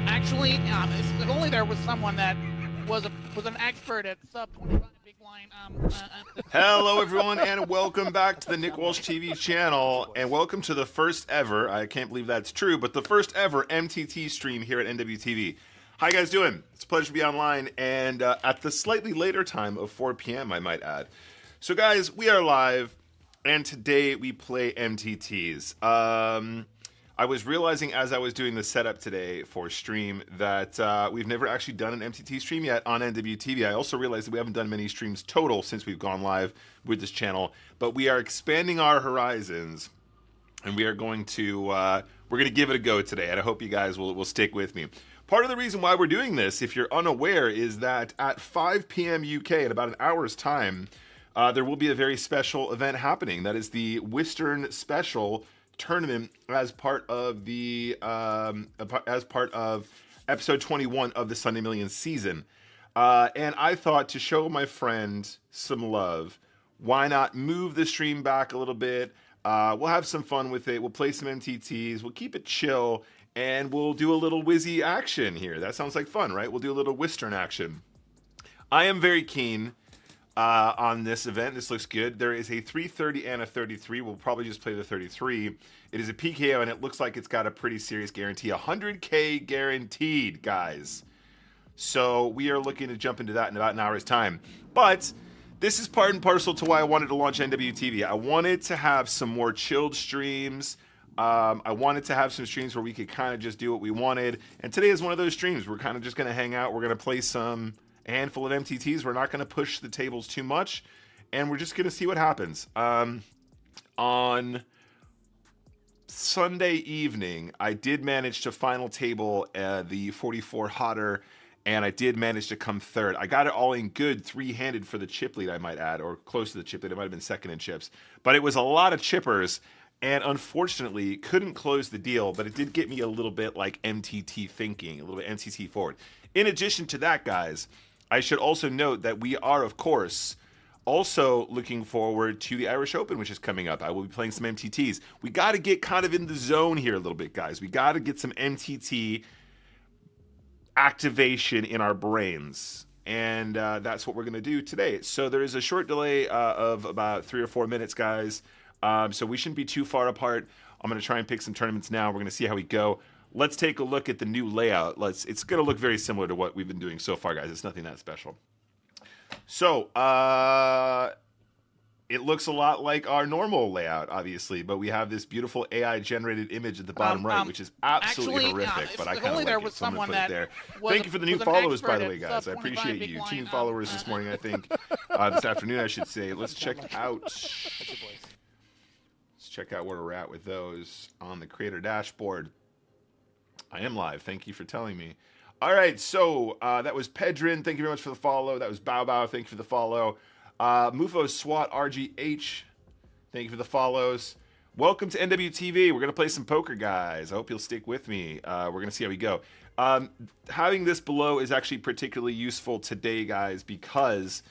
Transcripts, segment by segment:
Actually, if only there was someone that was an expert at sub 25 big line. Hello, everyone, and welcome back to the Nick Walsh TV channel, and welcome to the first ever, I can't believe that's true, but the first ever MTT stream here at NWTV. How you guys doing? It's a pleasure to be online, and at the slightly later time of 4 p.m., I might add. So, guys, we are live, and today we play MTTs. I was realizing as I was doing the setup today for stream that we've never actually done an MTT stream yet on NWTV. I also realized that we haven't done many streams total since we've gone live with this channel, but we are expanding our horizons, and we are going to give it a go today, and I hope you guys will stick with me. Part of the reason why we're doing this, if you're unaware, is that at 5 p.m. UK, in about an hour's time, there will be a very special event happening. That is the Wistern Special tournament as part of the episode 21 of the Sunday Millions season, and I thought, to show my friend some love, why not move the stream back a little bit? We'll have some fun with it. We'll play some MTTs. We'll keep it chill, and we'll do a little Wizzy action here. That sounds like fun, right? We'll do a little Wistern action. I am very keen on this event. This looks good. There is a 330 and a 33. We'll probably just play the 33. It is a PKO, and it looks like it's got a pretty serious guarantee. 100K guaranteed, guys. So we are looking to jump into that in about an hour's time. But this is part and parcel to why I wanted to launch NWTV. I wanted to have some more chilled streams. I wanted to have some streams where we could kind of just do what we wanted. And today is one of those streams. We're kind of just going to hang out. We're going to play a handful of MTTs. We're not going to push the tables too much, and we're just going to see what happens. On Sunday evening, I did manage to final table the 44 Hotter and I did manage to come third. I got it all in good, three-handed for the chip lead, I might add, or close to the chip lead. It might have been second in chips. But it was a lot of chippers, and unfortunately couldn't close the deal, but it did get me a little bit like MTT thinking, a little bit MTT forward. In addition to that, guys, I should also note that we are, of course, also looking forward to the Irish Open, which is coming up. I will be playing some MTTs. We got to get kind of in the zone here a little bit, guys. We got to get some MTT activation in our brains, and that's what we're going to do today. So there is a short delay of about 3 or 4 minutes, guys, so we shouldn't be too far apart. I'm going to try and pick some tournaments now. We're going to see how we go. Let's take a look at the new layout. It's going to look very similar to what we've been doing so far, guys. It's nothing that special. So it looks a lot like our normal layout, obviously, but we have this beautiful AI-generated image at the bottom right, which is absolutely horrific, but I kind of like it, so I'm going to put it there. Thank you for the new followers, by the way, guys. I appreciate you. 10 followers this morning, I think. This afternoon, I should say. Let's check out... Let's check out where we're at with those on the creator dashboard. I am live. Thank you for telling me. All right, so that was Pedrin. Thank you very much for the follow. That was Bao Bao. Thank you for the follow. Mufo SWAT RGH, thank you for the follows. Welcome to NWTV. We're going to play some poker, guys. I hope you'll stick with me. We're going to see how we go. Having this below is actually particularly useful today, guys, because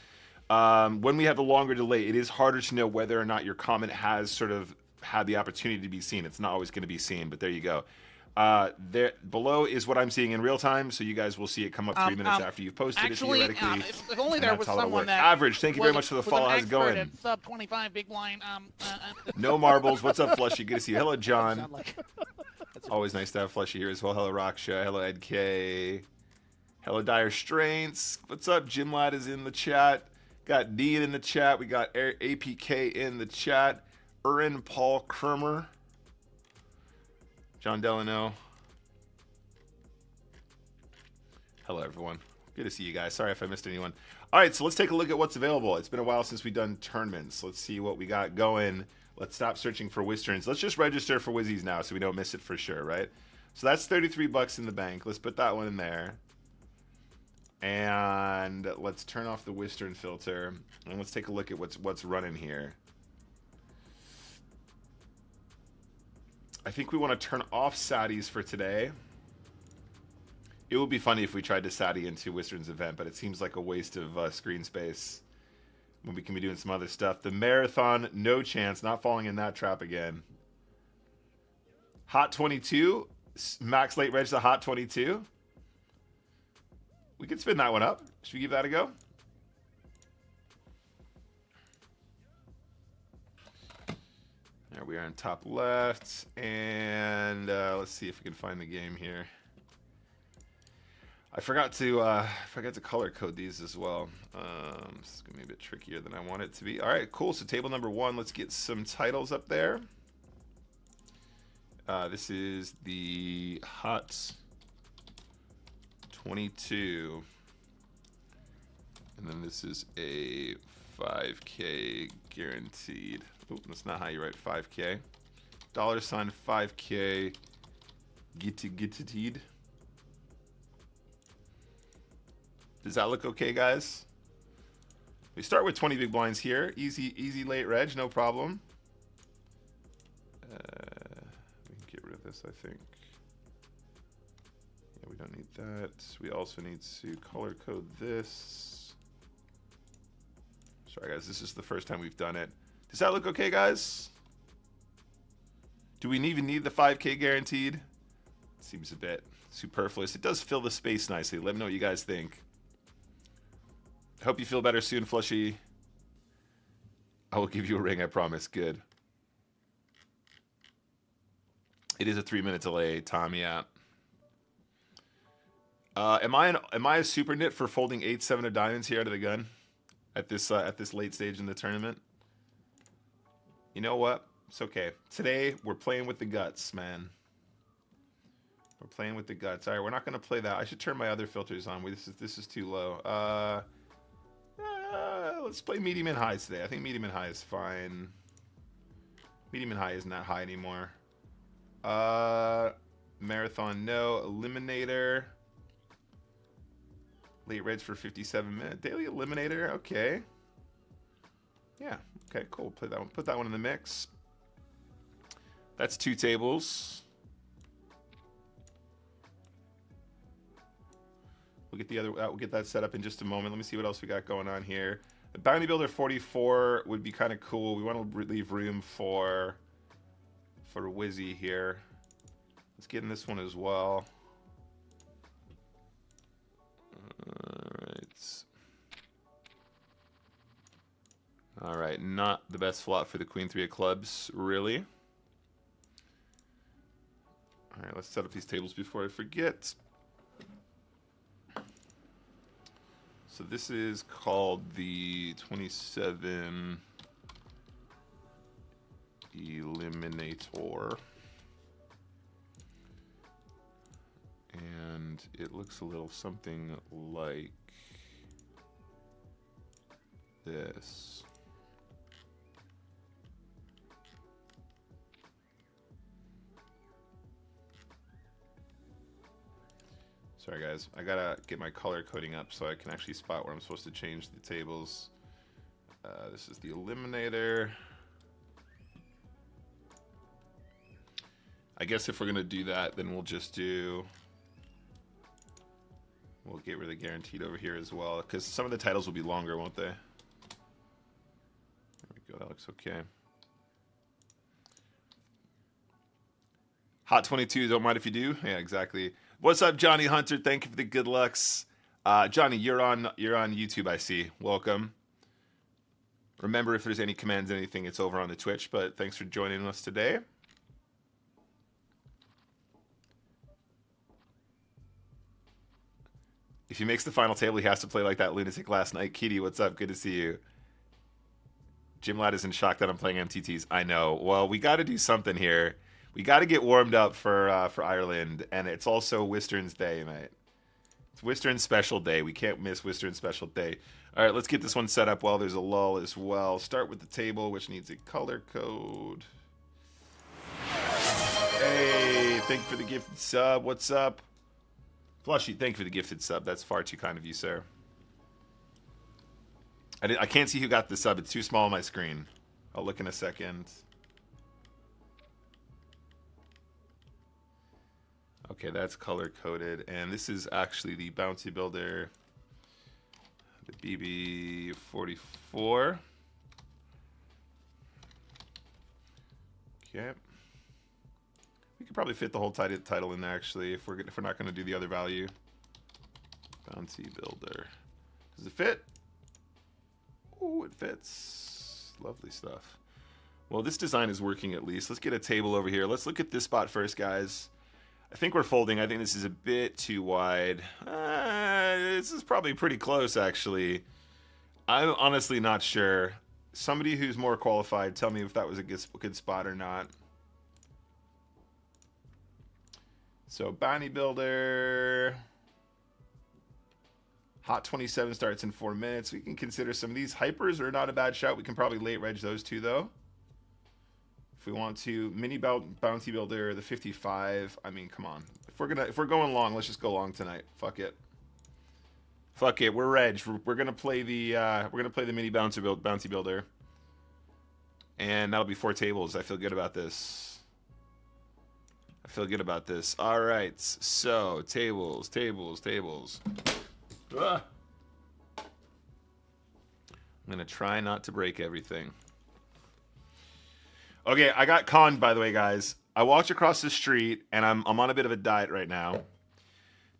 when we have a longer delay, it is harder to know whether or not your comment has sort of had the opportunity to be seen. It's not always going to be seen, but there you go. There below is what I'm seeing in real time, so you guys will see it come up 3 minutes after you've posted it, theoretically. If only there was someone that Average, thank you very much for the follow. How's it going? Sub 25 big blind. No marbles. What's up, Flushy? Good to see you. Hello, John. Always nice to have Flushy here as well. Hello, Raksha. Hello, Ed K. Hello, Dire Strains. What's up? Jim Lad is in the chat. Got Dean in the chat. We got APK in the chat. Urin Paul Kermer. John Delano. Hello, everyone. Good to see you guys. Sorry if I missed anyone. All right, so let's take a look at what's available. It's been a while since we've done tournaments. Let's see what we got going. Let's stop searching for Wisterns. Let's just register for Wizzies now so we don't miss it for sure, right? So that's 33 bucks in the bank. Let's put that one in there. And let's turn off the Wistern filter. And let's take a look at what's running here. I think we want to turn off Saddies for today. It would be funny if we tried to Saddie into Wistern's event, but it seems like a waste of screen space when we can be doing some other stuff. The Marathon, no chance. Not falling in that trap again. Hot 22. Max Late Reg to Hot 22. We could spin that one up. Should we give that a go? There we are on top left, and let's see if we can find the game here. I forgot to color code these as well. This is gonna be a bit trickier than I want it to be. All right, cool. So table number 1. Let's get some titles up there. This is the Hot 22, and then this is a 5K guaranteed. Oop, that's not how you write 5K. $ 5K guaranteed. Does that look okay, guys? We start with 20 big blinds here. Easy late reg, no problem. We can get rid of this, I think. Yeah, we don't need that. We also need to color code this. Sorry, guys, this is the first time we've done it. Does that look okay, guys? Do we even need the 5K guaranteed? Seems a bit superfluous. It does fill the space nicely. Let me know what you guys think. Hope you feel better soon, Flushy. I will give you a ring, I promise. Good. It is a 3-minute delay, Tom, yeah. Am I a super nit for folding 8-7 of diamonds here out of the gun at this late stage in the tournament? You know what? It's okay. Today we're playing with the guts, man. We're playing with the guts. All right, we're not gonna play that. I should turn my other filters on. This is too low. Let's play medium and highs today. I think medium and high is fine. Medium and high isn't that high anymore. Marathon, no. Eliminator. Late reg for 57 minutes. Daily eliminator. Okay. Yeah. Okay. Cool. Play that one. Put that one in the mix. That's 2 tables. We'll get the other. We'll get that set up in just a moment. Let me see what else we got going on here. The Bounty Builder 44 would be kind of cool. We want to leave room for Wizzy here. Let's get in this one as well. All right, not the best flop for the Queen 3 of clubs, really. All right, let's set up these tables before I forget. So this is called the 27 Eliminator. And it looks a little something like this. Sorry guys, I gotta get my color coding up so I can actually spot where I'm supposed to change the tables. This is the eliminator. I guess if we're gonna do that, then we'll just do, we'll get rid of the guaranteed over here as well, because some of the titles will be longer, won't they? There we go, that looks okay. Hot 22, don't mind if you do. Yeah, exactly. What's up, Johnny Hunter? Thank you for the good lucks. Johnny, you're on YouTube, I see. Welcome. Remember, if there's any commands, anything, it's over on the Twitch, but thanks for joining us today. If he makes the final table, he has to play like that lunatic last night. Kitty, what's up? Good to see you. Jim Ladd is in shock that I'm playing MTTs. I know. Well, we got to do something here. We got to get warmed up for Ireland, and it's also Wistern's Day, mate. It's Wistern's special day. We can't miss Wistern's special day. All right, let's get this one set up while there's a lull as well. Start with the table, which needs a color code. Hey, thank you for the gifted sub. What's up? Flushy, thank you for the gifted sub. That's far too kind of you, sir. I can't see who got the sub. It's too small on my screen. I'll look in a second. Okay, that's color coded, and this is actually the Bounty Builder, the BB44. Okay, we could probably fit the whole title in there actually if we're not going to do the other value. Bounty Builder, does it fit? Oh, it fits. Lovely stuff. Well, this design is working at least. Let's get a table over here. Let's look at this spot first, guys. I think we're folding. I think this is a bit too wide. This is probably pretty close, actually. I'm honestly not sure. Somebody who's more qualified, tell me if that was a good spot or not. So, Bounty Builder. Hot 27 starts in 4 minutes. We can consider some of these. Hypers are not a bad shout. We can probably late reg those two, though. If we want to, mini Bounty Builder, the 55. I mean, come on. If we're going long, let's just go long tonight. Fuck it. Fuck it. We're reg. We're gonna play the mini Bounty Builder, and that'll be 4 tables. I feel good about this. I feel good about this. All right. So tables. Ah. I'm gonna try not to break everything. Okay, I got conned, by the way, guys. I walked across the street, and I'm on a bit of a diet right now.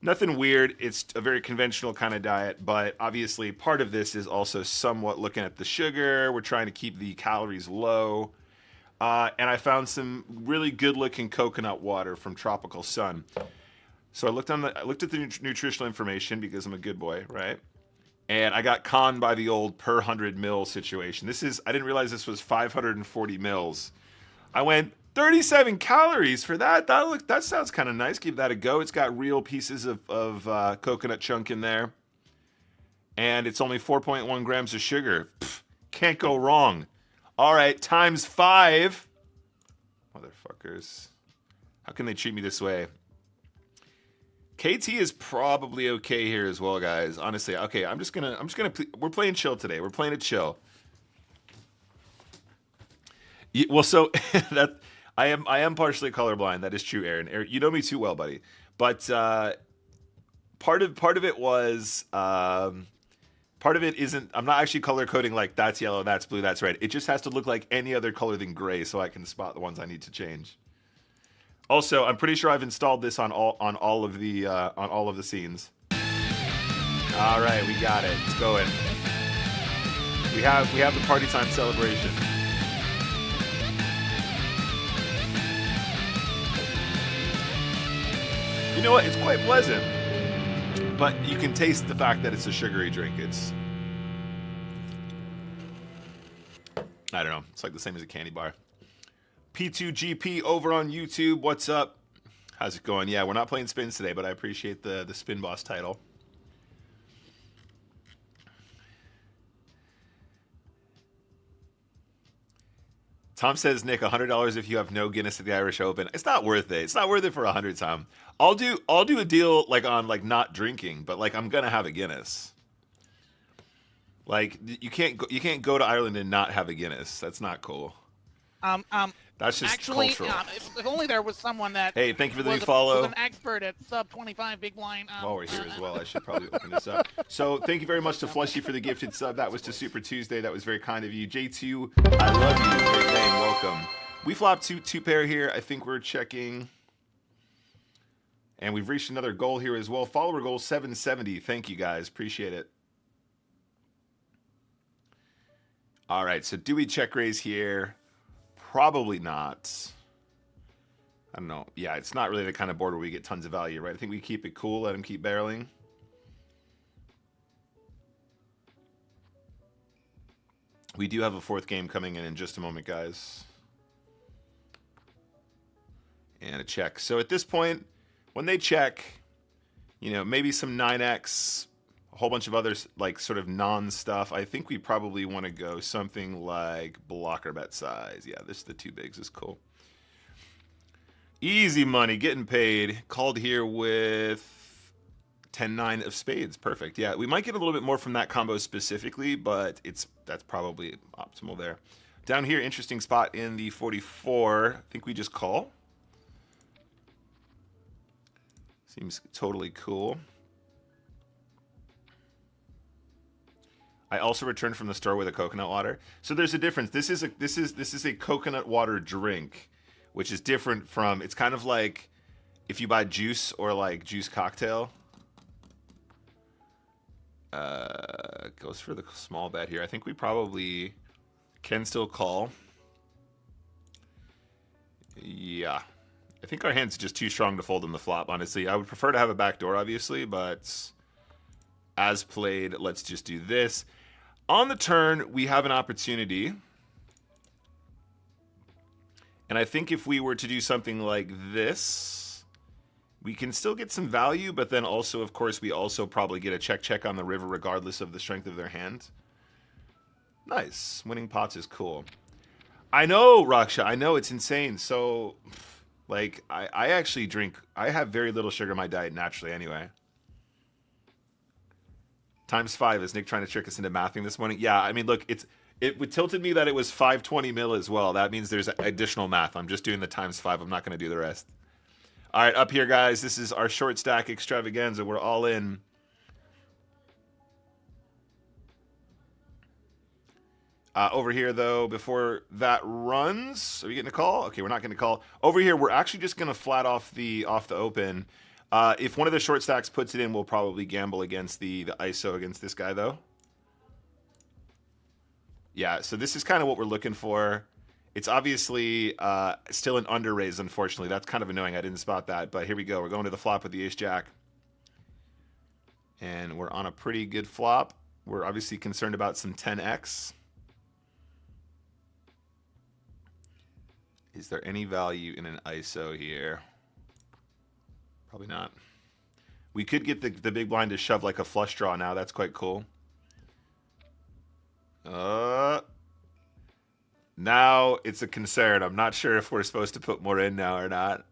Nothing weird. It's a very conventional kind of diet, but obviously part of this is also somewhat looking at the sugar. We're trying to keep the calories low. And I found some really good-looking coconut water from Tropical Sun. So I looked at the nutritional information because I'm a good boy, right? And I got conned by the old per 100 mil situation. I didn't realize this was 540 mils. I went 37 calories for that. That sounds kind of nice. Give that a go. It's got real pieces of coconut chunk in there. And it's only 4.1 grams of sugar. Pfft, can't go wrong. All right, times 5. Motherfuckers. How can they treat me this way? KT is probably okay here as well, guys. Honestly, okay. We're playing chill today. We're playing it chill. Well, so that I am partially colorblind. That is true, Aaron. Aaron, you know me too well, buddy. But part of it was part of it isn't. I'm not actually color coding like that's yellow, that's blue, that's red. It just has to look like any other color than gray, so I can spot the ones I need to change. Also, I'm pretty sure I've installed this on all of the scenes. All right, we got it. It's going. We have the party time celebration. You know what? It's quite pleasant, but you can taste the fact that it's a sugary drink. I don't know. It's like the same as a candy bar. P2GP over on YouTube. What's up? How's it going? Yeah, we're not playing spins today, but I appreciate the Spin Boss title. Tom says, Nick, $100 if you have no Guinness at the Irish Open. It's not worth it. It's not worth it for 100, Tom. I'll do a deal like on like not drinking, but like I'm gonna have a Guinness. Like you can't go to Ireland and not have a Guinness. That's not cool. That's just actually, cultural. if only there was someone that. Hey, thank you for the new follow. Was an expert at sub 25 big blind. While we're here as well, I should probably open this up. So thank you very much to Flushy for the gifted sub. That was to Super Tuesday. That was very kind of you. J2, I love you. Great name. Welcome. We flopped two pair here. I think we're checking. And we've reached another goal here as well. Follower goal 770. Thank you guys. Appreciate it. All right. So do we check raise here? Probably not. I don't know. Yeah, it's not really the kind of board where we get tons of value, right? I think we keep it cool, let him keep barreling. We do have a fourth game coming in just a moment, guys. And a check. So at this point, when they check, you know, maybe some 9x, a whole bunch of other like sort of non-stuff. I think we probably want to go something like blocker bet size. Yeah, this the two bigs is cool. Easy money, getting paid. Called here with 10-9 of spades. Perfect. Yeah, we might get a little bit more from that combo specifically, but that's probably optimal there. Down here, interesting spot in the 44. I think we just call. Seems totally cool. I also returned from the store with a coconut water. So there's a difference. This is a coconut water drink, which is different from, it's kind of like if you buy juice or like juice cocktail. Goes for the small bet here. I think we probably can still call. Yeah. I think our hand's just too strong to fold in the flop, honestly. I would prefer to have a backdoor, obviously, but as played, let's just do this. On the turn, we have an opportunity. And I think if we were to do something like this, we can still get some value, but then also, of course, we also probably get a check on the river regardless of the strength of their hand. Nice. Winning pots is cool. I know, Raksha. I know, it's insane. So, like, I actually drink... I have very little sugar in my diet naturally anyway. ×5. Is Nick trying to trick us into mathing this morning? Yeah, I mean, look, it tilted me that it was 520 mil as well. That means there's additional math. I'm just doing the ×5. I'm not going to do the rest. All right, up here, guys. This is our short stack extravaganza. We're all in. Over here, though, before that runs, are we getting a call? Okay, we're not going to call. Over here, we're actually just going to flat off the open. If one of the short stacks puts it in, we'll probably gamble against the ISO against this guy, though. Yeah, so this is kind of what we're looking for. It's obviously still an under raise, unfortunately. That's kind of annoying. I didn't spot that, but here we go. We're going to the flop with the ace-jack. And we're on a pretty good flop. We're obviously concerned about some 10x. Is there any value in an ISO here? Probably not. We could get the big blind to shove like a flush draw now. That's quite cool. Now it's a concern. I'm not sure if we're supposed to put more in now or not.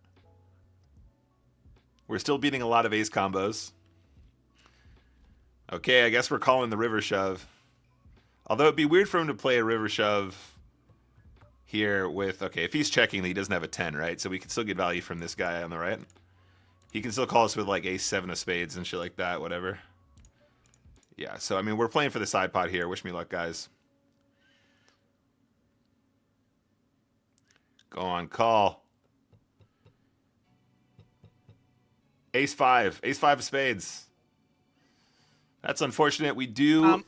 We're still beating a lot of ace combos. Okay, I guess we're calling the river shove. Although it'd be weird for him to play a river shove here with... Okay, if he's checking, he doesn't have a 10, right? So we can still get value from this guy on the right. He can still call us with like ace 7 of spades and shit like that, whatever. Yeah, so I mean, we're playing for the side pot here. Wish me luck, guys. Go on, call. Ace 5. Ace 5 of spades. That's unfortunate. We do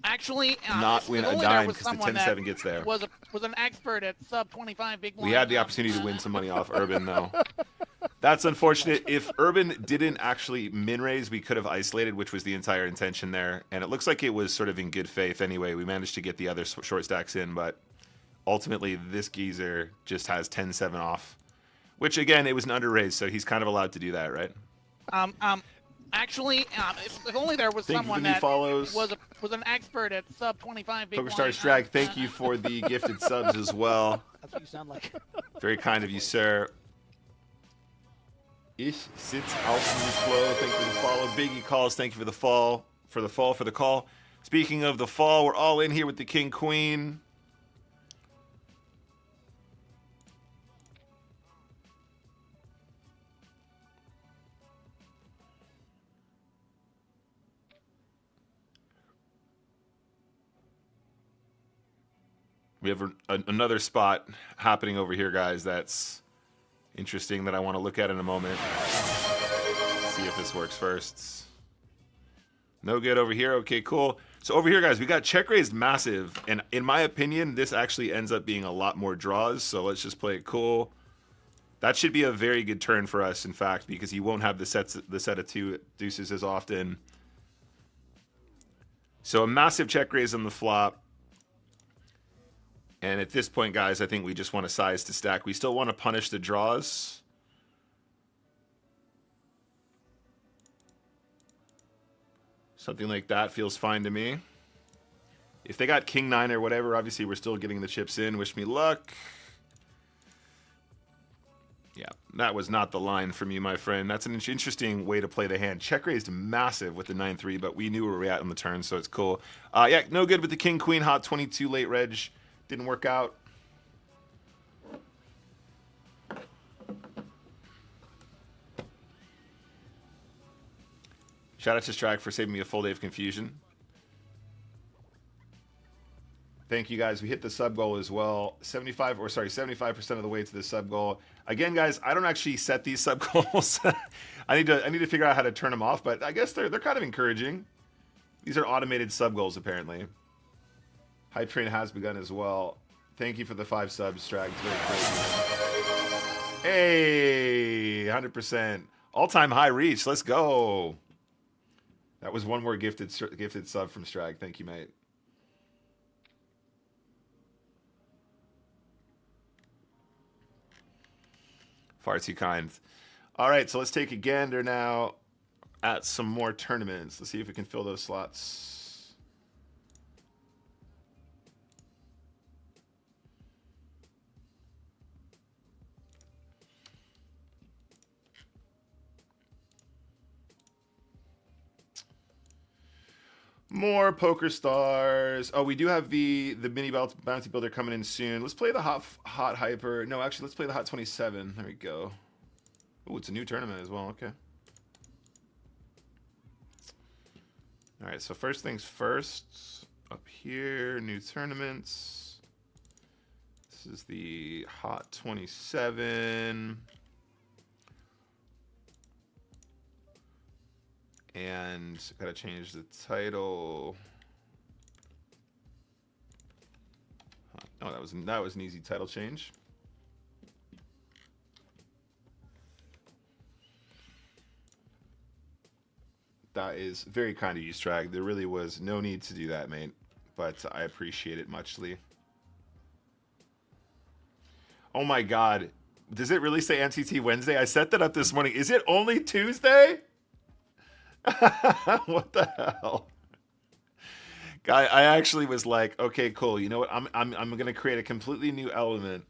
actually not win a dime because the 10-7 gets there. Was an expert at sub 25 big blind. We had the opportunity to win some money off Urban, though. That's unfortunate. If Urban didn't actually min raise, we could have isolated, which was the entire intention there. And it looks like it was sort of in good faith anyway. We managed to get the other short stacks in, but ultimately this geezer just has 10-7 off. Which, again, it was an under raise, so he's kind of allowed to do that, right? Actually, if only there was someone that was an expert at sub 25 big blind. PokerStars Drag, thank you for the gifted subs as well. That's what you sound like. Very kind of you, sir. Ich sitz auf dem Flow. Thank you for the follow. Biggie calls. Thank you for the fall. For the call. Speaking of the fall, we're all in here with the King Queen. We have another spot happening over here, guys, that's interesting that I want to look at in a moment. See if this works first. No good over here. Okay, cool. So over here, guys, we got check raised massive. And in my opinion, this actually ends up being a lot more draws. So let's just play it cool. That should be a very good turn for us, in fact, because he won't have the set of 2 deuces as often. So a massive check raise on the flop. And at this point, guys, I think we just want to size to stack. We still want to punish the draws. Something like that feels fine to me. If they got king 9 or whatever, obviously we're still getting the chips in. Wish me luck. Yeah, that was not the line from you, my friend. That's an interesting way to play the hand. Check raised massive with the 9-3, but we knew where we were at on the turn, so it's cool. Yeah, no good with the king queen, hot 22 late reg. Didn't work out. Shout out to Strike for saving me a full day of confusion. Thank you, guys. We hit the sub goal as well. 75% of the way to the sub goal. Again, guys, I don't actually set these sub goals. I need to figure out how to turn them off, but I guess they're kind of encouraging. These are automated sub goals, apparently. Hype train has begun as well. Thank you for the 5 subs, Strag. It's very crazy. Hey, 100%. All-time high reach. Let's go. That was one more gifted sub from Strag. Thank you, mate. Far too kind. All right, so let's take a gander now at some more tournaments. Let's see if we can fill those slots. More PokerStars. Oh, we do have the mini bounty builder coming in soon. Let's play the hot hyper. No, actually, let's play the hot 27. There we go. Oh, it's a new tournament as well. Okay. All right. So first things first. Up here, new tournaments. This is the hot 27. And gotta change the title. Oh, that was an easy title change. That is very kind of you, Strag. There really was no need to do that, mate. But I appreciate it muchly. Oh my God. Does it really say MTT Wednesday? I set that up this morning. Is it only Tuesday? What the hell? Guy, I actually was like, okay, cool. You know what? I'm gonna create a completely new element.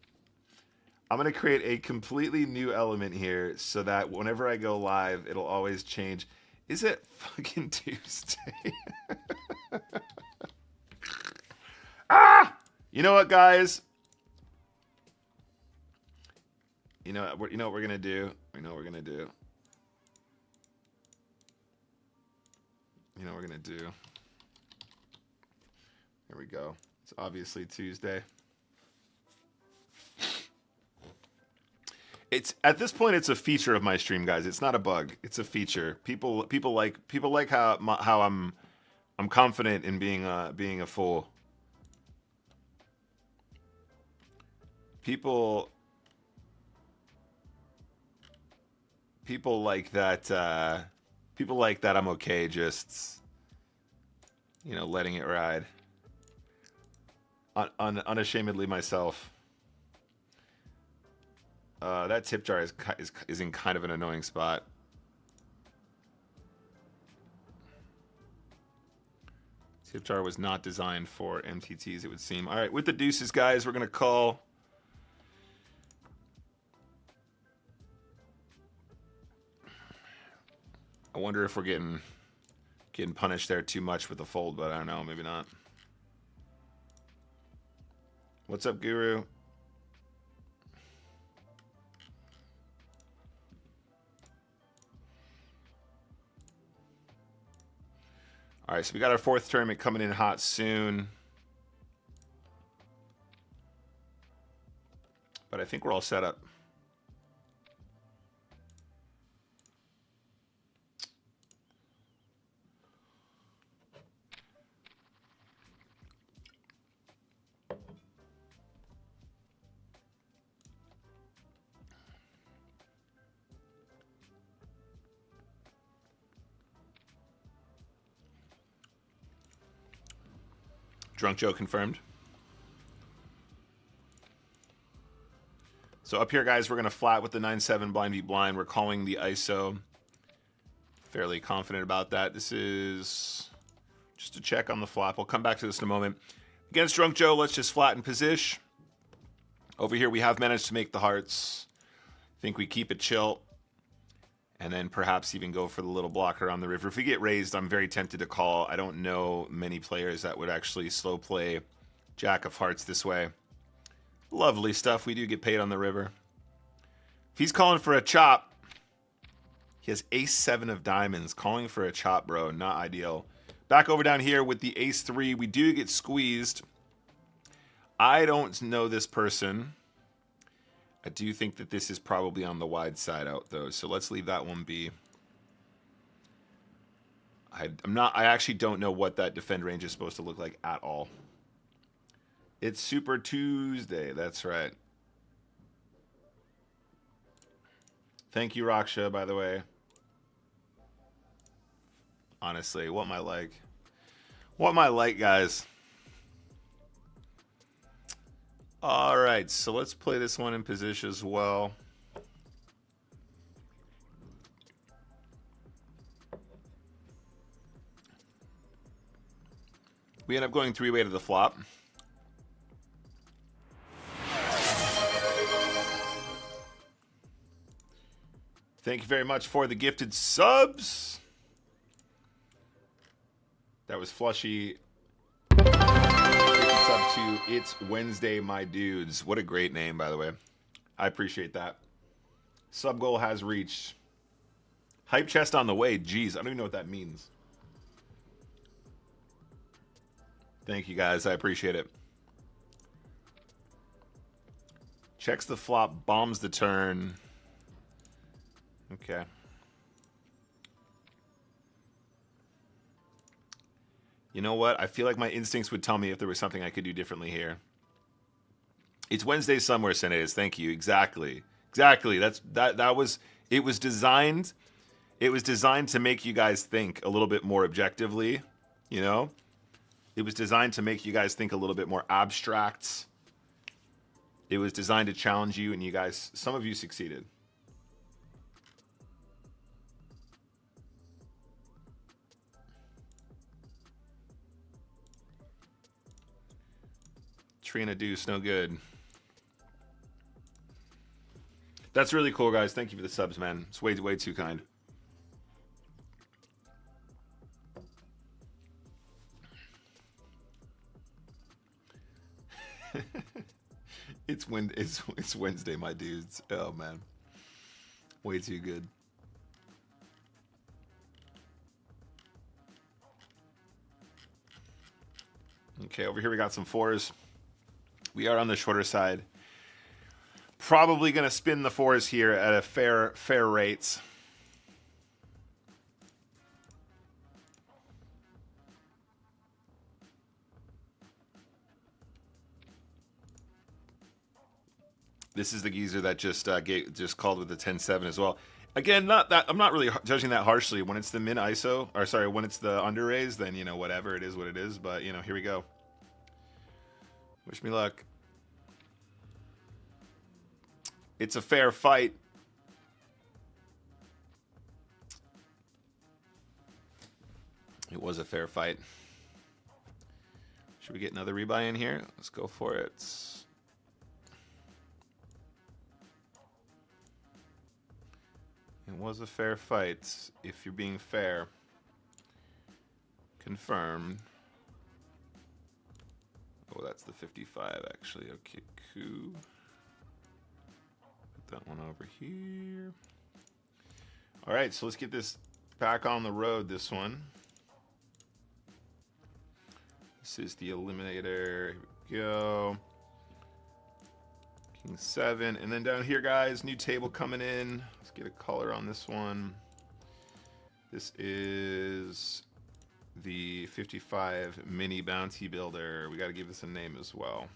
I'm going to create a completely new element here so that whenever I go live, it'll always change. Is it fucking Tuesday? Ah! You know what, guys? You know what we're going to do? You know what we're going to do? You know what we're going to do? Here we go. It's obviously Tuesday. It's at this point it's a feature of my stream, guys. It's not a bug. It's a feature. People like how I'm confident in being a fool. People like that. People like that I'm okay just, you know, letting it ride. Unashamedly myself. That tip jar is in kind of an annoying spot. Tip jar was not designed for MTTs, it would seem. All right, with the deuces, guys, we're gonna call. I wonder if we're getting punished there too much with the fold, but I don't know, maybe not. What's up, Guru? All right, so we got our fourth tournament coming in hot soon. But I think we're all set up. Drunk Joe confirmed. So up here, guys, we're going to flat with the 9-7 blind beat blind. We're calling the ISO. Fairly confident about that. This is just a check on the flop. We'll come back to this in a moment. Against Drunk Joe, let's just flatten position. Over here, we have managed to make the hearts. I think we keep it chill. And then perhaps even go for the little blocker on the river. If we get raised, I'm very tempted to call. I don't know many players that would actually slow play Jack of Hearts this way. Lovely stuff. We do get paid on the river. If he's calling for a chop, he has ace-7 of diamonds. Calling for a chop, bro. Not ideal. Back over down here with the ace-3. We do get squeezed. I don't know this person. I do think that this is probably on the wide side out, though. So let's leave that one be. I actually don't know what that defend range is supposed to look like at all. It's Super Tuesday. That's right. Thank you, Raksha, by the way. Honestly, what am I like? What am I like, guys? All right, so let's play this one in position as well. We end up going three-way to the flop. Thank you very much for the gifted subs. That was Flushy. Up to It's Wednesday, my dudes. What a great name, by the way. I appreciate that. Sub goal has reached. Hype chest on the way. Jeez, I don't even know what that means. Thank you, guys. I appreciate it. Checks the flop, bombs the turn. Okay. You know what? I feel like my instincts would tell me if there was something I could do differently here. It's Wednesday somewhere, Senatus. Thank you. Exactly. Exactly. It was designed to make you guys think a little bit more objectively, you know? It was designed to make you guys think a little bit more abstract. It was designed to challenge you, and you guys, some of you succeeded. Trina Deuce, no good. That's really cool, guys. Thank you for the subs, man. It's way too kind. It's Wednesday, my dudes. Oh man, way too good. Okay, over here we got some fours. We are on the shorter side. Probably going to spin the fours here at a fair rates. This is the geezer that just called with the 10-7 as well. Again, I'm not really judging that harshly. When it's the min ISO, or sorry, when it's the under raise, then you know whatever it is, what it is. But you know, here we go. Wish me luck. It's a fair fight. It was a fair fight. Should we get another rebuy in here? Let's go for it. It was a fair fight, if you're being fair. Confirmed. Oh, that's the 55, actually. Okay, cool. Put that one over here. All right, so let's get this back on the road, this one. This is the eliminator. Here we go. King 7. And then down here, guys, new table coming in. Let's get a color on this one. This is the 55 mini bounty builder. We got to give this a name as well.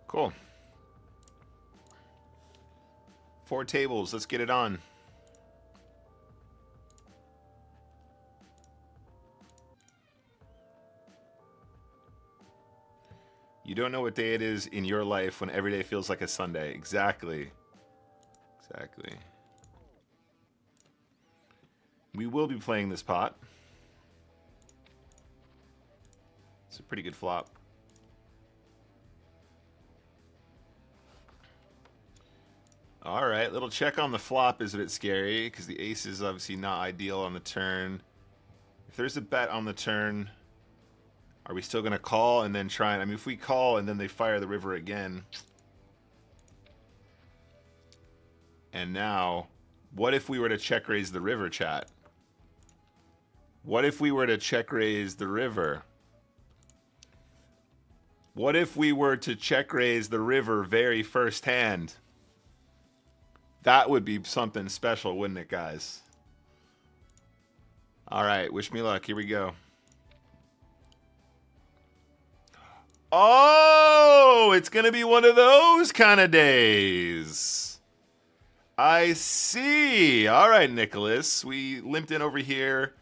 Cool. 4 tables. Let's get it on. You don't know what day it is in your life when every day feels like a Sunday. Exactly. Exactly. We will be playing this pot. It's a pretty good flop. All right, little check on the flop is a bit scary because the ace is obviously not ideal on the turn. If there's a bet on the turn, are we still going to call and then try and... I mean, if we call and then they fire the river again. And now, what if we were to check raise the river, chat? What if we were to check raise the river? What if we were to check raise the river very first hand? That would be something special, wouldn't it, guys? All right, wish me luck. Here we go. Oh, it's going to be one of those kind of days. I see. All right, Nicholas. We limped in over here.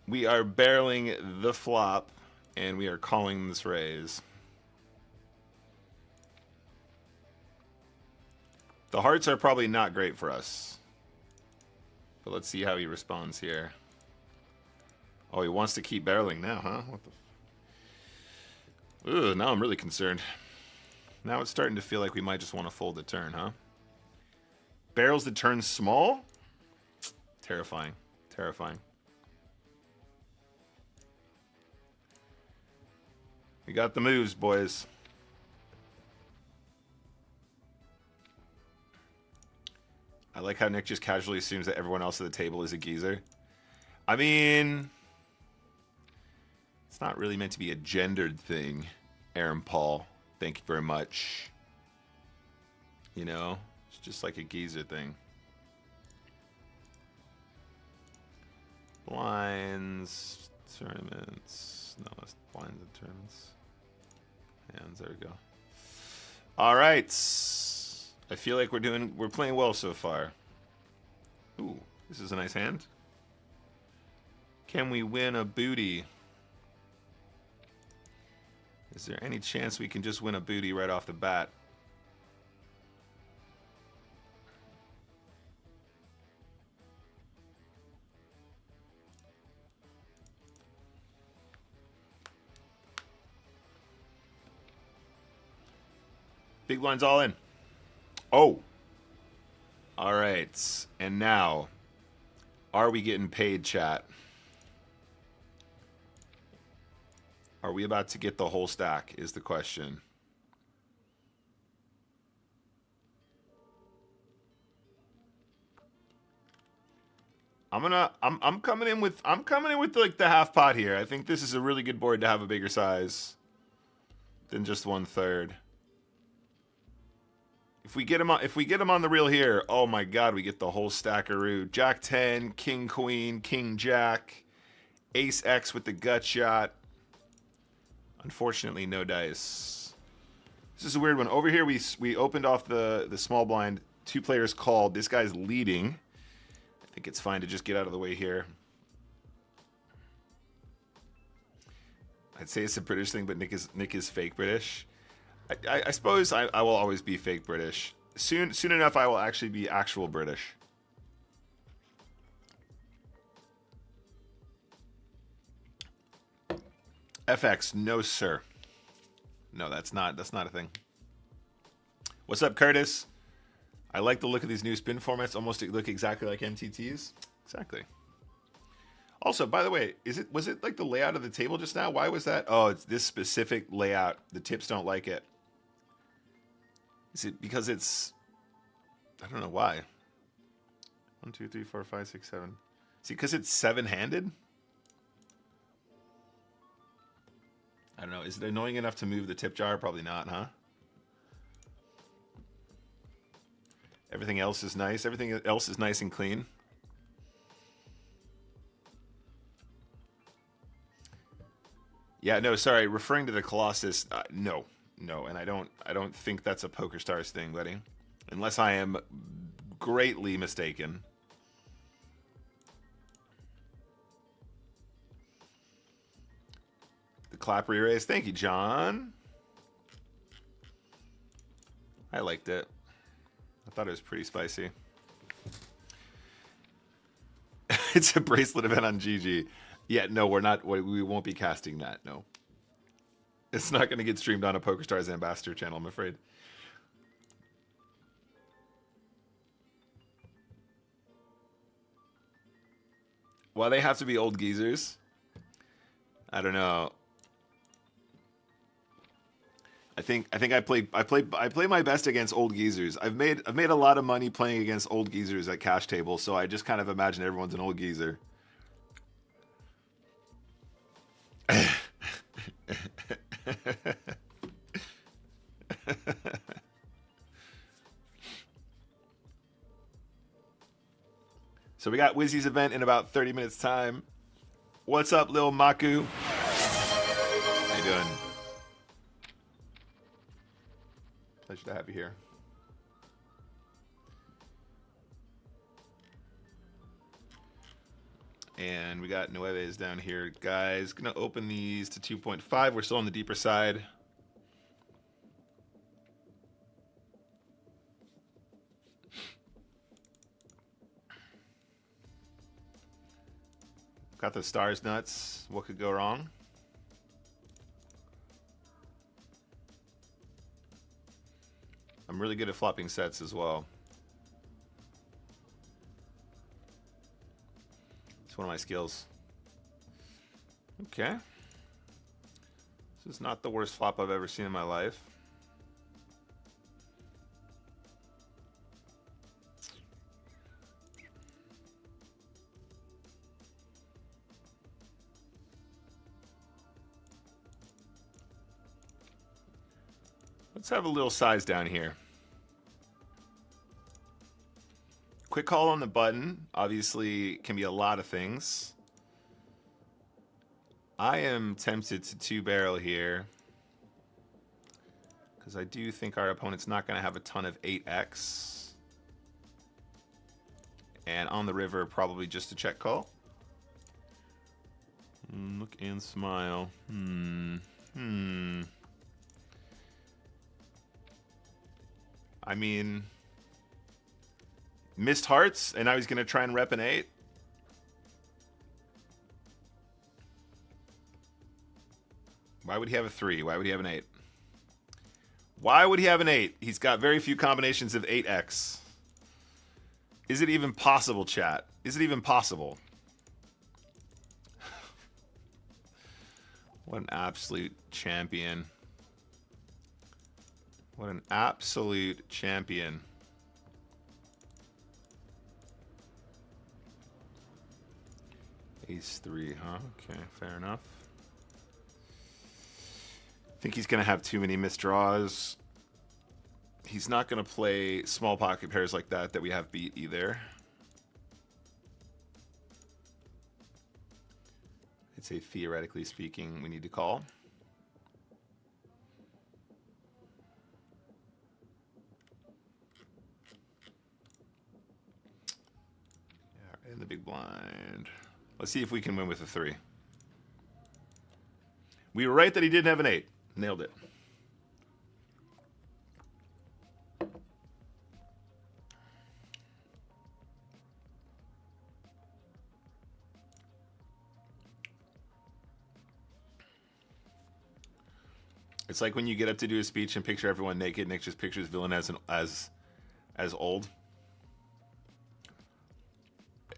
We are barreling the flop, and we are calling this raise. The hearts are probably not great for us. But let's see how he responds here. Oh, he wants to keep barreling now, huh? What the... Ugh, now I'm really concerned. Now it's starting to feel like we might just want to fold the turn, huh? Barrels the turn small? Terrifying. Terrifying. We got the moves, boys. I like how Nick just casually assumes that everyone else at the table is a geezer. I mean, it's not really meant to be a gendered thing, Aaron Paul. Thank you very much. You know, it's just like a geezer thing. Blinds, tournaments. No, that's blinds and tournaments. Hands, there we go. All right. I feel like we're playing well so far. Ooh, this is a nice hand. Can we win a booty? Is there any chance we can just win a booty right off the bat? Big blind's all in. Oh. All right. And now, are we getting paid, chat? Are we about to get the whole stack is the question. I'm coming in with like the half pot here. I think this is a really good board to have a bigger size than just 1/3. If we get him on the reel here, oh my god, we get the whole stackaroo. Jack 10, King Queen, King Jack, Ace X with the gut shot. Unfortunately, no dice. This is a weird one. Over here, we opened off the small blind. 2 players called. This guy's leading. I think it's fine to just get out of the way here. I'd say it's a British thing, but Nick is fake British. I suppose I will always be fake British. Soon enough, I will actually be actual British. FX, no sir. No, that's not a thing. What's up, Curtis? I like the look of these new spin formats. Almost look exactly like MTTs. Exactly. Also, by the way, was it like the layout of the table just now? Why was that? Oh, it's this specific layout. The tips don't like it. Is it because it's... I don't know why. 1, 2, 3, 4, 5, 6, 7. Is it because it's 7-handed? I don't know. Is it annoying enough to move the tip jar? Probably not, huh? Everything else is nice. Everything else is nice and clean. Yeah, no, sorry. Referring to the Colossus, no, and I don't think that's a PokerStars thing, buddy. Unless I am greatly mistaken. The clap re-raise. Thank you, John. I liked it. I thought it was pretty spicy. It's a bracelet event on GG. Yeah, no, we're not. We won't be casting that. No, it's not going to get streamed on a PokerStars Ambassador channel, I'm afraid. Why they have to be old geezers? I don't know. I think I play my best against old geezers. I've made a lot of money playing against old geezers at cash tables, so I just kind of imagine everyone's an old geezer. So we got Wizzy's event in about 30 minutes time. What's up, Lil Maku? How you doing? Pleasure to have you here. And we got Nueves down here. Guys, gonna open these to 2.5. We're still on the deeper side. Got the stars nuts. What could go wrong? I'm really good at flopping sets as well. It's one of my skills. Okay. This is not the worst flop I've ever seen in my life. Let's have a little size down here. Quick call on the button. Obviously, can be a lot of things. I am tempted to 2-barrel here because I do think our opponent's not going to have a ton of 8x. And on the river, probably just a check call. Look and smile. I mean, missed hearts, and now he's going to try and rep an 8. Why would he have a 3? Why would he have an 8? Why would he have an 8? He's got very few combinations of 8x. Is it even possible, chat? Is it even possible? What an absolute champion. What an absolute champion. Ace 3, huh? Okay, fair enough. I think he's going to have too many misdraws. He's not going to play small pocket pairs like that we have beat either. I'd say theoretically speaking, we need to call. Yeah, in the big blind. Let's see if we can win with a 3. We were right that he didn't have an 8. Nailed it. It's like when you get up to do a speech and picture everyone naked. Nick just pictures villain as old.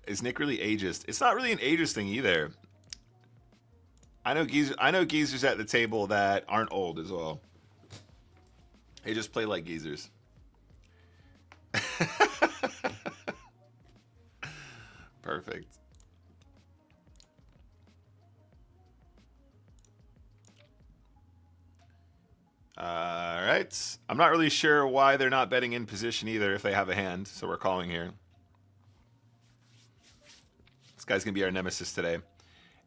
Is Nick really ageist? It's not really an ageist thing either. I know geezers at the table that aren't old as well. They just play like geezers. Perfect. All right. I'm not really sure why they're not betting in position either if they have a hand, so we're calling here. This guy's going to be our nemesis today.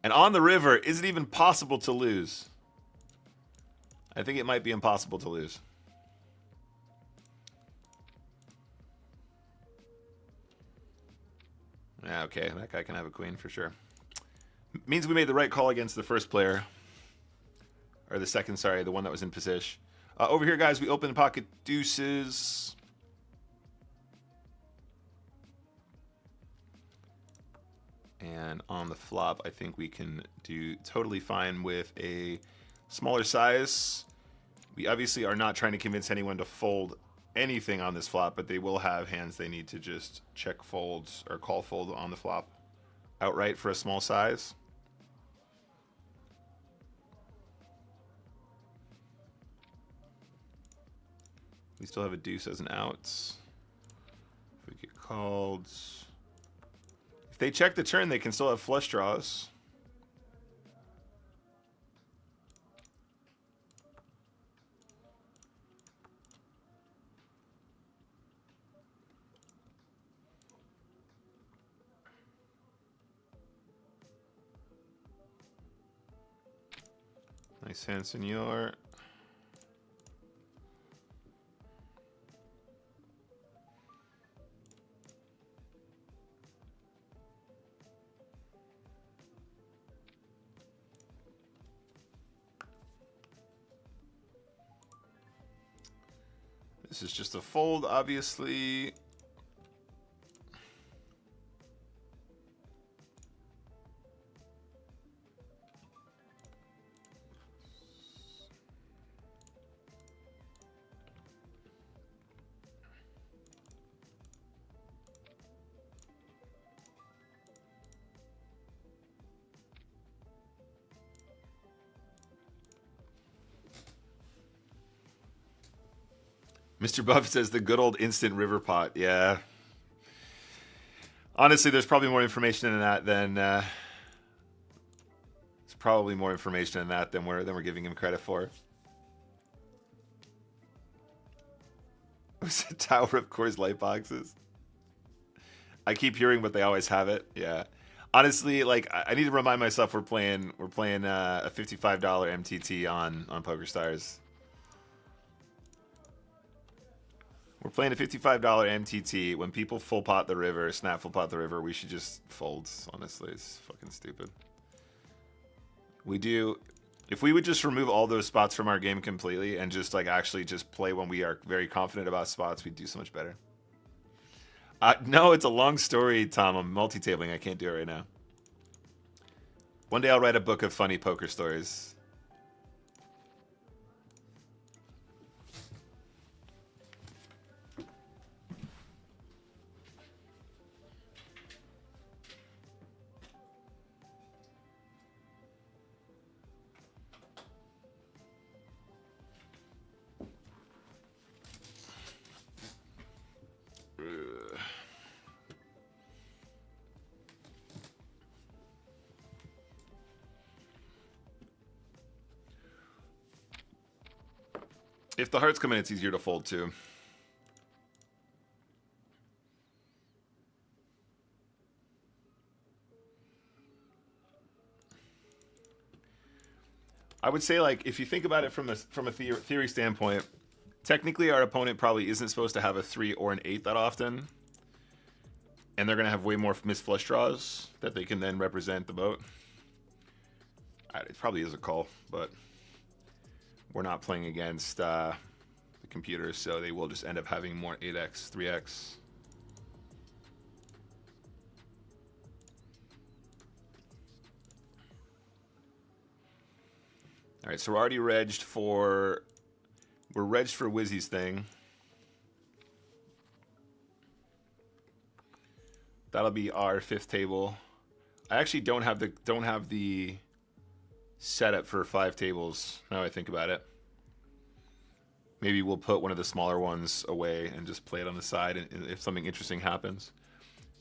And on the river, is it even possible to lose? I think it might be impossible to lose. Yeah, okay, that guy can have a queen for sure. Means we made the right call against the first player. Or the second, sorry, the one that was in position. Over here, guys, we open the pocket deuces. And on the flop, I think we can do totally fine with a smaller size. We obviously are not trying to convince anyone to fold anything on this flop, but they will have hands they need to just check folds or call fold on the flop outright for a small size. We still have a deuce as an out. If we get called... If they check the turn, they can still have flush draws. Nice hand, senor. This is just a fold, obviously. Mr. Buff says the good old instant river pot. Yeah. Honestly, there's probably more information in that than there's probably more information in that than we're giving him credit for. Was it Tower of Course light boxes? I keep hearing, but they always have it. Yeah. Honestly, like I need to remind myself we're playing a $55 MTT on PokerStars. We're playing a $55 MTT. When people full pot the river, snap full pot the river, we should just fold. Honestly, it's fucking stupid. We do. If we would just remove all those spots from our game completely and just like actually just play when we are very confident about spots, we'd do so much better. No, it's a long story, Tom. I'm multi-tabling. I can't do it right now. One day I'll write a book of funny poker stories. If the hearts come in, it's easier to fold too. I would say, like, if you think about it from a theory standpoint, technically our opponent probably isn't supposed to have a 3 or an 8 that often. And they're going to have way more missed flush draws that they can then represent the boat. It probably is a call, but we're not playing against the computers, so they will just end up having more 8x, 3x. All right, so we're already regged for... We're regged for Wizzy's thing. That'll be our 5th table. I actually don't have the setup for 5 tables, now I think about it. Maybe we'll put one of the smaller ones away and just play it on the side if something interesting happens.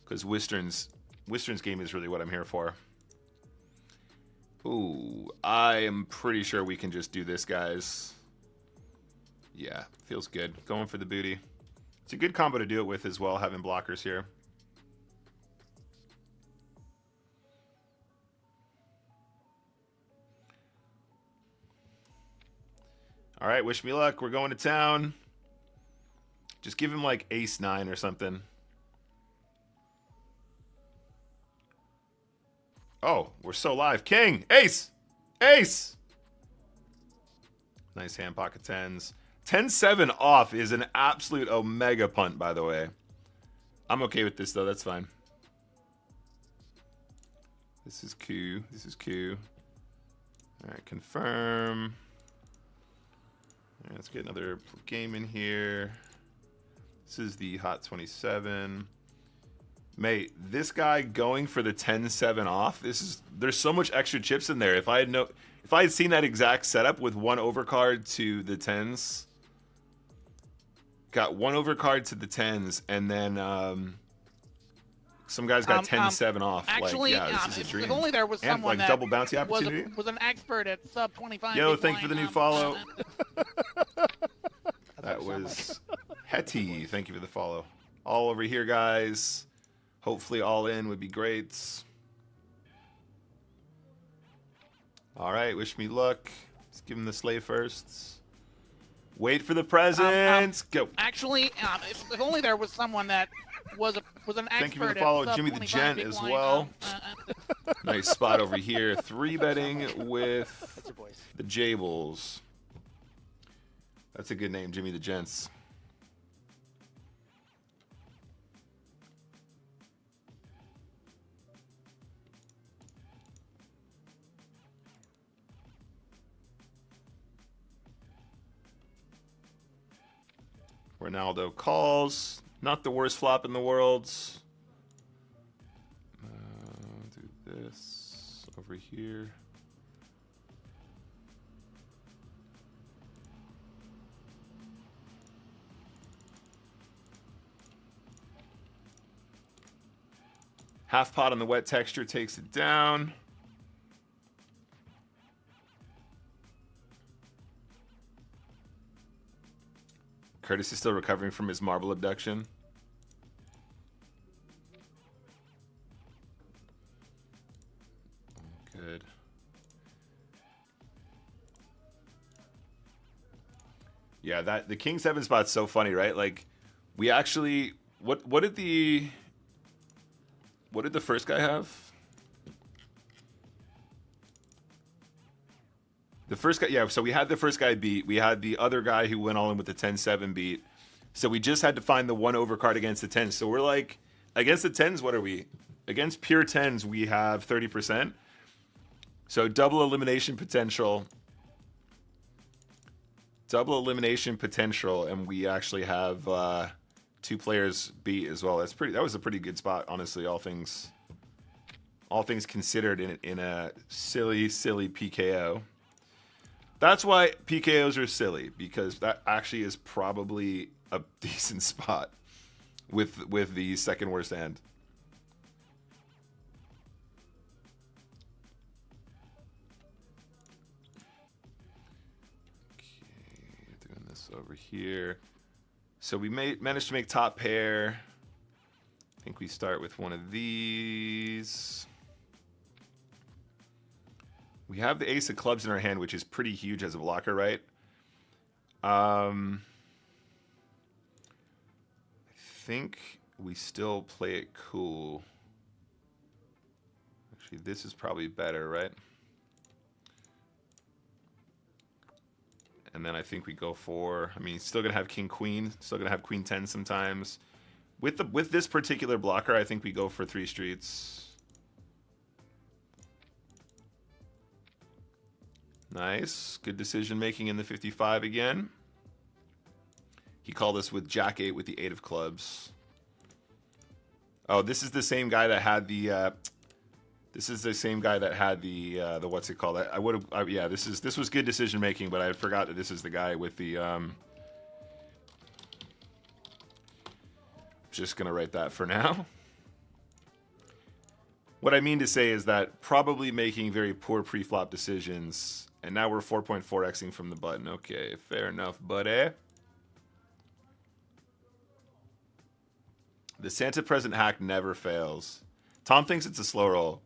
Because Wistern's game is really what I'm here for. Ooh, I am pretty sure we can just do this, guys. Yeah, feels good. Going for the booty. It's a good combo to do it with as well, having blockers here. All right, wish me luck. We're going to town. Just give him like ace-9 or something. Oh, we're so live. King, ace, ace. Nice hand, pocket 10s. 10-7 off is an absolute omega punt, by the way. I'm okay with this, though. That's fine. This is Q. This is Q. All right, confirm. All right, let's get another game in here. This is the hot 27. Mate, this guy going for the 10-7 off. There's so much extra chips in there. If I had seen that exact setup with 1 overcard to the 10s, got 1 overcard to the 10s, and then some guys got 10-7 off. Actually, like, yeah, this is a dream. If only there was and someone like that double bounty opportunity. was an expert at sub 25. Yo, thank you for the new follow. That was Hetty. Thank you for the follow. All over here, guys. Hopefully all in would be great. All right, wish me luck. Let's give him the sleigh first. Wait for the presents. Go. Actually, if only there was someone that was an expert. Thank you for the follow, at Jimmy the Gent as well. Nice spot over here. 3-betting with the Jables. That's a good name, Jimmy the Gents. Ronaldo calls. Not the worst flop in the world. Do this over here. Half pot on the wet texture takes it down. Curtis is still recovering from his marble abduction. Good. Yeah, the King 7 spot's so funny, right? Like, we actually what did the first guy have? The first guy, yeah, so we had the first guy beat. We had the other guy who went all in with the 10-7 beat. So we just had to find the 1 overcard against the 10s. So we're like, against the 10s, what are we? Against pure 10s, we have 30%. So double elimination potential. Double elimination potential, and we actually have 2 players beat as well. That was a pretty good spot, honestly, all things considered in a silly PKO. That's why PKOs are silly, because that actually is probably a decent spot with the second worst hand. Okay, doing this Oops, over here. So we managed to make top pair. I think we start with one of these. We have the ace of clubs in our hand, which is pretty huge as a blocker, right? I think we still play it cool. Actually, this is probably better, right? And then I think we go for, I mean, still gonna have king queen, still gonna have queen 10 sometimes. With this particular blocker, I think we go for 3 streets. Nice, good decision making in the 55 again. He called us with jack 8 with the 8 of clubs. Oh, this is the same guy that had the. This is the same guy that had the what's it called? I would have. Yeah, this was good decision making, but I forgot that this is the guy with the. Just gonna write that for now. What I mean to say is that probably making very poor pre-flop decisions, and now we're 4.4xing from the button. Okay, fair enough, buddy. The Santa Present hack never fails. Tom thinks it's a slow roll.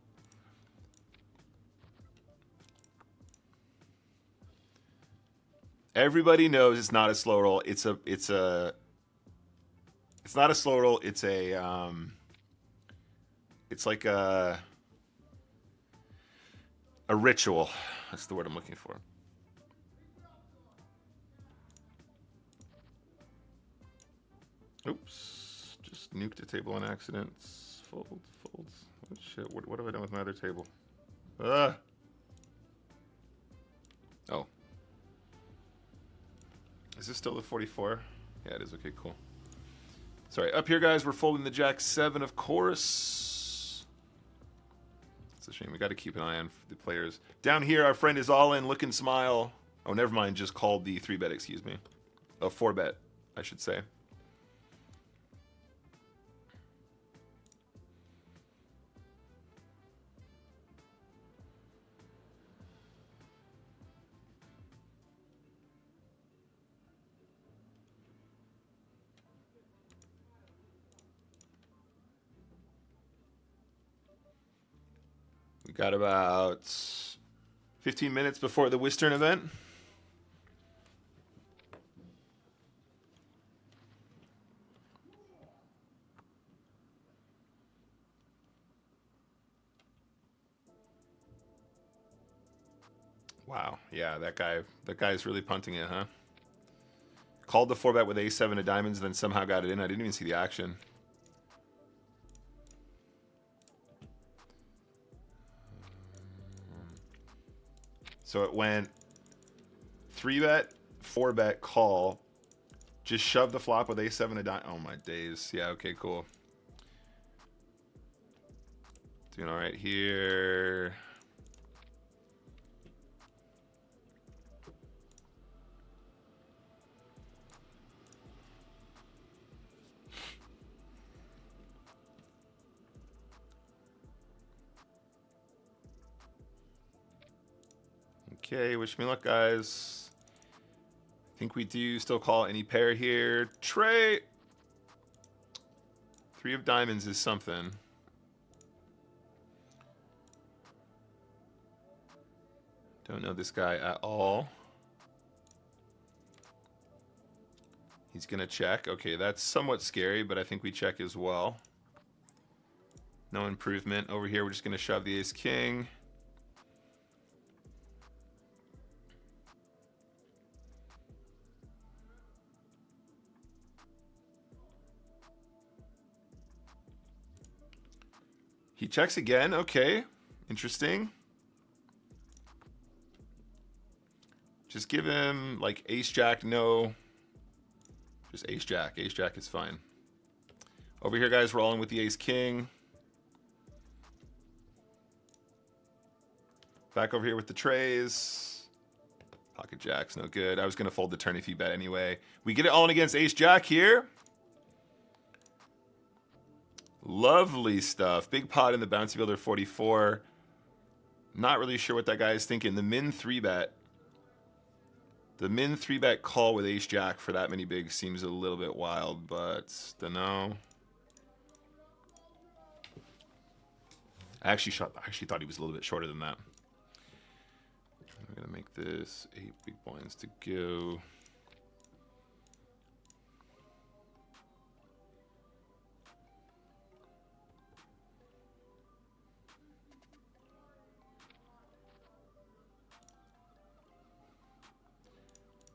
Everybody knows it's not a slow roll. It's not a slow roll. It's a it's like a ritual. That's the word I'm looking for. Oops, just nuked a table on accident. Folds. Oh, shit, what have I done with my other table? Oh. Is this still the 44? Yeah, it is. Okay, cool. Sorry, up here, guys, we're folding the jack 7, of course. It's a shame. We got to keep an eye on the players. Down here, our friend is all in, looking smile. Oh, never mind. Just called the 3-bet, excuse me. A 4-bet, I should say. We got about 15 minutes before the Wistern event. Wow, yeah, that guy's really punting it, huh? Called the 4-bet with a7 of diamonds, then somehow got it in. I didn't even see the action. So it went 3-bet, 4-bet, call. Just shove the flop with a7 of diamonds. Oh my days. Yeah, okay, cool. Doing all right here. Okay, wish me luck, guys. I think we do still call any pair here. Trey! 3 of diamonds is something. Don't know this guy at all. He's going to check. Okay, that's somewhat scary, but I think we check as well. No improvement. Over here, we're just going to shove the ace-king. He checks again. Okay. Interesting. Just give him like ace-jack, no. Just ace-jack. Ace-jack is fine. Over here, guys, rolling with the ace-king. Back over here with the trays. Pocket jack's no good. I was going to fold the turn if you bet anyway. We get it all in against ace-jack here. Lovely stuff. Big pot in the bouncy builder 44. Not really sure what that guy is thinking. The min 3-bet. The min 3-bet call with ace-jack for that many bigs seems a little bit wild, but dunno. I actually thought he was a little bit shorter than that. I'm going to make this 8 big blinds to go.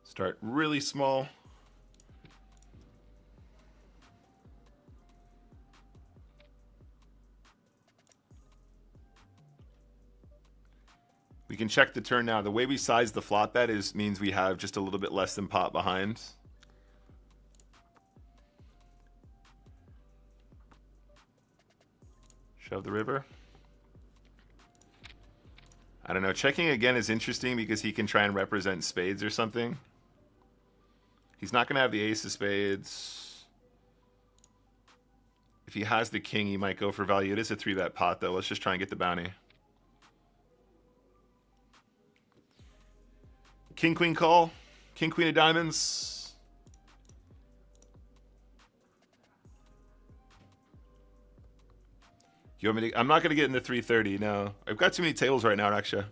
Start really small. We can check the turn now. The way we size the flop bet means we have just a little bit less than pot behind. Shove the river. I don't know. Checking again is interesting because he can try and represent spades or something. He's not going to have the ace of spades. If he has the king, he might go for value. It is a 3-bet pot, though. Let's just try and get the bounty. King, queen call. King, queen of diamonds. You want me to? I'm not going to get into 330, no. I've got too many tables right now, Raksha.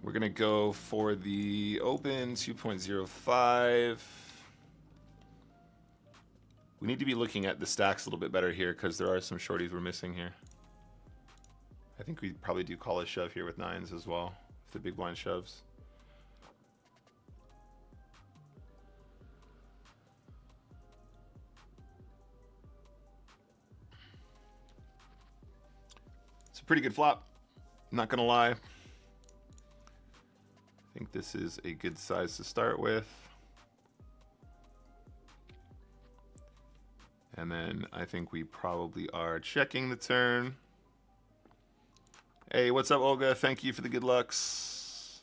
We're going to go for the open 2.05. We need to be looking at the stacks a little bit better here because there are some shorties we're missing here. I think we probably do call a shove here with nines as well, if the big blind shoves. It's a pretty good flop, not going to lie. I think this is a good size to start with. And then I think we probably are checking the turn. Hey, what's up, Olga? Thank you for the good lucks.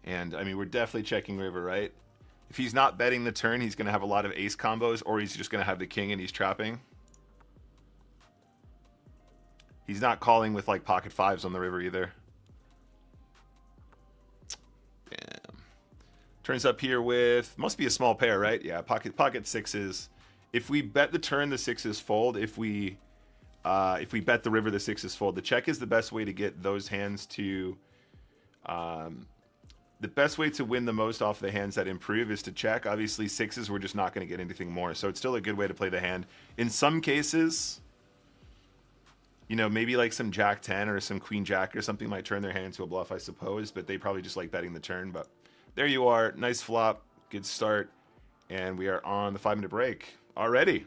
And, I mean, we're definitely checking river, right? If he's not betting the turn, he's going to have a lot of ace combos, or he's just going to have the king and he's trapping. He's not calling with, like, pocket fives on the river either. Damn. Turns up here with, must be a small pair, right? Yeah, pocket sixes. If we bet the turn, the sixes fold. If we bet the river, the sixes fold. The check is the best way to get those hands to, the best way to win the most off the hands that improve is to check. Obviously, sixes, we're just not going to get anything more. So it's still a good way to play the hand. In some cases, you know, maybe like some jack 10 or some queen jack or something might turn their hand into a bluff, I suppose. But they probably just like betting the turn. But there you are. Nice flop. Good start. And we are on the 5-minute break already.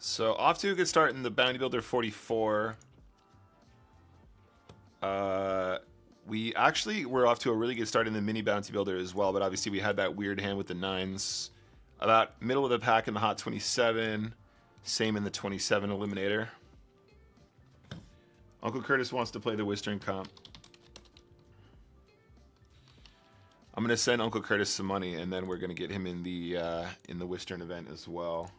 So off to a good start in the Bounty Builder 44. We actually were off to a really good start in the Mini Bounty Builder as well, but obviously we had that weird hand with the nines. About middle of the pack in the Hot 27. Same in the 27 Eliminator. Uncle Curtis wants to play the Wistern comp. I'm going to send Uncle Curtis some money, and then we're going to get him in the Wistern event as well.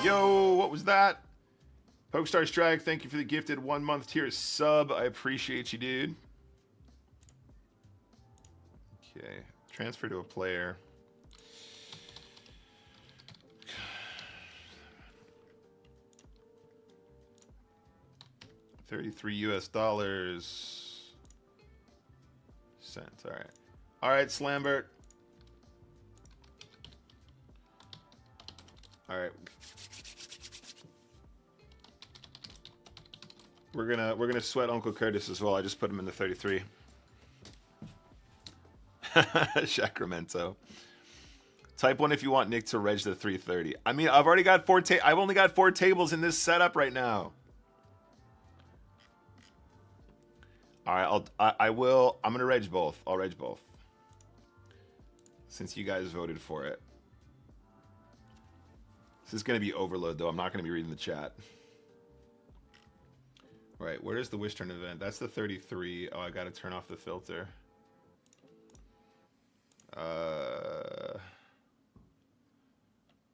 Yo, what was that? PokerStars Drag, thank you for the gifted 1-month tier sub. I appreciate you, dude. Okay, transfer to a player. $33 US. Cents, all right. All right, Slambert. All right. We're gonna sweat Uncle Curtis as well. I just put him in the 33. Sacramento. Type 1 if you want Nick to reg the 330. I mean, I've already got I've only got 4 tables in this setup right now. All right, I'm gonna reg both. I'll reg both. Since you guys voted for it. This is gonna be overload though. I'm not gonna be reading the chat. All right, where's the Wistern event? That's the 33. Oh, I gotta turn off the filter.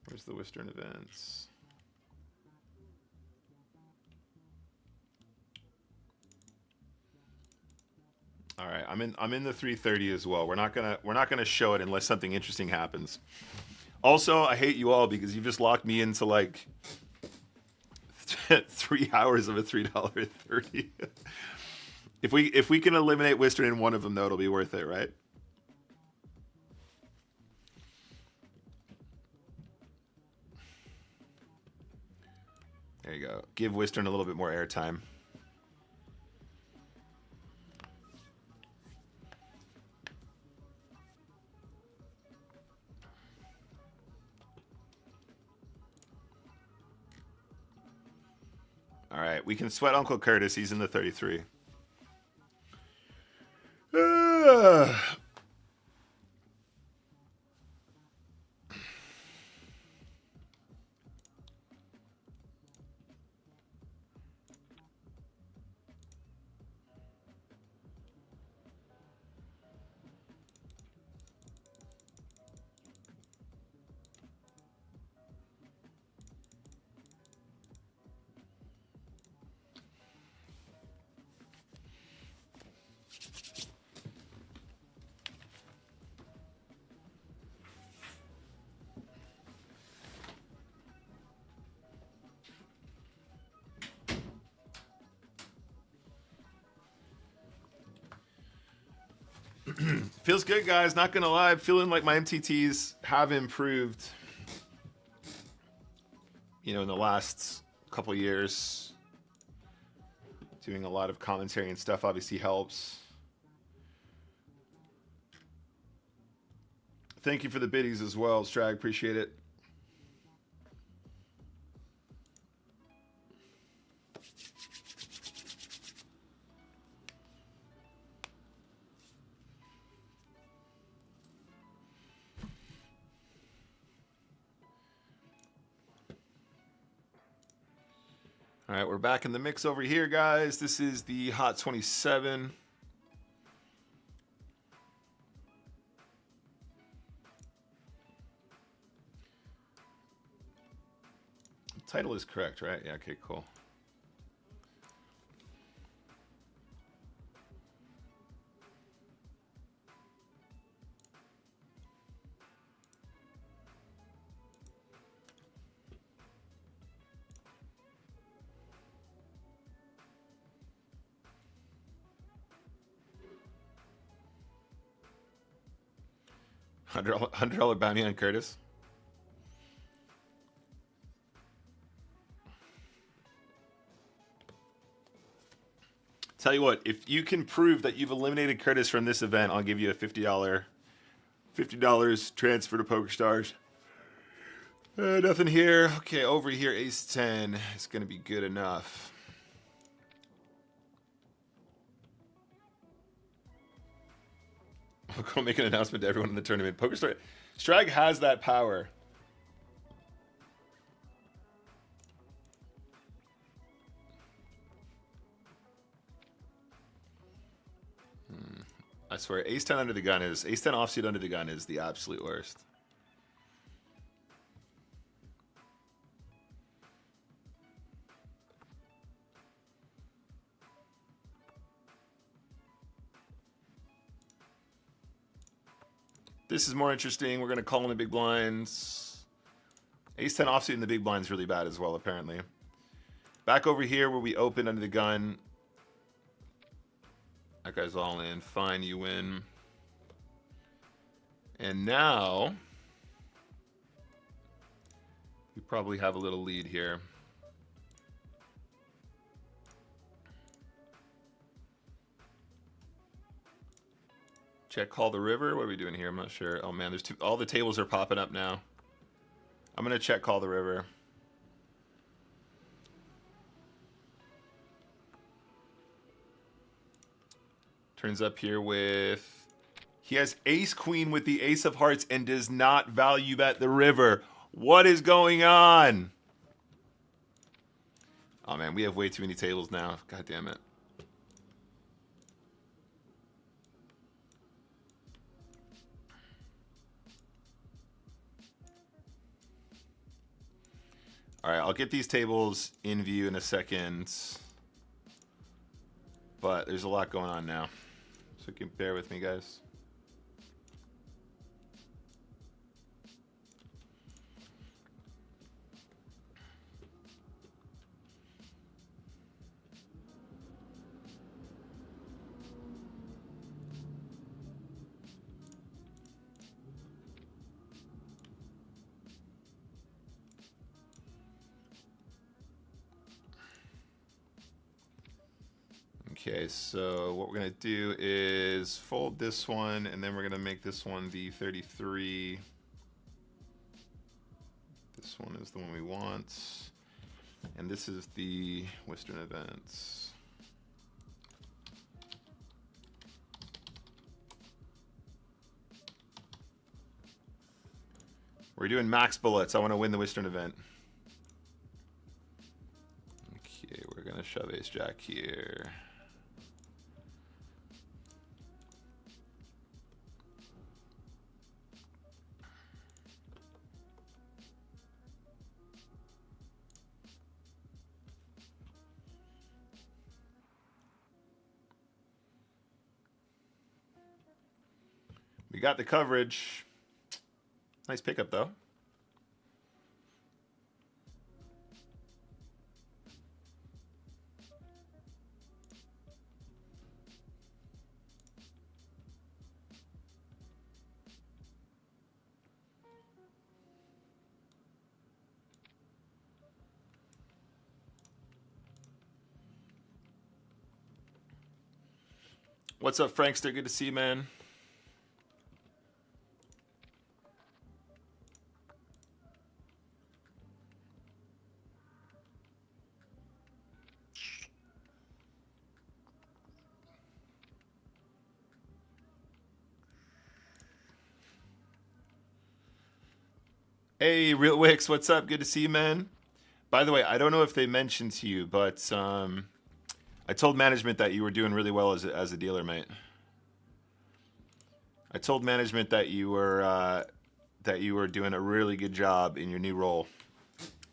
Where's the Wistern events? All right, I'm in the 330 as well. We're not gonna show it unless something interesting happens. Also, I hate you all because you just locked me into like 3 hours of a $3.30. If we can eliminate Wistern in one of them, though, it'll be worth it, right? There you go. Give Wistern a little bit more airtime. All right, we can sweat Uncle Curtis. He's in the 33. Feels good, guys. Not gonna lie, I'm feeling like my MTTs have improved. You know, in the last couple years, doing a lot of commentary and stuff obviously helps. Thank you for the biddies as well, Strag. Appreciate it. All right, we're back in the mix over here, guys. This is the Hot 27. Title is correct, right? Yeah, okay, cool. $100 bounty on Curtis. Tell you what, if you can prove that you've eliminated Curtis from this event, I'll give you a $50 transfer to PokerStars. Nothing here. Okay, over here, Ace 10 is going to be good enough. I'll go make an announcement to everyone in the tournament. PokerStars, Strag has that power. I swear, Ace 10 under the gun is Ace 10 offsuit under the gun is the absolute worst. This is more interesting. We're going to call in the big blinds. Ace 10 offsuit in the big blind is really bad as well, apparently. Back over here where we open under the gun. That guy's all in. Fine, you win. And now we probably have a little lead here. Check call the river. What are we doing here? I'm not sure. Oh man, there's all the tables are popping up now. I'm gonna check call the river. Turns up here with... He has ace queen with the ace of hearts and does not value bet the river. What is going on? Oh man, we have way too many tables now. God damn it. All right, I'll get these tables in view in a second. But there's a lot going on now. So you can bear with me, guys. Okay, so what we're going to do is fold this one, and then we're going to make this one the 33. This one is the one we want. And this is the Western Events. We're doing max bullets. I want to win the Western event. Okay, we're going to shove ace jack here. We got the coverage. Nice pickup, though. What's up, Frankster? Good to see you, man. Hey, Real Wix, what's up? Good to see you, man. By the way, I don't know if they mentioned to you, but I told management that you were doing really well as a dealer, mate. I told management that you were doing a really good job in your new role,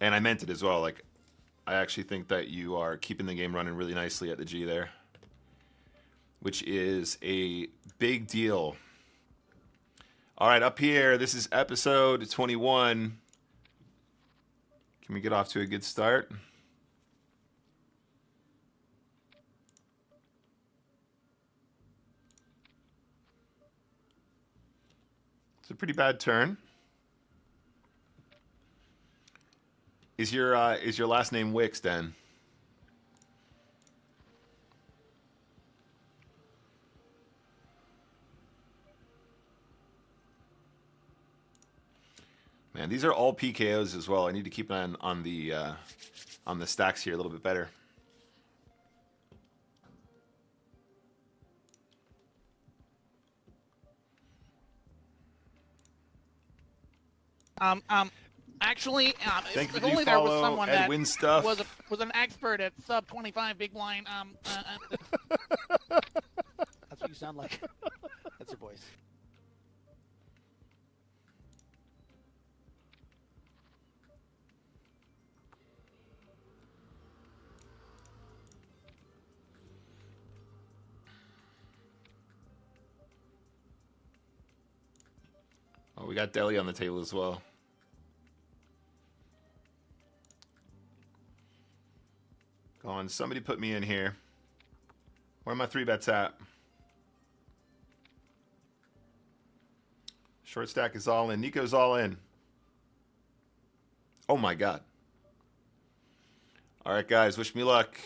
and I meant it as well. Like, I actually think that you are keeping the game running really nicely at the G there, which is a big deal. All right, up here, this is episode 21. Can we get off to a good start? It's a pretty bad turn. Is your last name Wix, then? Man, these are all PKOs as well. I need to keep an eye on the stacks here a little bit better. Actually, if you only there was someone that Edwin stuff. was an expert at sub 25 big blind. That's what you sound like. That's your voice. Oh, we got deli on the table as well. Go on, somebody put me in here. Where are my 3-bets at? Short stack is all in. Nico's all in. Oh my God. All right, guys, wish me luck.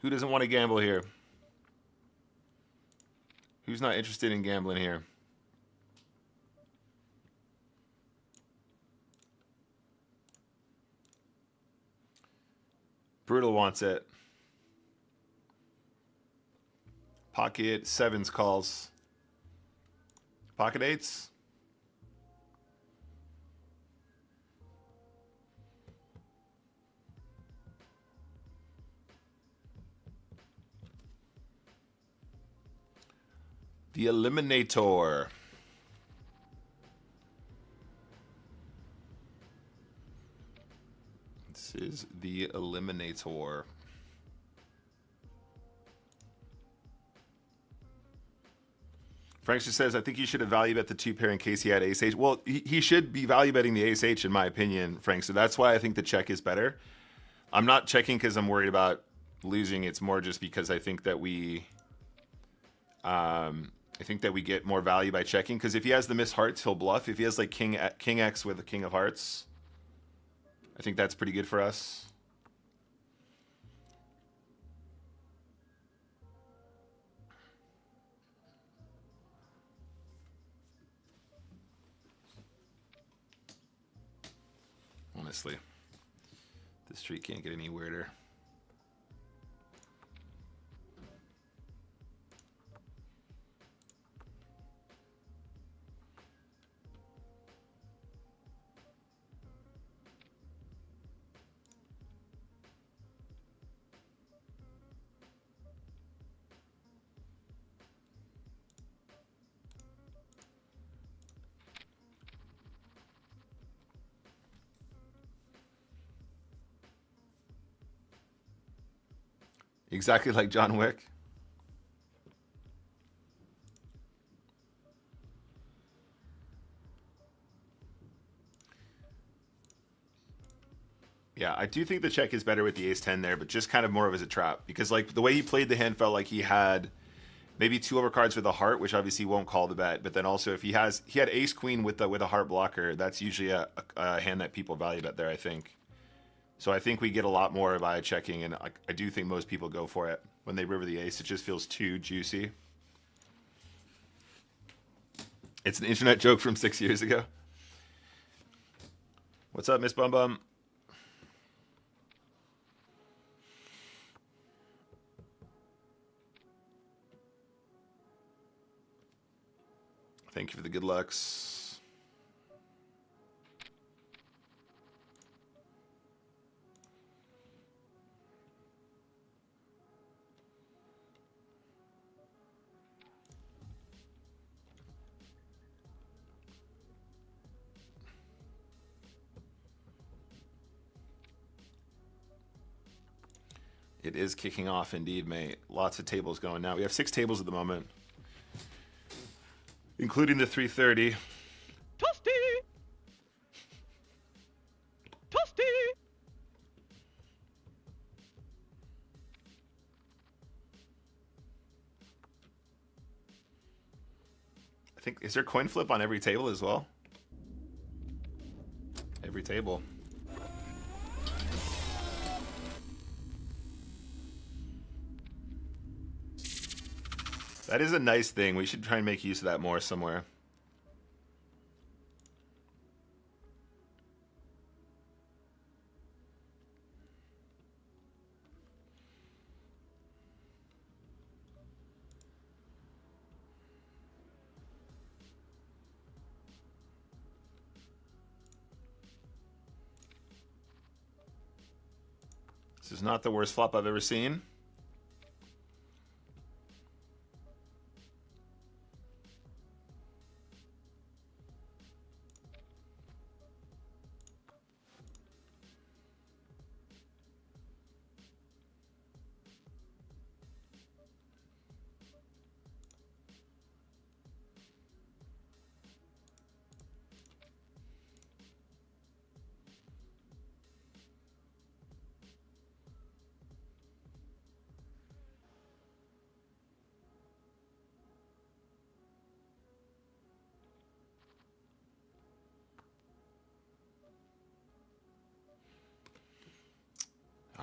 Who doesn't want to gamble here? Who's not interested in gambling here? Brutal wants it. Pocket sevens calls. Pocket eights. The Eliminator. This is the Eliminator. Frank just says, I think you should have value bet the 2-pair in case he had ace-h. Well, he should be value betting the ace-h in my opinion, Frank. So that's why I think the check is better. I'm not checking because I'm worried about losing. It's more just because I think that we get more value by checking. Because if he has the missed hearts, he'll bluff. If he has like king X with a king of hearts, I think that's pretty good for us. Honestly, the street can't get any weirder. Exactly like John Wick. Yeah, I do think the check is better with the ace-10 there, but just kind of more of as a trap. Because like the way he played the hand felt like he had maybe 2 overcards with a heart, which obviously won't call the bet. But then also if he had ace-queen with a heart blocker, that's usually a hand that people value bet there, I think. So I think we get a lot more by checking, and I do think most people go for it. When they river the ace, it just feels too juicy. It's an internet joke from 6 years ago. What's up, Miss Bum Bum? Thank you for the good lucks. It is kicking off indeed, mate. Lots of tables going now. We have 6 tables at the moment, including the 330. Toasty! Toasty! I think, is there coin flip on every table as well? Every table. That is a nice thing. We should try and make use of that more somewhere. This is not the worst flop I've ever seen.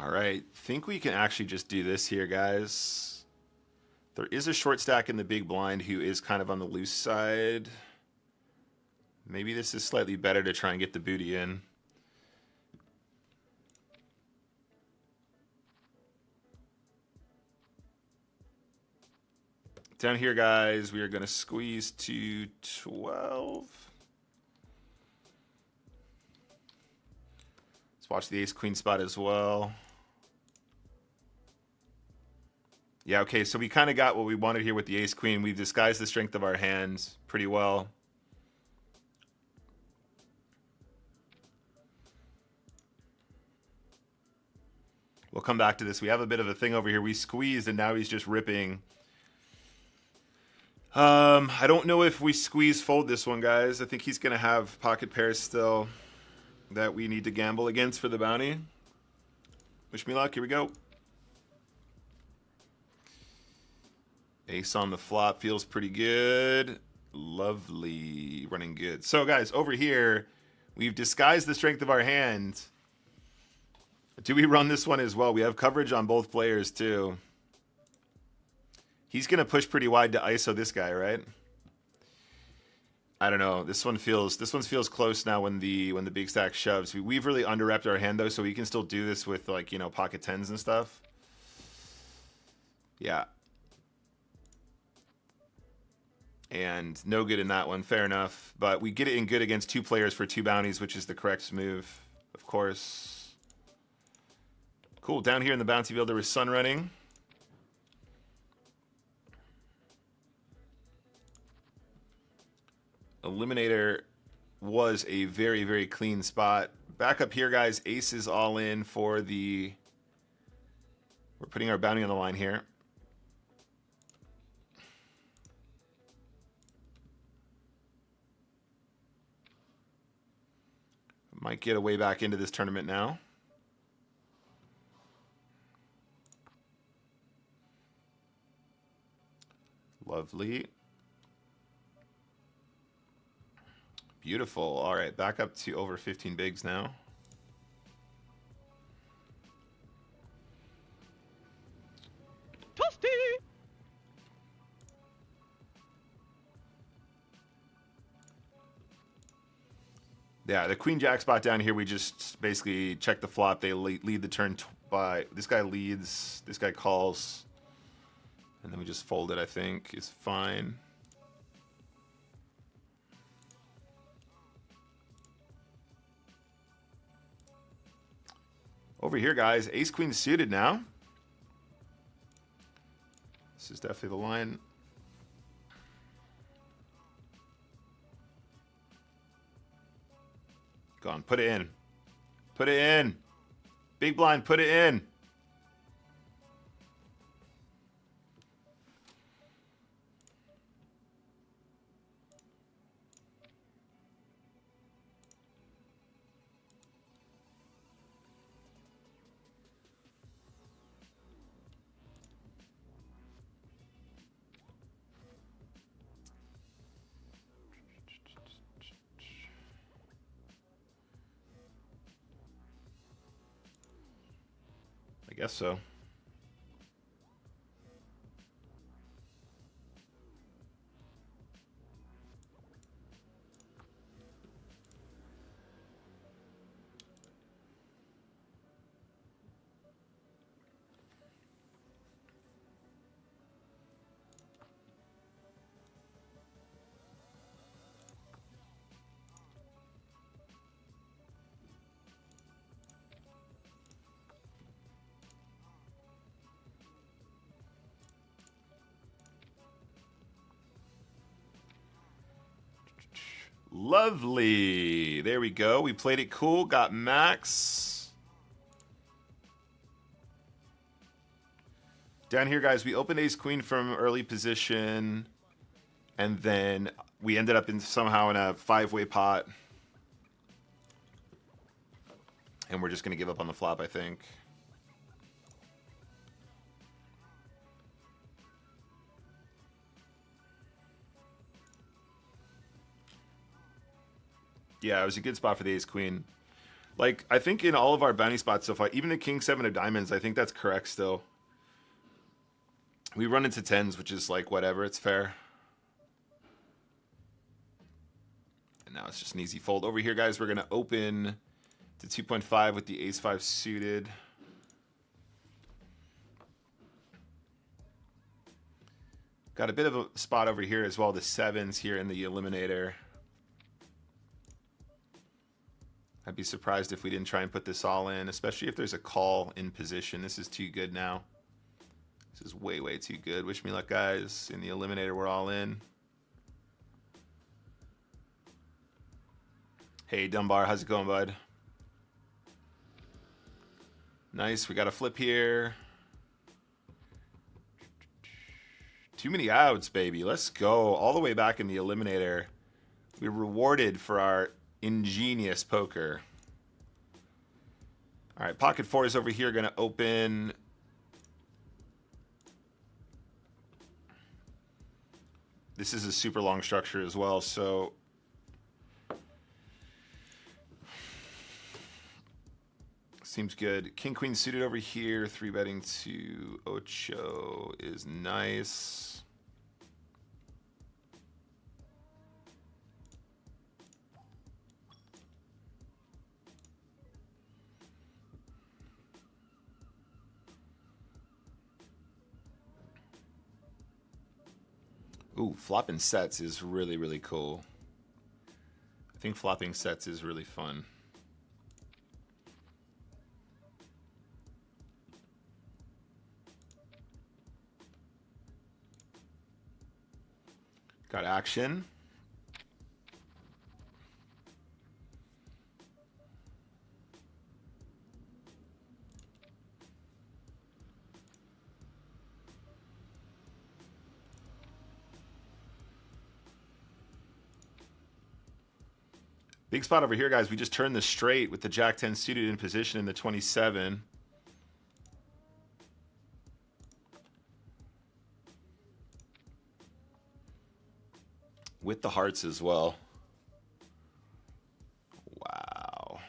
All right, think we can actually just do this here, guys. There is a short stack in the big blind who is kind of on the loose side. Maybe this is slightly better to try and get the booty in. Down here, guys, we are going to squeeze to 12. Let's watch the ace-queen spot as well. Yeah, okay, so we kind of got what we wanted here with the ace-queen. We've disguised the strength of our hands pretty well. We'll come back to this. We have a bit of a thing over here. We squeezed, and now he's just ripping. I don't know if we squeeze fold this one, guys. I think he's going to have pocket pairs still that we need to gamble against for the bounty. Wish me luck. Here we go. Ace on the flop feels pretty good. Lovely. Running good. So, guys, over here, we've disguised the strength of our hand. Do we run this one as well? We have coverage on both players, too. He's going to push pretty wide to ISO this guy, right? I don't know. This one feels close now when the big stack shoves. We've really under-repped our hand, though, so we can still do this with, like, you know, pocket tens and stuff. Yeah. And no good in that one. Fair enough. But we get it in good against two players for two bounties, which is the correct move, of course. Cool. Down here in the bounty field, there was sun running. Eliminator was a very, very clean spot. Back up here, guys. Ace is all in for the... We're putting our bounty on the line here. Might get a way back into this tournament now. Lovely. Beautiful. All right, back up to over 15 bigs now. Toasty! Yeah, the queen jack spot down here, we just basically check the flop. They lead the turn by... This guy leads, this guy calls. And then we just fold it, I think, is fine. Over here, guys, ace-queen suited now. This is definitely the line. Go on, put it in. Put it in. Big blind, put it in. I guess so. Lovely. There we go. We played it cool. Got max. Down here, guys, we opened ace-queen from early position. And then we ended up somehow in a five-way pot. And we're just going to give up on the flop, I think. Yeah, it was a good spot for the ace-queen. Like, I think in all of our bounty spots so far, even the king 7 of diamonds, I think that's correct still. We run into 10s, which is like, whatever, it's fair. And now it's just an easy fold. Over here, guys, we're going to open to 2.5 with the ace-5 suited. Got a bit of a spot over here as well, the 7s here in the eliminator. I'd be surprised if we didn't try and put this all in, especially if there's a call in position. This is too good now. This is way, way too good. Wish me luck, guys. In the eliminator, we're all in. Hey, Dunbar, how's it going, bud? Nice, we got a flip here. Too many outs, baby. Let's go. All the way back in the eliminator. We're rewarded for our ingenious poker. All right, pocket 4 is over here. Going to open. This is a super long structure as well, so seems good. King queen suited over here. 3-betting to Ocho is nice. Ooh, flopping sets is really, really cool. I think flopping sets is really fun. Got action. Big spot over here, guys. We just turned the straight with the Jack 10 suited in position in the 27. With the hearts as well. Wow.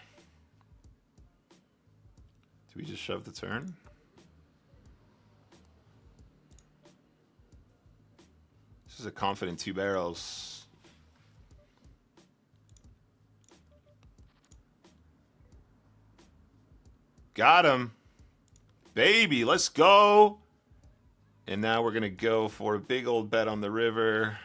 Do we just shove the turn? This is a confident 2 barrels. Got him. Baby, let's go. And now we're going to go for a big old bet on the river.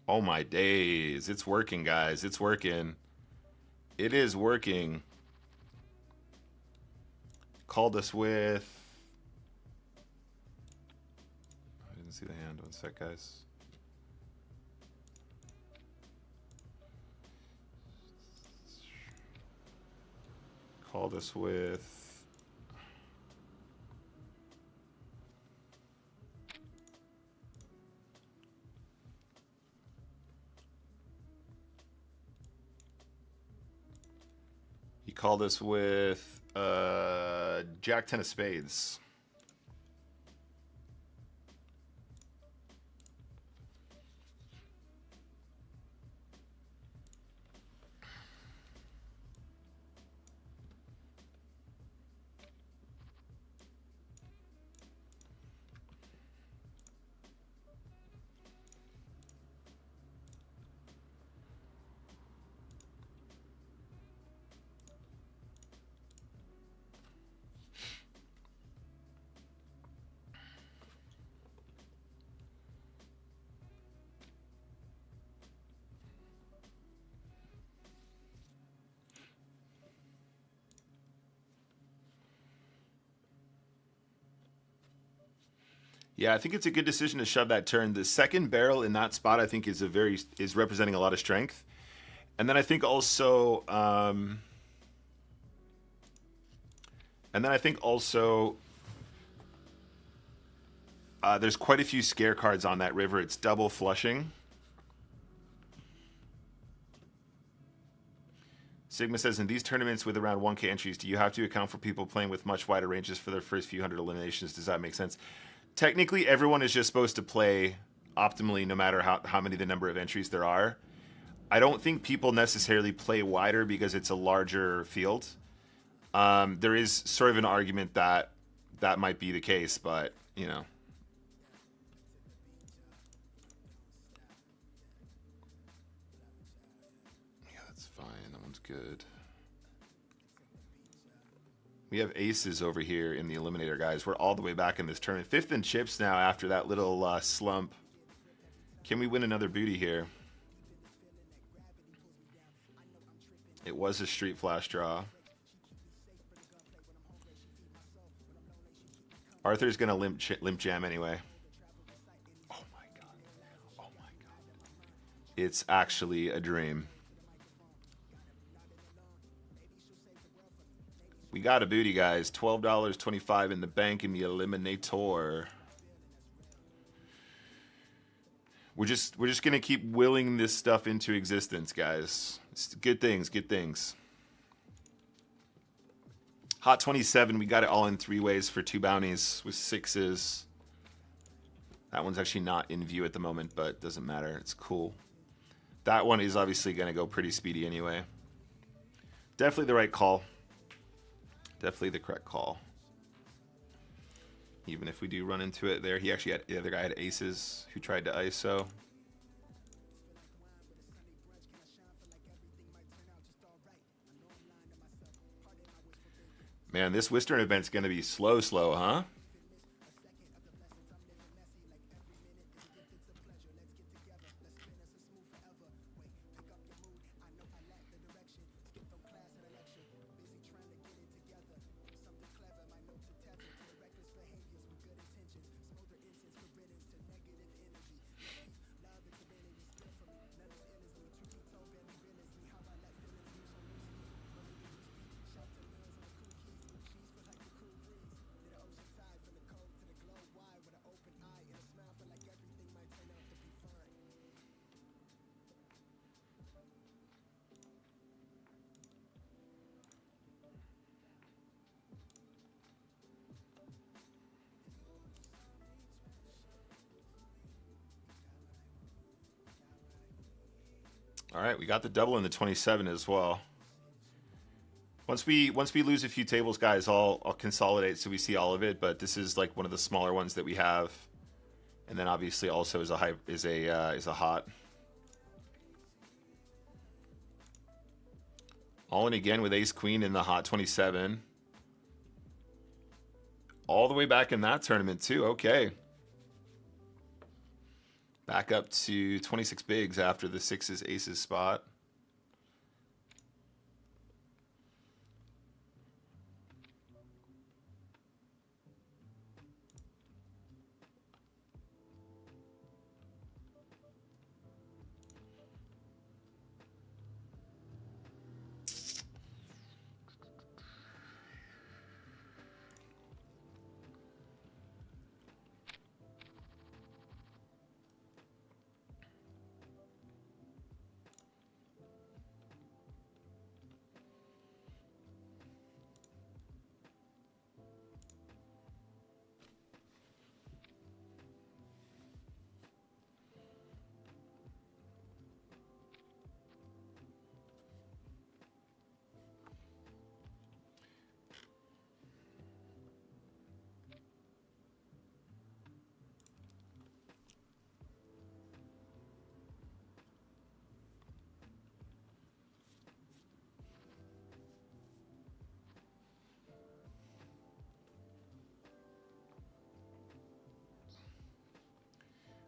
Oh my days. It's working, guys. It's working. It is working. Called us with... I didn't see the hand. One sec, guys. Called us with... Called us with Jack 10 of spades. Yeah, I think it's a good decision to shove that turn. The second barrel in that spot, I think, is representing a lot of strength. And then I think also, And then I think also there's quite a few scare cards on that river. It's double flushing. Sigma says, in these tournaments with around 1K entries, do you have to account for people playing with much wider ranges for their first few hundred eliminations? Does that make sense? Technically, everyone is just supposed to play optimally no matter how many the number of entries there are. I don't think people necessarily play wider because it's a larger field. There is sort of an argument that that might be the case, but, you know. Yeah, that's fine. That one's good. We have aces over here in the eliminator, guys. We're all the way back in this tournament. 5th in chips now after that little slump. Can we win another booty here? It was a street flash draw. Arthur's going to limp jam anyway. Oh my god. Oh my god. It's actually a dream. We got a booty, guys. $12.25 in the bank in the eliminator. We're just gonna keep willing this stuff into existence, guys. It's good things, good things. Hot 27, we got it all in 3 ways for 2 bounties with 6s. That one's actually not in view at the moment, but doesn't matter. It's cool. That one is obviously gonna go pretty speedy anyway. Definitely the right call. Definitely the correct call. Even if we do run into it there. He actually had, the other guy had aces who tried to ISO. Man, this Wistern event's going to be slow, huh? All right, we got the double in the 27 as well. Once we lose a few tables, guys, I'll consolidate so we see all of it. But this is like one of the smaller ones that we have, and then obviously also is a hot. All in again with ace queen in the hot 27. All the way back in that tournament too. Okay. Back up to 26 bigs after the 6s aces spot.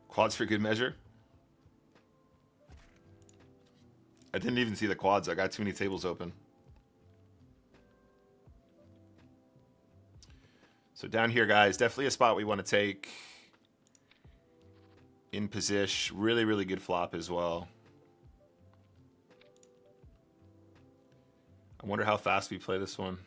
Quads for good measure. I didn't even see the quads. I got too many tables open. So down here, guys, definitely a spot we want to take. In position. Really, really good flop as well. I wonder how fast we play this one.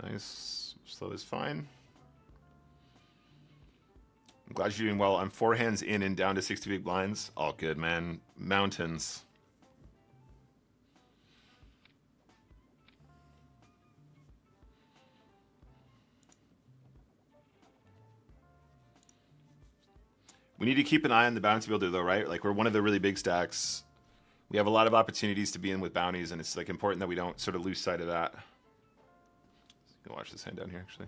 Nice. Slow is fine. I'm glad you're doing well. I'm 4 hands in and down to 60 big blinds. All good, man. Mountains. We need to keep an eye on the bounty builder, though, right? Like, we're one of the really big stacks. We have a lot of opportunities to be in with bounties, and it's like important that we don't sort of lose sight of that. You can watch this hand down here, actually.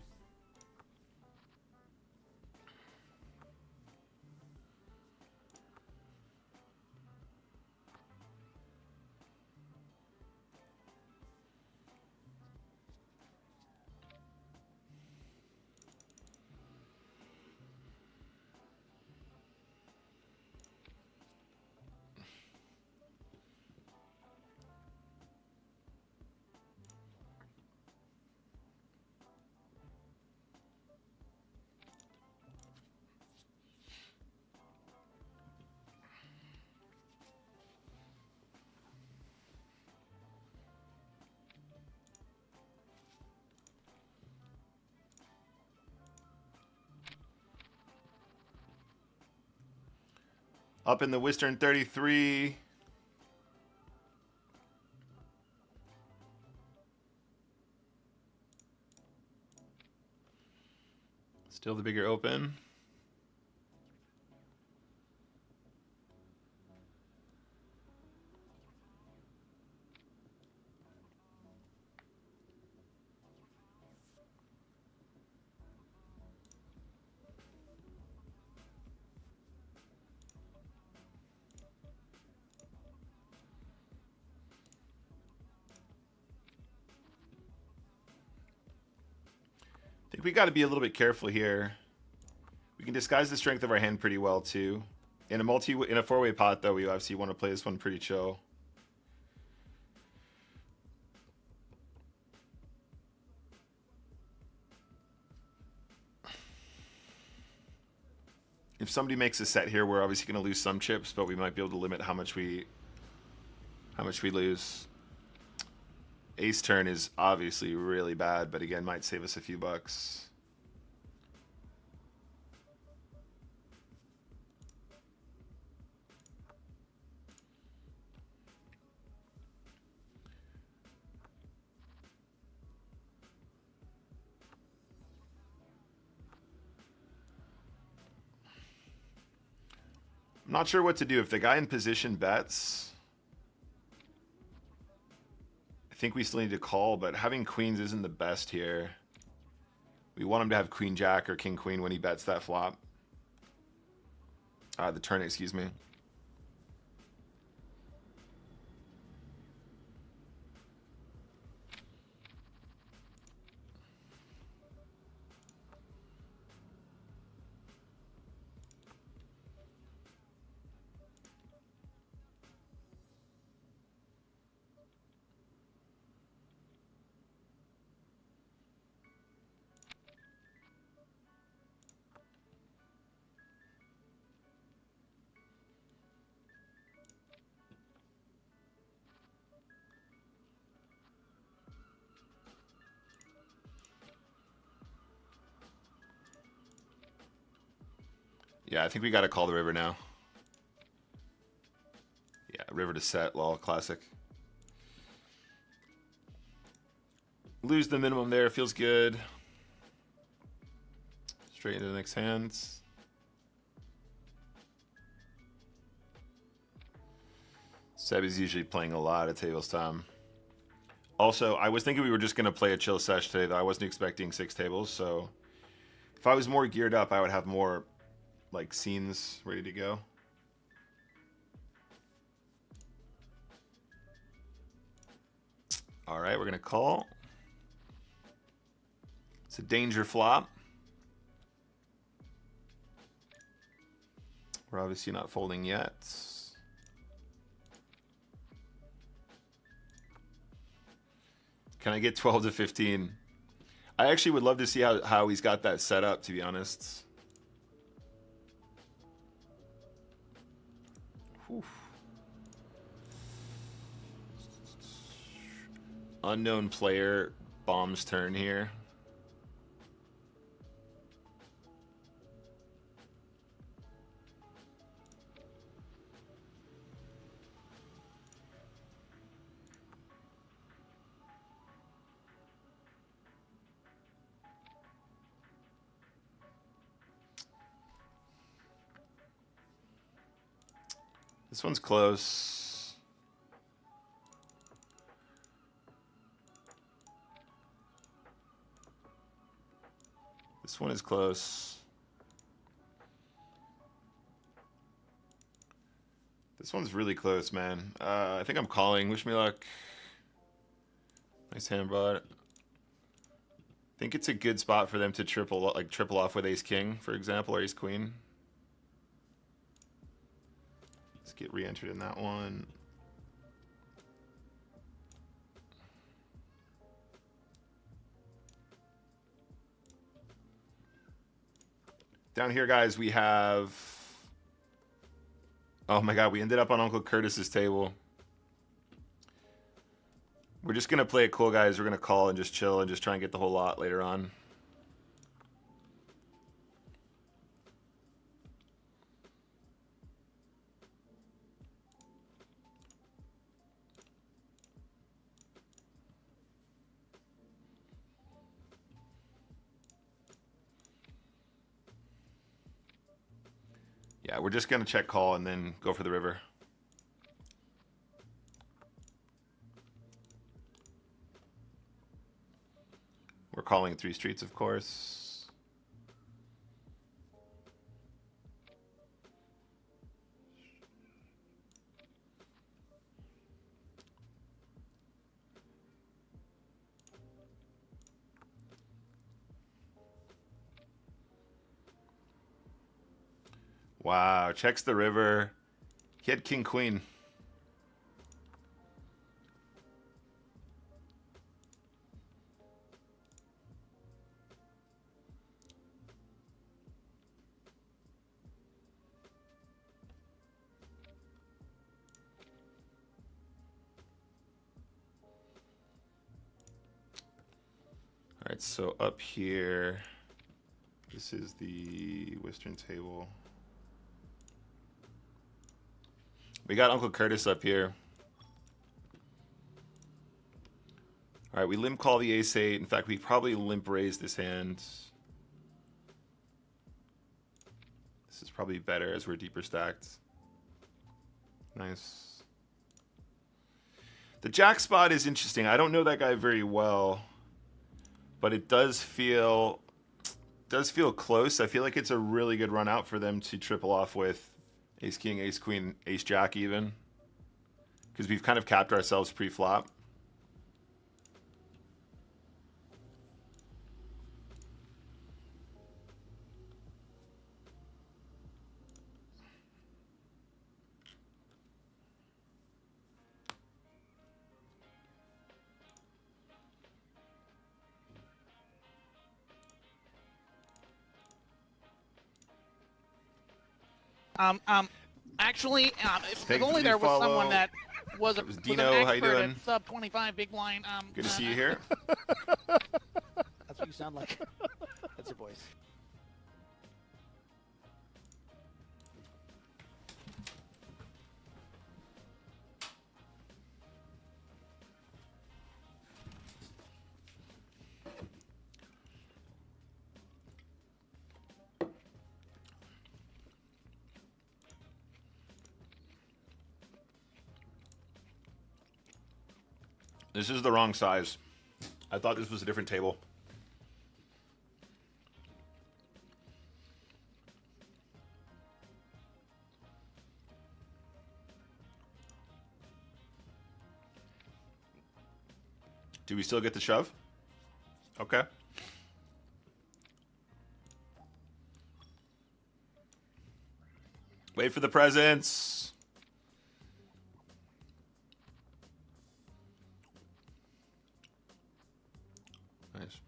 Up in the Wistern 33. Still the bigger open. I think we got to be a little bit careful here. We can disguise the strength of our hand pretty well too. In a four-way pot though, we obviously want to play this one pretty chill. If somebody makes a set here, we're obviously going to lose some chips, but we might be able to limit how much we lose. Ace turn is obviously really bad, but again, might save us a few bucks. I'm not sure what to do. If the guy in position bets, I think we still need to call, but having queens isn't the best here. We want him to have queen jack or king queen when he bets that flop. The turn, excuse me. Yeah, I think we got to call the river now. Yeah, river to set, lol, classic. Lose the minimum there, feels good. Straight into the next hands. Seb is usually playing a lot of tables, Tom. Also, I was thinking we were just going to play a chill sesh today, though. I wasn't expecting 6 tables, so if I was more geared up, I would have more like scenes ready to go. All right, we're going to call. It's a danger flop. We're obviously not folding yet. Can I get 12 to 15? I actually would love to see how he's got that set up, to be honest. Whew. Unknown player bombs turn here. This one's close. This one is close. This one's really close, man. I think I'm calling. Wish me luck. Nice hand, bud. I think it's a good spot for them to triple off with ace king, for example, or ace queen. Let's get re-entered in that one. Down here, guys, we have... Oh my god, we ended up on Uncle Curtis's table. We're just going to play it cool, guys. We're going to call and just chill and just try and get the whole lot later on. Yeah, we're just going to check call and then go for the river. We're calling 3 streets, of course. Wow, checks the river. He had king queen. All right, so up here, this is the Western table. We got Uncle Curtis up here. All right, we limp call the ace-8. In fact, we probably limp raise this hand. This is probably better as we're deeper stacked. Nice. The jack spot is interesting. I don't know that guy very well, but it does feel close. I feel like it's a really good run out for them to triple off with ace king, ace queen, ace jack even, because we've kind of capped ourselves pre-flop. Actually, if only there was someone that was an expert at sub 25 big blind. Good to see you here. That's what you sound like. That's your voice. This is the wrong size. I thought this was a different table. Do we still get the shove? Okay. Wait for the presents. Nice.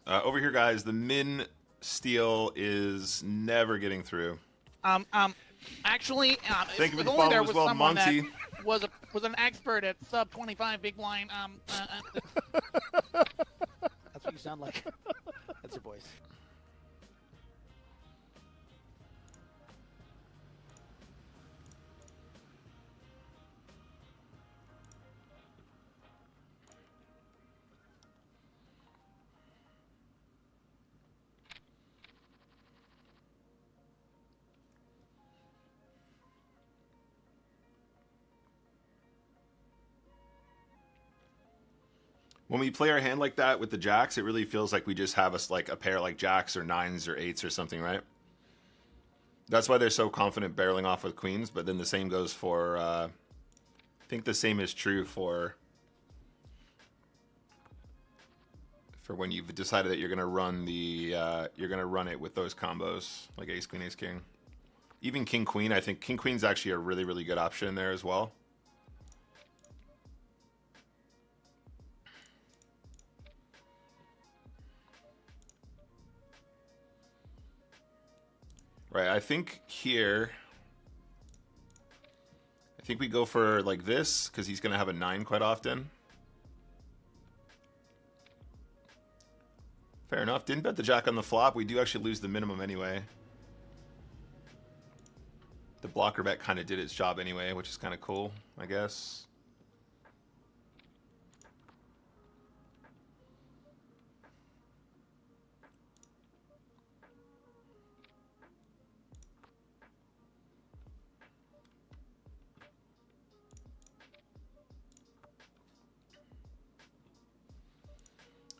Over here, guys, the min steal is never getting through. Actually, Thank you for if the only there follow was as well, someone Monty. that was an expert at sub 25 big blind. That's what you sound like. That's your voice. when we play our hand like that with the jacks, it really feels like we just have us like a pair like jacks or nines or eights or something, right? That's why they're so confident barreling off with queens. But then the same goes for, I think the same is true for when you've decided that you're gonna run the, you're gonna run it with those combos like ace queen, ace king, even king queen. I think king queen's actually a really, really good option there as well. Right, I think here, I think we go for like this because he's going to have a 9 quite often. Fair enough. Didn't bet the jack on the flop. We do actually lose the minimum anyway. The blocker bet kind of did its job anyway, which is kind of cool, I guess.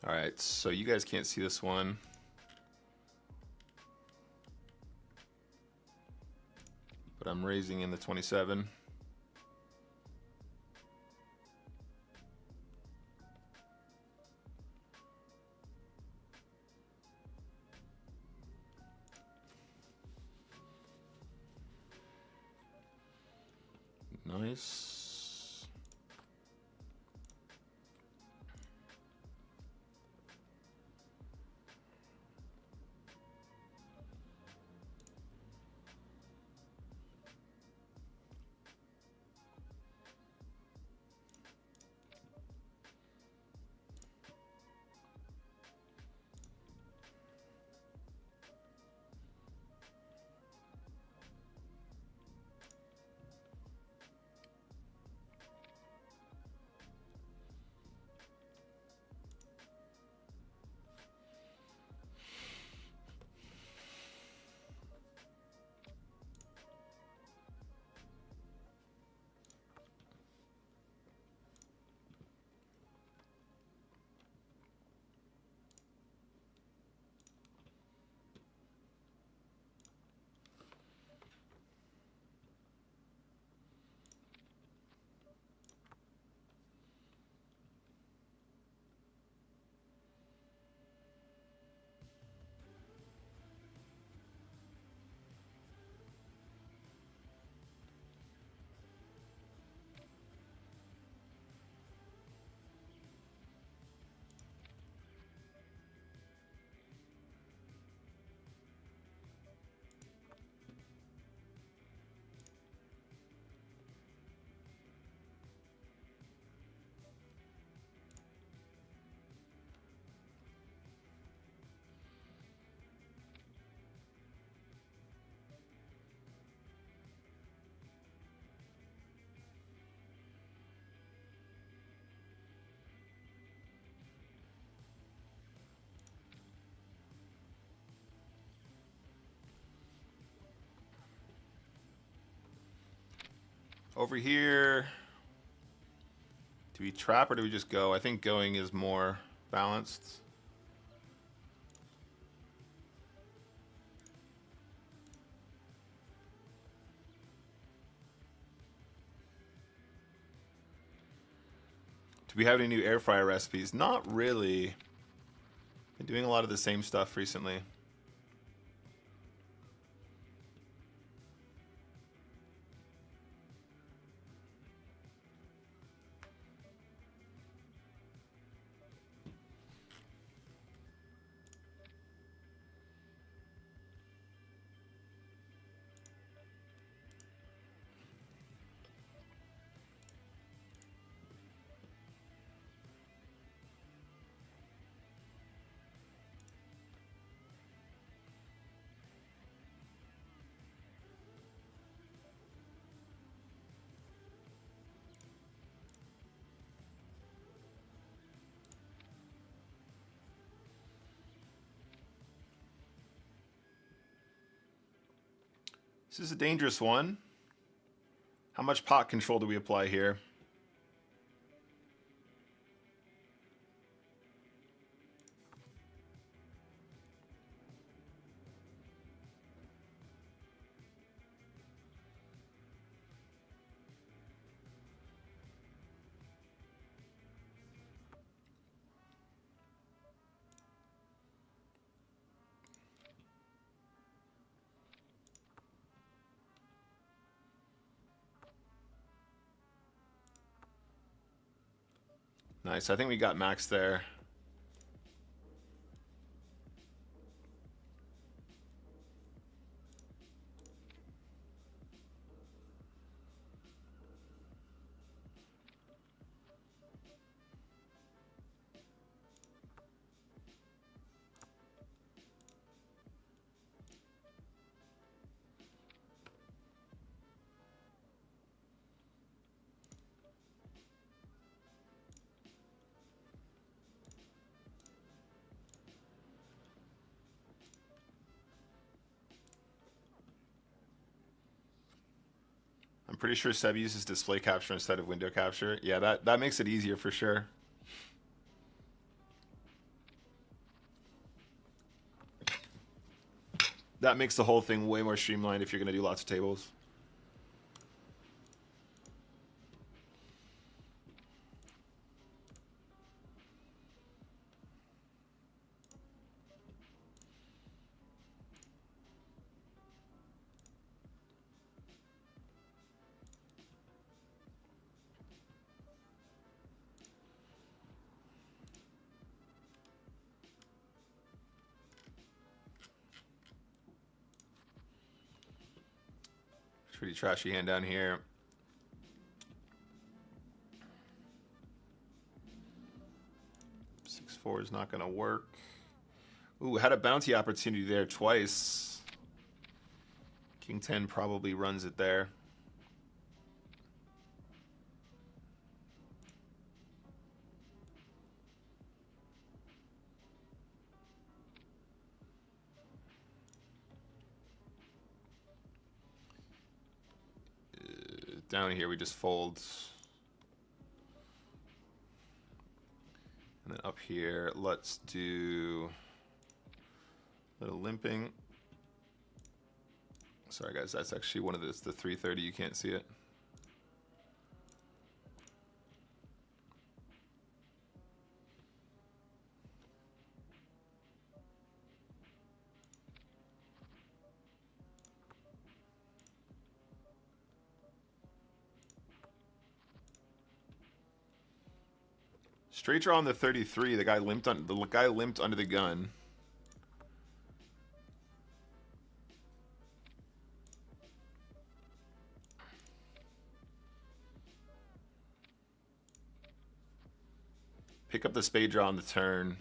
All right, so you guys can't see this one. But I'm raising in the 27. Nice. Over here, do we trap or do we just go? I think going is more balanced. Do we have any new air fryer recipes? Not really. Been doing a lot of the same stuff recently. This is a dangerous one. How much pot control do we apply here? Nice. I think we got max there. I'm pretty sure Seb uses display capture instead of window capture. Yeah, that makes it easier for sure. That makes the whole thing way more streamlined if you're going to do lots of tables. Pretty trashy hand down here. Six four is not going to work. Ooh, had a bounty opportunity there twice. King 10 probably runs it there. Down here we just fold. And then up here, let's do a little limping. Sorry guys, that's actually one of the 330, you can't see it. Straight draw on the 33. The guy limped under the gun. Pick up the spade draw on the turn.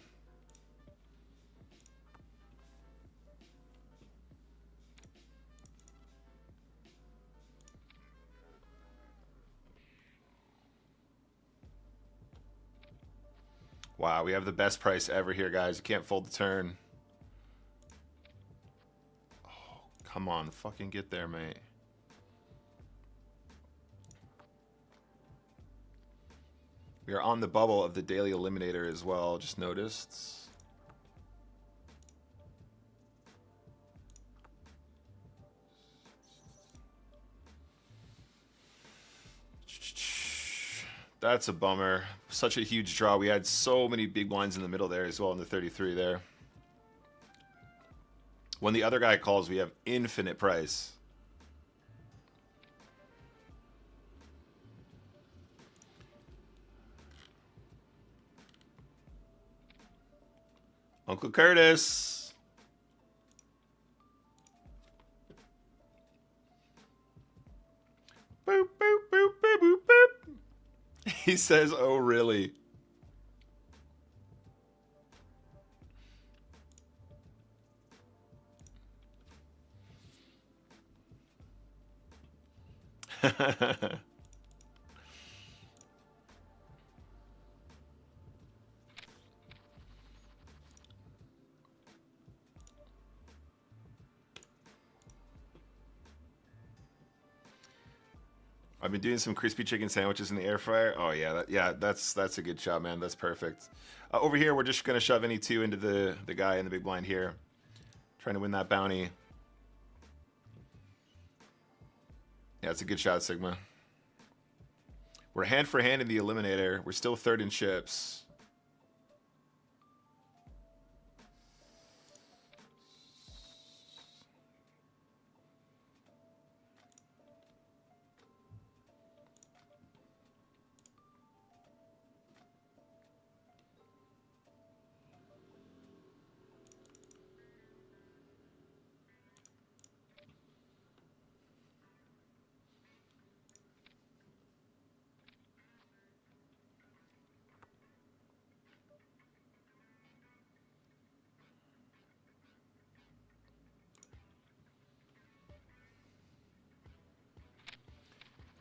Wow, we have the best price ever here, guys. You can't fold the turn. Oh, come on. Fucking get there, mate. We are on the bubble of the daily eliminator as well, just noticed. That's a bummer. Such a huge draw. We had so many big blinds in the middle there as well in the 33 there. When the other guy calls, we have infinite price. Uncle Curtis. Boop, boop, boop, boop, boop, boop. He says, oh, really? I've been doing some crispy chicken sandwiches in the air fryer. Oh yeah, that's a good shot, man. That's perfect. Over here, we're just gonna shove any two into the guy in the big blind here, trying to win that bounty. Yeah, it's a good shot, Sigma. We're hand for hand in the eliminator. We're still third in chips.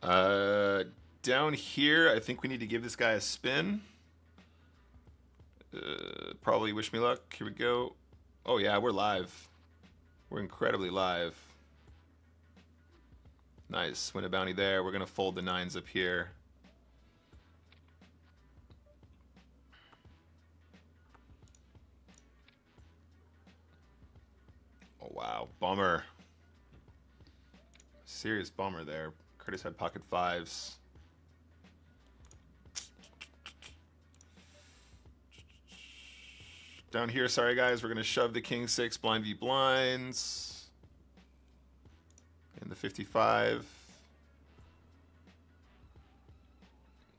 Down here, I think we need to give this guy a spin. Probably wish me luck. Here we go. Oh yeah, we're live. We're incredibly live. Nice. Win a bounty there. We're going to fold the 9s up here. Oh wow, bummer. Serious bummer there. Curtis had pocket 5s. Down here, sorry guys, we're going to shove the king 6 blind v blinds. And the 55.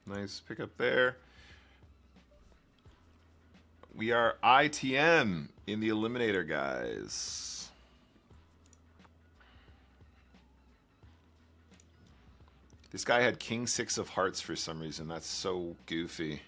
Nice pickup there. We are ITM in the eliminator, guys. This guy had king 6 of hearts for some reason. That's so goofy.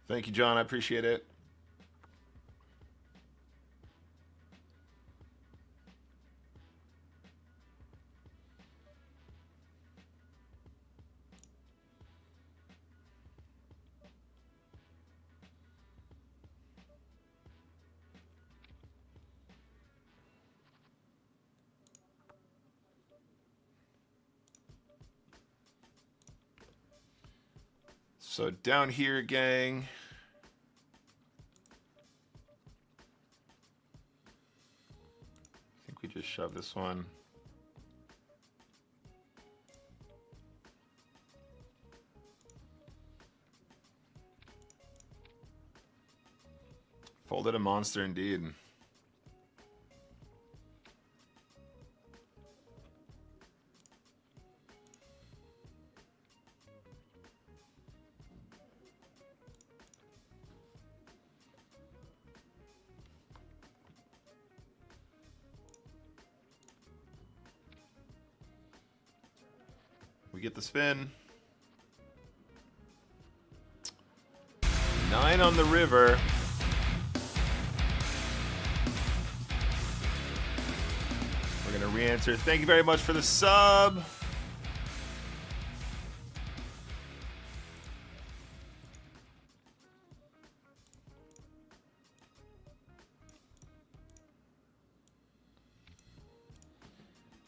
Thank you, John. I appreciate it. So down here, gang. I think we just shove this one. Folded a monster indeed. We get the spin. 9 on the river. We're going to re-answer. Thank you very much for the sub.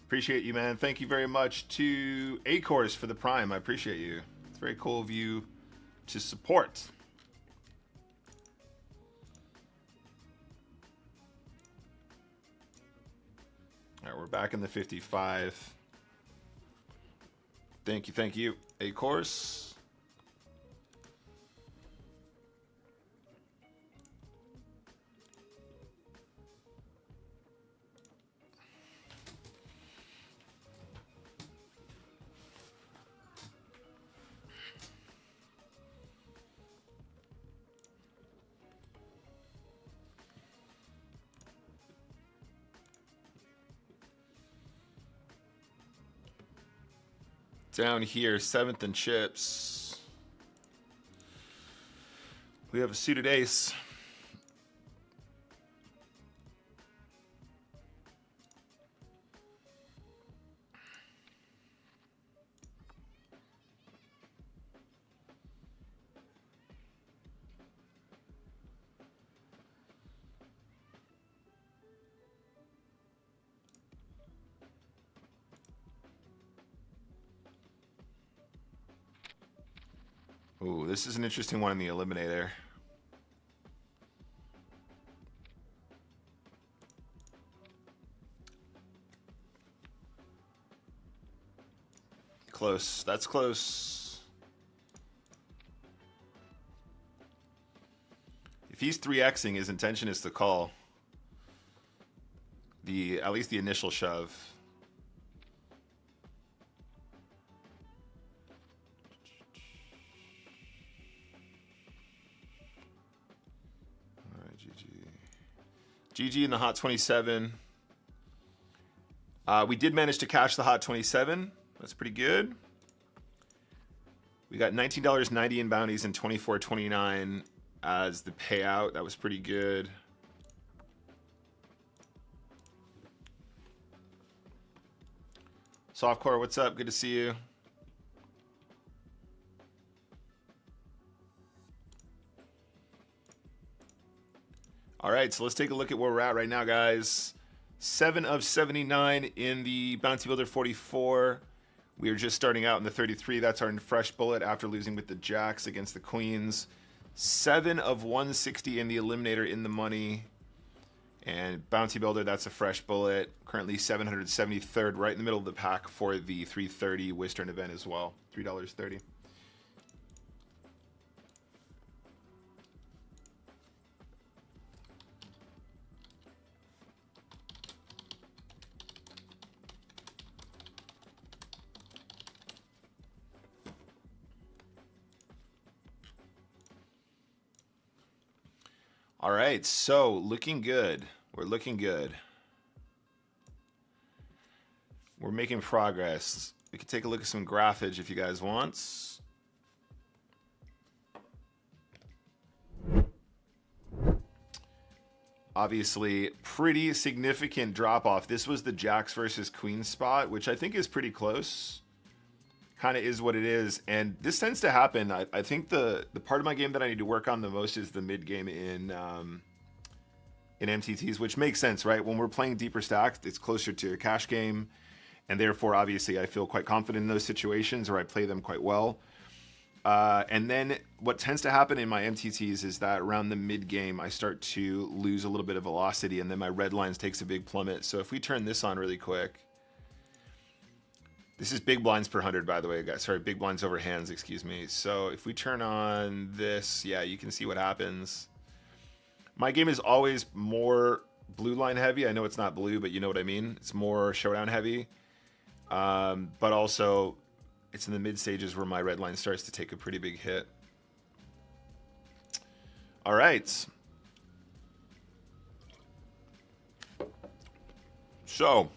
Appreciate you, man. Thank you very much to A-Course for the Prime. I appreciate you. It's very cool of you to support. All right, we're back in the 55. Thank you, A-Course. Down here, 7th and chips. We have a suited ace. Ooh, this is an interesting one in the eliminator. Close. That's close. If he's 3xing, his intention is to call. At least the initial shove. GG in the hot 27. We did manage to cash the hot 27. That's pretty good. We got $19.90 in bounties and $24.29 as the payout. That was pretty good. Softcore, what's up? Good to see you. All right, so let's take a look at where we're at right now, guys. 7 of 79 in the Bounty Builder 44. We are just starting out in the 33. That's our fresh bullet after losing with the jacks against the queens. 7 of 160 in the Eliminator in the money. And Bounty Builder, that's a fresh bullet. Currently 773rd, right in the middle of the pack for the 330 Western event as well. $3.30. All right, so looking good. We're looking good. We're making progress. We can take a look at some graphage if you guys want. Obviously, pretty significant drop off. This was the jacks versus queens spot, which I think is pretty close. Kind of is what it is, and this tends to happen. I think the part of my game that I need to work on the most is the mid game in MTTs, which makes sense, right? When we're playing deeper stacks, it's closer to a cash game, and therefore, obviously, I feel quite confident in those situations, or I play them quite well. And then what tends to happen in my MTTs is that around the mid game, I start to lose a little bit of velocity, and then my red lines takes a big plummet. So if we turn this on really quick. This is big blinds per 100, by the way, guys. Sorry, big blinds over hands, excuse me. So if we turn on this, yeah, you can see what happens. My game is always more blue line heavy. I know it's not blue, but you know what I mean. It's more showdown heavy. But also, it's in the mid stages where my red line starts to take a pretty big hit. All right. So,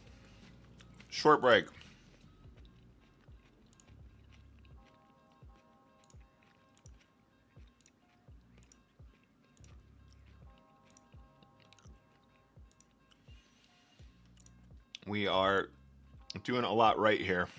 short break. We are doing a lot right here.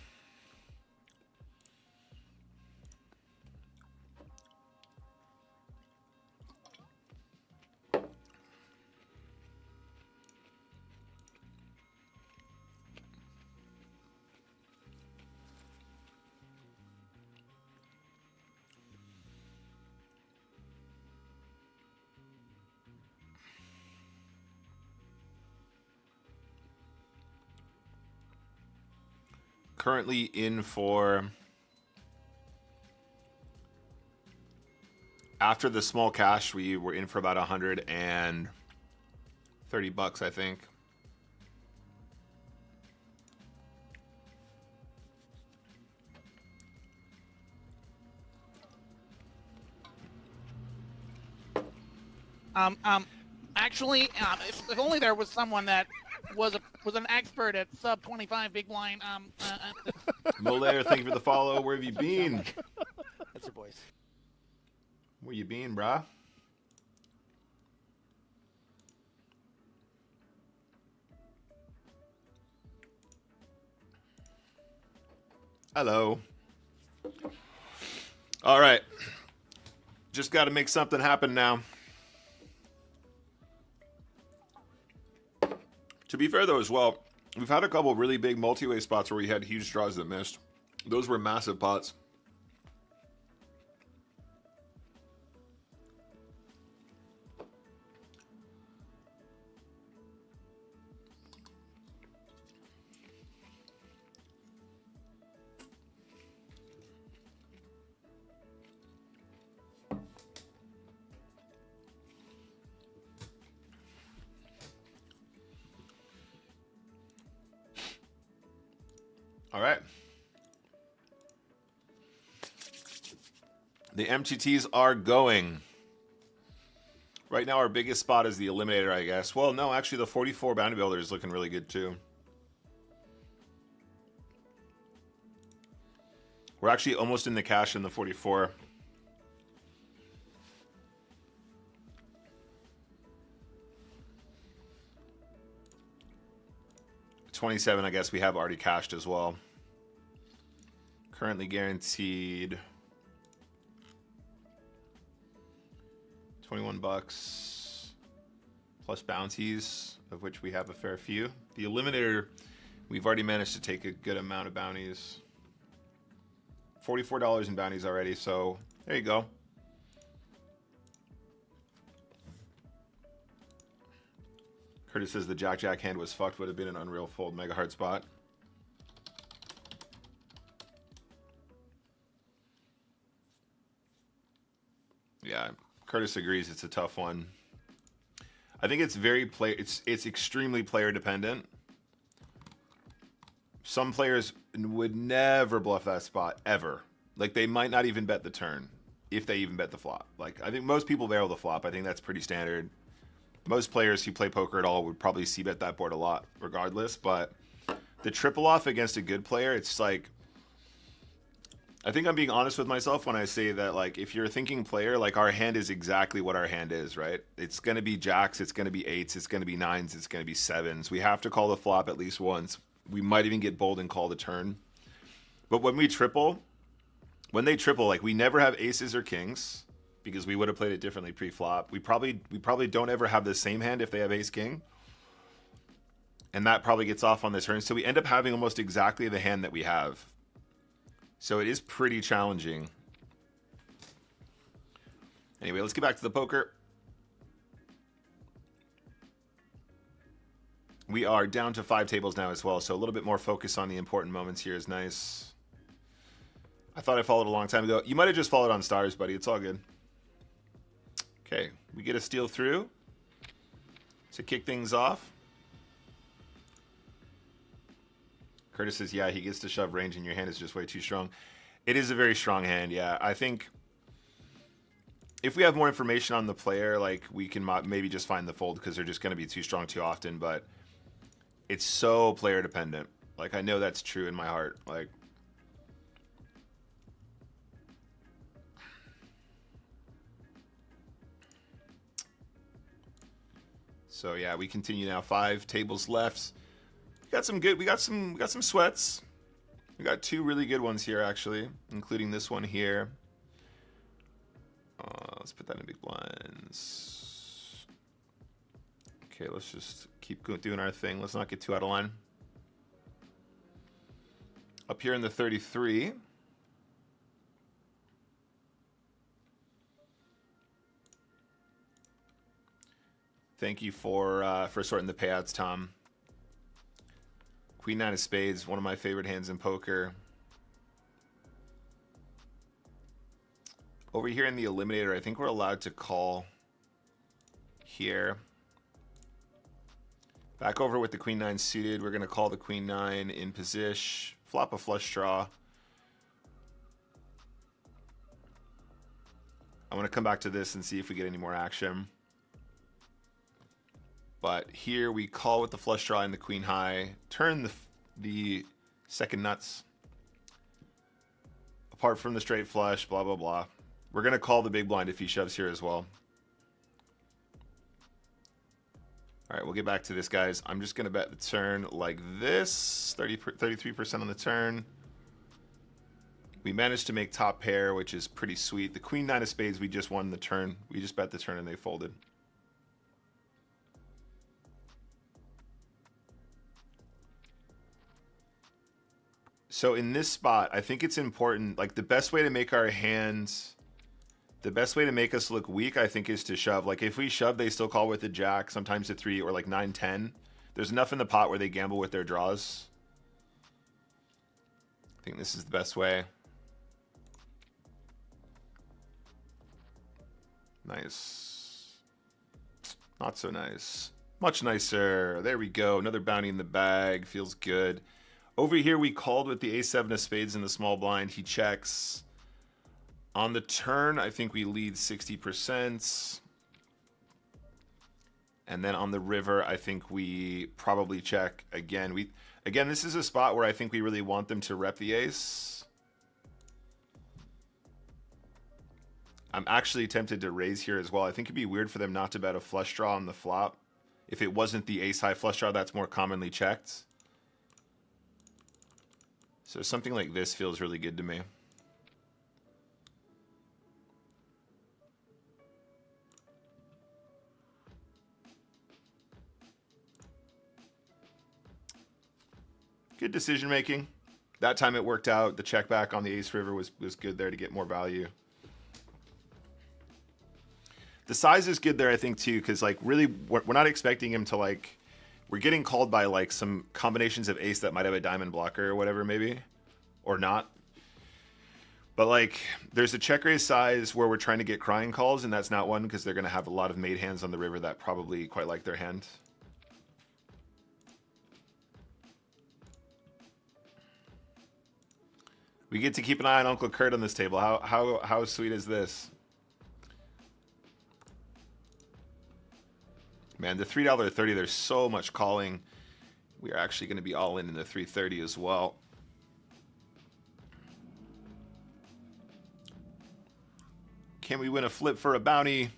Currently in for, after the small cash, we were in for about 130 bucks, I think. Actually, if only there was someone that was an expert at sub 25 big blind. Molaire, thank you for the follow. Where have you been? That's your voice. Where you been, brah? Hello. All right. Just got to make something happen now. To be fair, though, as well, we've had a couple of really big multi-way spots where we had huge draws that missed. Those were massive pots. All right. The MTTs are going. Right now, our biggest spot is the Eliminator, I guess. Well, no, actually, the 44 Bounty Builder is looking really good, too. We're actually almost in the cash in the 44. $27, I guess we have already cashed as well. Currently guaranteed 21 bucks plus bounties, of which we have a fair few. The Eliminator, we've already managed to take a good amount of bounties. $44 in bounties already, so there you go. Curtis says the Jack-Jack hand was fucked, would have been an unreal fold mega hard spot. Yeah, Curtis agrees it's a tough one. I think it's it's extremely player dependent. Some players would never bluff that spot ever. Like they might not even bet the turn if they even bet the flop. Like I think most people barrel the flop. I think that's pretty standard. Most players who play poker at all would probably c-bet that board a lot regardless, but the triple off against a good player, it's like, I think I'm being honest with myself when I say that, like, if you're a thinking player, like, our hand is exactly what our hand is, right? It's going to be jacks, it's going to be eights, it's going to be nines, it's going to be sevens. We have to call the flop at least once. We might even get bold and call the turn. But when they triple, like, we never have aces or kings, because we would have played it differently pre-flop. We probably don't ever have the same hand if they have ace-king. And that probably gets off on the turn. So we end up having almost exactly the hand that we have. So it is pretty challenging. Anyway, let's get back to the poker. We are down to 5 tables now as well, so a little bit more focus on the important moments here is nice. I thought I followed a long time ago. You might have just followed on stars, buddy. It's all good. Okay, we get a steal through to kick things off. Curtis says, yeah, he gets to shove range and your hand is just way too strong. It is a very strong hand, yeah. I think if we have more information on the player, like, we can maybe just find the fold because they're just going to be too strong too often, but it's so player dependent. Like, I know that's true in my heart. Like, so yeah, we continue now. 5 tables left. We got some sweats. We got 2 really good ones here, actually, including this one here. Let's put that in big blinds. Okay, let's just keep doing our thing. Let's not get too out of line. Up here in the 33. Thank you for sorting the payouts, Tom. Queen 9 of spades, one of my favorite hands in poker. Over here in the eliminator, I think we're allowed to call here. Back over with the Queen 9 suited. We're going to call the Queen 9 in position. Flop a flush draw. I want to come back to this and see if we get any more action. But here we call with the flush draw and the queen high. Turn the second nuts. Apart from the straight flush, blah, blah, blah. We're going to call the big blind if he shoves here as well. All right, we'll get back to this, guys. I'm just going to bet the turn like this. 33% on the turn. We managed to make top pair, which is pretty sweet. The Queen 9 of spades, we just won the turn. We just bet the turn and they folded. So in this spot, I think it's important, like the best way to make our hands, the best way to make us look weak, I think, is to shove. Like if we shove, they still call with the jack, sometimes a 3 or like 9-10. There's enough in the pot where they gamble with their draws. I think this is the best way. Nice. Not so nice. Much nicer. There we go. Another bounty in the bag. Feels good. Over here, we called with the A7 of spades in the small blind. He checks. On the turn, I think we lead 60%. And then on the river, I think we probably check again. Again, this is a spot where I think we really want them to rep the ace. I'm actually tempted to raise here as well. I think it'd be weird for them not to bet a flush draw on the flop. If it wasn't the ace high flush draw, that's more commonly checked. So something like this feels really good to me. Good decision making. That time it worked out. The check back on the ace river was good there to get more value. The size is good there, I think, too, because like really we're not expecting him to like, we're getting called by like some combinations of ace that might have a diamond blocker or whatever, maybe, or not. But like there's a check raise size where we're trying to get crying calls, and that's not one because they're going to have a lot of made hands on the river that probably quite like their hand. We get to keep an eye on Uncle Kurt on this table. How sweet is this? Man, the $3.30, there's so much calling. We are actually going to be all in the 330 as well. Can we win a flip for a bounty?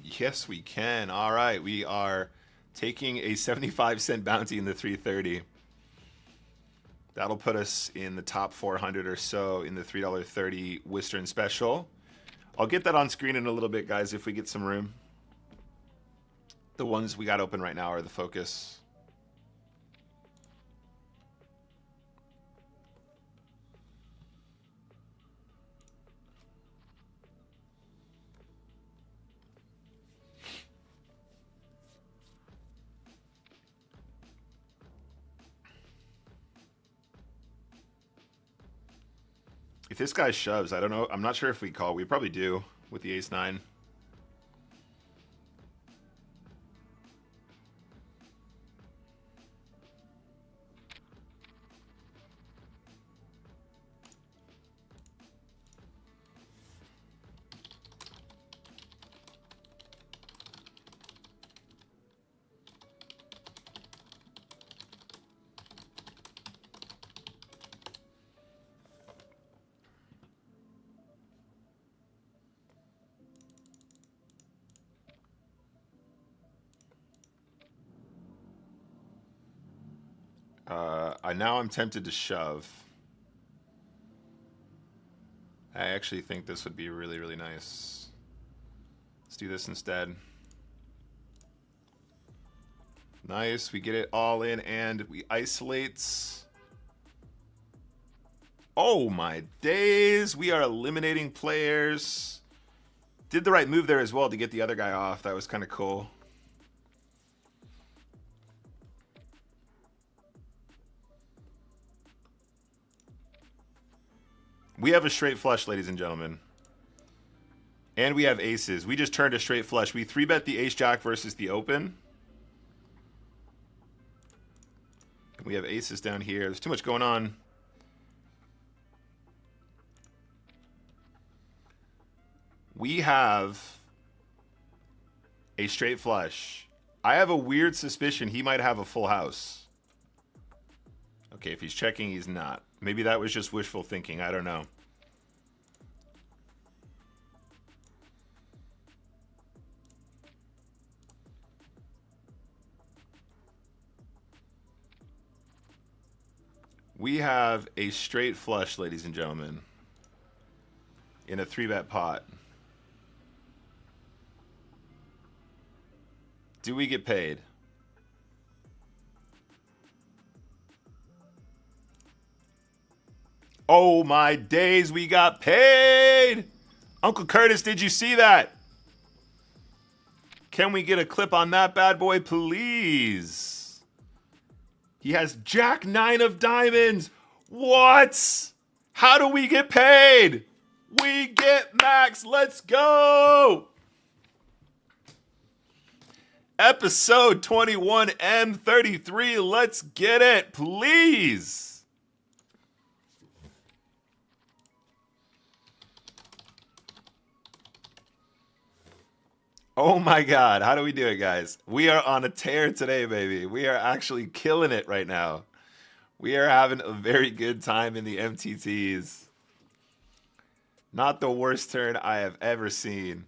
Yes, we can. All right, we are taking a 75-cent bounty in the 330. That'll put us in the top 400 or so in the $3.30 Wistern special. I'll get that on screen in a little bit, guys, if we get some room. The ones we got open right now are the focus. If this guy shoves, I don't know. I'm not sure if we call. We probably do with the ace-9. Now I'm tempted to shove. I actually think this would be really, really nice. Let's do this instead. Nice, we get it all in and we isolate. Oh my days, we are eliminating players. Did the right move there as well to get the other guy off. That was kind of cool. We have a straight flush, ladies and gentlemen. And we have aces. We just turned a straight flush. We 3-bet the ace-jack versus the open. We have aces down here. There's too much going on. We have a straight flush. I have a weird suspicion he might have a full house. Okay, if he's checking, he's not. Maybe that was just wishful thinking. I don't know. We have a straight flush, ladies and gentlemen, in a 3-bet pot. Do we get paid? Oh my days, we got paid! Uncle Curtis, did you see that? Can we get a clip on that bad boy, please? He has Jack 9 of diamonds. What? How do we get paid? We get max. Let's go. Episode 21 M33. Let's get it, please. Oh my God. How do we do it, guys? We are on a tear today, baby. We are actually killing it right now. We are having a very good time in the MTTs. Not the worst turn I have ever seen.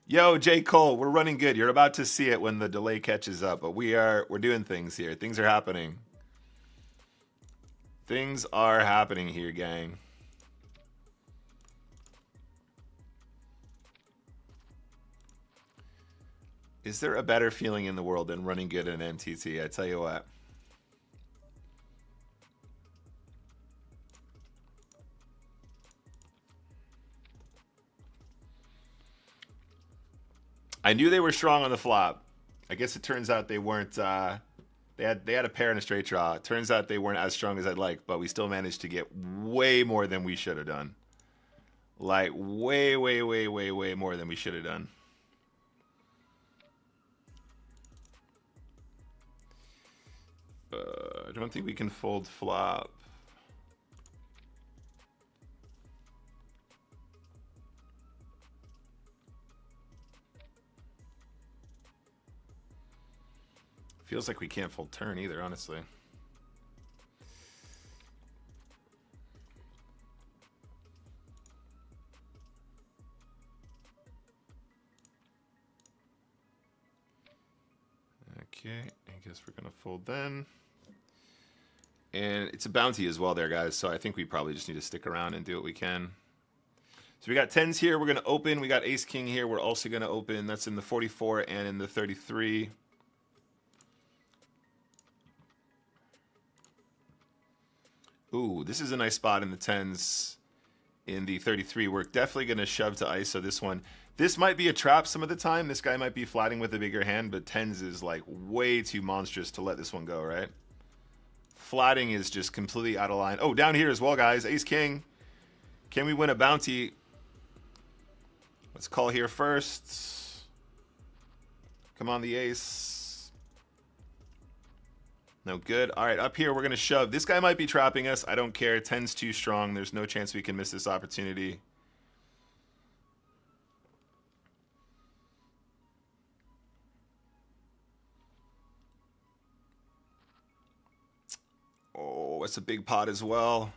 Yo, J. Cole, we're running good. You're about to see it when the delay catches up, but we're doing things here. Things are happening. Things are happening here, gang. Is there a better feeling in the world than running good in an MTT? I tell you what. I knew they were strong on the flop. I guess it turns out they weren't. They had a pair and a straight draw. It turns out they weren't as strong as I'd like, but we still managed to get way more than we should have done. Like way more than we should have done. I don't think we can fold flop. Feels like we can't fold turn either, honestly. Okay, I guess we're gonna fold then. And it's a bounty as well there, guys, so I think we probably just need to stick around and do what we can. So we got 10s here, we're gonna open. We got ace king here, we're also gonna open. That's in the 44 and in the 33. Ooh, this is a nice spot in the 10s. In the 33, we're definitely going to shove to ISO this one. This might be a trap some of the time. This guy might be flatting with a bigger hand, but 10s is like way too monstrous to let this one go, right? Flatting is just completely out of line. Oh, down here as well, guys. Ace king. Can we win a bounty? Let's call here first. Come on, the ace. No good. All right, up here, we're going to shove. This guy might be trapping us. I don't care. 10's too strong. There's no chance we can miss this opportunity. Oh, that's a big pot as well.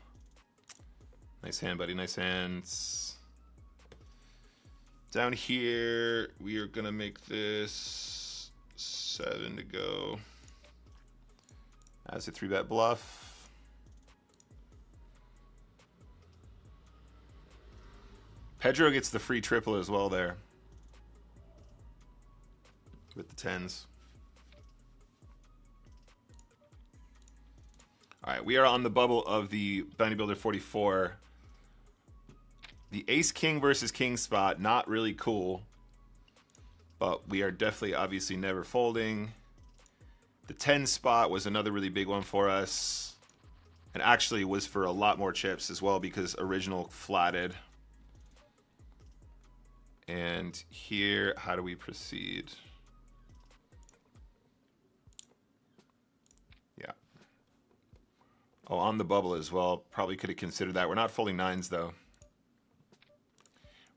Nice hand, buddy. Nice hands. Down here, we are going to make this 7 to go. As a 3-bet bluff. Pedro gets the free triple as well there. With the 10s. All right, we are on the bubble of the Bounty Builder 44. The ace king versus king spot, not really cool. But we are definitely obviously never folding. The 10 spot was another really big one for us. And actually was for a lot more chips as well because original flatted. And here, how do we proceed? Yeah. Oh, on the bubble as well. Probably could have considered that. We're not folding 9s though.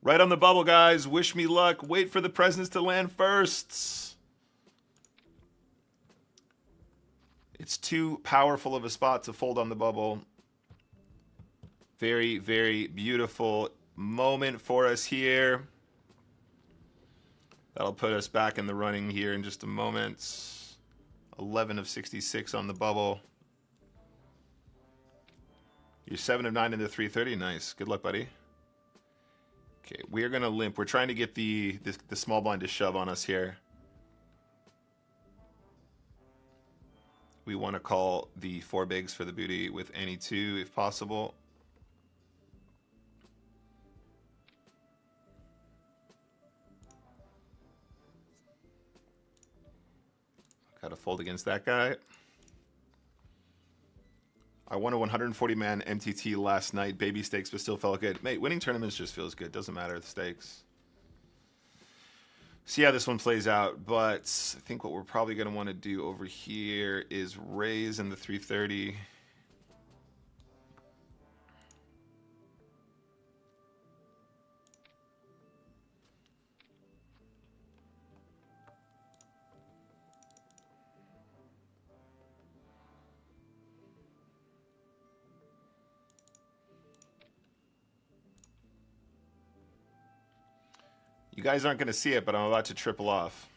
Right on the bubble, guys. Wish me luck. Wait for the presents to land first. It's too powerful of a spot to fold on the bubble. Very, very beautiful moment for us here. That'll put us back in the running here in just a moment. 11 of 66 on the bubble. You're 7 of 9 into 330. Nice. Good luck, buddy. Okay, we're going to limp. We're trying to get the small blind to shove on us here. We want to call the 4 bigs for the booty with any 2 if possible. Got to fold against that guy. I won a 140-man MTT last night. Baby stakes, but still felt good. Mate, winning tournaments just feels good. Doesn't matter the stakes. See how this one plays out, but I think what we're probably going to want to do over here is raise in the 330. You guys aren't going to see it, but I'm about to triple off.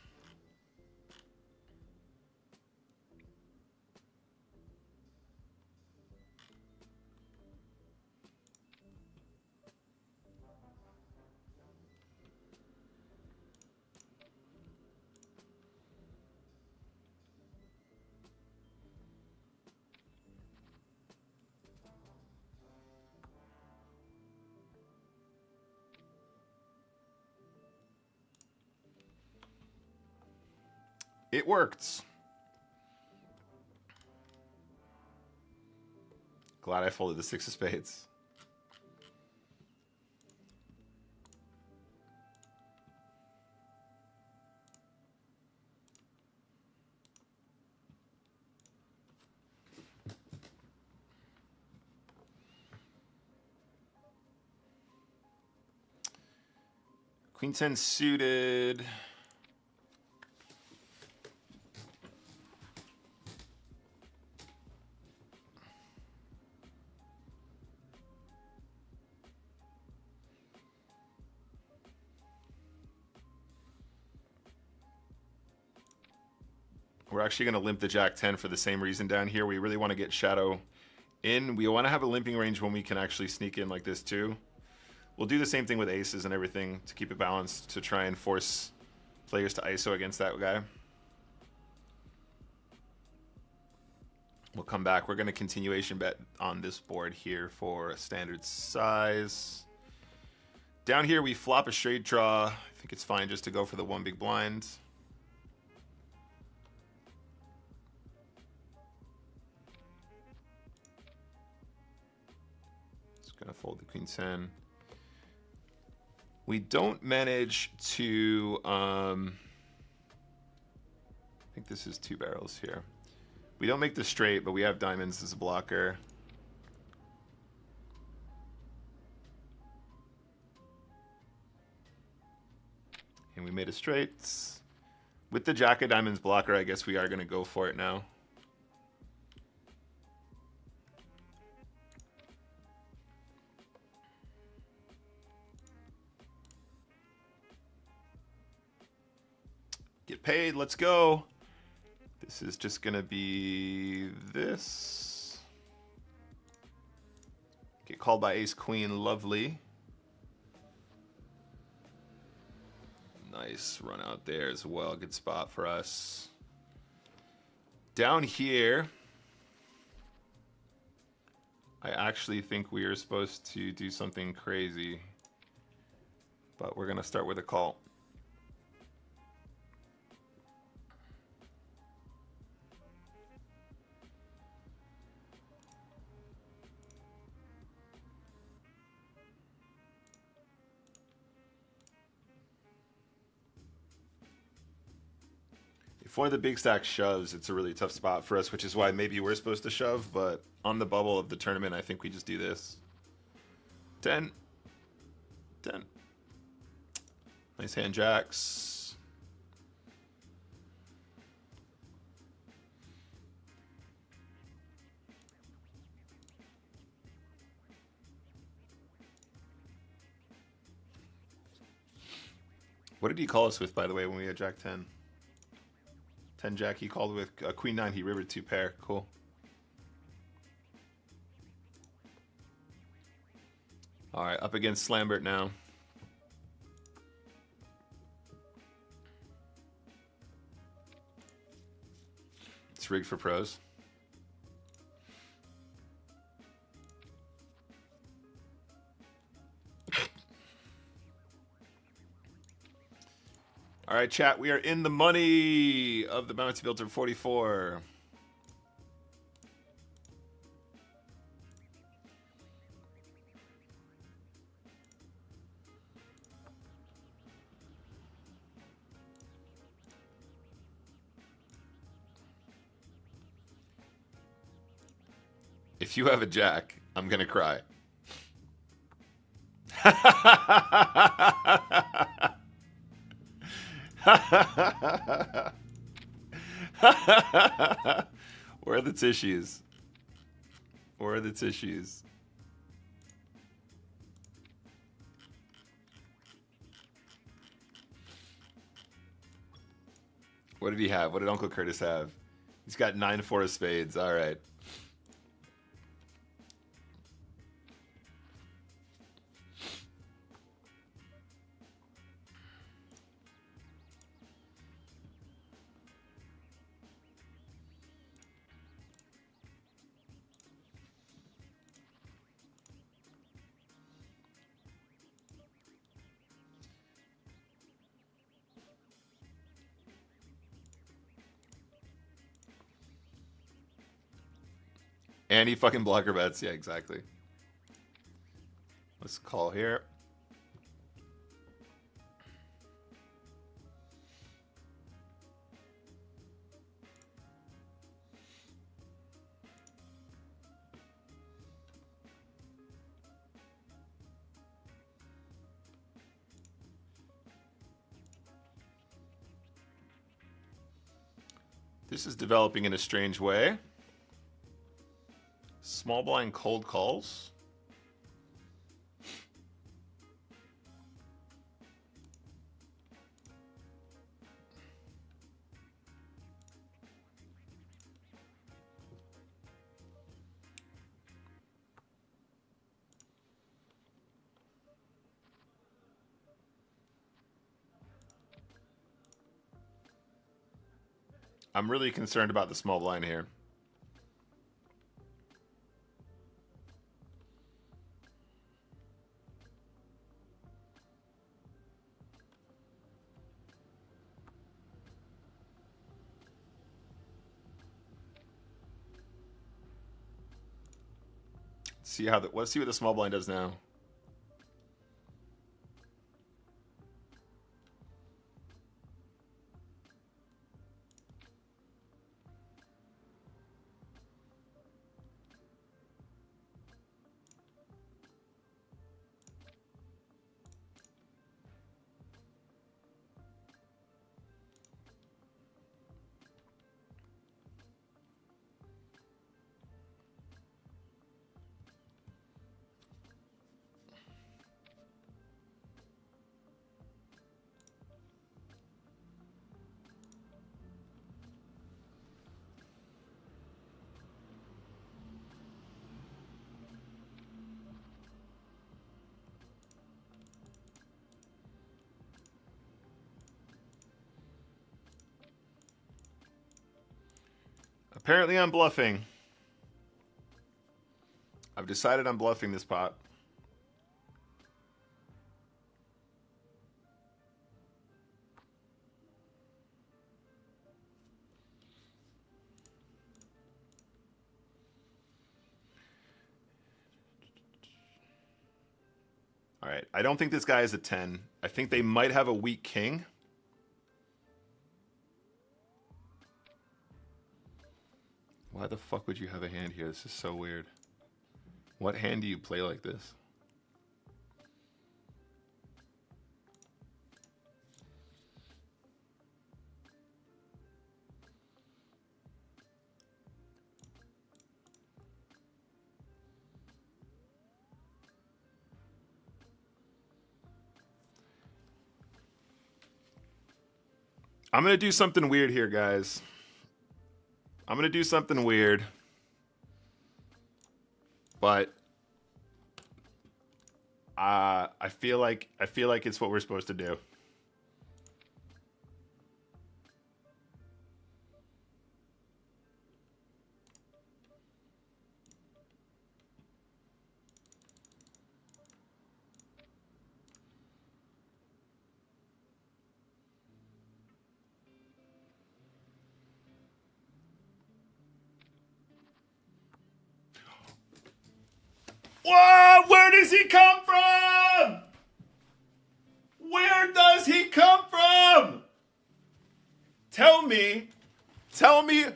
It worked. Glad I folded the 6 of spades. Queen 10 suited. We're actually going to limp the Jack 10 for the same reason down here. We really want to get shadow in. We want to have a limping range when we can actually sneak in like this too. We'll do the same thing with aces and everything to keep it balanced, to try and force players to ISO against that guy. We'll come back. We're going to continuation bet on this board here for a standard size. Down here we flop a straight draw. I think it's fine just to go for the 1 big blind. Just going to fold the Queen 10. We don't manage to, I think this is 2 barrels here. We don't make the straight, but we have diamonds as a blocker. And we made a straight. With the Jack of Diamonds blocker, I guess we are going to go for it now. Get paid, let's go. This is just gonna be this. Get called by ace queen, lovely. Nice run out there as well, good spot for us. Down here, I actually think we are supposed to do something crazy, but we're gonna start with a call. If one of the big stacks shoves, it's a really tough spot for us, which is why maybe we're supposed to shove, but on the bubble of the tournament, I think we just do this. 10. 10. Nice hand, jacks. What did he call us with, by the way, when we had Jack 10? 10 Jack, he called with Queen 9, he rivered 2 pair. Cool. All right, up against Slambert now. It's rigged for pros. All right, chat, we are in the money of the Bounty Builder 44. If you have a jack, I'm gonna cry. Where are the tissues? Where are the tissues? What did he have? What did Uncle Curtis have? He's got 9-4 of spades. All right. And he fucking blocker bets. Yeah, exactly. Let's call here. This is developing in a strange way. Small blind cold calls. I'm really concerned about the small blind here. Let's see what the small blind does now. Apparently I'm bluffing. I've decided I'm bluffing this pot. All right, I don't think this guy is a 10. I think they might have a weak king. Why the fuck would you have a hand here? This is so weird. What hand do you play like this? I'm going to do something weird here, guys. I'm going to do something weird. But I feel like it's what we're supposed to do. Whoa! Where does he come from? Where does he come from? Tell me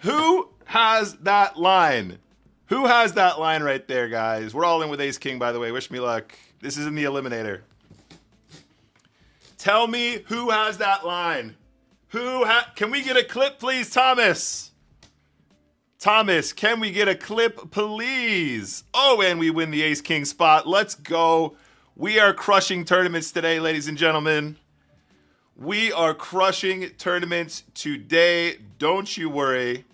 who has that line? Who has that line right there, guys? We're all in with Ace King, by the way. Wish me luck. This is in the Eliminator. Tell me who has that line. Can we get a clip, please, Thomas? Thomas, can we get a clip, please? Oh, and we win the Ace-King spot. Let's go. We are crushing tournaments today, ladies and gentlemen. We are crushing tournaments today. Don't you worry.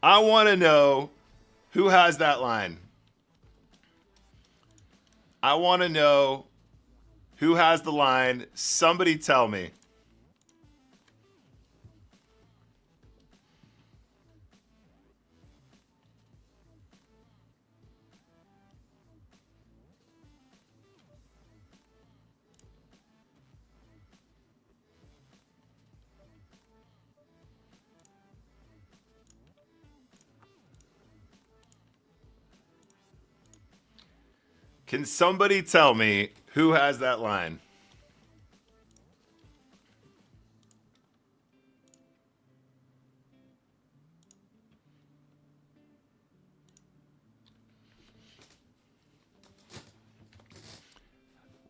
I want to know who has that line. I want to know who has the line. Somebody tell me. Can somebody tell me who has that line?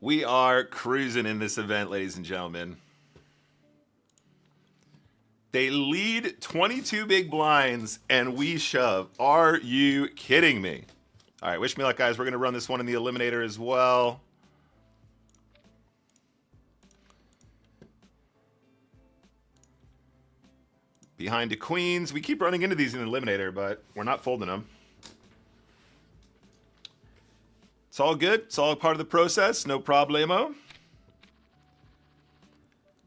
We are cruising in this event, ladies and gentlemen. They lead 22 big blinds, and we shove. Are you kidding me? All right, wish me luck, guys. We're going to run this one in the Eliminator as well. Behind to queens. We keep running into these in the Eliminator, but we're not folding them. It's all good. It's all part of the process. No problemo.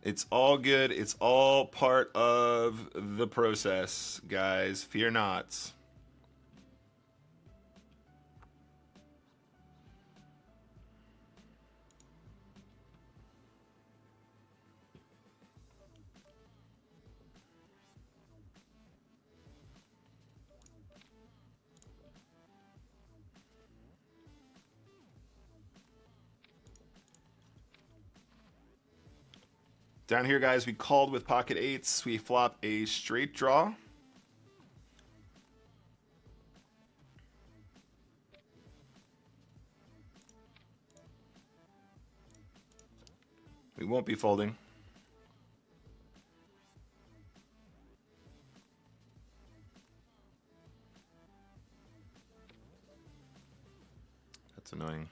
It's all good. It's all part of the process, guys. Fear not. Down here, guys, we called with pocket eights. We flop a straight draw. We won't be folding. That's annoying.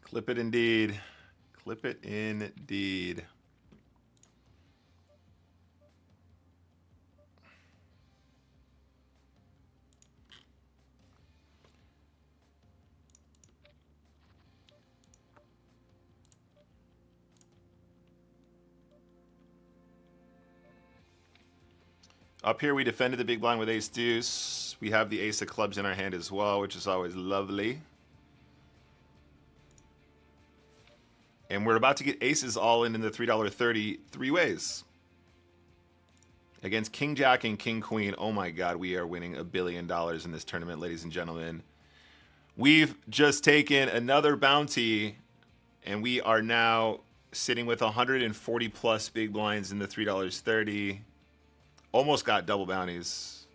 Clip it indeed. Clip it indeed. Up here, we defended the big blind with ace deuce. We have the ace of clubs in our hand as well, which is always lovely. And we're about to get aces all in the $3.30 three ways. Against King Jack and King Queen. Oh my God, we are winning $1 billion in this tournament, ladies and gentlemen. We've just taken another bounty, and we are now sitting with 140 plus big blinds in the $3.30. Almost got double bounties.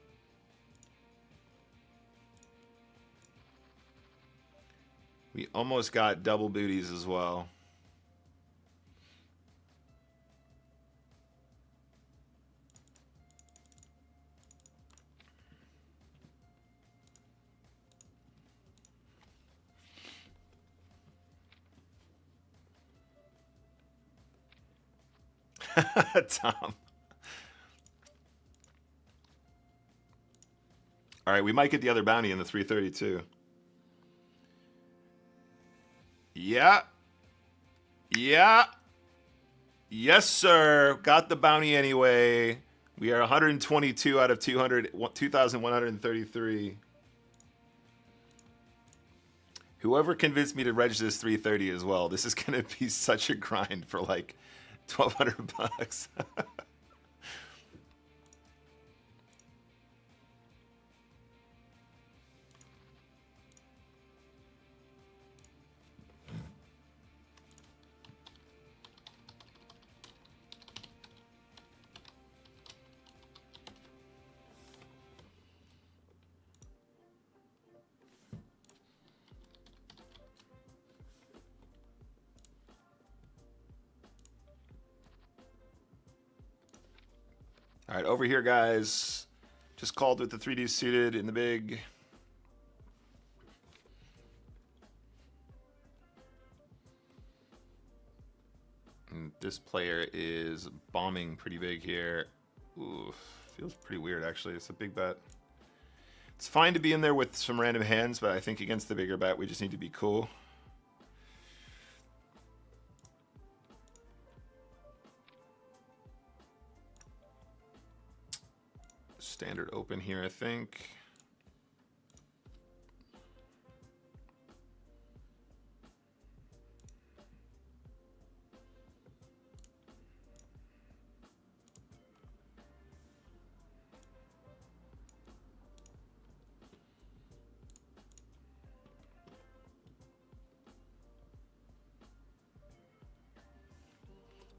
We almost got double booties as well. Tom. All right, we might get the other bounty in the 332. Yeah. Yeah. Yes, sir. Got the bounty anyway. We are 122 out of 2,133. Whoever convinced me to register this 330 as well. This is going to be such a grind for like $1,200. All right, over here, guys. Just called with the 3D suited in the big. And this player is bombing pretty big here. Ooh, feels pretty weird, actually. It's a big bet. It's fine to be in there with some random hands, but I think against the bigger bet, we just need to be cool. Standard open here, I think.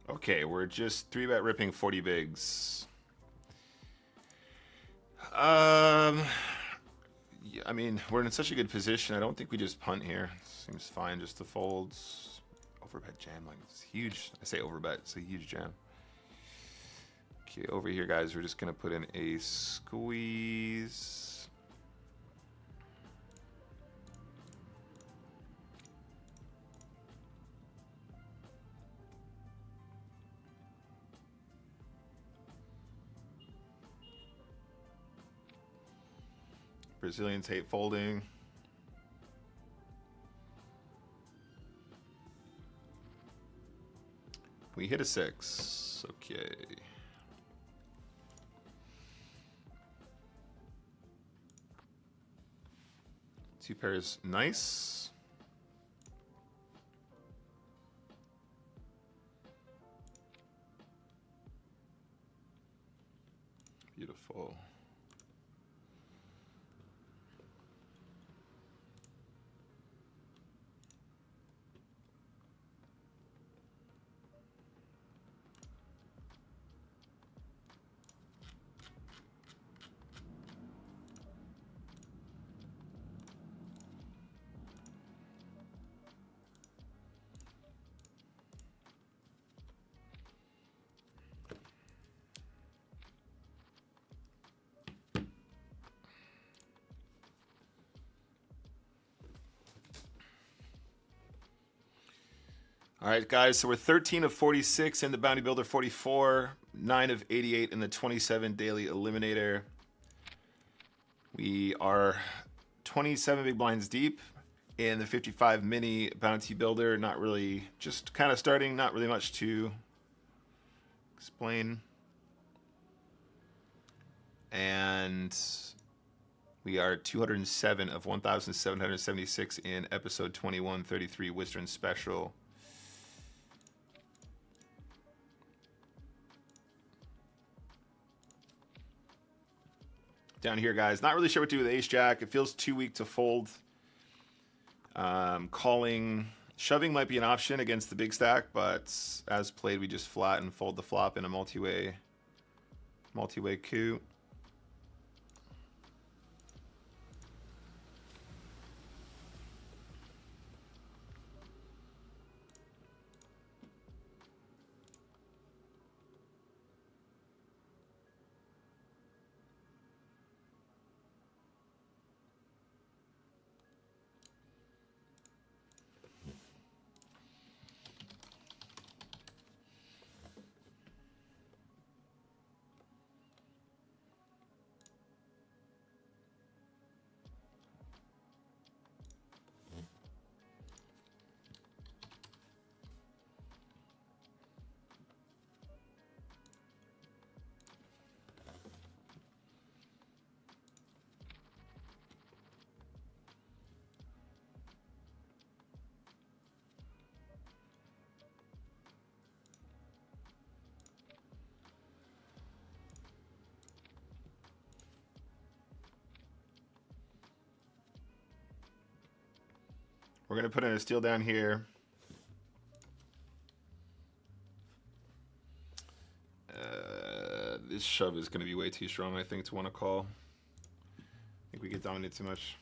Okay, we're just 3-bet ripping 40 bigs. Yeah, I mean, we're in such a good position. I don't think we just punt here. Seems fine just to fold. Overbet jam, like it's huge. I say overbet, it's a huge jam. Okay, over here, guys, we're just gonna put in a squeeze. Brazilians hate folding. We hit a 6. Okay. Two pairs, nice. Beautiful. All right, guys, so we're 13 of 46 in the Bounty Builder 44, 9 of 88 in the 27 Daily Eliminator. We are 27 big blinds deep in the 55 Mini Bounty Builder. Not really, just kind of starting, not really much to explain. And we are 207 of 1,776 in episode 2133 Western Special. Down here, guys, not really sure what to do with ace jack. It feels too weak to fold. Calling, shoving might be an option against the big stack, but as played, we just flat and fold the flop in a multi-way coup. We're going to put in a steal down here. This shove is going to be way too strong, I think, to want to call. I think we get dominated too much.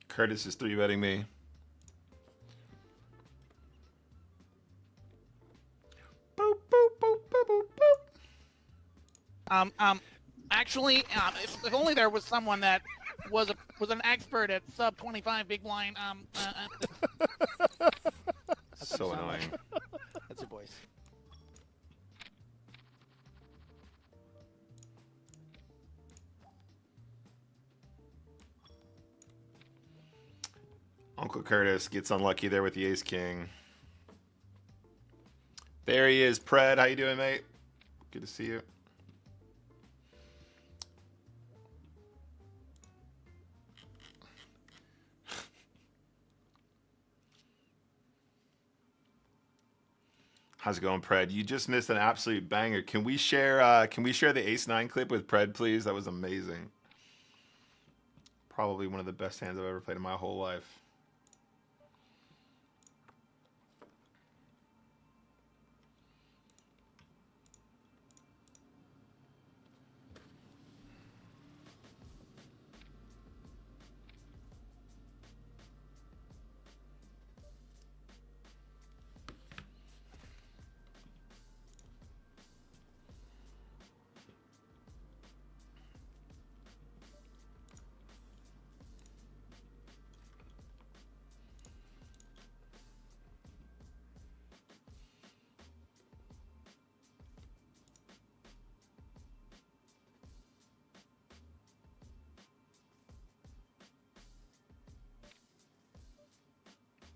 Curtis is 3-betting me. Boop, boop, boop, boop, boop, boop. Actually, if only there was someone that was an expert at sub 25 big blind. So annoying. That's your voice. Uncle Curtis gets unlucky there with the ace king. There he is. Pred, how you doing, mate? Good to see you. How's it going, Pred? You just missed an absolute banger. Can we share the ace-9 clip with Pred, please? That was amazing. Probably one of the best hands I've ever played in my whole life.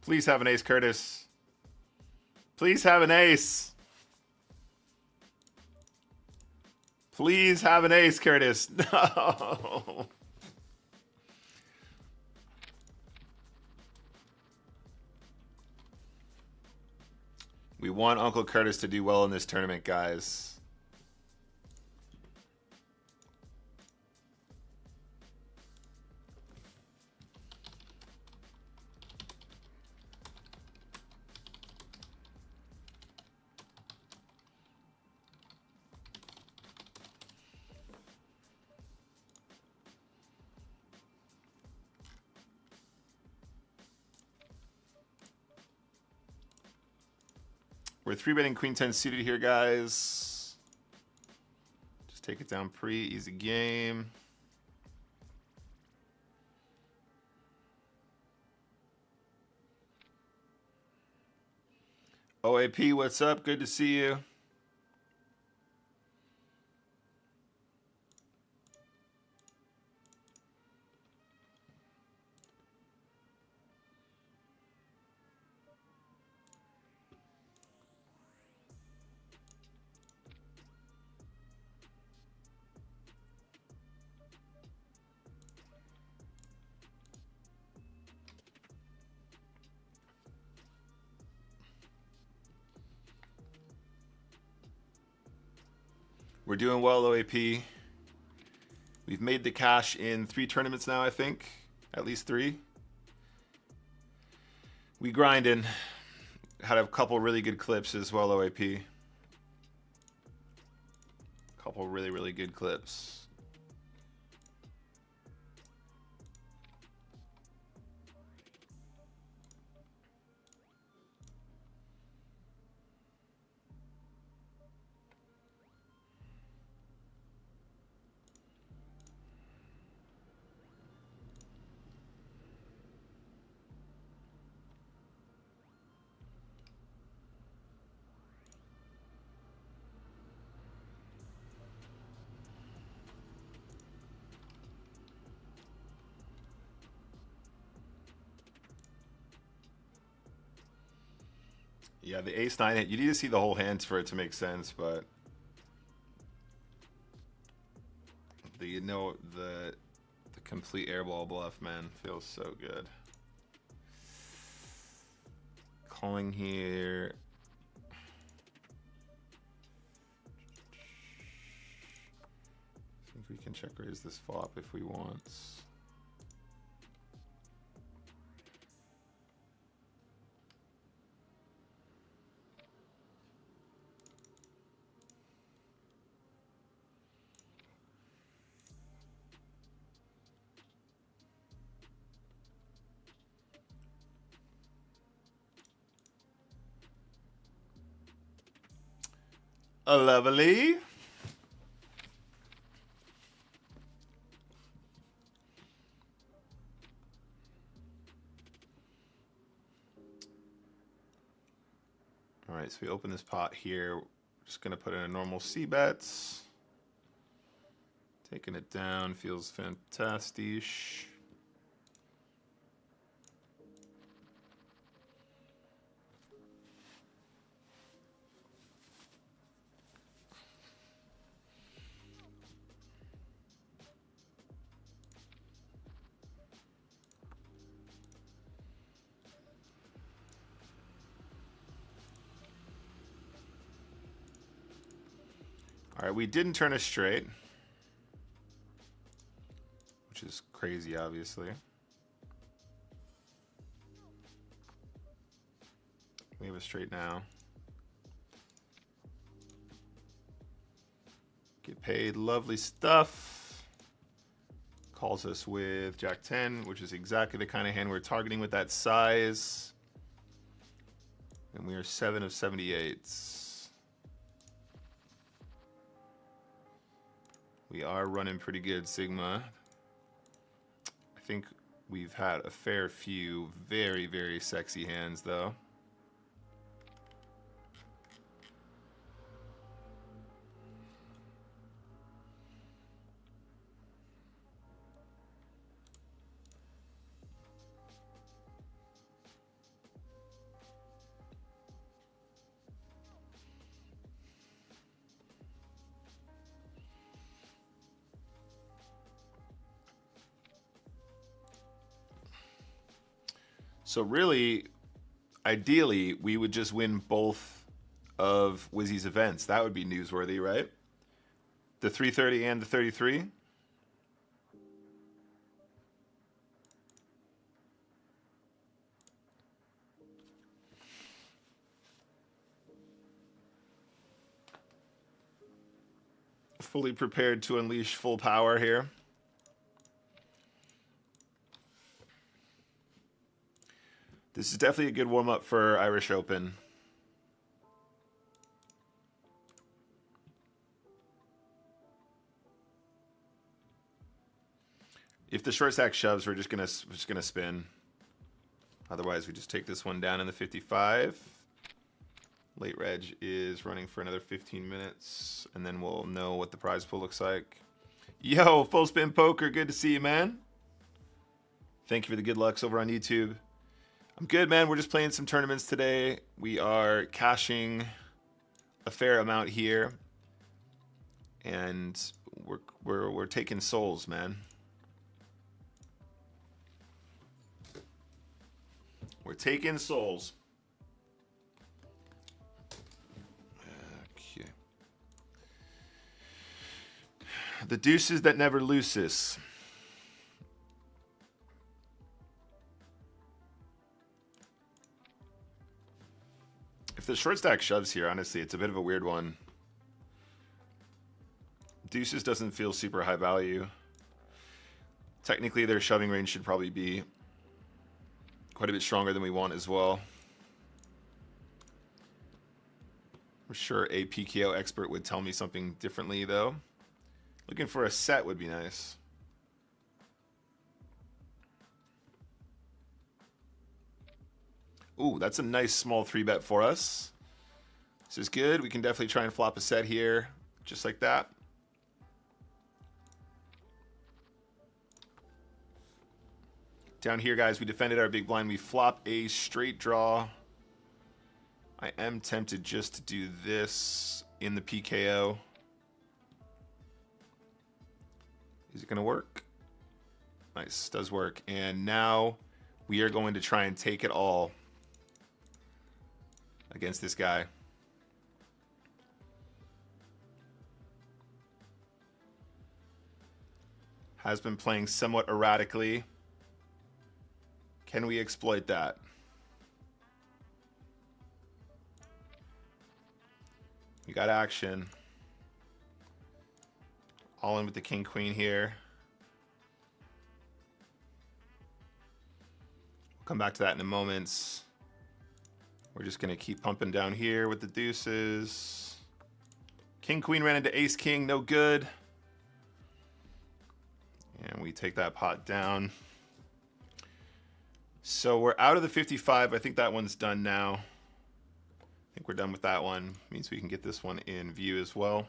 Please have an ace, Curtis. Please have an ace. Please have an ace, Curtis. No. We want Uncle Curtis to do well in this tournament, guys. We're 3-betting queen 10 suited here, guys. Just take it down pre, easy game. OAP, what's up? Good to see you. We're doing well, OAP. We've made the cash in 3 tournaments now, I think. At least 3. We grinding. Had a couple really good clips as well, OAP. Couple really, really good clips. Yeah, the ace-9 hit. You need to see the whole hand for it to make sense, but the the complete airball bluff, man, feels so good. Calling here. See if we can check raise this flop if we want. Lovely. All right, so we open this pot here. We're just going to put in a normal C-bets. Taking it down feels fantastic. All right, we didn't turn a straight, which is crazy, obviously. We have a straight now. Get paid, lovely stuff. Calls us with Jack 10, which is exactly the kind of hand we're targeting with that size. And we are 7 of 78. We are running pretty good, Sigma. I think we've had a fair few very, very sexy hands, though. So really, ideally, we would just win both of Wizzy's events. That would be newsworthy, right? The 330 and the 33. Fully prepared to unleash full power here. This is definitely a good warm-up for Irish Open. If the short stack shoves, we're just gonna spin. Otherwise, we just take this one down in the 55. Late reg is running for another 15 minutes, and then we'll know what the prize pool looks like. Yo, Full Spin Poker, good to see you, man. Thank you for the good lucks over on YouTube. I'm good, man. We're just playing some tournaments today. We are cashing a fair amount here, and we're taking souls, man. We're taking souls. Okay. The deuces that never loses. If the short stack shoves here, honestly, it's a bit of a weird one. Deuces doesn't feel super high value. Technically, their shoving range should probably be quite a bit stronger than we want as well. I'm sure a PKO expert would tell me something differently, though. Looking for a set would be nice. Ooh, that's a nice small 3-bet for us. This is good. We can definitely try and flop a set here, just like that. Down here, guys, we defended our big blind. We flop a straight draw. I am tempted just to do this in the PKO. Is it going to work? Nice, does work. And now we are going to try and take it all against this guy. Has been playing somewhat erratically. Can we exploit that? We got action. All in with the king queen here. We'll come back to that in a moment. We're just gonna keep pumping down here with the deuces. King queen ran into ace king, no good. And we take that pot down. So we're out of the 55. I think that one's done now. I think we're done with that one. Means we can get this one in view as well.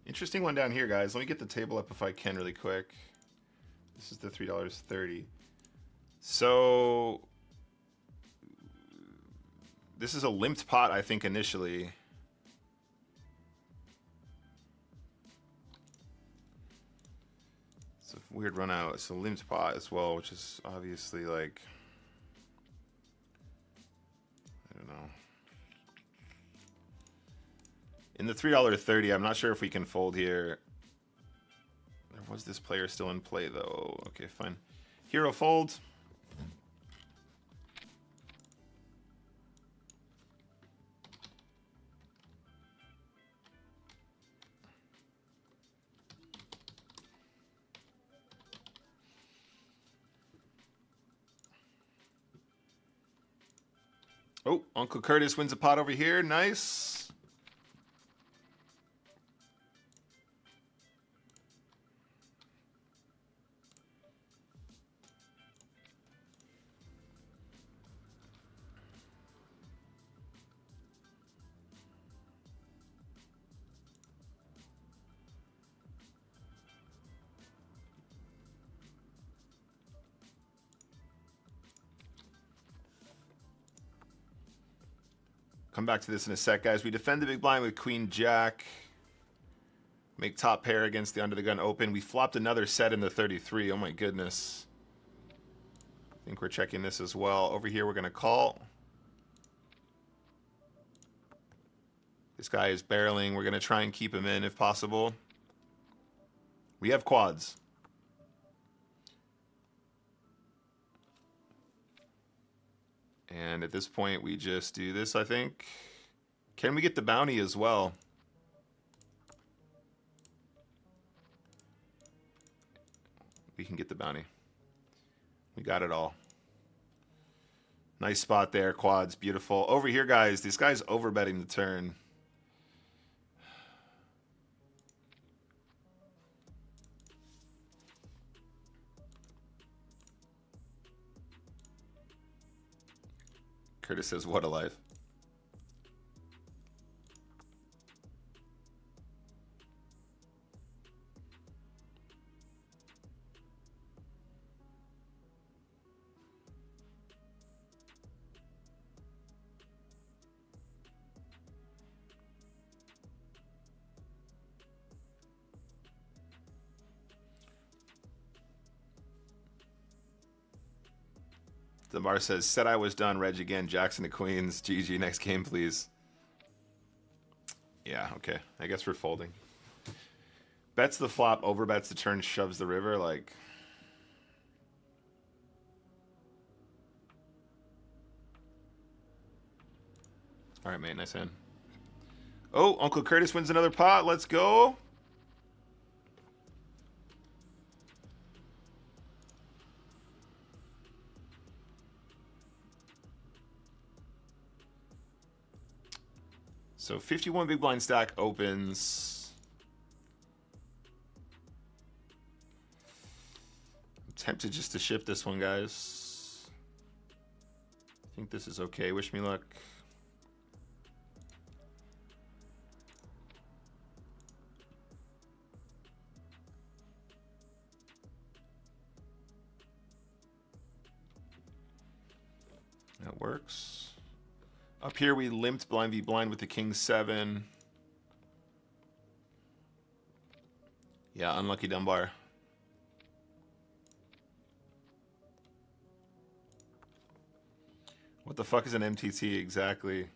Interesting one down here, guys. Let me get the table up if I can really quick. This is the $3.30. So this is a limped pot, I think, initially. It's a weird run out. It's a limped pot as well, which is obviously like, I don't know. In the $3.30, I'm not sure if we can fold here. There was this player still in play, though. Okay, fine. Hero fold. Oh, Uncle Curtis wins a pot over here. Nice. Come back to this in a sec, guys. We defend the big blind with Queen Jack. Make top pair against the under the gun open. We flopped another set in the 33. Oh my goodness. I think we're checking this as well. Over here, we're going to call. This guy is barreling. We're going to try and keep him in if possible. We have quads. And at this point, we just do this, I think. Can we get the bounty as well? We can get the bounty. We got it all. Nice spot there, quads, beautiful. Over here, guys, this guy's overbetting the turn. Curtis says, what a life. Demar says, said I was done. Reg again. Jackson to Queens. GG. Next game, please. Yeah, okay. I guess we're folding. Bets the flop, overbets the turn, shoves the river. Like, all right, mate. Nice hand. Oh, Uncle Curtis wins another pot. Let's go. So 51 big blind stack opens. I'm tempted just to ship this one, guys. I think this is okay. Wish me luck. That works. Up here we limped blind v blind with the king 7. Yeah, unlucky Dunbar. What the fuck is an MTT exactly?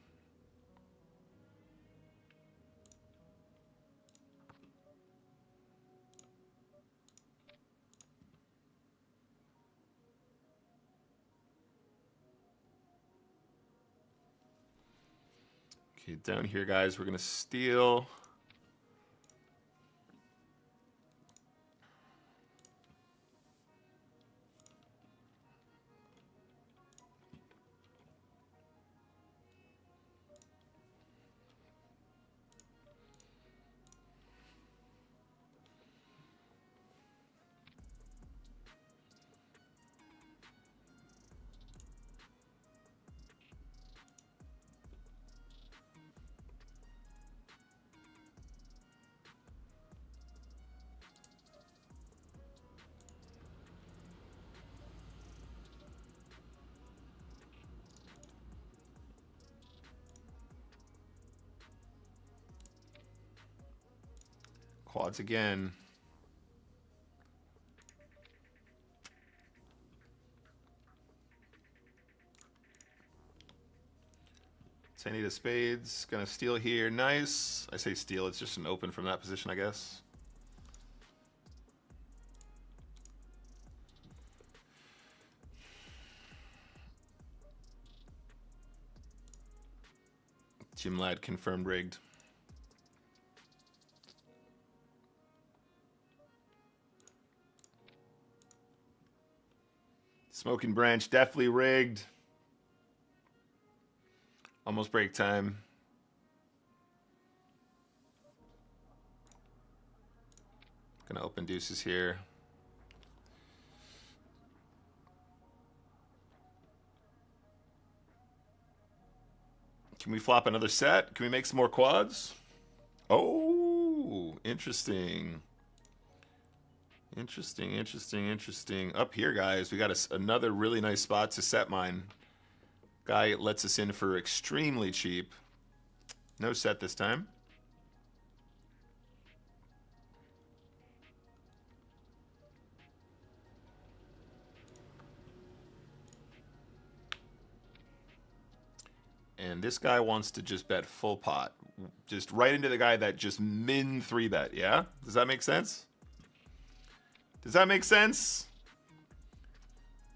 Okay, down here, guys, we're going to steal. Quads again. Ten eight of spades. Gonna steal here. Nice. I say steal. It's just an open from that position, I guess. Jim Ladd confirmed rigged. Smoking Branch, definitely rigged. Almost break time. Gonna open deuces here. Can we flop another set? Can we make some more quads? Oh, interesting. Interesting, interesting, interesting. Up here, guys, we got another really nice spot to set mine. Guy lets us in for extremely cheap. No set this time. And this guy wants to just bet full pot. Just right into the guy that just min 3-bet, yeah? Does that make sense? Does that make sense?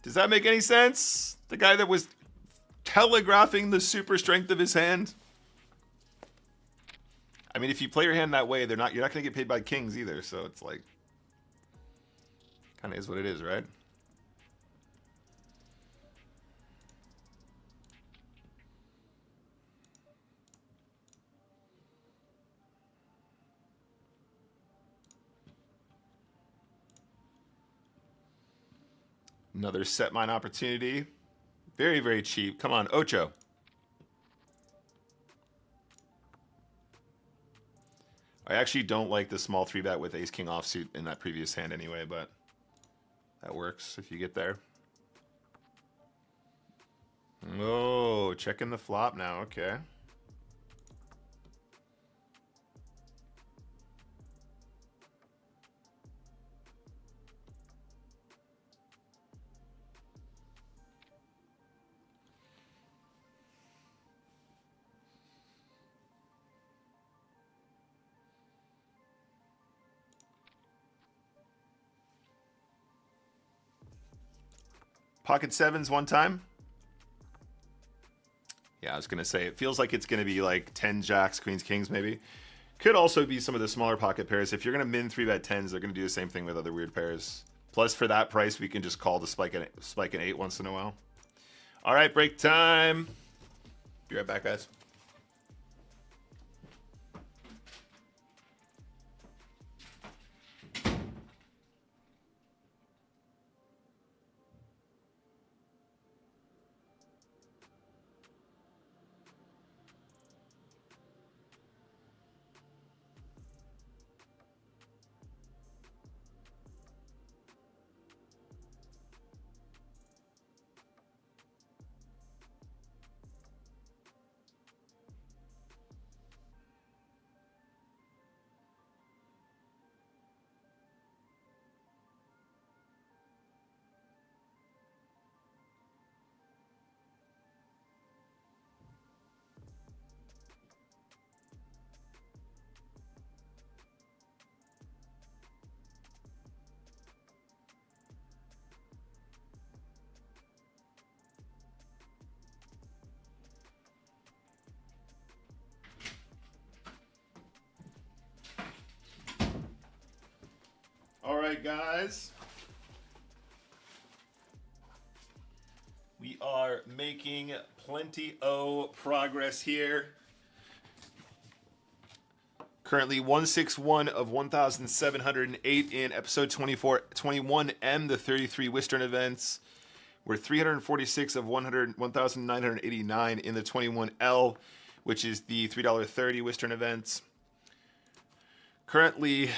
Does that make any sense? The guy that was telegraphing the super strength of his hand? I mean, if you play your hand that way, you're not going to get paid by kings either, so it's like kind of is what it is, right? Another set mine opportunity. Very, very cheap. Come on, Ocho. I actually don't like the small 3-bet with ace-king offsuit in that previous hand anyway, but that works if you get there. Oh, checking the flop now. Okay. Pocket sevens one time. Yeah, I was going to say, it feels like it's going to be like 10 jacks, queens, kings maybe. Could also be some of the smaller pocket pairs. If you're going to min 3-bet 10s, they're going to do the same thing with other weird pairs. Plus, for that price, we can just call the spike an 8 once in a while. All right, break time. Be right back, guys. right, guys. We are making plenty of progress here. Currently 161 of 1,708 in episode 21M, the 33 Western events. We're 346 of 1,989 in the 21L, which is the $3.30 Western events. Currently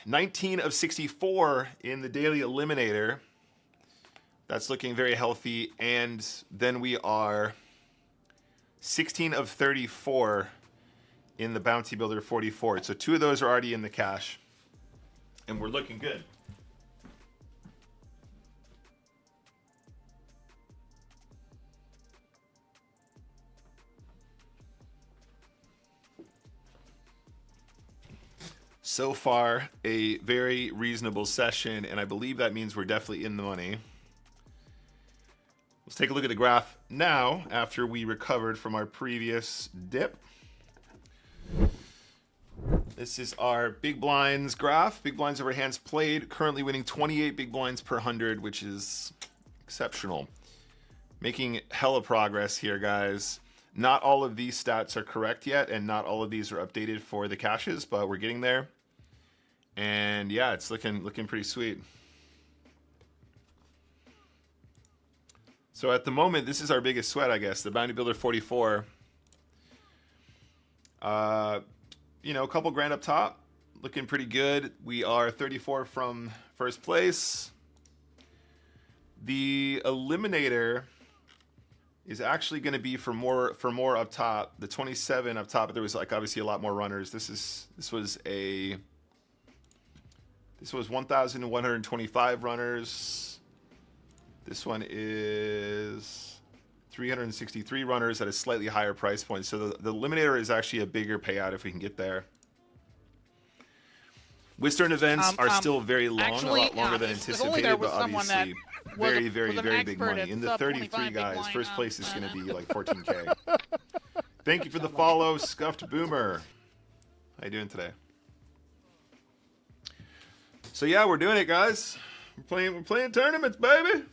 19 of 64 in the daily eliminator. That's looking very healthy. And then we are 16 of 34 in the Bounty Builder 44. So 2 of those are already in the cash. And we're looking good. So far, a very reasonable session, and I believe that means we're definitely in the money. Let's take a look at the graph now after we recovered from our previous dip. This is our big blinds graph. Big blinds over hands played. Currently winning 28 big blinds per 100, which is exceptional. Making hella progress here, guys. Not all of these stats are correct yet, and not all of these are updated for the caches, but we're getting there. And yeah, it's looking pretty sweet. So at the moment, this is our biggest sweat, I guess. The Bounty Builder 44. You know, a couple grand up top. Looking pretty good. We are 34 from first place. The eliminator is actually going to be for more up top. The 27 up top, there was like obviously a lot more runners. This was 1,125 runners. This one is 363 runners at a slightly higher price point. So the eliminator is actually a bigger payout if we can get there. Western events are still very long, actually, a lot longer than anticipated, but obviously very big money. In the 33 guys, first place is going to be like 14K. Thank you for the follow, Scuffed Boomer. How you doing today? So yeah, we're doing it, guys. We're playing tournaments, baby.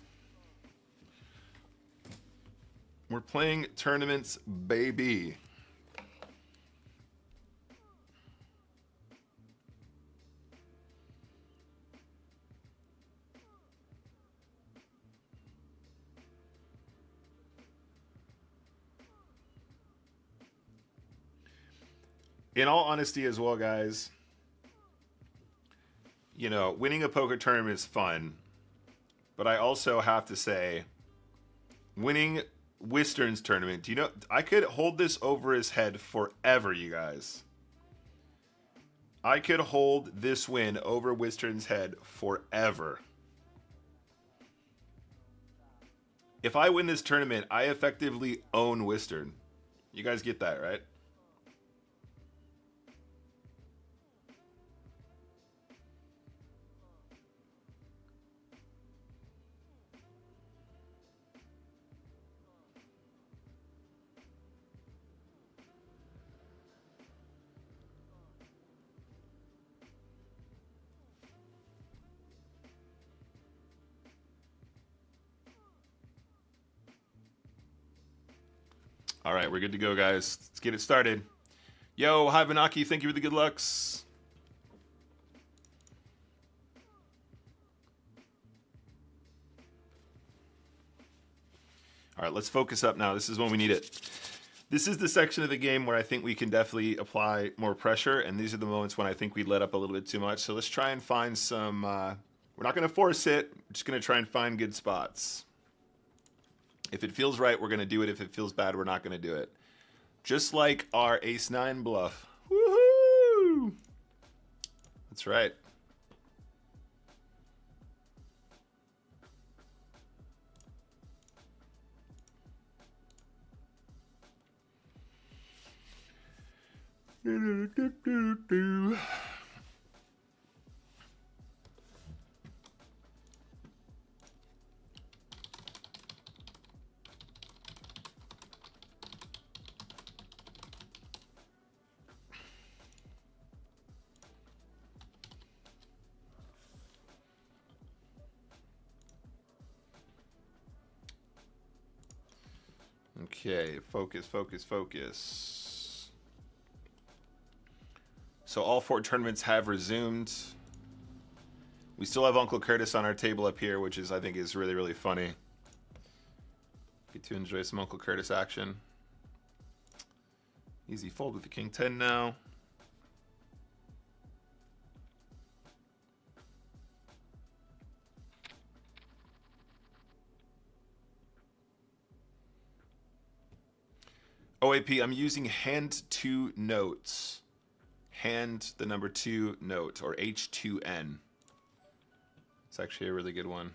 We're playing tournaments, baby. In all honesty as well, guys, you know, winning a poker tournament is fun, but I also have to say, winning Wistern's tournament, do you know, I could hold this over his head forever, you guys. I could hold this win over Wistern's head forever. If I win this tournament, I effectively own Wistern. You guys get that, right? All right, we're good to go, guys. Let's get it started. Yo, hi, Vanaki. Thank you for the good lucks. All right, let's focus up now. This is when we need it. This is the section of the game where I think we can definitely apply more pressure, and these are the moments when I think we let up a little bit too much. So let's try and find some... we're not going to force it. We're just going to try and find good spots. If it feels right, we're going to do it. If it feels bad, we're not going to do it. Just like our ace-9 bluff. Woohoo! That's right. Okay, focus, focus, focus. So all 4 tournaments have resumed. We still have Uncle Curtis on our table up here, which is, I think, is really, really funny. Get to enjoy some Uncle Curtis action. Easy fold with the King 10 now. OAP, I'm using hand 2 notes. Hand the number 2 note, or H2N. It's actually a really good one.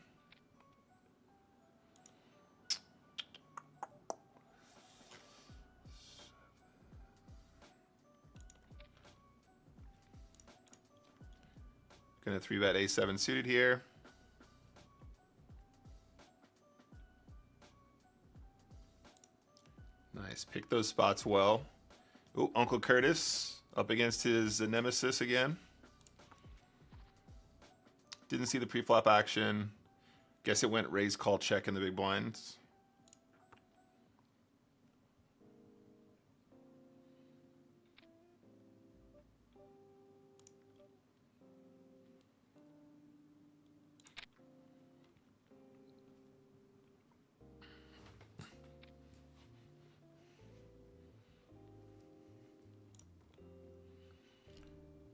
Gonna 3-bet A7 suited here. Nice, pick those spots well. Oh, Uncle Curtis up against his nemesis again. Didn't see the pre-flop action. Guess it went raise, call, check in the big blinds.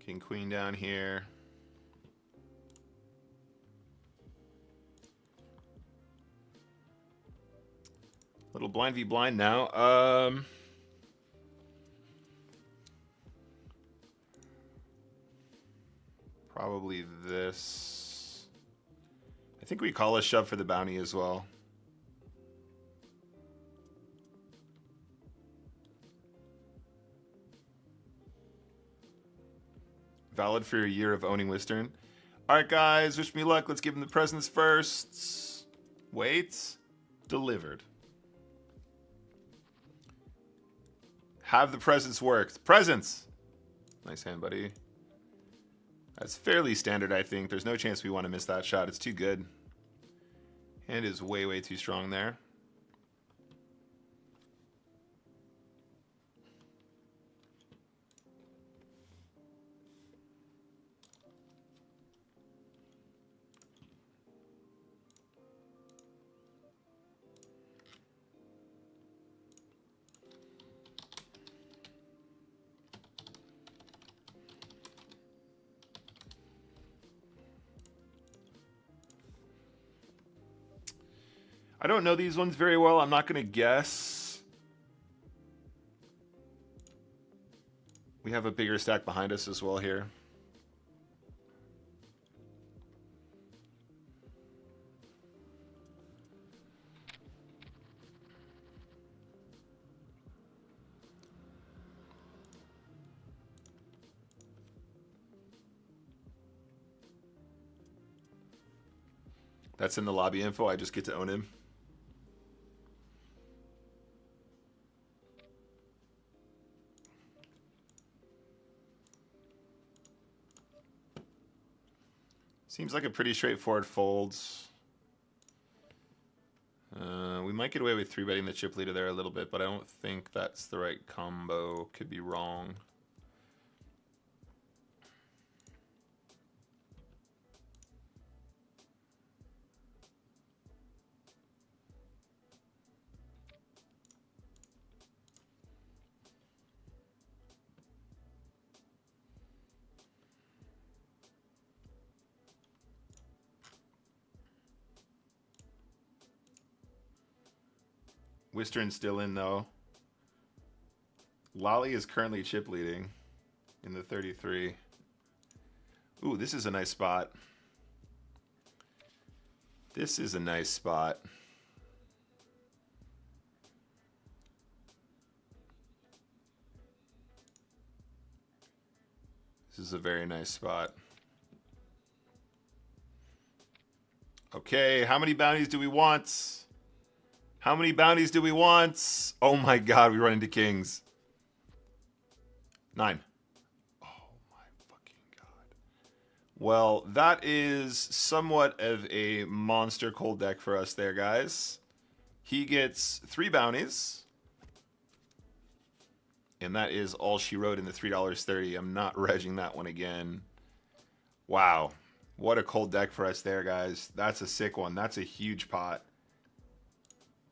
King, queen down here. Little blind v blind now. Probably this. I think we call a shove for the bounty as well. Valid for a year of owning Wistern. All right, guys, wish me luck. Let's give them the presents first. Wait. Delivered. Have the presents worked? Presents! Nice hand, buddy. That's fairly standard, I think. There's no chance we want to miss that shot. It's too good. Hand is way, way too strong there. I don't know these ones very well. I'm not going to guess. We have a bigger stack behind us as well here. That's in the lobby info. I just get to own him. Seems like a pretty straightforward fold. We might get away with 3-betting the chip leader there a little bit, but I don't think that's the right combo. Could be wrong. Wistern's still in, though. Lolly is currently chip leading in the 33. Ooh, this is a nice spot. This is a nice spot. This is a very nice spot. Okay, how many bounties do we want? How many bounties do we want? Oh my god, we run into kings. 9. Oh my fucking god. Well, that is somewhat of a monster cold deck for us there, guys. He gets 3 bounties. And that is all she wrote in the $3.30. I'm not regging that one again. Wow. What a cold deck for us there, guys. That's a sick one. That's a huge pot.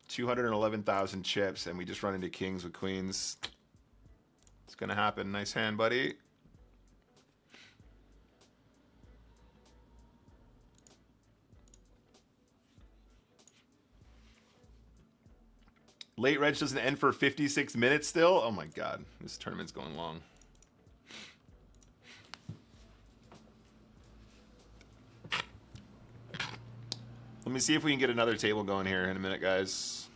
211,000 chips, and we just run into kings with queens. It's going to happen. Nice hand, buddy. Late reg doesn't end for 56 minutes still? Oh my god. This tournament's going long. Let me see if we can get another table going here in a minute, guys.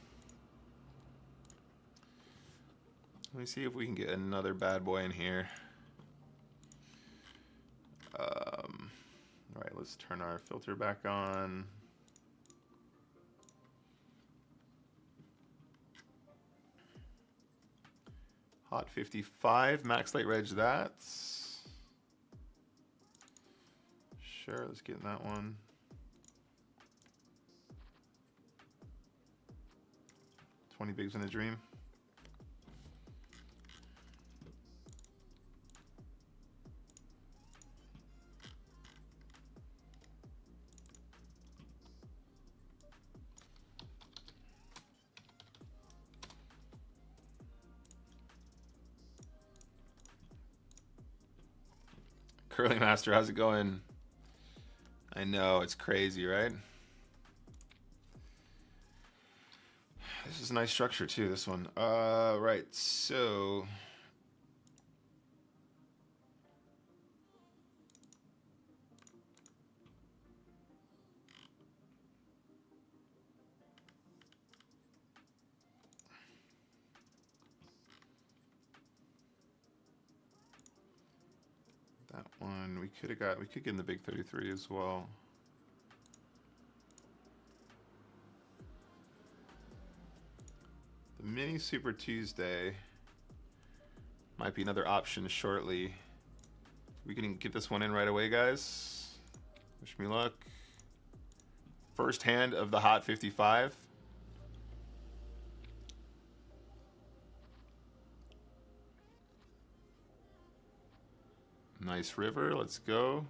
Let me see if we can get another bad boy in here. All right, let's turn our filter back on. Hot 55, max late reg that. Sure, let's get in that one. $20 bigs in a dream. Curling Master, how's it going? I know, it's crazy, right? This is a nice structure too, this one. Right, so that one we could get in the big 33 as well. The mini Super Tuesday might be another option shortly. We can get this one in right away, guys. Wish me luck. First hand of the hot 55. Nice river, let's go.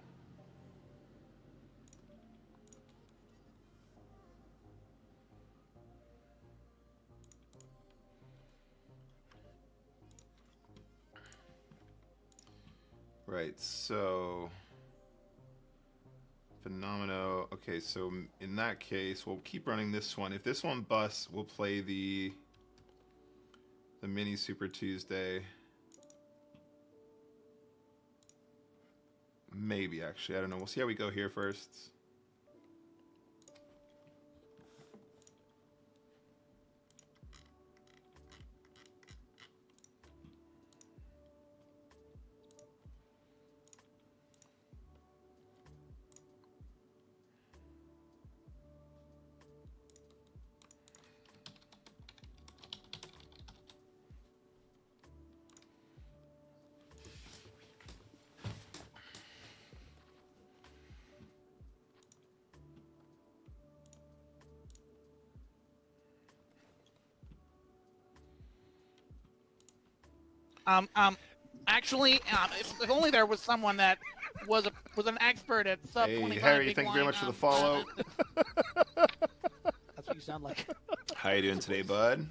Right, so Phenomeno. Okay, so in that case, we'll keep running this one. If this one busts, we'll play the mini Super Tuesday. Maybe, actually. I don't know. We'll see how we go here first. Actually, if only there was someone that was an expert at sub 25 Hey, Harry, big thank you very much for the blind, follow. That's what you sound like. How you doing today, bud?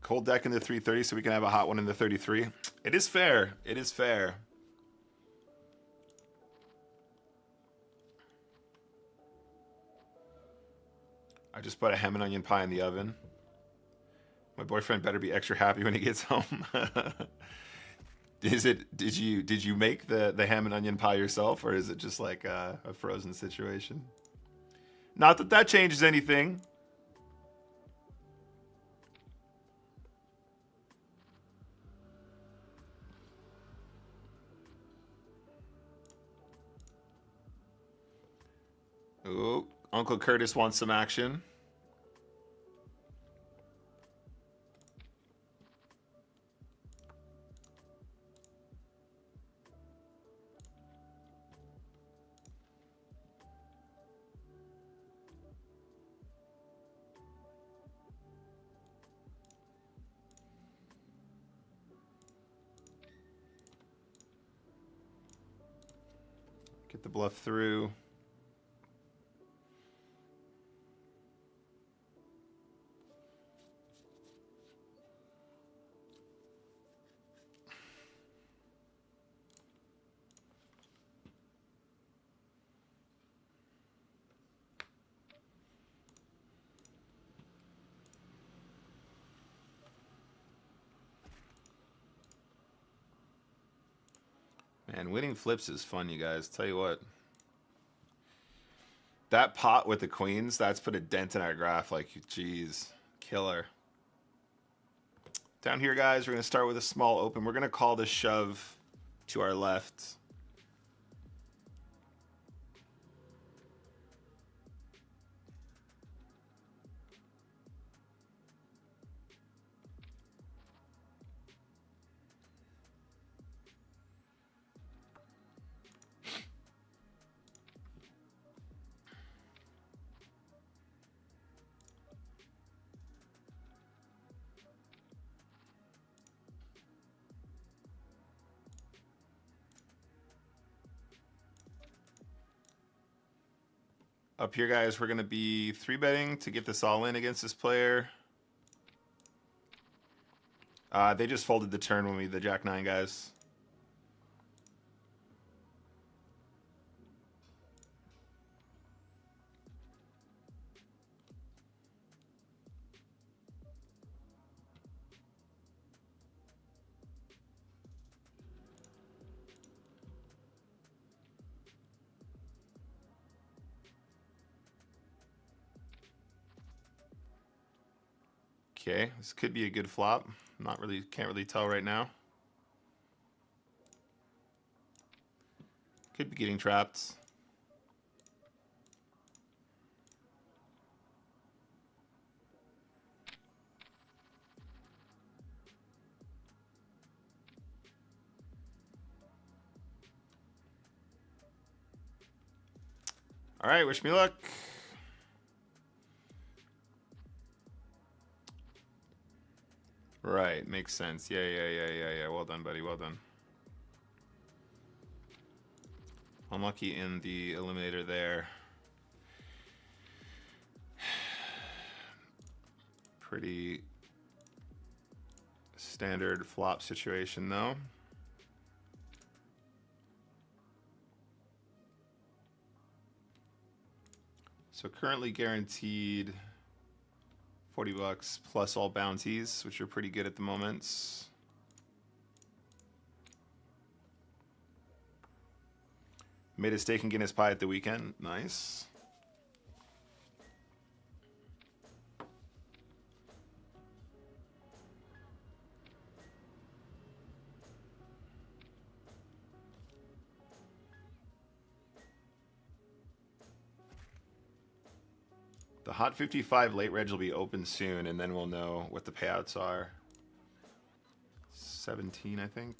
Cold deck in the 330 so we can have a hot one in the 33. It is fair. It is fair. I just put a ham and onion pie in the oven. My boyfriend better be extra happy when he gets home. Did you make the ham and onion pie yourself, or is it just like a frozen situation? Not that that changes anything. Ooh, Uncle Curtis wants some action. Get the bluff through. Man, winning flips is fun, you guys. Tell you what. That pot with the queens, that's put a dent in our graph. Like, geez, killer. Down here, guys, we're going to start with a small open. We're going to call this shove to our left. Up here, guys, we're going to be 3-betting to get this all in against this player. They just folded the turn when we the Jack-9, guys. Okay, this could be a good flop. Can't really tell right now. Could be getting trapped. All right, wish me luck. Right, makes sense. Yeah. Well done, buddy. Well done. Unlucky in the eliminator there. Pretty standard flop situation, though. So currently guaranteed 40 bucks plus all bounties, which are pretty good at the moment. Made a steak and Guinness pie at the weekend. Nice. The Hot 55 late reg will be open soon, and then we'll know what the payouts are. 17, I think.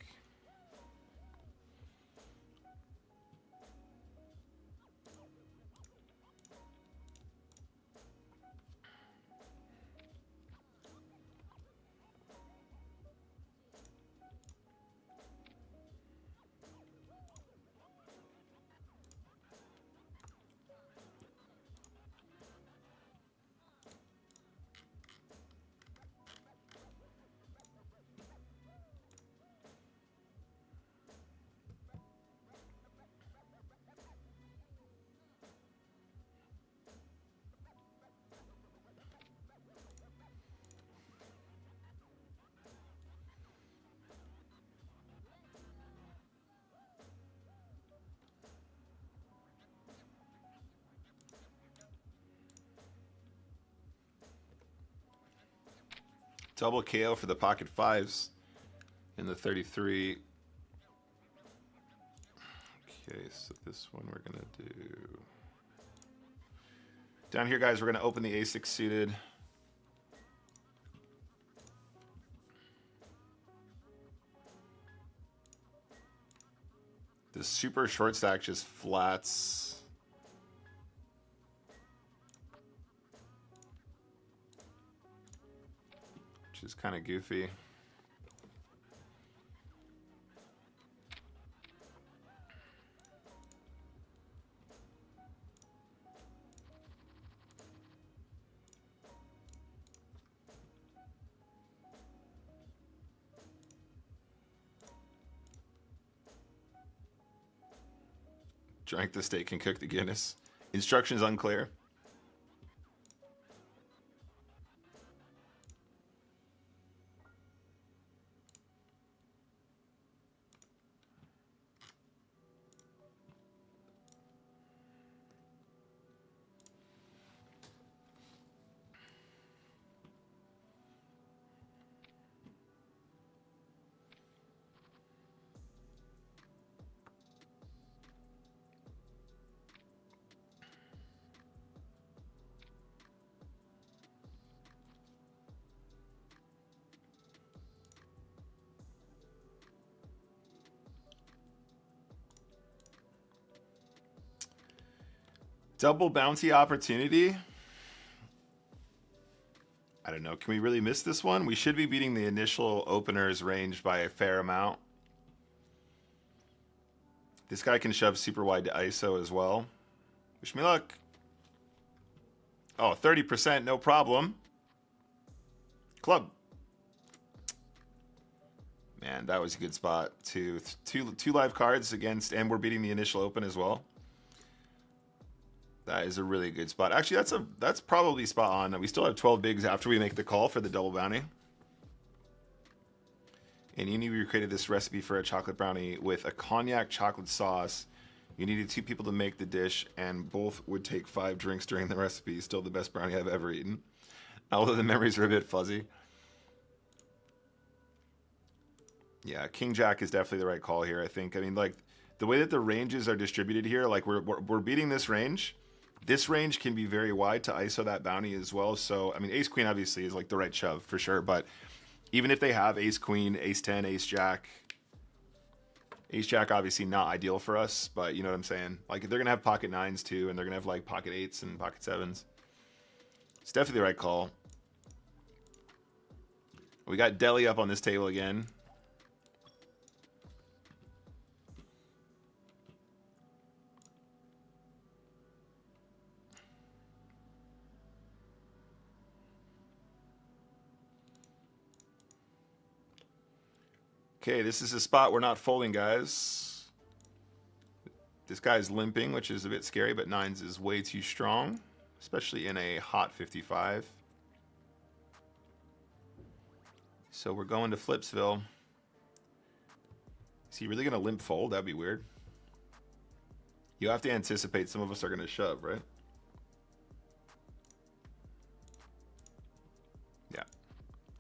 Double KO for the pocket fives in the 33. Okay, so this one we're going to do. Down here, guys, we're going to open the A6 suited. The super short stack just flats. Which is kind of goofy. Drank the steak and cooked the Guinness. Instructions unclear. Double bounty opportunity. I don't know. Can we really miss this one? We should be beating the initial opener's range by a fair amount. This guy can shove super wide to ISO as well. Wish me luck. Oh, 30%, no problem. Club. Man, that was a good spot. Two live cards against, and we're beating the initial open as well. That is a really good spot. Actually, that's probably spot on. We still have 12 bigs after we make the call for the double bounty. And you knew we created this recipe for a chocolate brownie with a cognac chocolate sauce. You needed 2 people to make the dish, and both would take 5 drinks during the recipe. Still the best brownie I've ever eaten. Although the memories are a bit fuzzy. Yeah, King Jack is definitely the right call here, I think. I mean, like, the way that the ranges are distributed here, like, we're beating this range. This range can be very wide to ISO that bounty as well. So, I mean, Ace Queen obviously is like the right shove for sure. But even if they have Ace Queen, Ace 10, Ace Jack obviously not ideal for us. But you know what I'm saying? Like, they're going to have pocket 9s too. And they're going to have like pocket 8s and pocket 7s. It's definitely the right call. We got Deli up on this table again. Okay, this is a spot we're not folding, guys. This guy's limping, which is a bit scary, but 9s is way too strong, especially in a hot 55. So we're going to Flipsville. Is he really going to limp fold? That'd be weird. You have to anticipate some of us are going to shove, right? Yeah.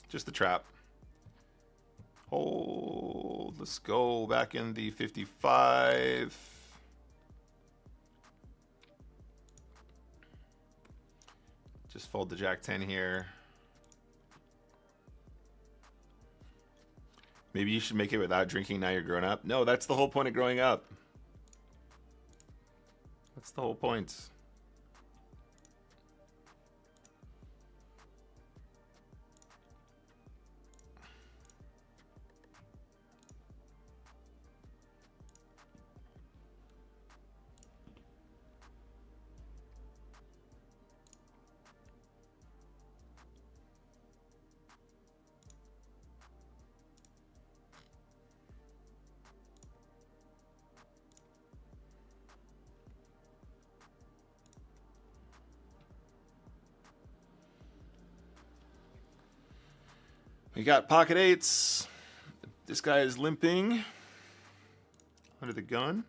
Just the trap. Hold. Let's go back in the 55. Just fold the Jack 10 here. Maybe you should make it without drinking now you're grown up. No, that's the whole point of growing up. That's the whole point. We got pocket 8s. This guy is limping under the gun.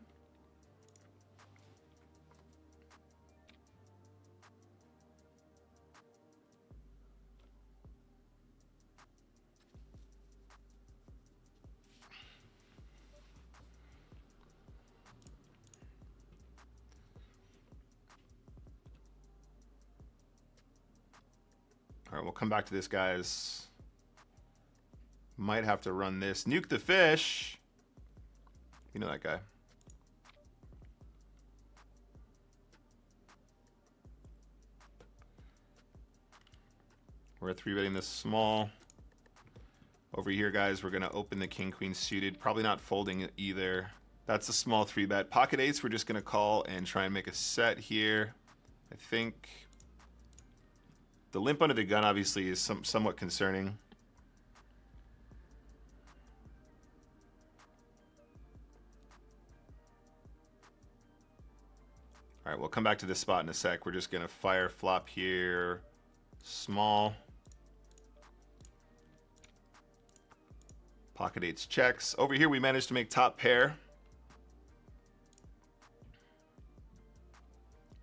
All right, we'll come back to this, guys. Might have to run this. Nuke the fish. You know that guy. We're 3-betting this small. Over here, guys, we're going to open the king-queen suited. Probably not folding it either. That's a small 3-bet. Pocket 8s, we're just going to call and try and make a set here. I think the limp under the gun, obviously, is somewhat concerning. All right, we'll come back to this spot in a sec. We're just going to fire flop here. Small. Pocket eights checks. Over here, we managed to make top pair.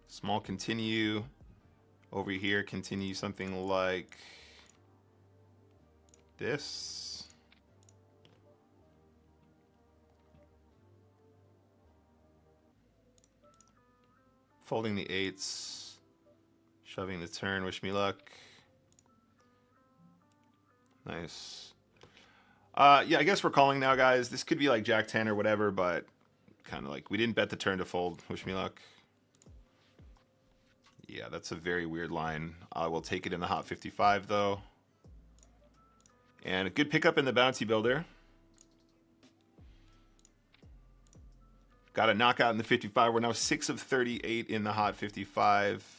Small continue. Over here, continue something like this. Folding the eights. Shoving the turn. Wish me luck. Nice. Yeah, I guess we're calling now, guys. This could be like Jack 10 or whatever, but kind of like we didn't bet the turn to fold. Wish me luck. Yeah, that's a very weird line. I will take it in the hot 55, though. And a good pickup in the bounty builder. Got a knockout in the 55. We're now 6 of 38 in the hot 55.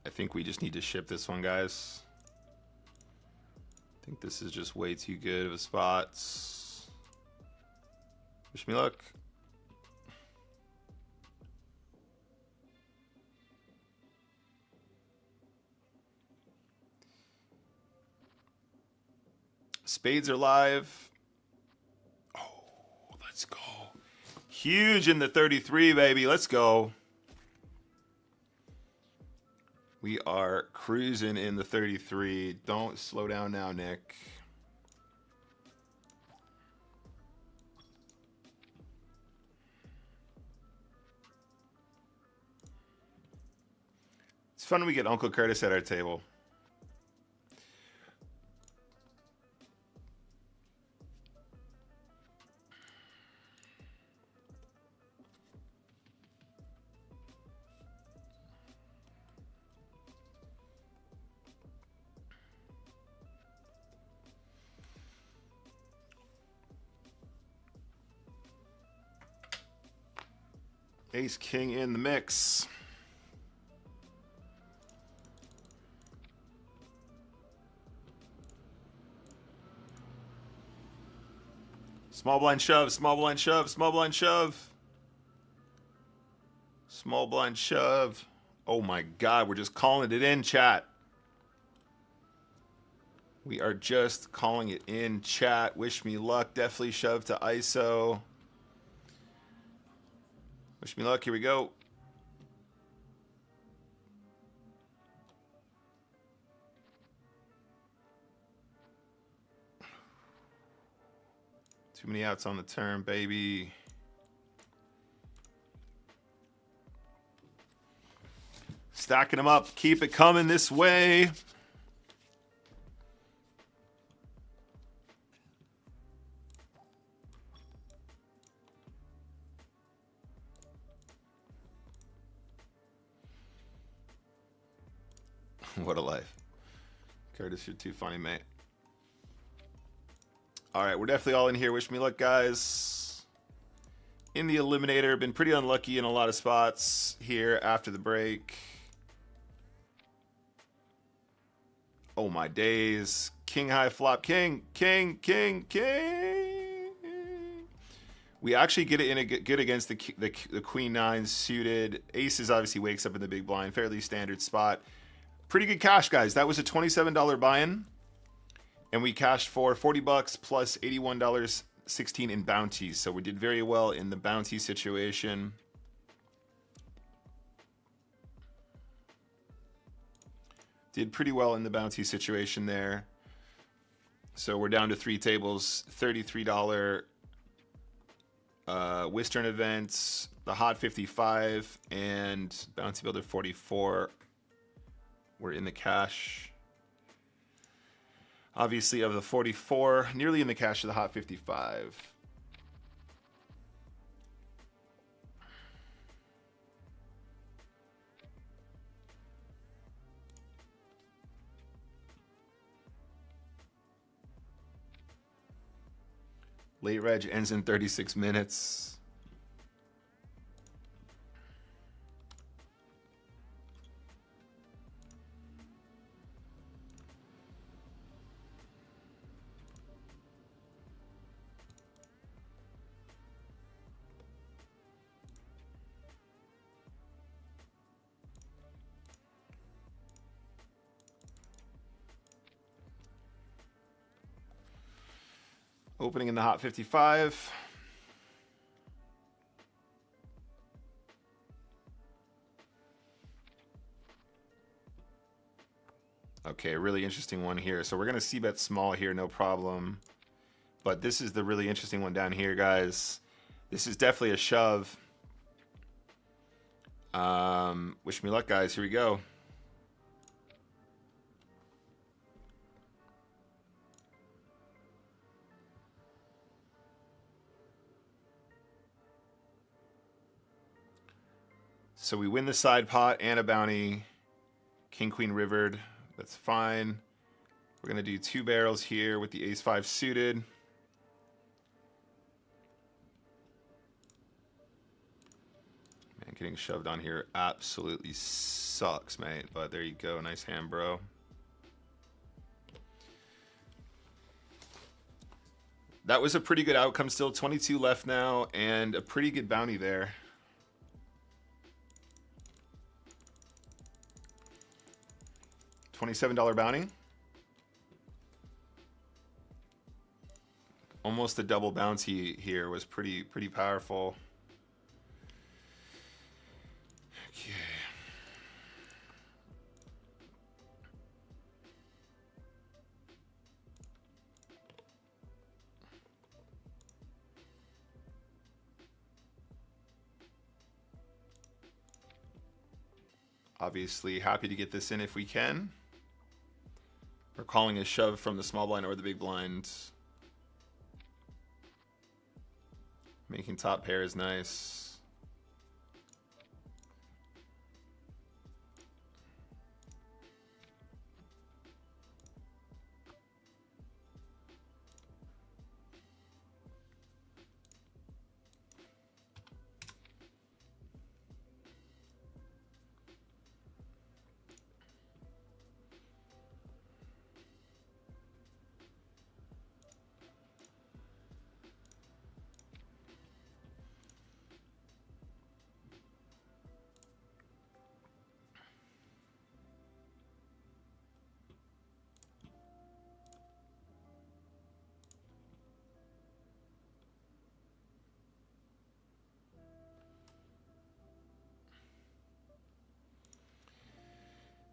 I think we just need to ship this one, guys. I think this is just way too good of a spot. Wish me luck. Spades are live. Oh, let's go. Huge in the 33, baby. Let's go. We are cruising in the 33. Don't slow down now, Nick. It's fun when we get Uncle Curtis at our table. Ace King in the mix. Small blind shove, small blind shove, small blind shove. Small blind shove. Oh my God, we're just calling it in, chat. We are just calling it in, chat. Wish me luck. Definitely shove to ISO. Wish me luck. Here we go. Too many outs on the turn, baby. Stacking them up. Keep it coming this way. What a life. Curtis, you're too funny, mate. All right, we're definitely all in here. Wish me luck, guys. In the eliminator, been pretty unlucky in a lot of spots here after the break. Oh my days. King high flop. King, king, king, king. We actually get it in a good against the queen nine suited. Aces obviously wakes up in the big blind. Fairly standard spot. Pretty good cash, guys. That was a $27 buy-in. And we cashed for $40 plus $81.16 in bounties. So we did very well in the bounty situation. Did pretty well in the bounty situation there. So we're down to 3 tables. $33 Western events, the hot 55, and bounty builder 44. We're in the cash. Obviously, of the 44, nearly in the cash of the hot 55. Late reg ends in 36 minutes. Opening in the hot 55. Okay, really interesting one here. So we're going to c-bet small here, no problem. But this is the really interesting one down here, guys. This is definitely a shove. Wish me luck, guys. Here we go. So we win the side pot and a bounty. King, queen, rivered. That's fine. We're going to do 2 barrels here with the ace-5 suited. Man, getting shoved on here absolutely sucks, mate. But there you go. Nice hand, bro. That was a pretty good outcome still. 22 left now and a pretty good bounty there. $27 bounty. Almost a double bounty here was pretty powerful. Okay. Obviously happy to get this in if we can. We're calling a shove from the small blind or the big blind. Making top pair is nice.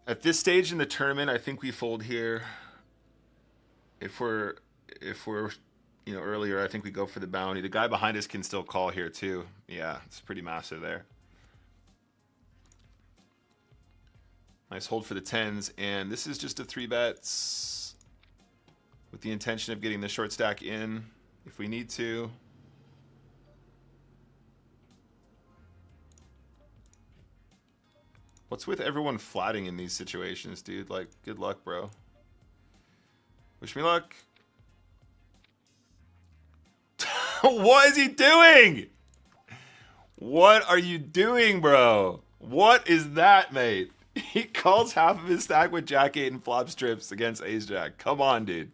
At this stage in the tournament, I think we fold here. If we're you know, earlier, I think we go for the bounty. The guy behind us can still call here too. Yeah, it's pretty massive there. Nice hold for the 10s, and this is just a 3-bets with the intention of getting the short stack in if we need to. What's with everyone flatting in these situations, dude? Like, good luck, bro. Wish me luck. What is he doing? What are you doing, bro? What is that, mate? He calls half of his stack with Jack 8 and flop strips against Ace Jack. Come on, dude.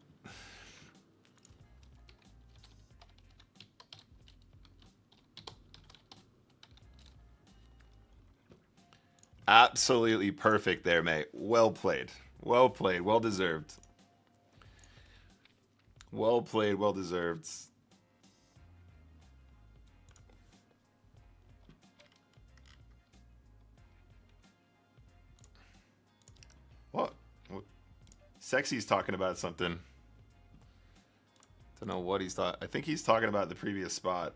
Absolutely perfect there, mate. Well played. Well played. Well deserved. Well played. Well deserved. What? Sexy's talking about something. Don't know what he's thought. I think he's talking about the previous spot.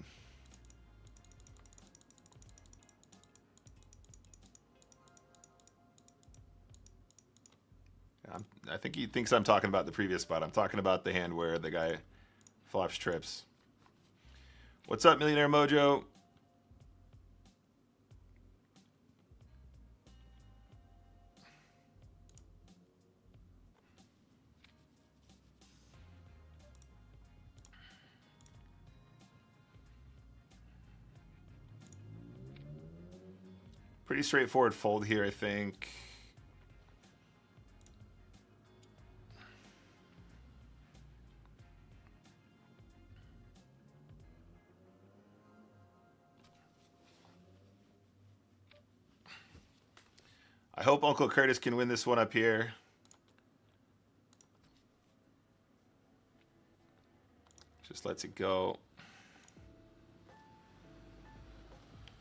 I think he thinks I'm talking about the previous spot. I'm talking about the hand where the guy flops trips. What's up, Millionaire Mojo? Pretty straightforward fold here, I think. I hope Uncle Curtis can win this one up here. Just lets it go.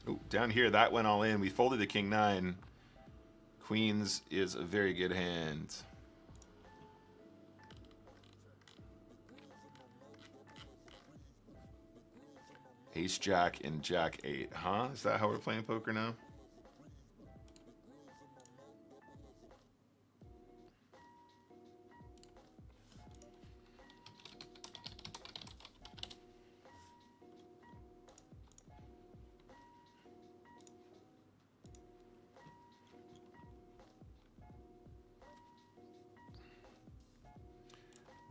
Ooh, down here, that went all in. We folded the king nine. Queens is a very good hand. Ace jack and jack eight. Huh? Is that how we're playing poker now?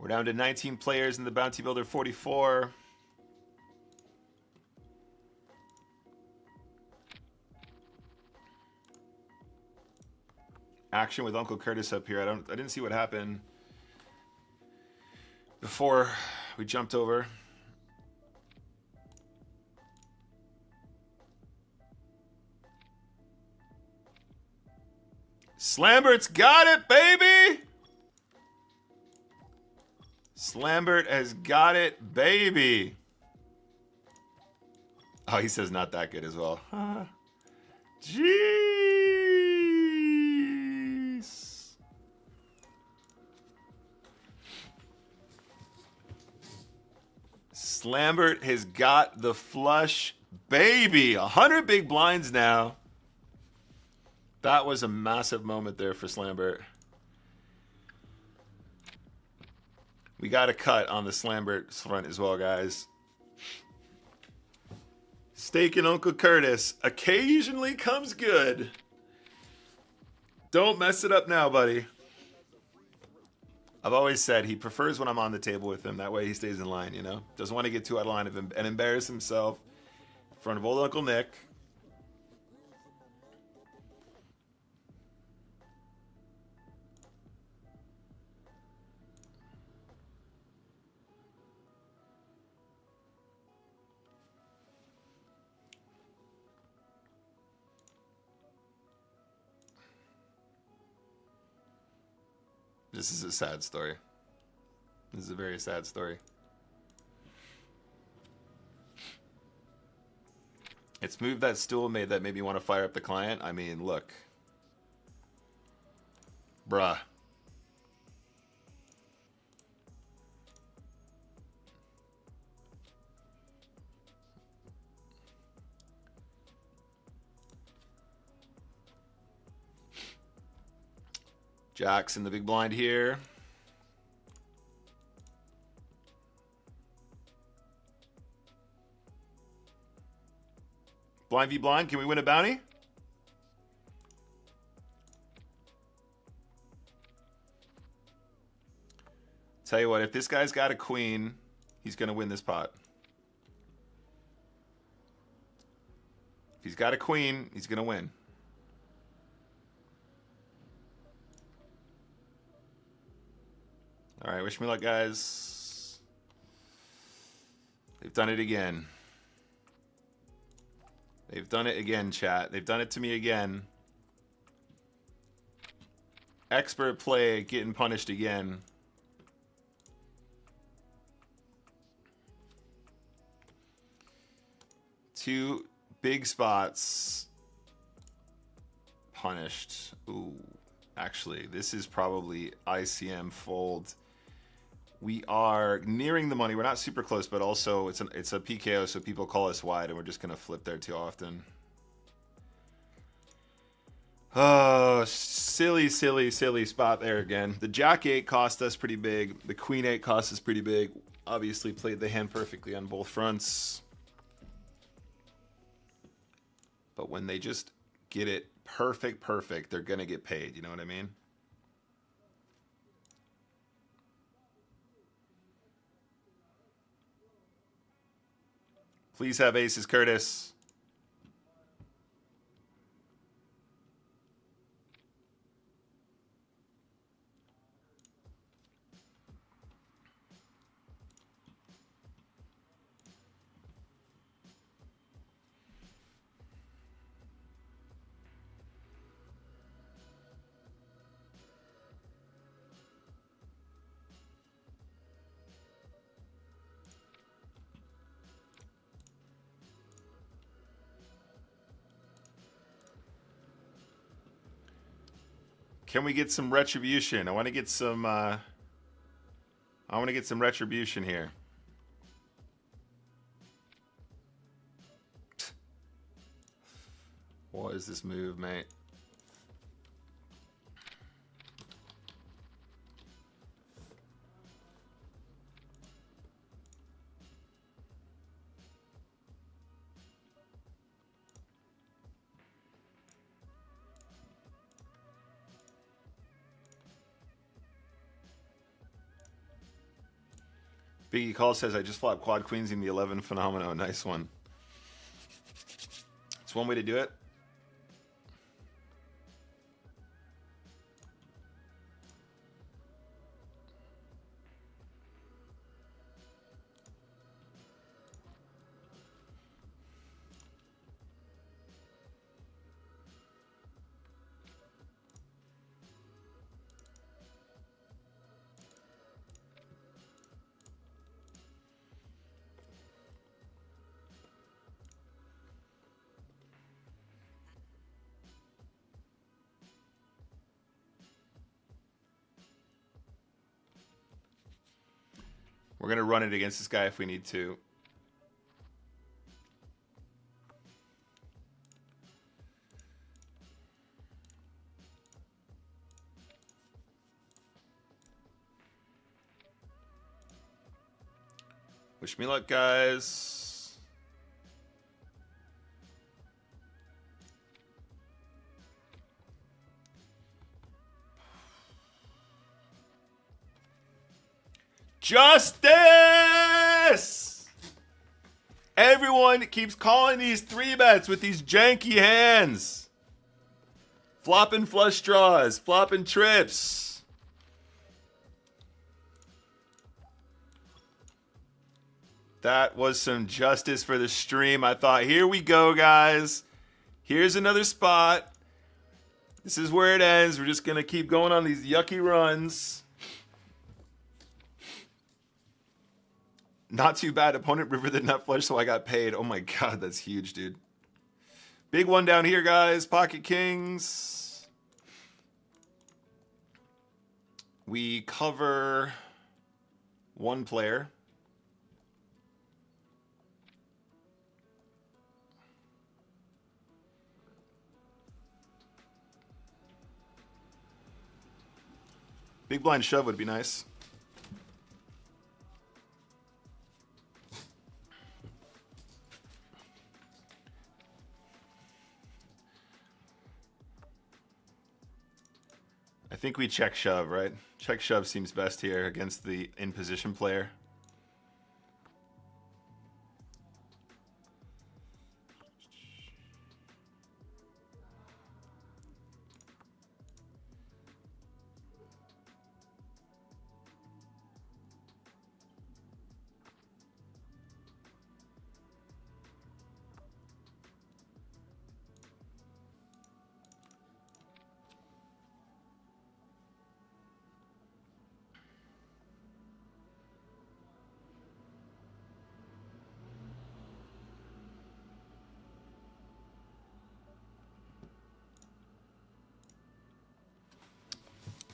We're down to 19 players in the Bounty Builder 44. Action with Uncle Curtis up here. I didn't see what happened before we jumped over. Slambert's got it, baby! Slambert has got it, baby. Oh, he says not that good as well. Jeez. Slambert has got the flush, baby. 100 big blinds now. That was a massive moment there for Slambert. We got a cut on the Slambert front as well, guys. Steak and Uncle Curtis occasionally comes good. Don't mess it up now, buddy. I've always said he prefers when I'm on the table with him. That way he stays in line, you know? Doesn't want to get too out of line of him and embarrass himself in front of old Uncle Nick. This is a sad story. This is a very sad story. It's moved that stool made that made me want to fire up the client. I mean, look. Bruh. Jack's in the big blind here. Blind v blind, can we win a bounty? Tell you what, if this guy's got a queen, he's going to win this pot. If he's got a queen, he's going to win. All right, wish me luck, guys. They've done it again. They've done it again, chat. They've done it to me again. Expert play getting punished again. Two big spots punished. Ooh, actually, this is probably ICM fold. We are nearing the money. We're not super close, but also it's a PKO, so people call us wide, and we're just going to flip there too often. Oh, silly, silly, silly spot there again. The Jack 8 cost us pretty big. The Queen 8 cost us pretty big. Obviously played the hand perfectly on both fronts. But when they just get it perfect, they're going to get paid. You know what I mean? Please have aces, Curtis. Can we get some retribution? I want to get some retribution here. What is this move, mate? Biggie Call says, I just flopped quad queens in the 11 Phenomeno. Nice one. It's one way to do it. We're going to run it against this guy if we need to. Wish me luck, guys. Justice! Everyone keeps calling these 3-bets with these janky hands. Flopping flush draws, flopping trips. That was some justice for the stream. I thought, here we go, guys. Here's another spot. This is where it ends. We're just going to keep going on these yucky runs. Not too bad. Opponent river the nut flush, so I got paid. Oh my god, that's huge, dude. Big one down here, guys. Pocket kings. We cover one player. Big blind shove would be nice. I think we check shove, right? Check shove seems best here against the in position player.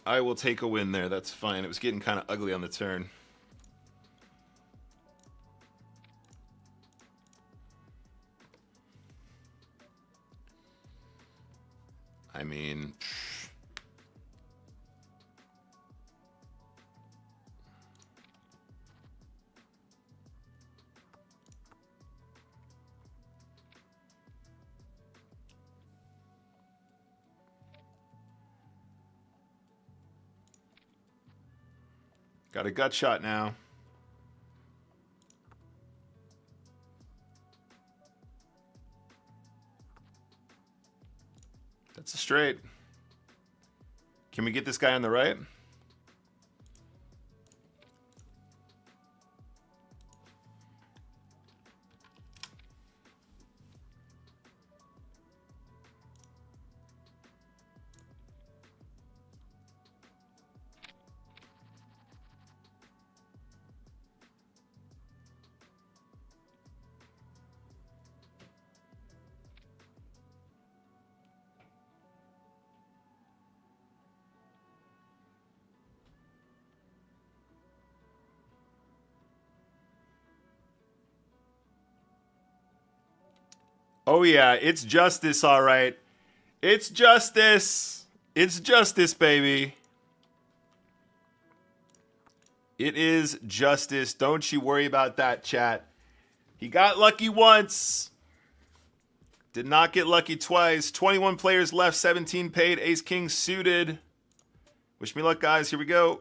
I will take a win there. That's fine. It was getting kind of ugly on the turn. I mean... Got a gut shot now. That's a straight. Can we get this guy on the right? Oh yeah, it's justice, all right. It's justice. It's justice, baby. It is justice. Don't you worry about that, chat. He got lucky once. Did not get lucky twice. 21 players left, 17 paid. Ace King suited. Wish me luck, guys. Here we go.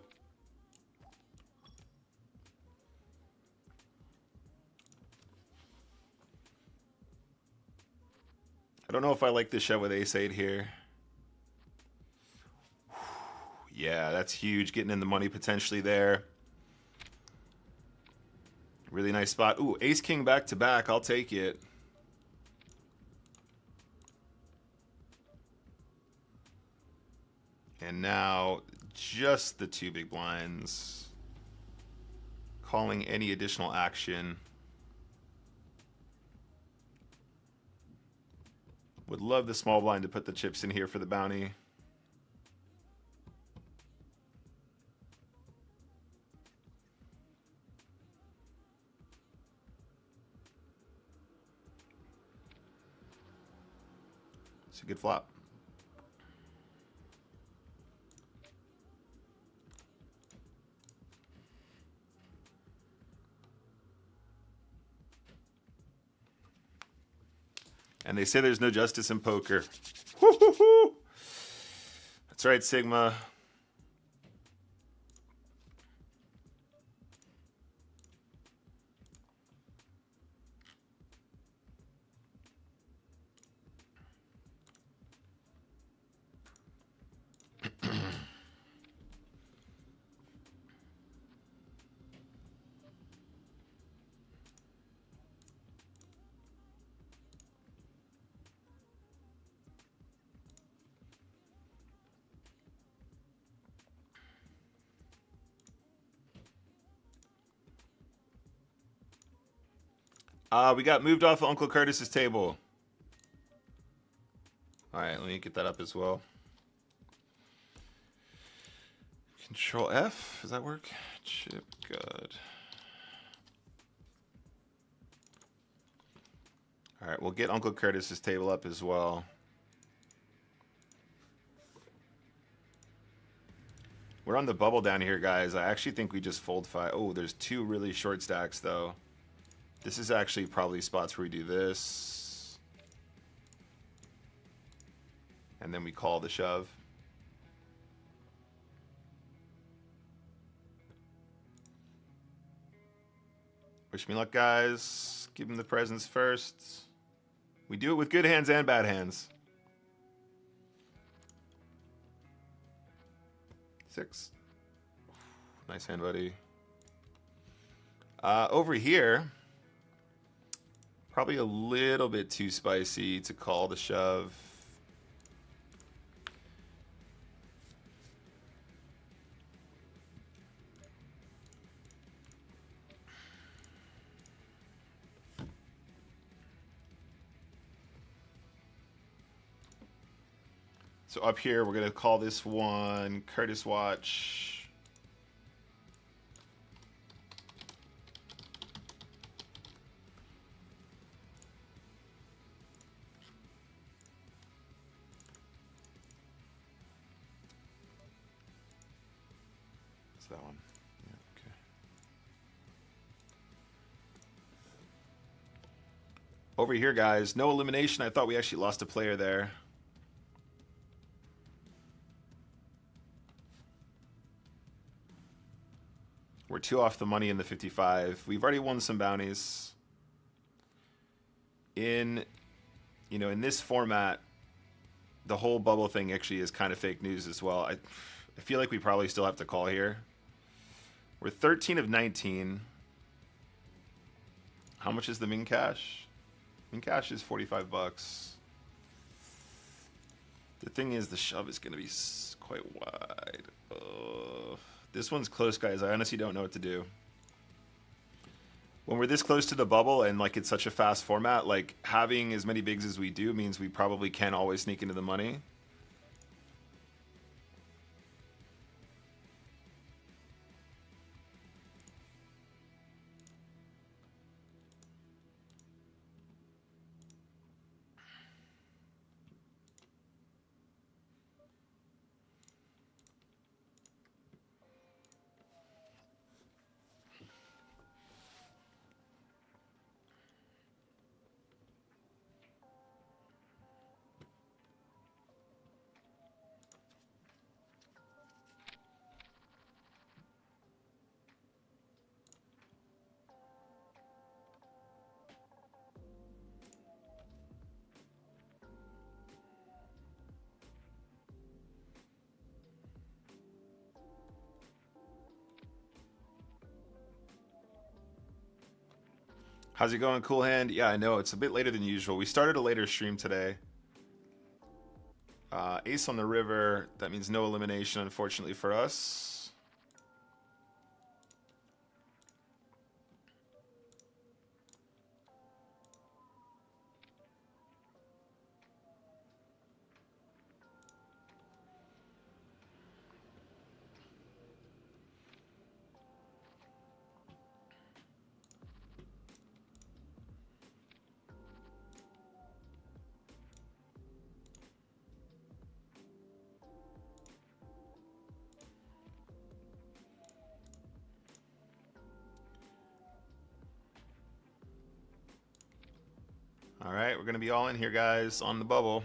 I don't know if I like this shove with Ace 8 here. Yeah, that's huge. Getting in the money potentially there. Really nice spot. Ooh, Ace King back to back. I'll take it. And now just the 2 big blinds. Calling any additional action. Would love the small blind to put the chips in here for the bounty. It's a good flop. And they say there's no justice in poker. Woo-hoo-hoo. That's right, Sigma. We got moved off of Uncle Curtis's table. All right, let me get that up as well. Control F, does that work? Chip, good. All right, we'll get Uncle Curtis's table up as well. We're on the bubble down here, guys. I actually think we just fold 5. Oh, there's 2 really short stacks, though. This is actually probably spots where we do this. And then we call the shove. Wish me luck, guys. Give him the presents first. We do it with good hands and bad hands. 6. Nice hand, buddy. Over here, probably a little bit too spicy to call the shove. So up here, we're going to call this one Curtis Watch. What's that one? Yeah, okay. Over here, guys, no elimination. I thought we actually lost a player there. We're 2 off the money in the 55. We've already won some bounties. In this format, the whole bubble thing actually is kind of fake news as well. I feel like we probably still have to call here. We're 13 of 19. How much is the min cash? Min cash is 45 bucks. The thing is, the shove is going to be quite wide. This one's close, guys. I honestly don't know what to do. When we're this close to the bubble and like it's such a fast format, like having as many bigs as we do means we probably can always sneak into the money. How's it going, Cool Hand? Yeah, I know. It's a bit later than usual. We started a later stream today. Ace on the river. That means no elimination, unfortunately, for us. All right, we're going to be all in here, guys, on the bubble.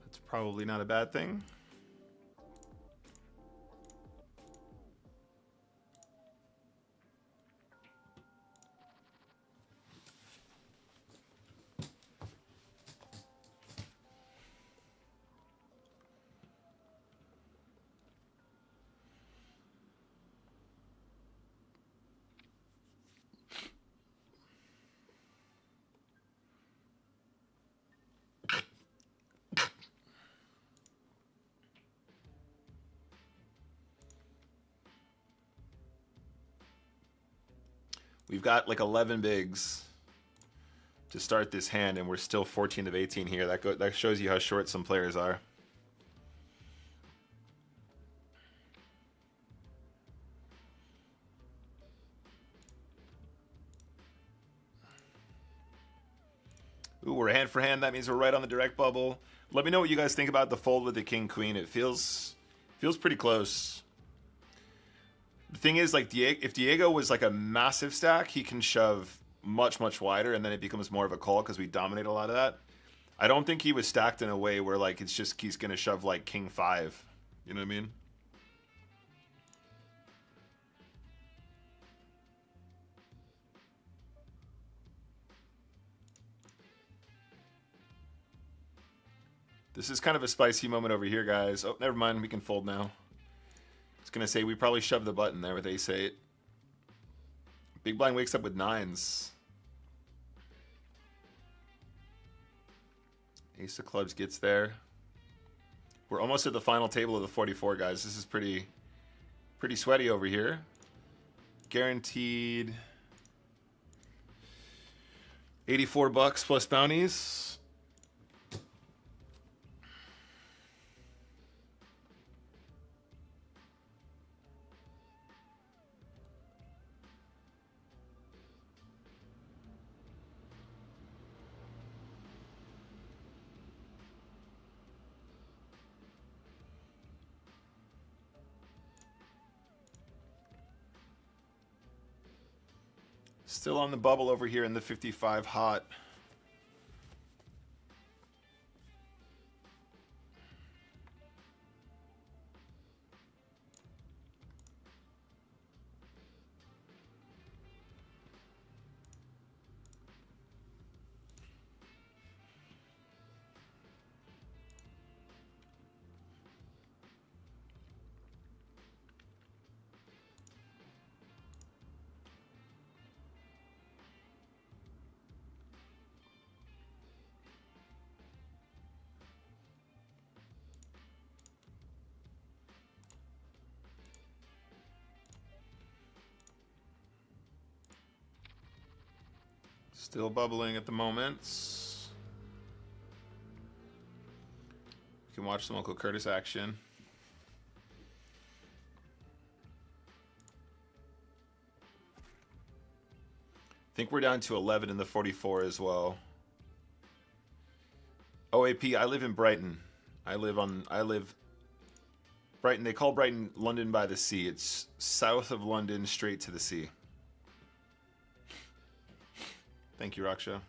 That's probably not a bad thing. We've got like 11 bigs to start this hand, and we're still 14 of 18 here. That shows you how short some players are. Ooh, we're hand for hand. That means we're right on the direct bubble. Let me know what you guys think about the fold with the king queen. It feels pretty close. The thing is, like, if Diego was like a massive stack, he can shove much wider, and then it becomes more of a call because we dominate a lot of that. I don't think he was stacked in a way where like it's just he's gonna shove like king 5. You know what I mean? This is kind of a spicy moment over here, guys. Oh, never mind. We can fold now. It's going to say we probably shoved the button there with ace-8. Big blind wakes up with 9s. Ace of clubs gets there. We're almost at the final table of the 44, guys. This is pretty sweaty over here. Guaranteed $84 plus bounties. Still on the bubble over here in the 55 hot. Still bubbling at the moment. You can watch some Uncle Curtis action. I think we're down to 11 in the 44 as well. OAP, I live in Brighton. I live Brighton. They call Brighton London by the sea. It's south of London, straight to the sea. Thank you, Raksha.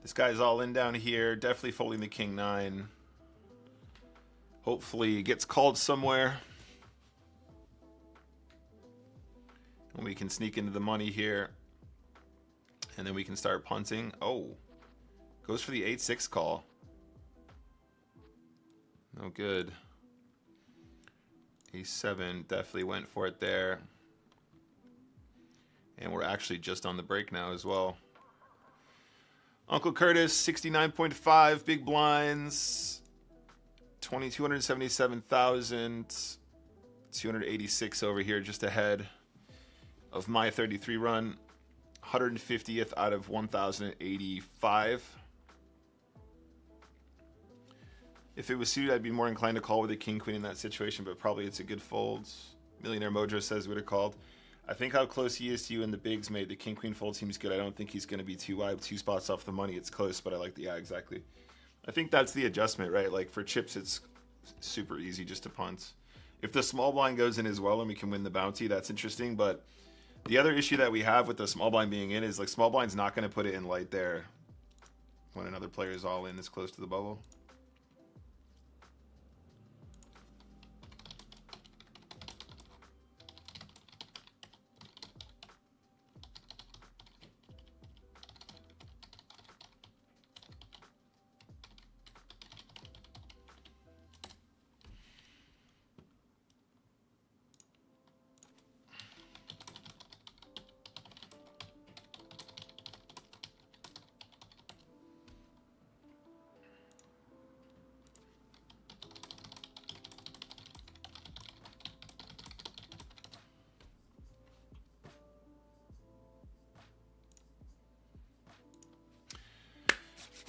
This guy's all in down here. Definitely folding the king 9. Hopefully it gets called somewhere. And we can sneak into the money here. And then we can start punting. Oh. Goes for the 8-6 call. No good. A7 definitely went for it there. And we're actually just on the break now as well. Uncle Curtis, 69.5 big blinds. 277,000. 286 over here, just ahead of my 33 run. 150th out of 1,085. If it was suited, I'd be more inclined to call with a king-queen in that situation, but probably it's a good fold. Millionaire Mojo says would have called. I think how close he is to you in the bigs made the king-queen fold seems good. I don't think he's going to be too wide. 2 spots off the money, it's close, but I like the, yeah, exactly. I think that's the adjustment, right? Like for chips, it's super easy just to punt. If the small blind goes in as well and we can win the bounty, that's interesting. But the other issue that we have with the small blind being in is like small blind's not going to put it in light there when another player is all in this close to the bubble.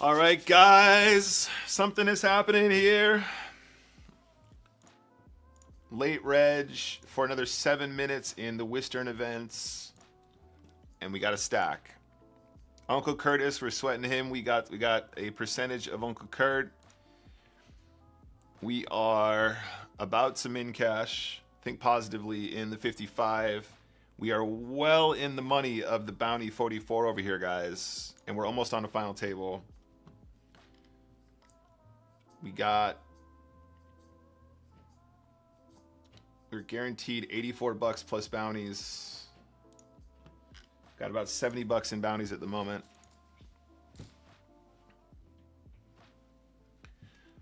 All right, guys, something is happening here. Late reg for another 7 minutes in the Wistern events, and we got a stack. Uncle Curtis, we're sweating him. We got a percentage of Uncle Kurt. We are about to min cash. Think positively in the 55. We are well in the money of the bounty 44 over here, guys, and we're almost on the final table. We're guaranteed 84 bucks plus bounties. Got about 70 bucks in bounties at the moment.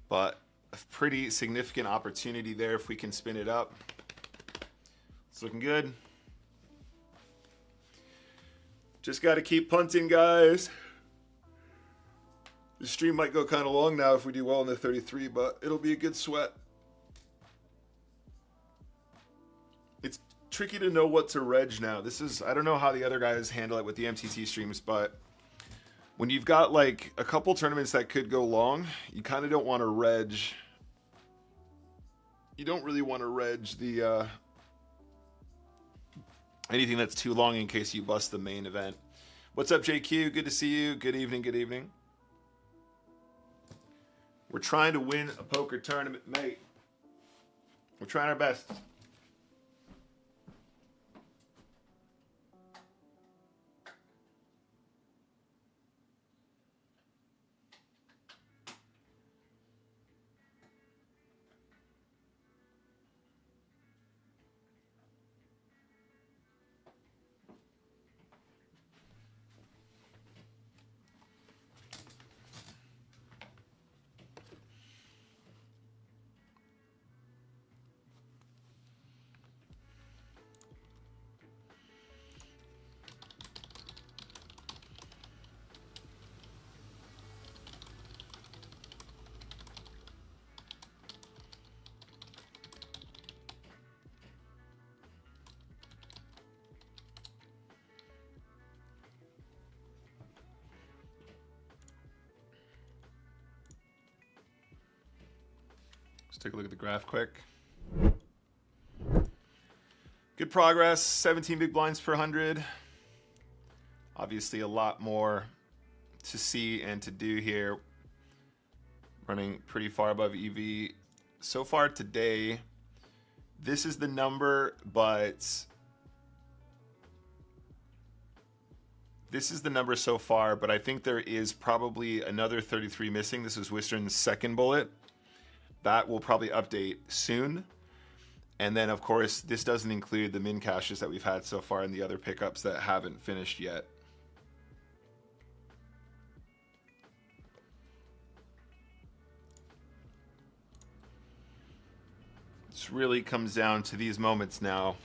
But a pretty significant opportunity there if we can spin it up. It's looking good. Just got to keep punting, guys. The stream might go kind of long now if we do well in the 33, but it'll be a good sweat. It's tricky to know what to reg now. I don't know how the other guys handle it with the MTT streams, but when you've got like a couple tournaments that could go long, you kind of don't want to reg. You don't really want to reg the anything that's too long in case you bust the main event. What's up, JQ? Good to see you. Good evening, good evening. We're trying to win a poker tournament, mate. We're trying our best. Let's take a look at the graph quick. Good progress, 17 big blinds per 100. Obviously a lot more to see and to do here. Running pretty far above EV. So far today, this is the number, but This is the number so far, but I think there is probably another 33 missing. This is Wistern's second bullet. That will probably update soon. And then, of course, this doesn't include the min caches that we've had so far and the other pickups that haven't finished yet. This really comes down to these moments now.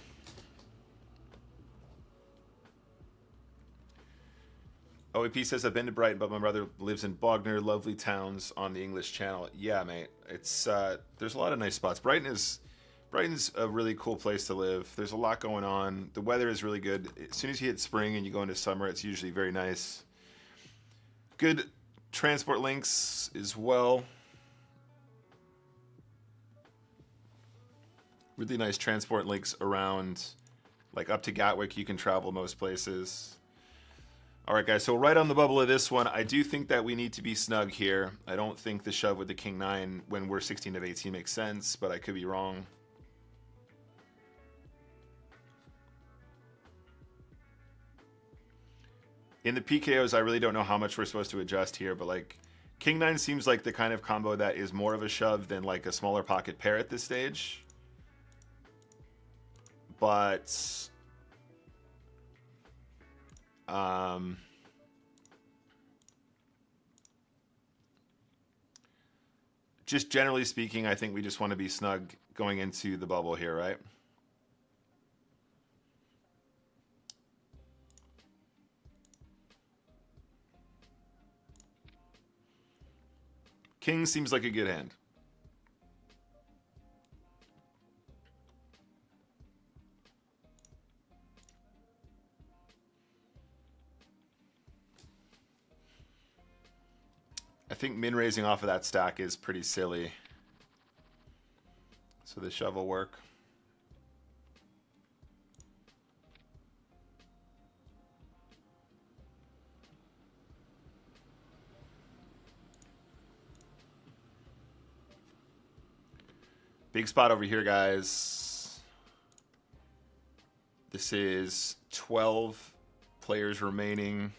OAP says, I've been to Brighton, but my brother lives in Bognor, lovely towns on the English Channel. Yeah, mate. It's there's a lot of nice spots. Brighton's a really cool place to live. There's a lot going on. The weather is really good. As soon as you hit spring and you go into summer, it's usually very nice. Good transport links as well. Really nice transport links around, like up to Gatwick. You can travel most places. All right, guys, so right on the bubble of this one, I do think that we need to be snug here. I don't think the shove with the King 9 when we're 16 of 18 makes sense, but I could be wrong. In the PKOs, I really don't know how much we're supposed to adjust here, but like King 9 seems like the kind of combo that is more of a shove than like a smaller pocket pair at this stage. But just generally speaking, I think we just want to be snug going into the bubble here, right? King seems like a good hand. I think min raising off of that stack is pretty silly. So the shove will work. Big spot over here, guys. This is 12 players remaining.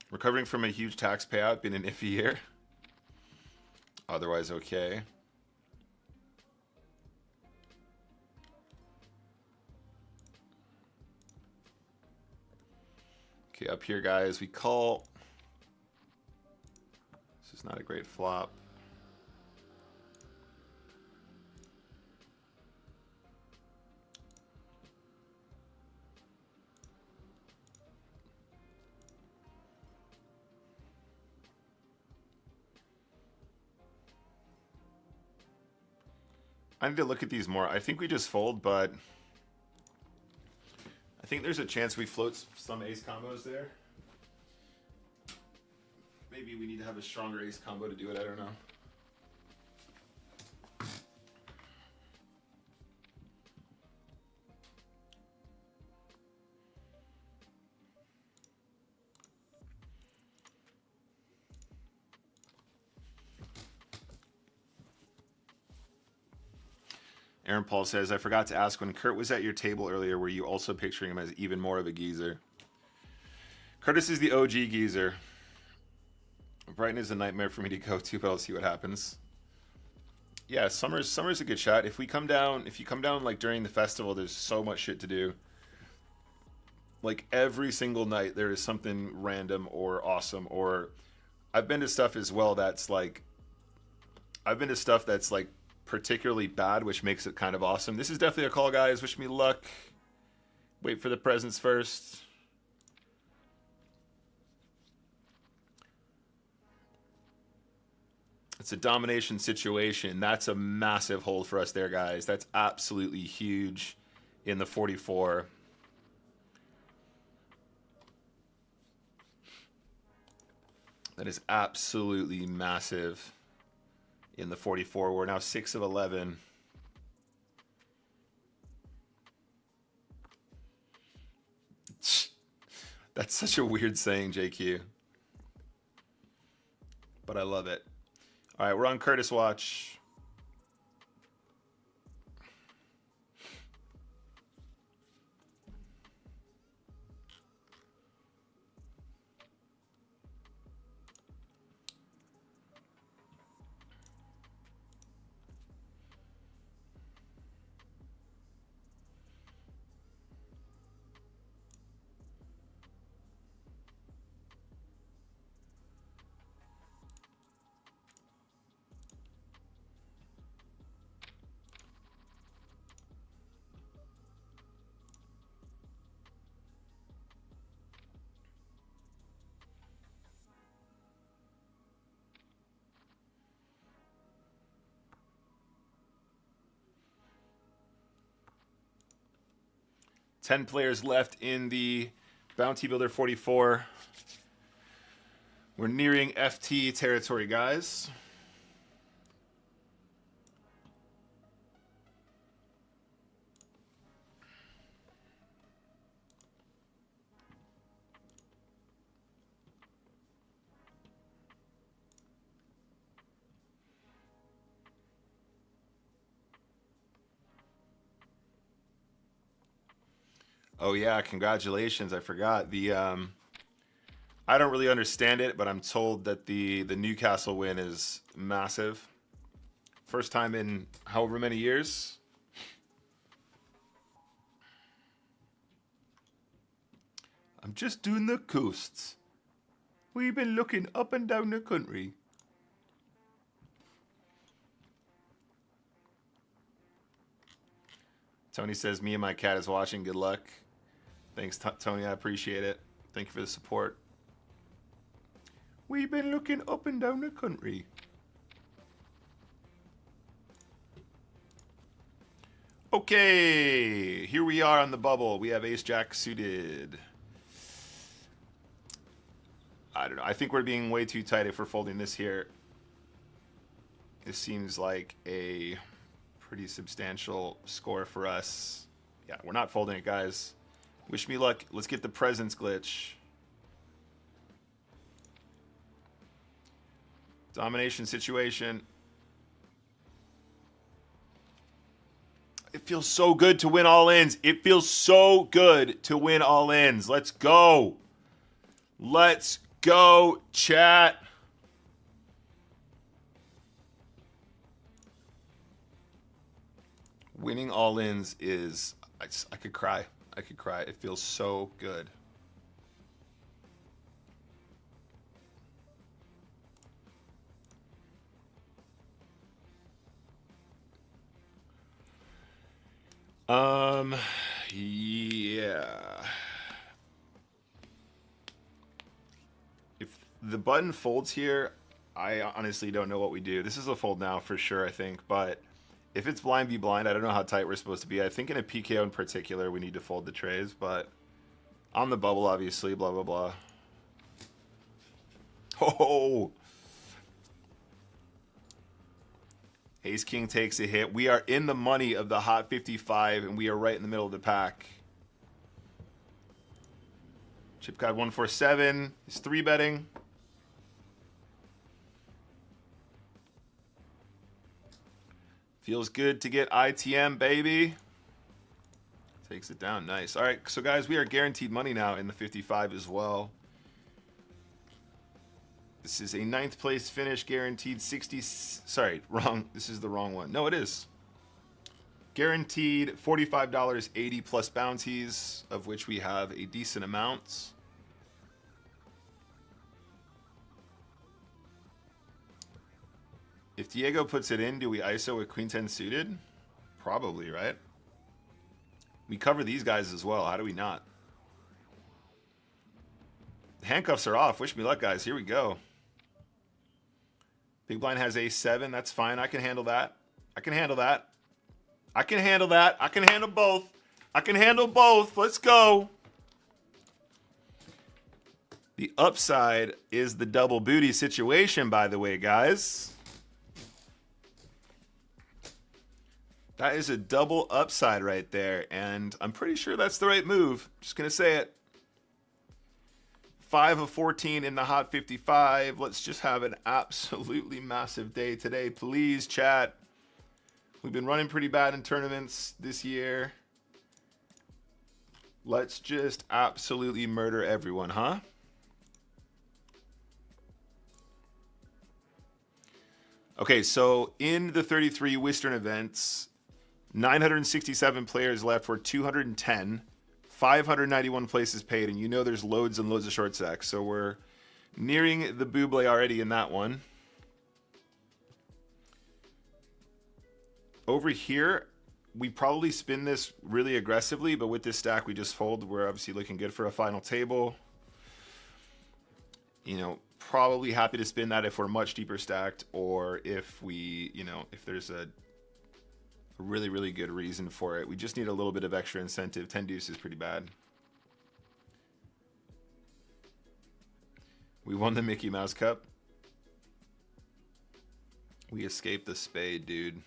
Recovering from a huge tax payout, been an iffy year. Otherwise okay. Okay, up here, guys, we call. This is not a great flop. I need to look at these more. I think we just fold, but I think there's a chance we float some ace combos there. Maybe we need to have a stronger ace combo to do it. I don't know. Aaron Paul says, I forgot to ask, when Kurt was at your table earlier, were you also picturing him as even more of a geezer? Curtis is the OG geezer. Brighton is a nightmare for me to go to, but I'll see what happens. Yeah, summer's a good shot. If you come down like during the festival, there's so much shit to do. Like every single night there is something random or awesome, or I've been to stuff as well that's like particularly bad, which makes it kind of awesome. This is definitely a call, guys. Wish me luck. Wait for the presents first. It's a domination situation. That's a massive hold for us there, guys. That's absolutely huge in the 44. That is absolutely massive. In the 44, we're now 6 of 11. That's such a weird saying, JQ. But I love it. All right, we're on Curtis watch. Ten players left in the Bounty Builder 44. We're nearing FT territory, guys. Oh yeah, congratulations. I forgot. I don't really understand it, but I'm told that the Newcastle win is massive. First time in however many years. I'm just doing the coasts. We've been looking up and down the country. Tony says, me and my cat is watching. Good luck. Thanks, Tony. I appreciate it. Thank you for the support. We've been looking up and down the country. Okay, here we are on the bubble. We have ace-jack suited. I don't know. I think we're being way too tight if we're folding this here. This seems like a pretty substantial score for us. Yeah, we're not folding it, guys. Wish me luck. Let's get the presence glitch. Domination situation. It feels so good to win all ins. It feels so good to win all ins. Let's go. Let's go, chat. Winning all ins is, I could cry. I could cry. It feels so good. Yeah. If the button folds here, I honestly don't know what we do. This is a fold now for sure, I think, but if it's blind v blind, I don't know how tight we're supposed to be. I think in a PKO in particular, we need to fold the trays, but on the bubble, obviously, blah, blah, blah. Oh! Ace King takes a hit. We are in the money of the hot 55, and we are right in the middle of the pack. Chip God 147 is 3-betting. Feels good to get ITM, baby. Takes it down. Nice. All right, so guys, we are guaranteed money now in the 55 as well. This is a 9th place finish, guaranteed 60. Sorry, wrong. This is the wrong one. No, it is. Guaranteed $45, 80 plus bounties, of which we have a decent amount. If Diego puts it in, do we ISO with Queen 10 suited? Probably, right? We cover these guys as well. How do we not? The handcuffs are off. Wish me luck, guys. Here we go. Big blind has A7. That's fine. I can handle that. I can handle that. I can handle that. I can handle both. I can handle both. Let's go. The upside is the double booty situation, by the way, guys. That is a double upside right there, and I'm pretty sure that's the right move. Just going to say it. 5 of 14 in the hot 55. Let's just have an absolutely massive day today. Please, chat. We've been running pretty bad in tournaments this year. Let's just absolutely murder everyone, huh? Okay, so in the 33 Western events, 967 players left for 210. 591 places paid, and you know there's loads and loads of short stacks. So we're nearing the Buble already in that one. Over here, we probably spin this really aggressively, but with this stack we just fold. We're obviously looking good for a final table. You know, probably happy to spin that if we're much deeper stacked, or if we, you know, if there's a really, really good reason for it. We just need a little bit of extra incentive. 10 deuce is pretty bad. We won the Mickey Mouse Cup. We escaped the spade, dude.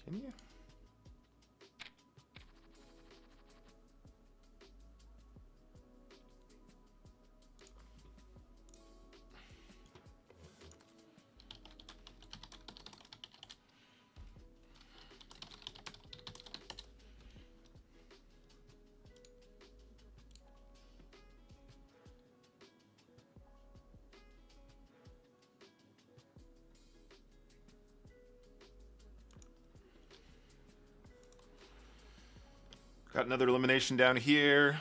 Can you? Got another elimination down here.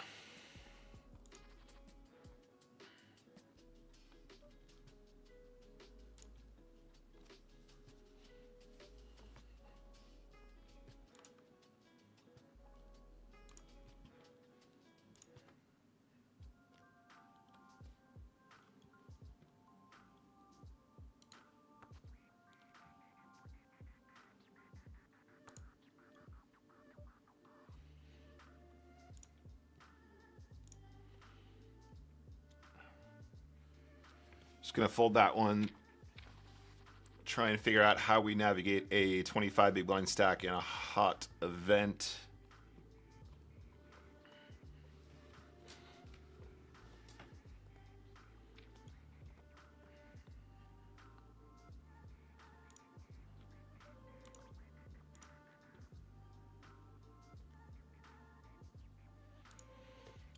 Just going to fold that one. Try and figure out how we navigate a 25 big blind stack in a hot event.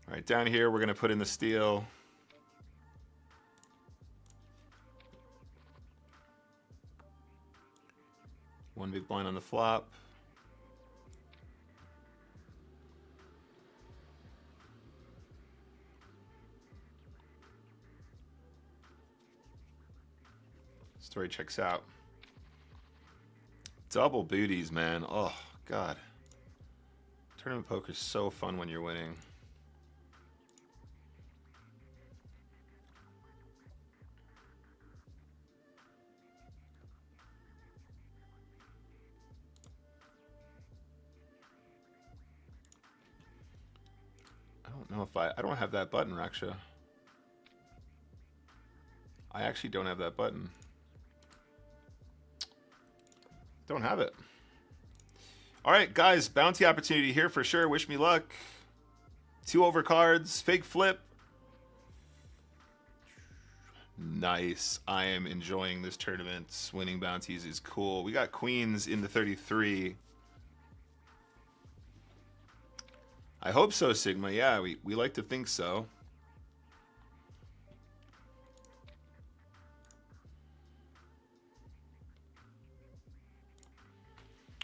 All right, down here we're going to put in the steal. One big blind on the flop. Story checks out. Double booties, man. Oh, God. Tournament poker is so fun when you're winning. I don't know if I don't have that button, Raksha. I actually don't have that button. Don't have it. All right, guys, bounty opportunity here for sure. Wish me luck. 2 over cards, fake flip. Nice. I am enjoying this tournament. Winning bounties is cool. We got queens in the 33. I hope so, Sigma. Yeah, we like to think so.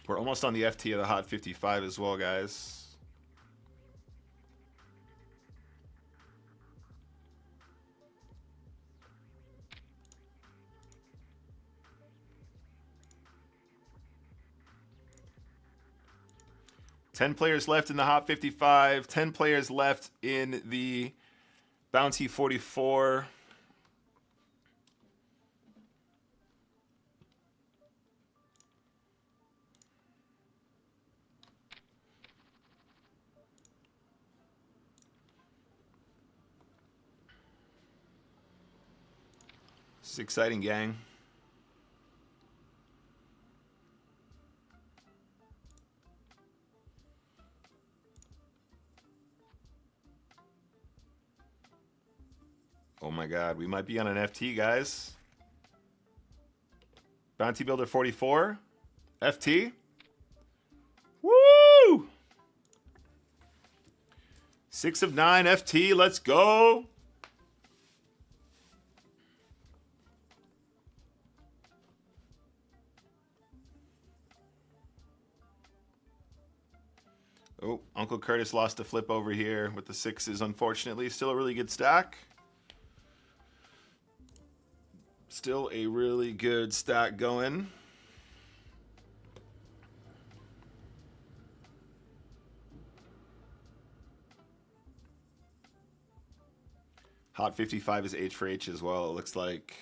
We're almost on the FT of the hot 55 as well, guys. Ten players left in the hot 55. 10 players left in the bounty 44. This is exciting, gang. Oh my God, we might be on an FT, guys. Bounty Builder 44, FT. Woo! 6 of 9 FT, let's go. Oh, Uncle Curtis lost a flip over here with the 6s, unfortunately. Still a really good stack. Still a really good stack going. Hot 55 is H for H as well, it looks like.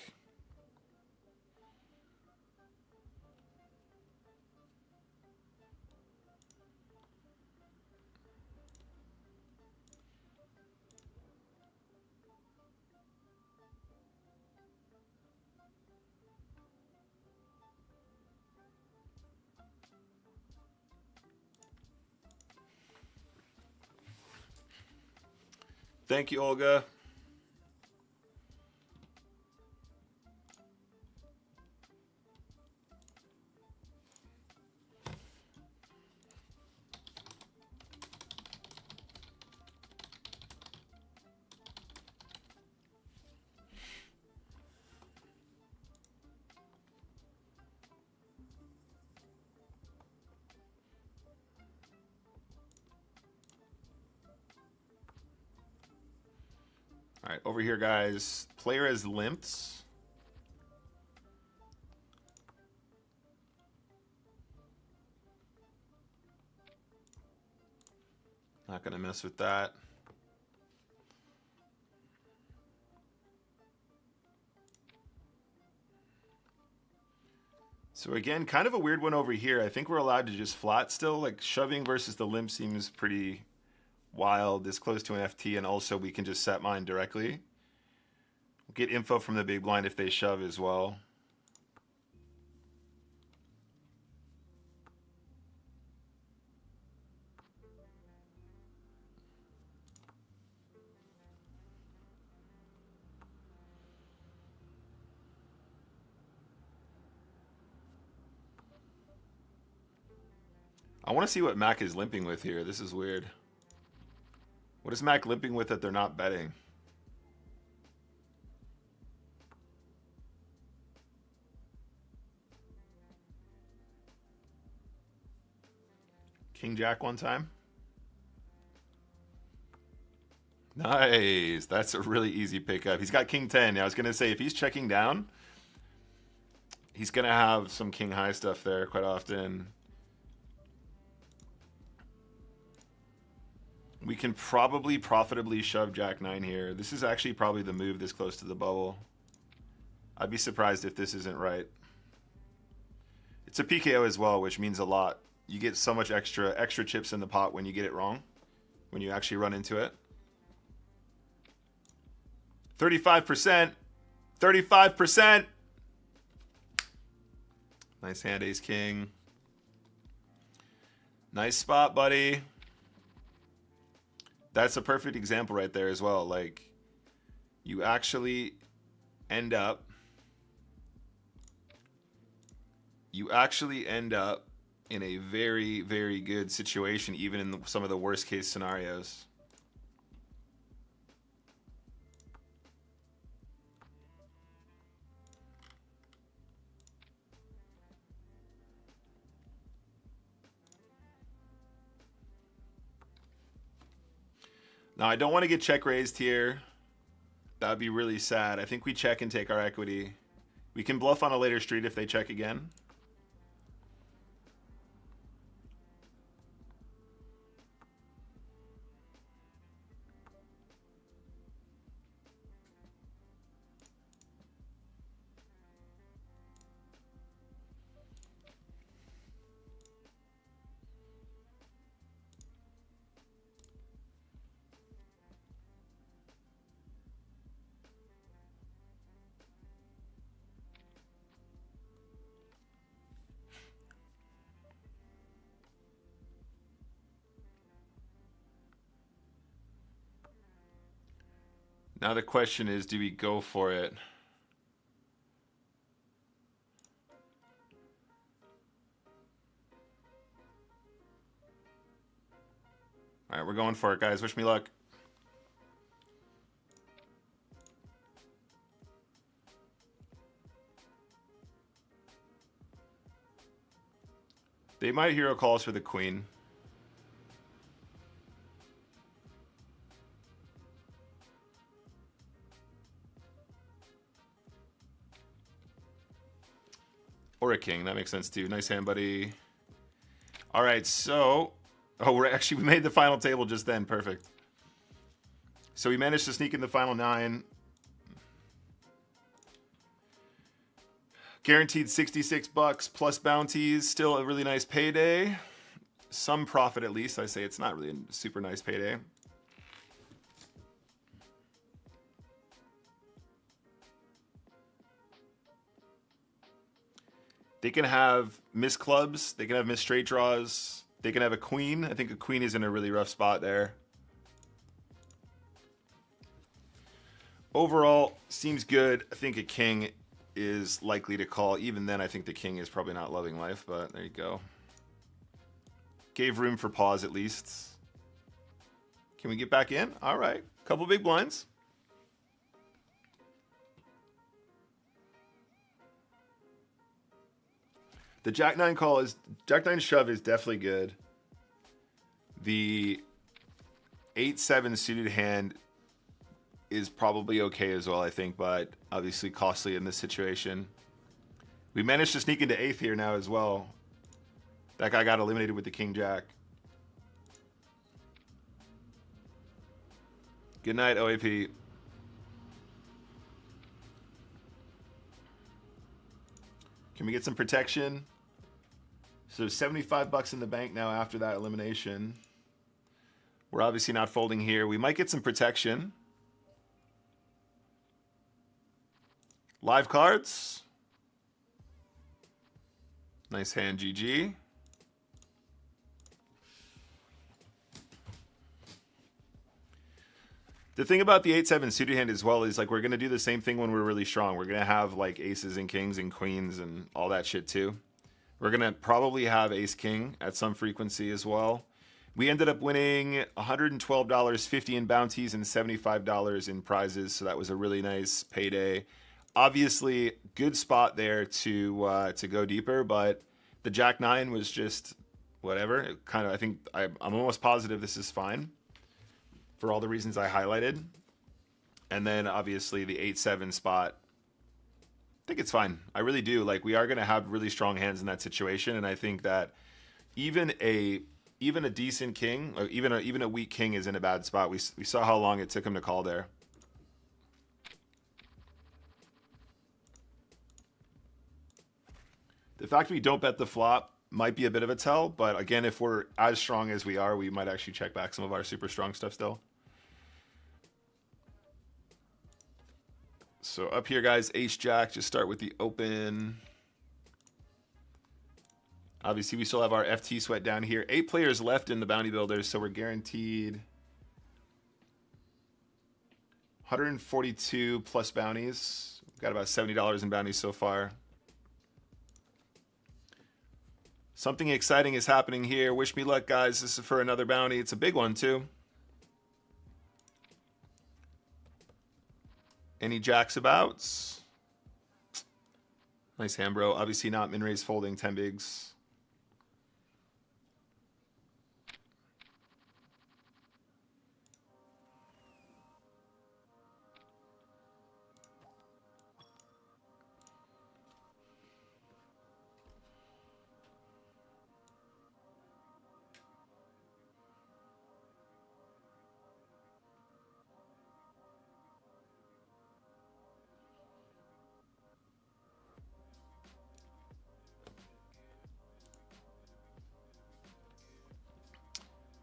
Thank you, Olga. All right, over here, guys. Player has limps. Not going to mess with that. So again, kind of a weird one over here. I think we're allowed to just flat still. Like shoving versus the limp seems pretty wild, this close to an FT, and also we can just set mine directly. We'll get info from the big blind if they shove as well. I want to see what Mac is limping with here. This is weird. What is Mac limping with that they're not betting? King Jack one time. Nice. That's a really easy pickup. He's got King 10. I was going to say, if he's checking down, he's going to have some King high stuff there quite often. We can probably profitably shove Jack 9 here. This is actually probably the move this close to the bubble. I'd be surprised if this isn't right. It's a PKO as well, which means a lot. You get so much extra chips in the pot when you get it wrong, when you actually run into it. 35%. 35%. Nice hand, ace king. Nice spot, buddy. That's a perfect example right there as well. Like, you actually end up in a very, very good situation, even in some of the worst case scenarios. Now, I don't want to get check raised here. That would be really sad. I think we check and take our equity. We can bluff on a later street if they check again. Now the question is, do we go for it? All right, we're going for it, guys. Wish me luck. They might hero calls for the queen. Or a king. That makes sense too. Nice hand, buddy. All right, so... Oh, we made the final table just then. Perfect. So we managed to sneak in the final 9. Guaranteed 66 bucks plus bounties. Still a really nice payday. Some profit at least. I say it's not really a super nice payday. They can have missed clubs. They can have missed straight draws. They can have a queen. I think a queen is in a really rough spot there. Overall, seems good. I think a king is likely to call. Even then, I think the king is probably not loving life, but there you go. Gave room for pause at least. Can we get back in? All right. Couple big blinds. The Jack-9 call is... Jack-9 shove is definitely good. The 8-7 suited hand is probably okay as well, I think, but obviously costly in this situation. We managed to sneak into 8th here now as well. That guy got eliminated with the King-Jack. Good night, OAP. Can we get some protection? So 75 bucks in the bank now after that elimination. We're obviously not folding here. We might get some protection. Live cards. Nice hand, GG. The thing about the 8-7 suited hand as well is like we're going to do the same thing when we're really strong. We're going to have like aces and kings and queens and all that shit too. We're going to probably have ace-king at some frequency as well. We ended up winning $112, 50 in bounties, and $75 in prizes. So that was a really nice payday. Obviously, good spot there to go deeper, but the Jack-9 was just whatever. It kind of, I think I'm almost positive this is fine for all the reasons I highlighted. And then obviously the 8-7 spot, I think it's fine. I really do. Like, we are going to have really strong hands in that situation, and I think that even a decent king, or even a weak king is in a bad spot. We saw how long it took him to call there. The fact we don't bet the flop might be a bit of a tell, but again, if we're as strong as we are, we might actually check back some of our super strong stuff still. So up here, guys, ace-jack, just start with the open. Obviously, we still have our FT sweat down here. 8 players left in the bounty builders, so we're guaranteed 142 plus bounties. We've got about $70 in bounties so far. Something exciting is happening here. Wish me luck, guys. This is for another bounty. It's a big one, too. Any jacks abouts? Nice hand, bro. Obviously not min-raise folding 10 bigs.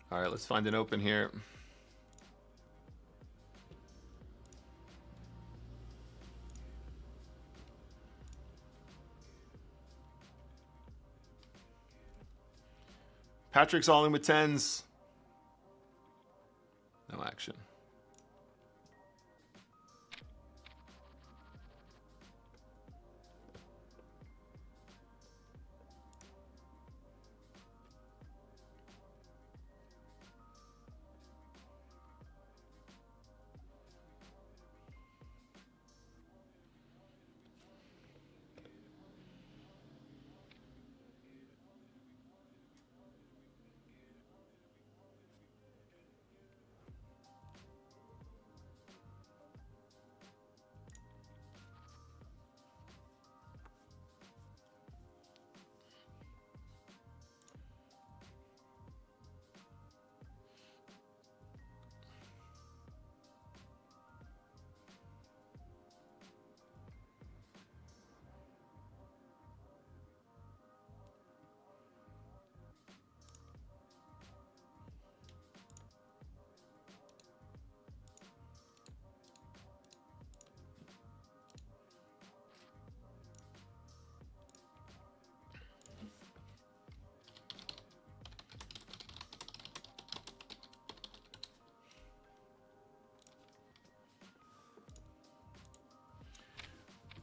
All right, let's find an open here. Patrick's all in with 10s. No action.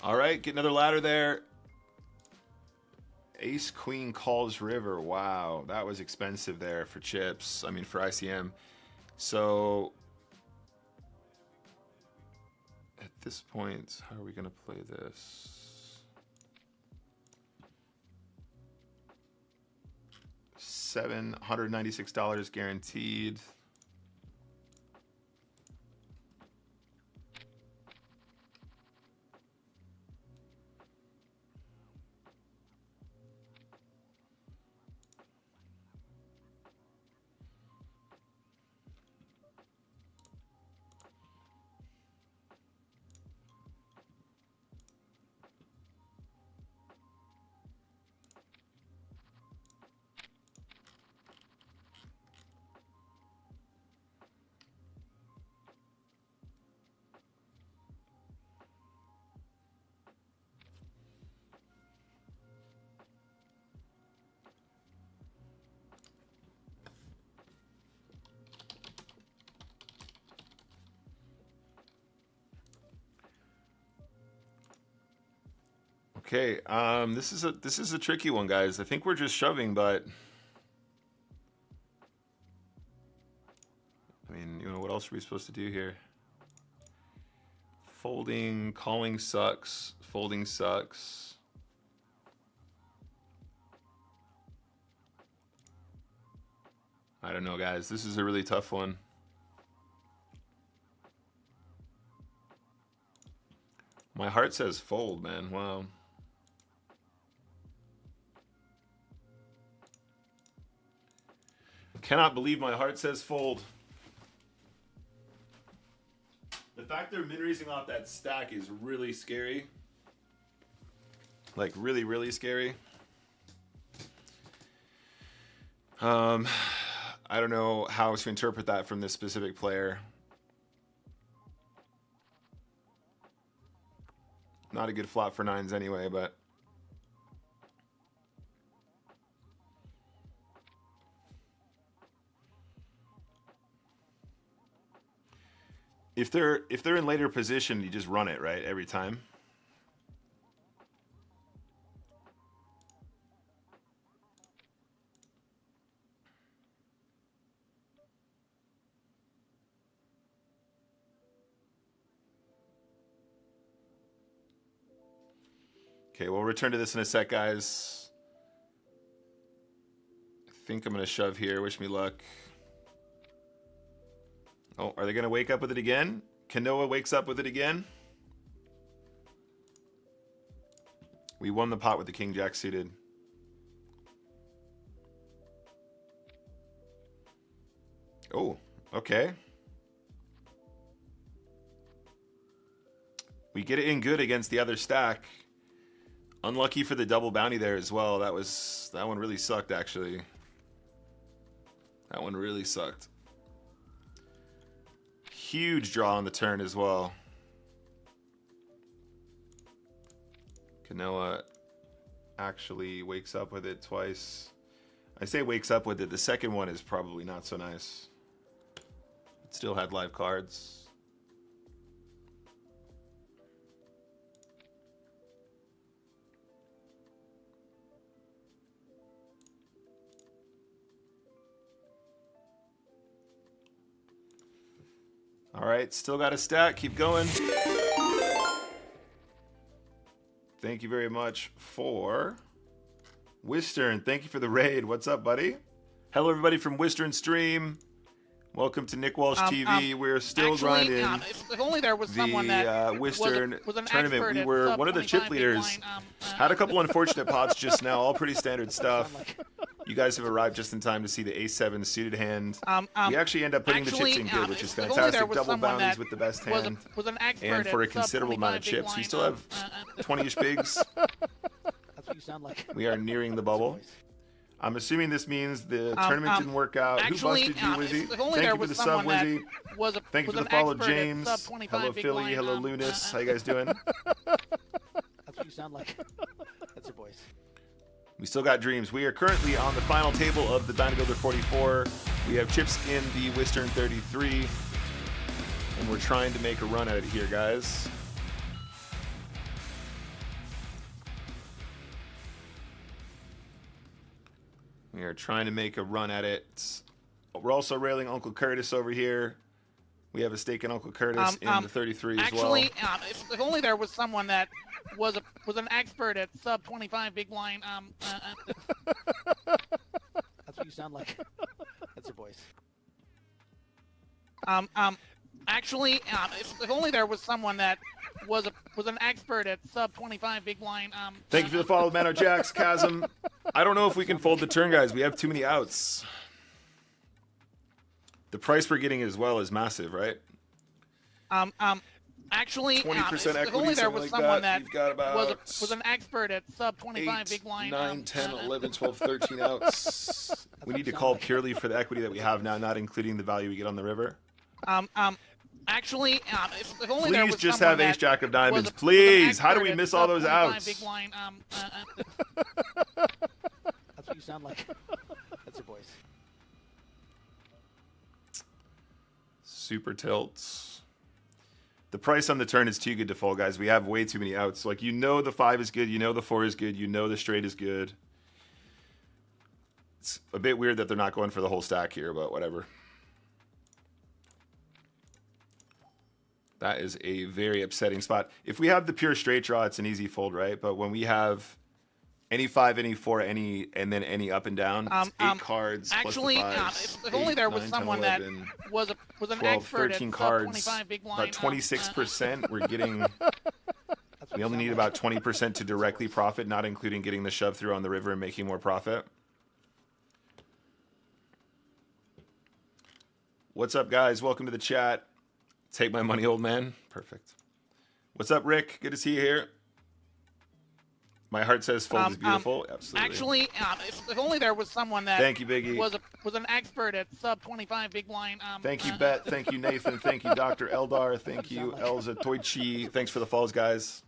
All right, get another ladder there. Ace Queen calls river. Wow, that was expensive there for chips. I mean for ICM. So at this point, how are we gonna play this? $796 guaranteed. Okay, this is a tricky one, guys. I think we're just shoving, but I mean, you know, what else are we supposed to do here? Folding, calling sucks. Folding sucks. I don't know, guys. This is a really tough one. My heart says fold, man. Wow. Cannot believe my heart says fold. The fact they're min-raising off that stack is really scary. Like really, really scary. I don't know how to interpret that from this specific player. Not a good flop for nines anyway, but if they're in later position, you just run it, right, every time. Okay, we'll return to this in a sec, guys. I think I'm going to shove here. Wish me luck. Oh, are they going to wake up with it again? Kanoa wakes up with it again. We won the pot with the King Jack suited. Oh, okay. We get it in good against the other stack. Unlucky for the double bounty there as well. That one really sucked, actually. That one really sucked. Huge draw on the turn as well. Kanoa actually wakes up with it twice. I say wakes up with it. The second one is probably not so nice. It still had live cards. All right, still got a stack. Keep going. Thank you very much for Wistern. Thank you for the raid. What's up, buddy? Hello, everybody from Wistern Stream. Welcome to Nick Walsh TV. We're still grinding. If only there was someone that Wistern was an tournament. We were one of the chip leaders. Had a couple unfortunate pots just now. All pretty standard stuff. You guys have arrived just in time to see the A7 suited hand. We actually end up putting the chips in good, which is fantastic. Double bounties with the best hand. And for a considerable amount of chips. We still have 20-ish bigs. That's what you sound like. We are nearing the bubble. I'm assuming this means the tournament didn't work out. Actually, who busted you, Wizzy? Thank you for the sub, Wizzy. Thank you for the follow, James. Hello, Philly. Hello, Lunas. How you guys doing? That's what you sound like. That's your voice. We still got dreams. We are currently on the final table of the Dyna Builder 44. We have chips in the Wistern 33. And we're trying to make a run at it here, guys. We are trying to make a run at it. We're also railing Uncle Curtis over here. We have a stake in Uncle Curtis in the 33 as well. Actually, if only there was someone that was an expert at sub 25 big blind. That's what you sound like. That's your voice. Actually, if only there was someone that was an expert at sub 25 big blind. Thank you for the follow, Mano Jax, Chasm. I don't know if we can fold the turn, guys. We have too many outs. The price we're getting as well is massive, right? Actually, 20% if equity, only there was like someone that we've got about was an expert at sub 25 8, big blind. 9, 10, 11, 12, 13 outs. We need to call purely for the equity that we have now, not including the value we get on the river. Actually, if only there was Please just someone have Ace that Jack of Diamonds. was an Please. How do expert we at miss all sub those 25 outs? big blind, That's what you sound like. That's your voice. Super tilts. The price on the turn is too good to fold, guys. We have way too many outs. Like, you know the 5 is good. You know the 4 is good. You know the straight is good. It's a bit weird that they're not going for the whole stack here, but whatever. That is a very upsetting spot. If we have the pure straight draw, it's an easy fold, right? But when we have any 5, any 4, any, and then any up and down, it's 8 cards actually, plus the 5s. if only there was 9, someone 10, 11, that was an 12, expert 13 at cards, sub 25 big blind. about 26%. We're getting... We only need about 20% to directly profit, not including getting the shove through on the river and making more profit. What's up, guys? Welcome to the chat. Take my money, old man. Perfect. What's up, Rick? Good to see you here. My heart says fold is beautiful. Absolutely. Actually, if only there was someone that Thank you, Biggie. was an expert at sub 25 big blind. Thank you, Bet. Thank you, Nathan. Thank you, Dr. Eldar. Thank you, Elza Toichi. Thanks for the follows, guys.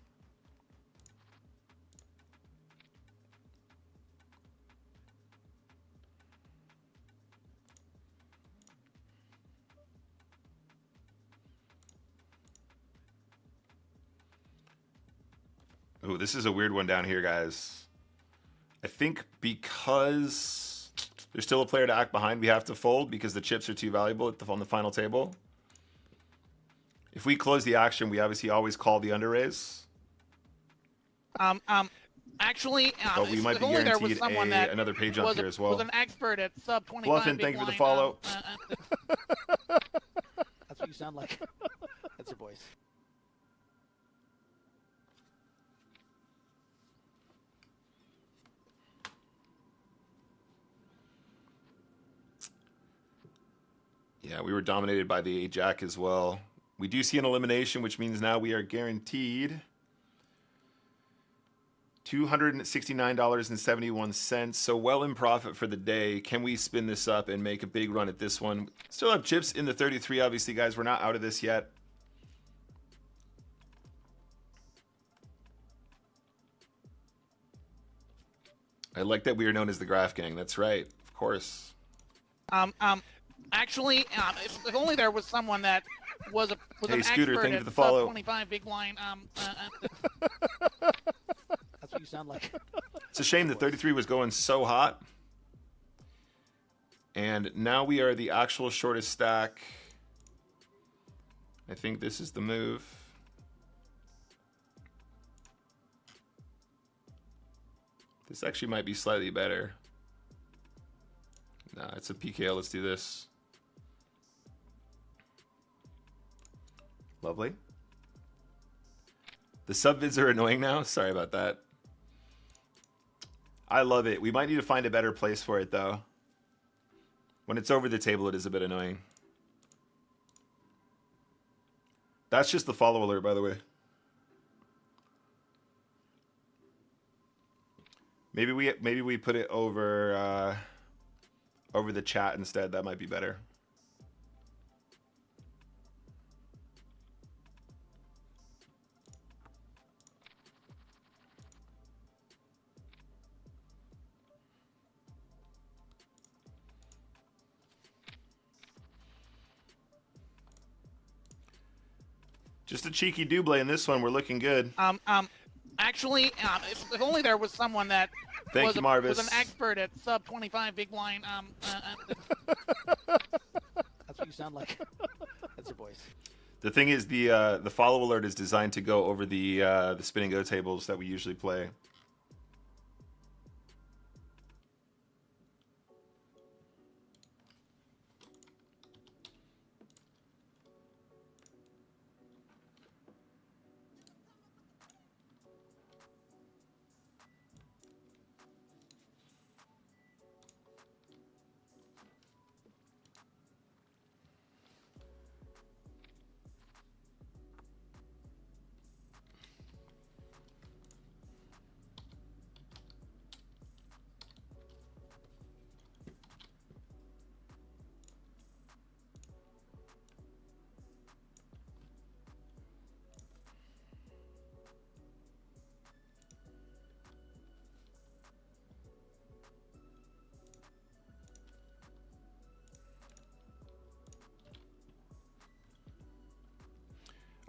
Oh, this is a weird one down here, guys. I think because there's still a player to act behind, we have to fold because the chips are too valuable on the final table. If we close the action, we obviously always call the under raise. Actually, but we might if be only there was guaranteed someone that another page up here as well. Was an expert at sub 25 Bluffin, big thank you for the blind, follow. That's what you sound like. That's your voice. Yeah, we were dominated by the 8-Jack as well. We do see an elimination, which means now we are guaranteed $269.71. So well in profit for the day. Can we spin this up and make a big run at this one? Still have chips in the 33, obviously, guys. We're not out of this yet. I like that we are known as the Graph Gang. That's right. Of course. Actually, if only there was someone that was Hey, an Scooter, expert thank you at for the sub follow. 25 big blind. That's what you sound like. It's a shame the 33 was going so hot. And now we are the actual shortest stack. I think this is the move. This actually might be slightly better. No, it's a PKO. Let's do this. Lovely. The sub-vids are annoying now. Sorry about that. I love it. We might need to find a better place for it, though. When it's over the table, it is a bit annoying. That's just the follow alert, by the way. Maybe we put it over over the chat instead. That might be better. Just a cheeky double in this one. We're looking good. Actually, if only there was someone that Thank you, Marvis. Was an expert at sub 25 big blind. That's what you sound like. That's your voice. The thing is, the follow alert is designed to go over the spinning go tables that we usually play.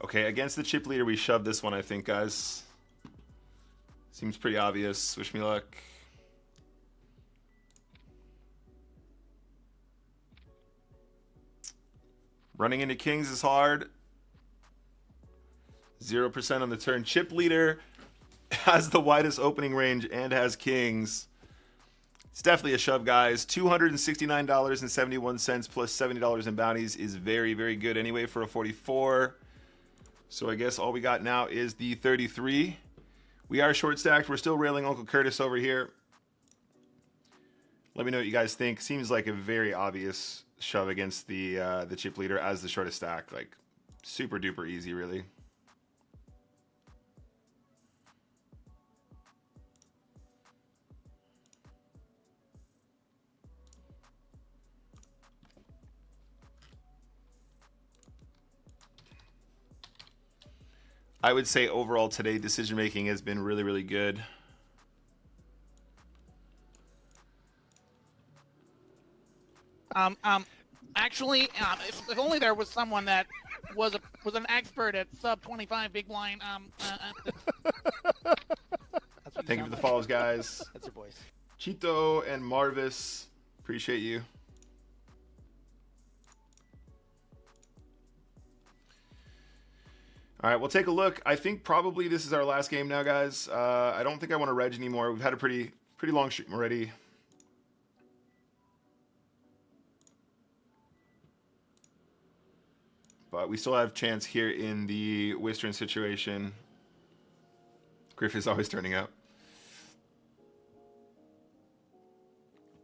Okay, against the chip leader, we shoved this one, I think, guys. Seems pretty obvious. Wish me luck. Running into kings is hard. 0% on the turn. Chip leader has the widest opening range and has kings. It's definitely a shove, guys. $269.71 plus $70 in bounties is very, very good anyway for a 44. So I guess all we got now is the 33. We are short stacked. We're still railing Uncle Curtis over here. Let me know what you guys think. Seems like a very obvious shove against the chip leader as the shortest stack. Like super duper easy, really. I would say overall today decision making has been really, really good. Actually, if only there was someone that was an expert at sub 25 big blind. Thank you for the follows, guys. That's your voice. Chito and Marvis, appreciate you. All right, we'll take a look. I think probably this is our last game now, guys. I don't think I want to reg anymore. We've had a pretty long stream already. But we still have chance here in the Wistern situation. Griff is always turning up.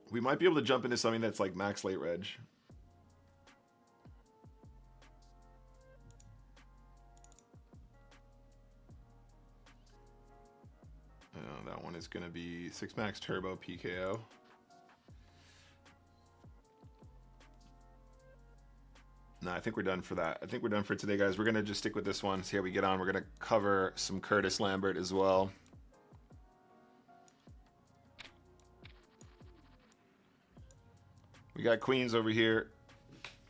We might be able to jump into something that's like max late reg. That one is going to be 6 max turbo PKO. No, I think we're done for that. I think we're done for today, guys. We're going to just stick with this one, see how we get on. We're going to cover some Curtis Lambert as well. We got queens over here.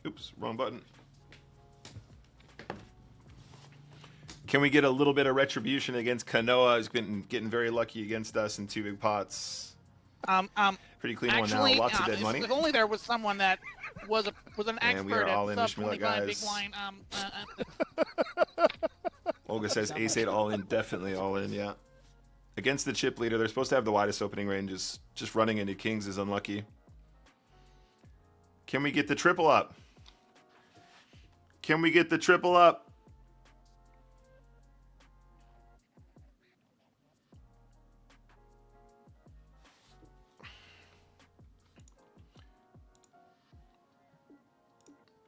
Oops, wrong button. Can we get a little bit of retribution against Kanoa, who's been getting very lucky against us in 2 big pots? Pretty clean Actually, one now. Lots of dead money. If only there was someone that was an And we are expert all at in. sub Wish me luck, 25 big guys. blind. Olga says ace-8 all in. Definitely all in, yeah. Against the chip leader, they're supposed to have the widest opening ranges. Just running into kings is unlucky. Can we get the triple up? Can we get the triple up?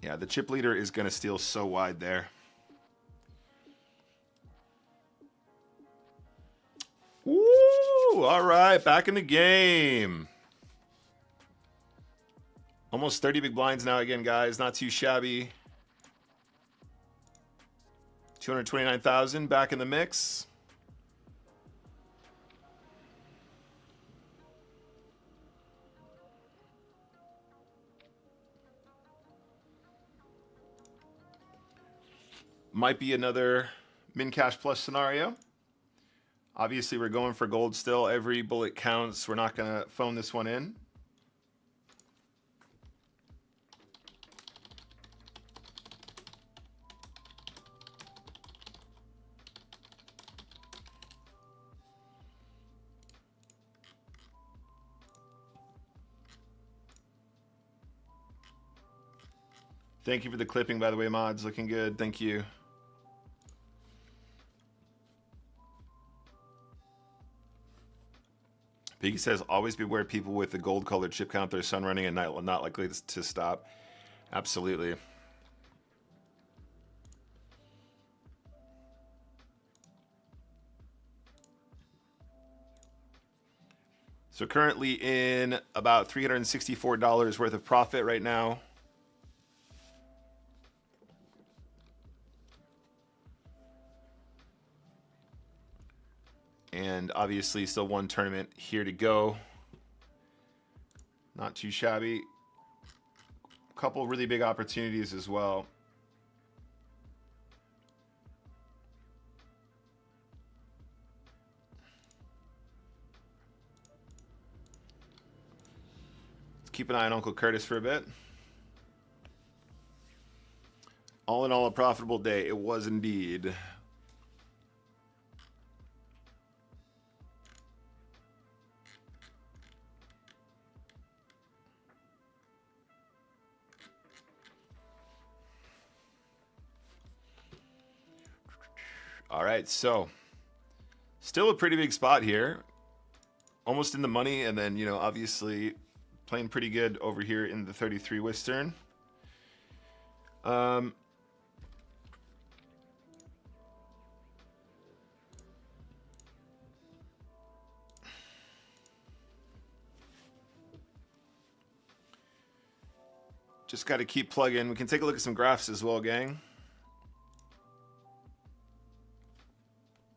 Yeah, the chip leader is going to steal so wide there. Woo! All right, back in the game. Almost 30 big blinds now again, guys. Not too shabby. 229,000 back in the mix. Might be another min cash plus scenario. Obviously, we're going for gold still. Every bullet counts. We're not going to phone this one in. Thank you for the clipping, by the way, mods. Looking good. Thank you. Piggy says, always beware people with the gold-colored chip count. Their sun running at night will not likely to stop. Absolutely. So currently in about $364 worth of profit right now. And obviously still one tournament here to go. Not too shabby. A couple really big opportunities as well. Let's keep an eye on Uncle Curtis for a bit. All in all, a profitable day. It was indeed. All right, so still a pretty big spot here. Almost in the money, and then, you know, obviously playing pretty good over here in the 33 Wistern. Just got to keep plugging. We can take a look at some graphs as well, gang.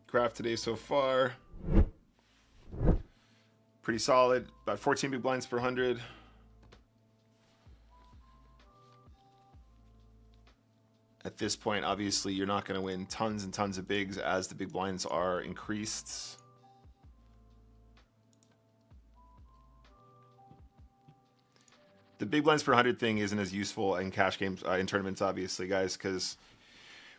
Graph today so far. Pretty solid. About 14 big blinds per 100. At this point, obviously, you're not going to win tons and tons of bigs as the big blinds are increased. The big blinds per 100 thing isn't as useful in cash games, in tournaments, obviously, guys, because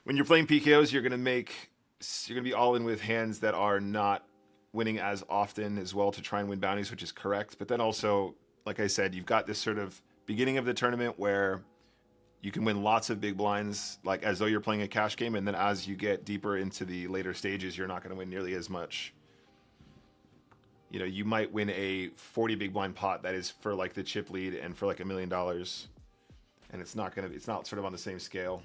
when you're playing PKOs, you're going to be all in with hands that are not winning as often as well to try and win bounties, which is correct. But then also, like I said, you've got this sort of beginning of the tournament where you can win lots of big blinds, like as though you're playing a cash game. And then as you get deeper into the later stages, you're not going to win nearly as much. You know, you might win a 40 big blind pot that is for like the chip lead and for like $1 million. And it's not sort of on the same scale.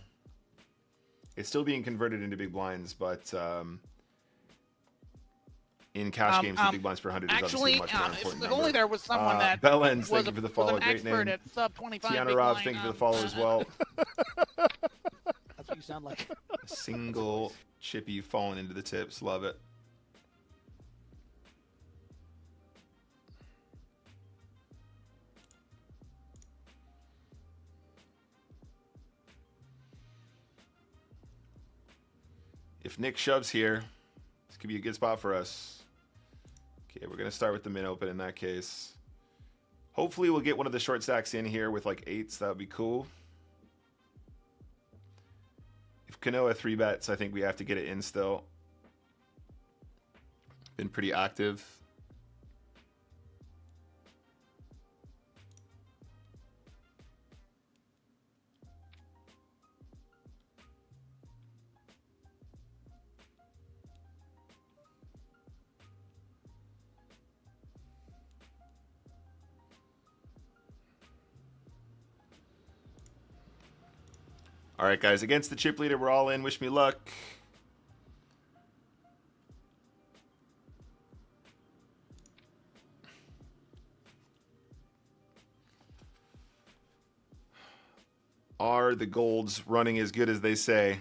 It's still being converted into big blinds, but in cash games, the big blinds per 100 is obviously much more important. If only there was someone that Bellens, thank you for the follow. Great name. At sub 25 Tiana Rob, thank you for the follow as well. That's what you sound like. A single chippy falling into the tips. Love it. If Nick shoves here, this could be a good spot for us. Okay, we're going to start with the min open in that case. Hopefully we'll get one of the short stacks in here with like 8s. That would be cool. If Kanoa 3-bets, I think we have to get it in still. Been pretty active. All right, guys, against the chip leader, we're all in. Wish me luck. Are the golds running as good as they say?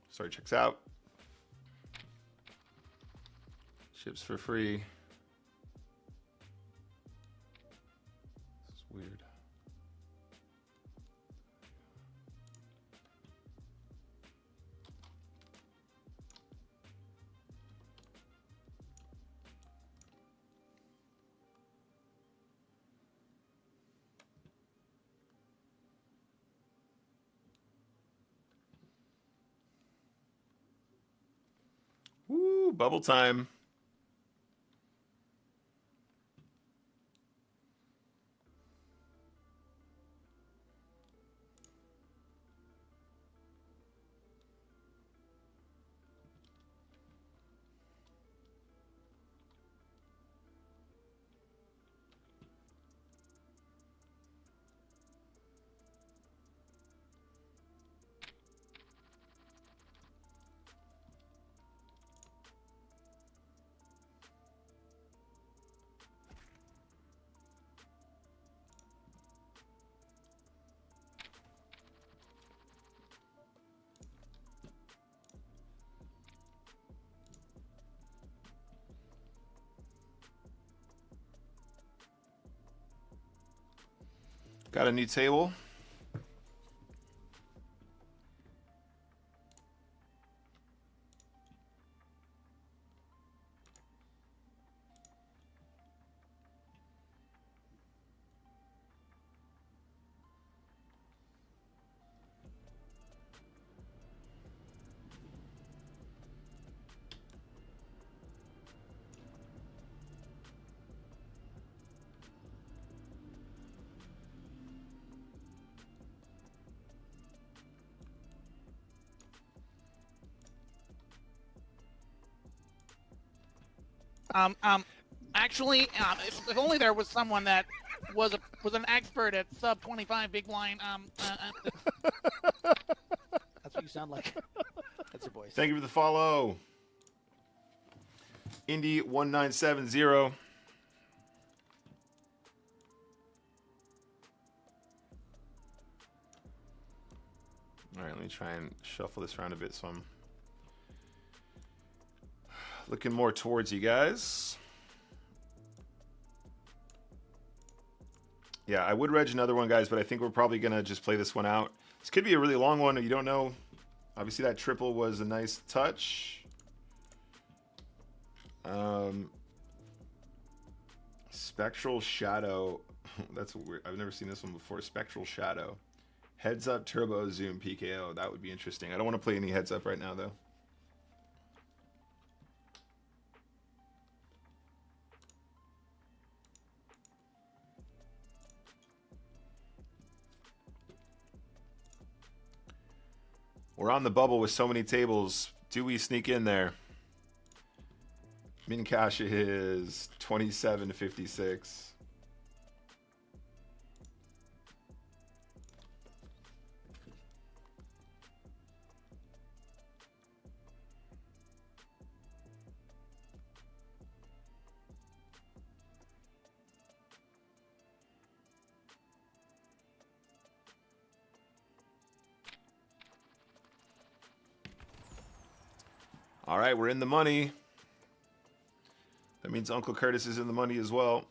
Sorry, checks out. Chips for free. This is weird. Ooh, bubble time. Got a new table. Actually, if only there was someone that was an expert at sub 25 big blind. That's what you sound like. That's your voice. Thank you for the follow. Indy 1970. All right, let me try and shuffle this around a bit so I'm looking more towards you guys. Yeah, I would reg another one, guys, but I think we're probably going to just play this one out. This could be a really long one. You don't know. Obviously, that triple was a nice touch. Spectral Shadow. That's weird. I've never seen this one before. Spectral Shadow. Heads up, turbo, zoom, PKO. That would be interesting. I don't want to play any heads up right now, though. We're on the bubble with so many tables. Do we sneak in there? Min cash is 27.56. All right, we're in the money. That means Uncle Curtis is in the money as well.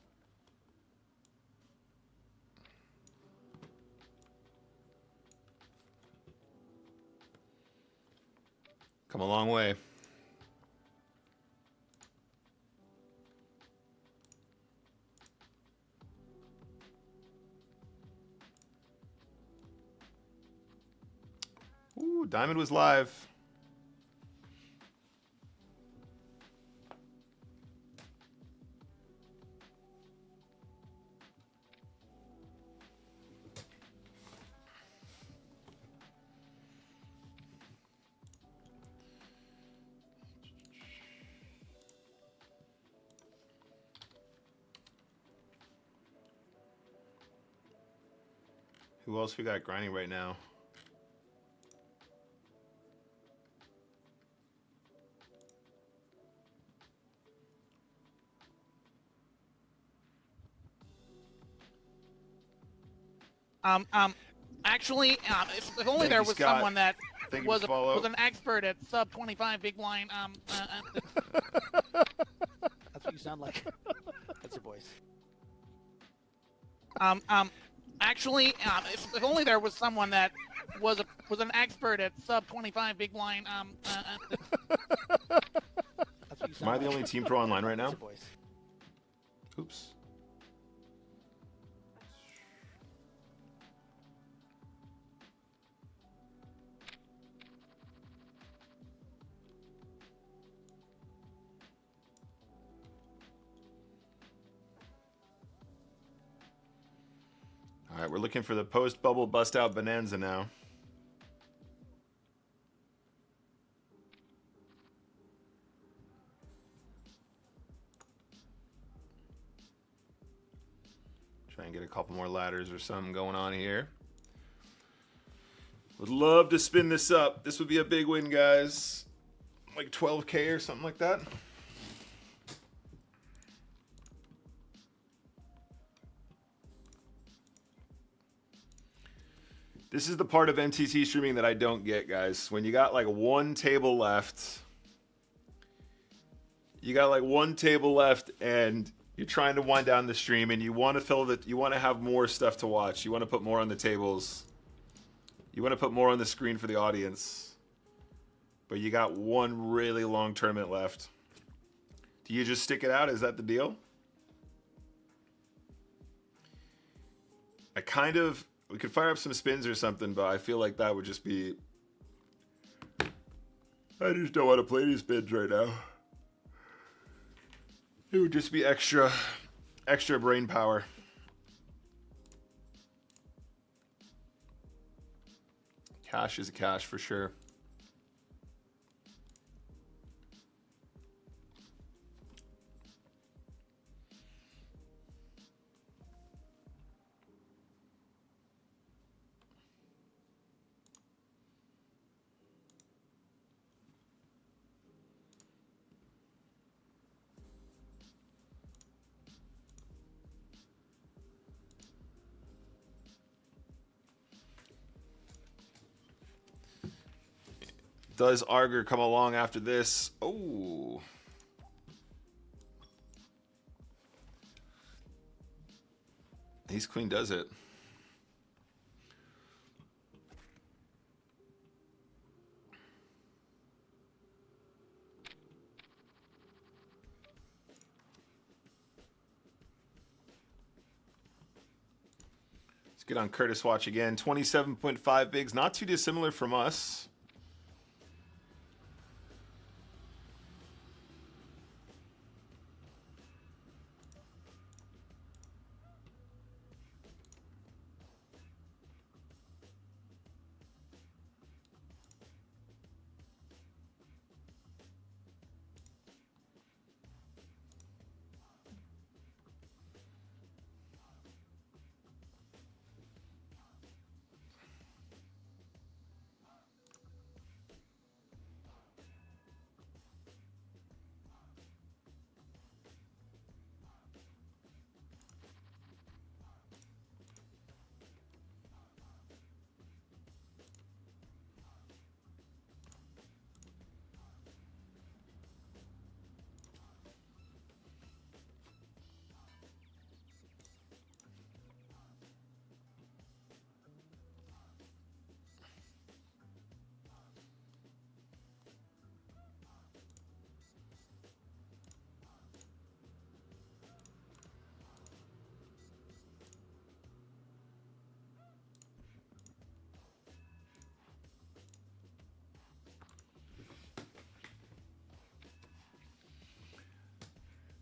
Come a long way. Ooh, Diamond was live. Who else we got grinding right now? Actually, if only there was someone that was an expert at sub 25 big blind. That's what you sound like. That's your voice. Actually, if only there was someone that was an expert at sub 25 big blind. That's what you sound Am I like. the only team pro online right now? That's your voice. Oops. All right, we're looking for the post-bubble bust-out bonanza now. Try and get a couple more ladders or something going on here. Would love to spin this up. This would be a big win, guys. Like 12K or something like that. This is the part of MTT streaming that I don't get, guys. When you got like one table left, and you're trying to wind down the stream and you want to fill that, you want to have more stuff to watch. You want to put more on the tables. You want to put more on the screen for the audience. But you got one really long tournament left. Do you just stick it out? Is that the deal? We could fire up some spins or something, but I feel like that would just be... I just don't want to play these spins right now. It would just be extra brain power. Cash is a cash for sure. Does Arger come along after this? Oh. Ace Queen does it. Let's get on Curtis watch again. 27.5 bigs, not too dissimilar from us.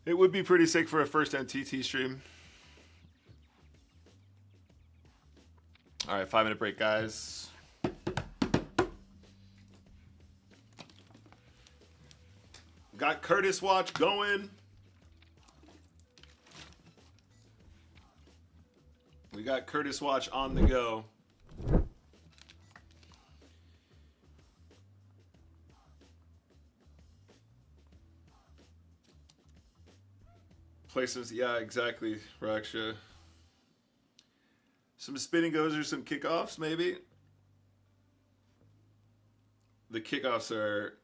It would be pretty sick for a first MTT stream. All right, 5-minute break, guys. Got Curtis watch going. We got Curtis watch on the go. Places, yeah, exactly, Raksha. Some spinning goes or some kickoffs, maybe. The kickoffs are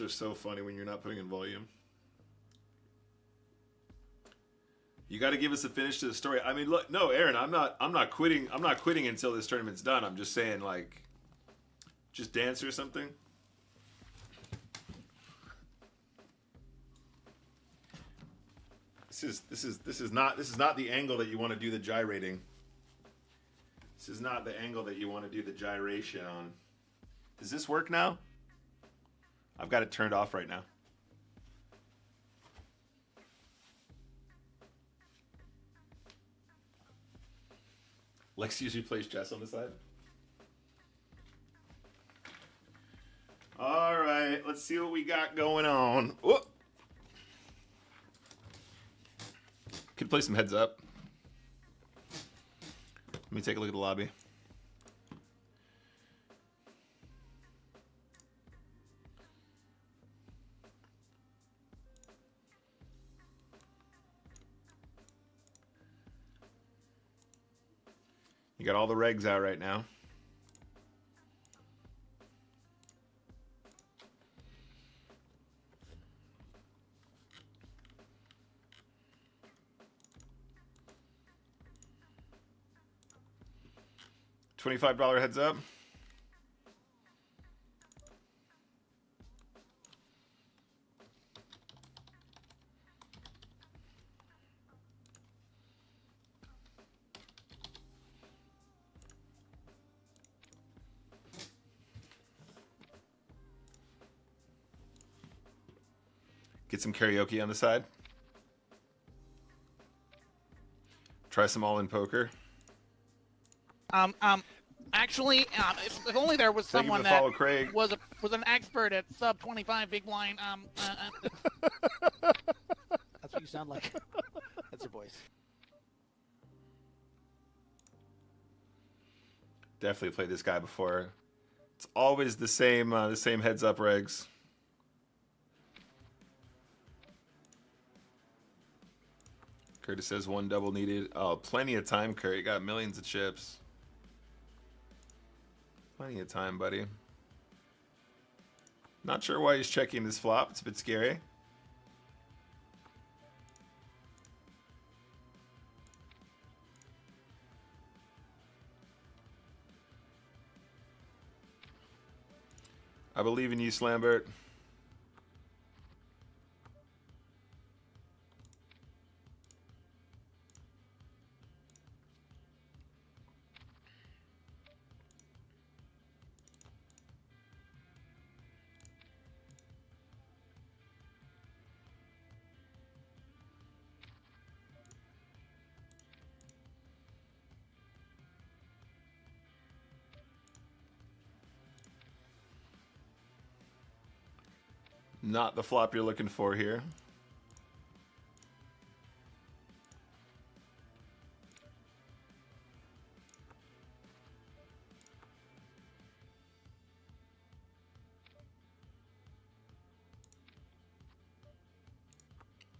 so funny when you're not putting in volume. You got to give us a finish to the story. I mean, look, no, Aaron, I'm not quitting. I'm not quitting until this tournament's done. I'm just saying, like, just dance or something. This is not the angle that you want to do the gyrating. This is not the angle that you want to do the gyration on. Does this work now? I've got it turned off right now. Lex usually plays chess on the side. All right, let's see what we got going on. Whoop. Could play some heads up. Let me take a look at the lobby. You got all the regs out right now. $25 heads up. Get some karaoke on the side. Try some all-in poker. Actually, if only there was Thank you someone for the that follow, Craig. was an expert at sub 25 big blind. That's what you sound like. That's your voice. Definitely played this guy before. It's always the same heads up regs. Curtis says one double needed. Oh, plenty of time, Kurt. You got millions of chips. Plenty of time, buddy. Not sure why he's checking this flop. It's a bit scary. I believe in you, Slambert. Not the flop you're looking for here.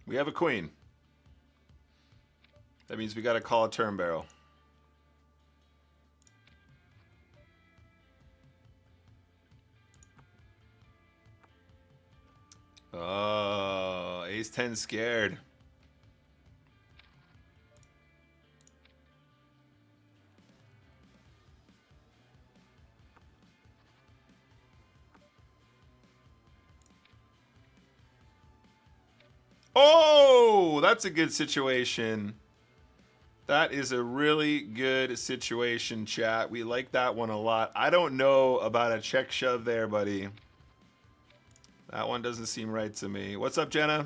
We have a queen. That means we got to call a turn barrel. Oh, ace 10 scared. Oh, that's a good situation. That is a really good situation, chat. We like that one a lot. I don't know about a check shove there, buddy. That one doesn't seem right to me. What's up, Jenna?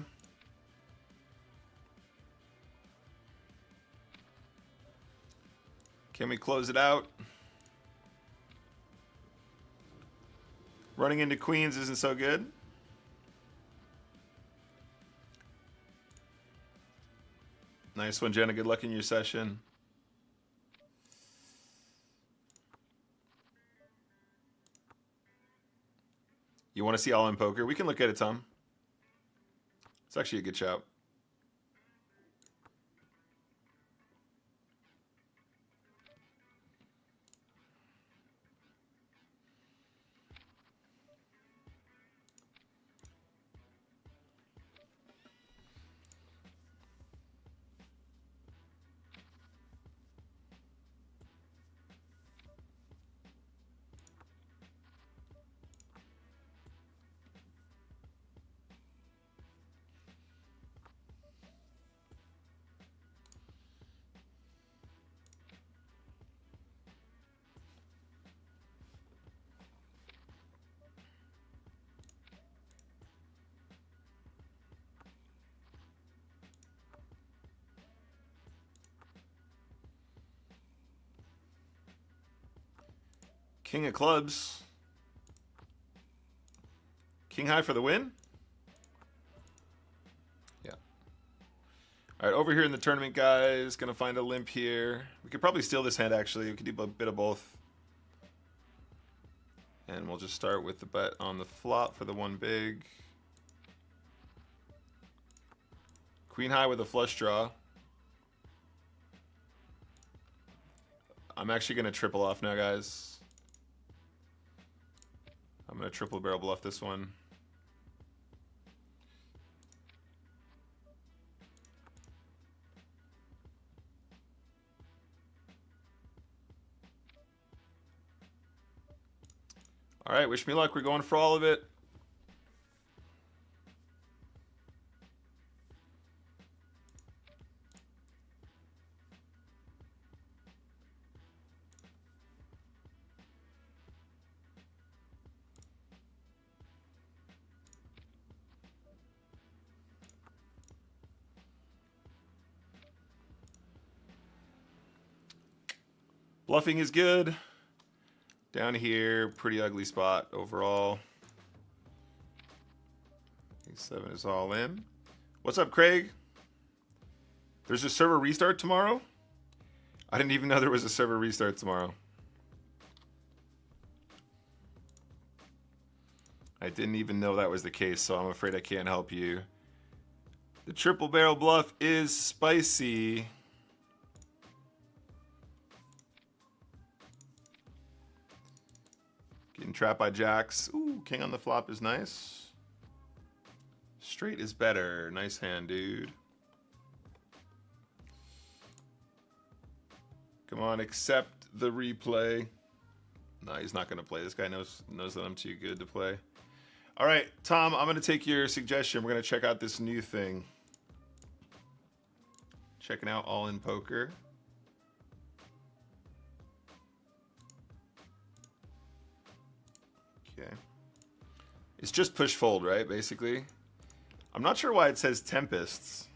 Can we close it out? Running into queens isn't so good. Nice one, Jenna. Good luck in your session. You want to see all-in poker? We can look at it, Tom. It's actually a good shout. King of clubs. King high for the win? Yeah. All right, over here in the tournament, guys. Gonna find a limp here. We could probably steal this hand, actually. We could do a bit of both. And we'll just start with the bet on the flop for the one big. Queen high with a flush draw. I'm actually going to triple off now, guys. I'm going to triple barrel bluff this one. All right, wish me luck. We're going for all of it. Bluffing is good. Down here, pretty ugly spot overall. A7 is all in. What's up, Craig? There's a server restart tomorrow? I didn't even know there was a server restart tomorrow. I didn't even know that was the case, so I'm afraid I can't help you. The triple barrel bluff is spicy. Getting trapped by jacks. Ooh, king on the flop is nice. Straight is better. Nice hand, dude. Come on, accept the replay. No, he's not going to play. This guy knows that I'm too good to play. All right, Tom, I'm going to take your suggestion. We're going to check out this new thing. Checking out All In Poker. Okay. It's just push fold, right? Basically. I'm not sure why it says Tempests.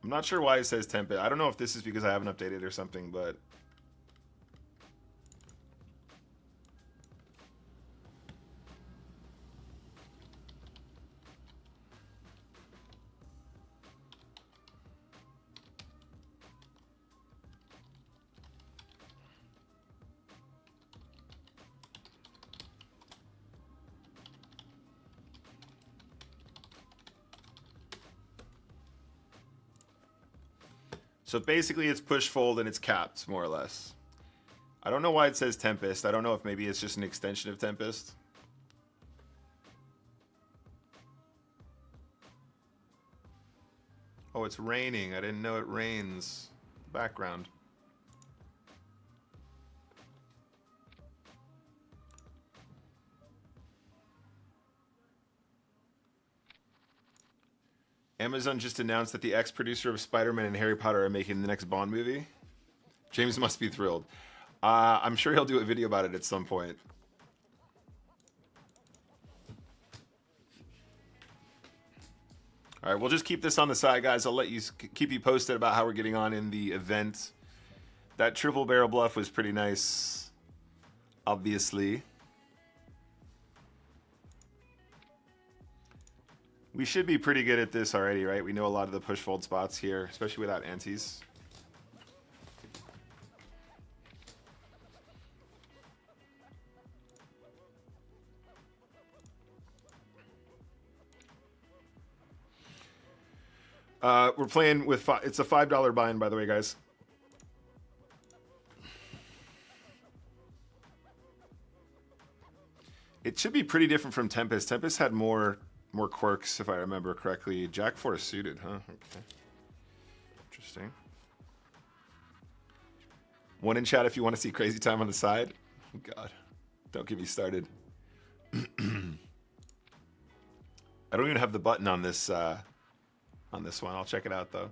I'm not sure why it says Tempest. I don't know if this is because I haven't updated or something, but... So basically it's push fold and it's capped, more or less. I don't know why it says Tempest. I don't know if maybe it's just an extension of Tempest. Oh, it's raining. I didn't know it rains. Background. Amazon just announced that the ex-producer of Spider-Man and Harry Potter are making the next Bond movie. James must be thrilled. I'm sure he'll do a video about it at some point. All right, we'll just keep this on the side, guys. I'll let you keep you posted about how we're getting on in the event. That triple barrel bluff was pretty nice, obviously. We should be pretty good at this already, right? We know a lot of the push fold spots here, especially without antes. We're playing with it's a $5 buy-in, by the way, guys. It should be pretty different from Tempest. Tempest had more quirks, if I remember correctly. Jack 4 suited, huh? Okay. Interesting. One in chat if you want to see Crazy Time on the side. Oh, God. Don't get me started. I don't even have the button on this one. I'll check it out, though.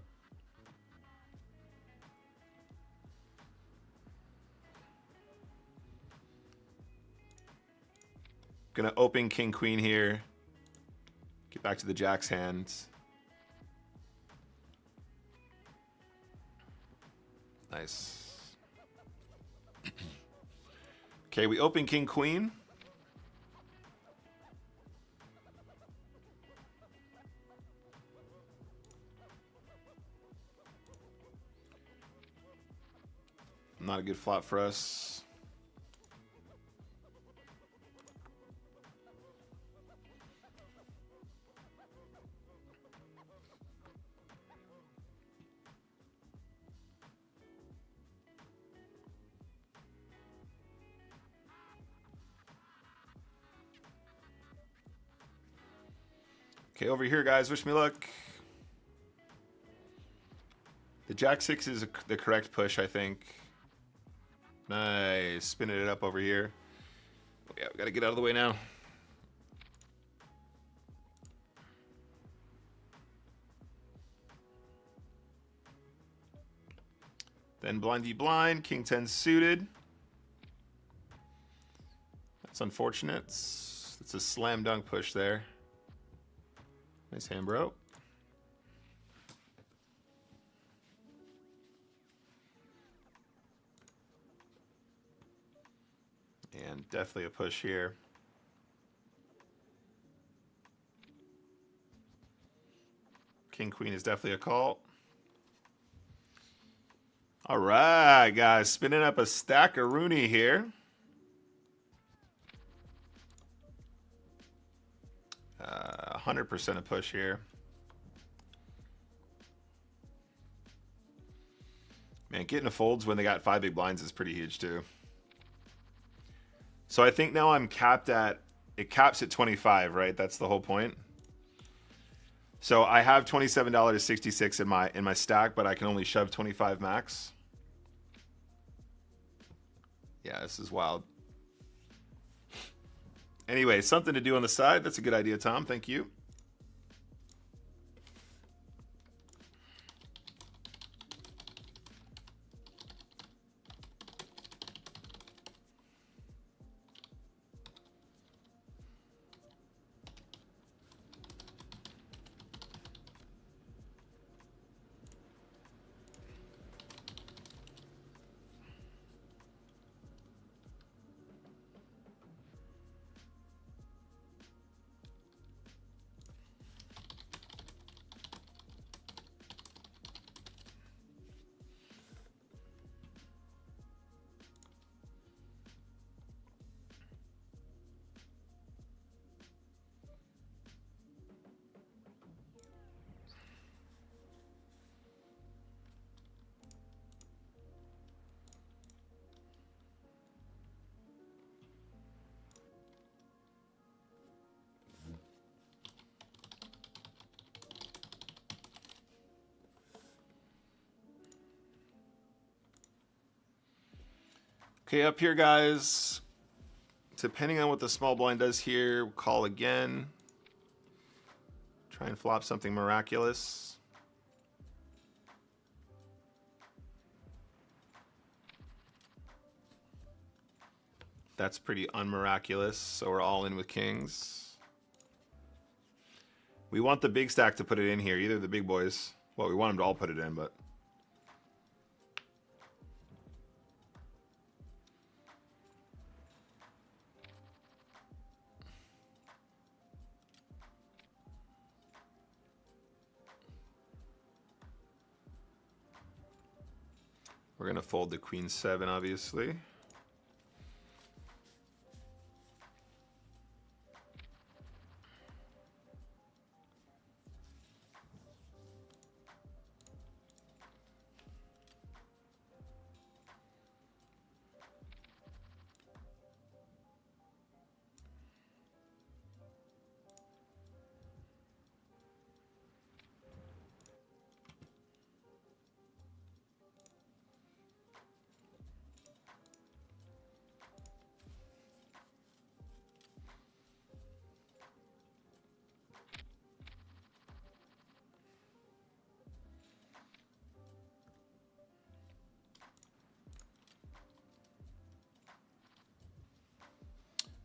Gonna open King Queen here. Get back to the Jack's hands. Nice. Okay, we open king queen. Not a good flop for us. Okay, over here, guys. Wish me luck. The jack 6 is the correct push, I think. Nice. Spinning it up over here. Oh, yeah, we got to get out of the way now. Then blindy blind. King 10 suited. That's unfortunate. It's a slam dunk push there. Nice hand, bro. And definitely a push here. King queen is definitely a call. All right, guys, spinning up a stack of Rooney here. 100% a push here. Man, getting a folds when they got 5 big blinds is pretty huge too. So I think now I'm capped at, it caps at 25, right? That's the whole point. So I have $27.66 in my stack, but I can only shove 25 max. Yeah, this is wild. Anyway, something to do on the side. That's a good idea, Tom. Thank you. Okay, up here, guys. Depending on what the small blind does here, we'll call again. Try and flop something miraculous. That's pretty unmiraculous, so we're all in with kings. We want the big stack to put it in here, either the big boys. Well, we want them to all put it in, but... We're going to fold the queen 7, obviously.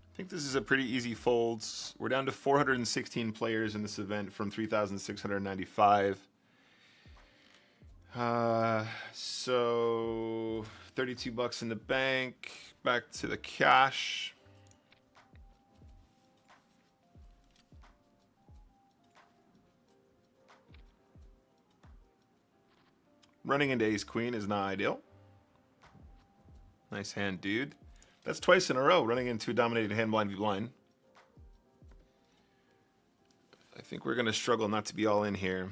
I think this is a pretty easy fold. We're down to 416 players in this event from 3,695. So 32 bucks in the bank. Back to the cash. Running into ace queen is not ideal. Nice hand, dude. That's twice in a row running into a dominated hand blind v blind. I think we're going to struggle not to be all in here.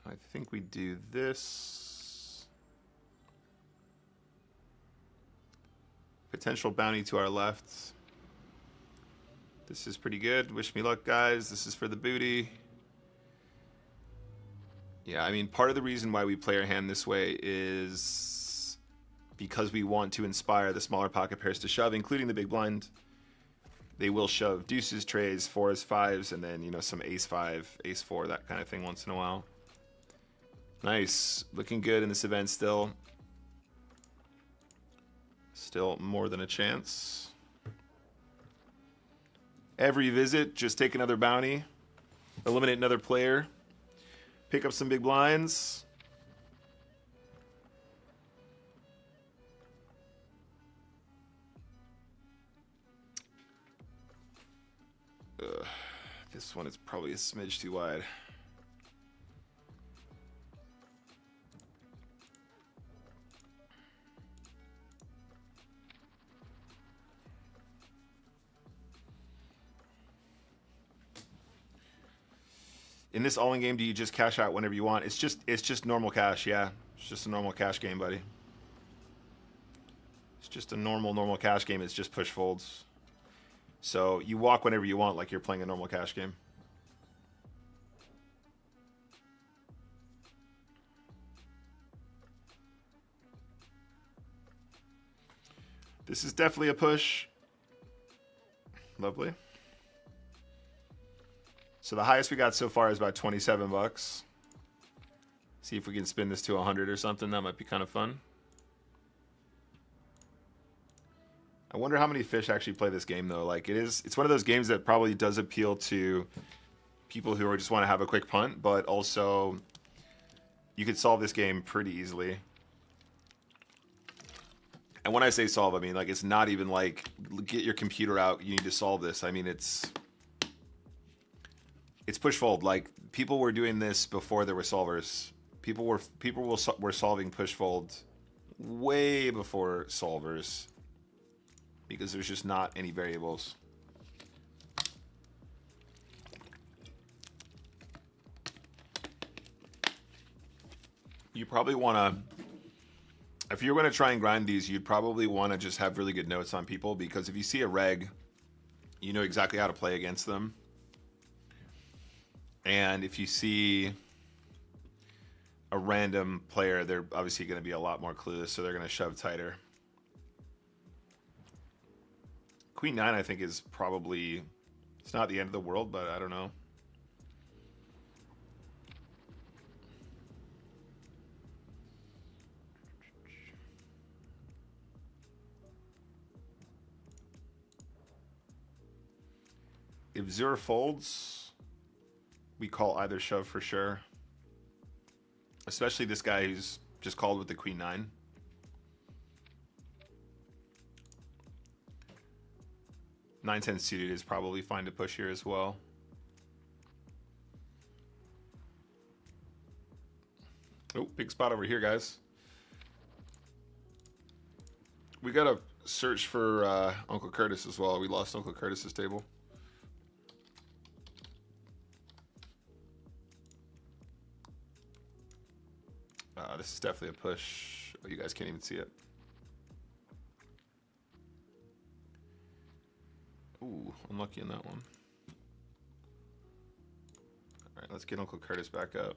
I think we do this. Potential bounty to our left. This is pretty good. Wish me luck, guys. This is for the booty. Yeah, I mean, part of the reason why we play our hand this way is because we want to inspire the smaller pocket pairs to shove, including the big blind. They will shove deuces, trays, fours, fives, and then, you know, some ace five, ace four, that kind of thing once in a while. Nice. Looking good in this event still. Still more than a chance. Every visit, just take another bounty. Eliminate another player. Pick up some big blinds. This one is probably a smidge too wide. In this all-in game, do you just cash out whenever you want? It's just normal cash, yeah. It's just a normal cash game, buddy. It's just a normal cash game. It's just push folds. So you walk whenever you want, like you're playing a normal cash game. This is definitely a push. Lovely. So the highest we got so far is about 27 bucks. See if we can spin this to 100 or something. That might be kind of fun. I wonder how many fish actually play this game though. Like it's one of those games that probably does appeal to people who just want to have a quick punt, but also you could solve this game pretty easily. And when I say solve, I mean like it's not even like get your computer out, you need to solve this. I mean it's push fold. Like people were doing this before there were solvers. People were solving push fold way before solvers because there's just not any variables. You probably want to, if you're going to try and grind these, you'd probably want to just have really good notes on people, because if you see a reg, you know exactly how to play against them. And if you see a random player, they're obviously going to be a lot more clueless, so they're going to shove tighter. Queen 9, I think, is probably, it's not the end of the world, but I don't know. If Zur folds, we call either shove for sure. Especially this guy who's just called with the Queen 9. Nine 10 suited is probably fine to push here as well. Oh, big spot over here, guys. We gotta search for Uncle Curtis as well. We lost Uncle Curtis's table. This is definitely a push. Oh, you guys can't even see it. Ooh, unlucky in that one. All right, let's get Uncle Curtis back up.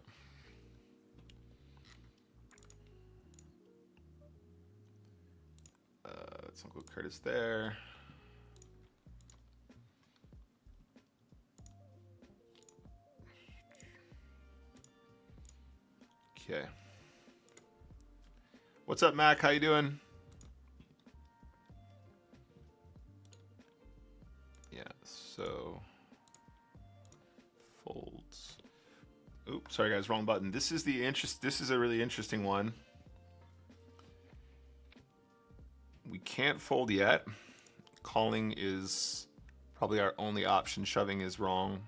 That's Uncle Curtis there. Okay. What's up, Mac? How you doing? Yeah, so folds. Oops, sorry guys, wrong button. This is this is a really interesting one. We can't fold yet. Calling is probably our only option. Shoving is wrong.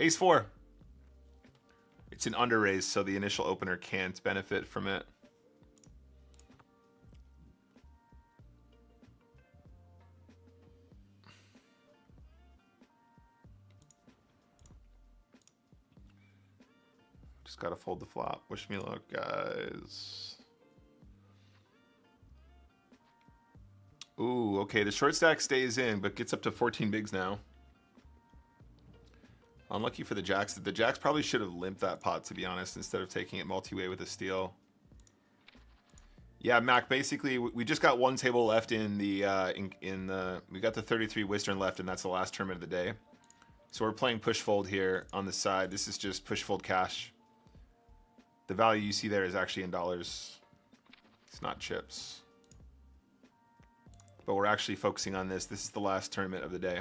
Ace 4. It's an under raise, so the initial opener can't benefit from it. Just gotta fold the flop. Wish me luck, guys. Ooh, okay, the short stack stays in, but gets up to 14 bigs now. Unlucky for the jacks. The jacks probably should have limped that pot, to be honest, instead of taking it multi-way with a steal. Yeah, Mac, basically, we just got one table left in the, we got the 33 Western left, and that's the last tournament of the day. So we're playing push fold here on the side. This is just push fold cash. The value you see there is actually in dollars. It's not chips. But we're actually focusing on this. This is the last tournament of the day.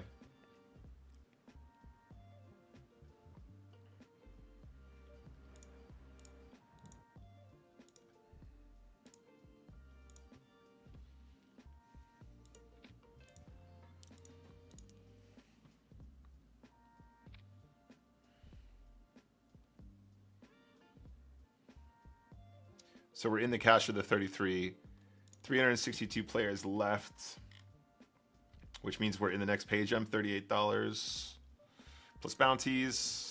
So we're in the cash of the 33. 362 players left, which means we're in the next page. I'm $38 plus bounties.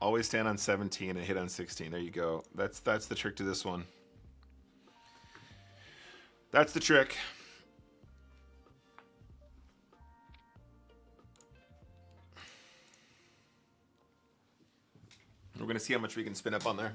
Always stand on 17 and hit on 16. There you go. That's the trick to this one. That's the trick. We're going to see how much we can spin up on there.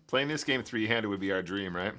Playing this game three-handed would be our dream, right?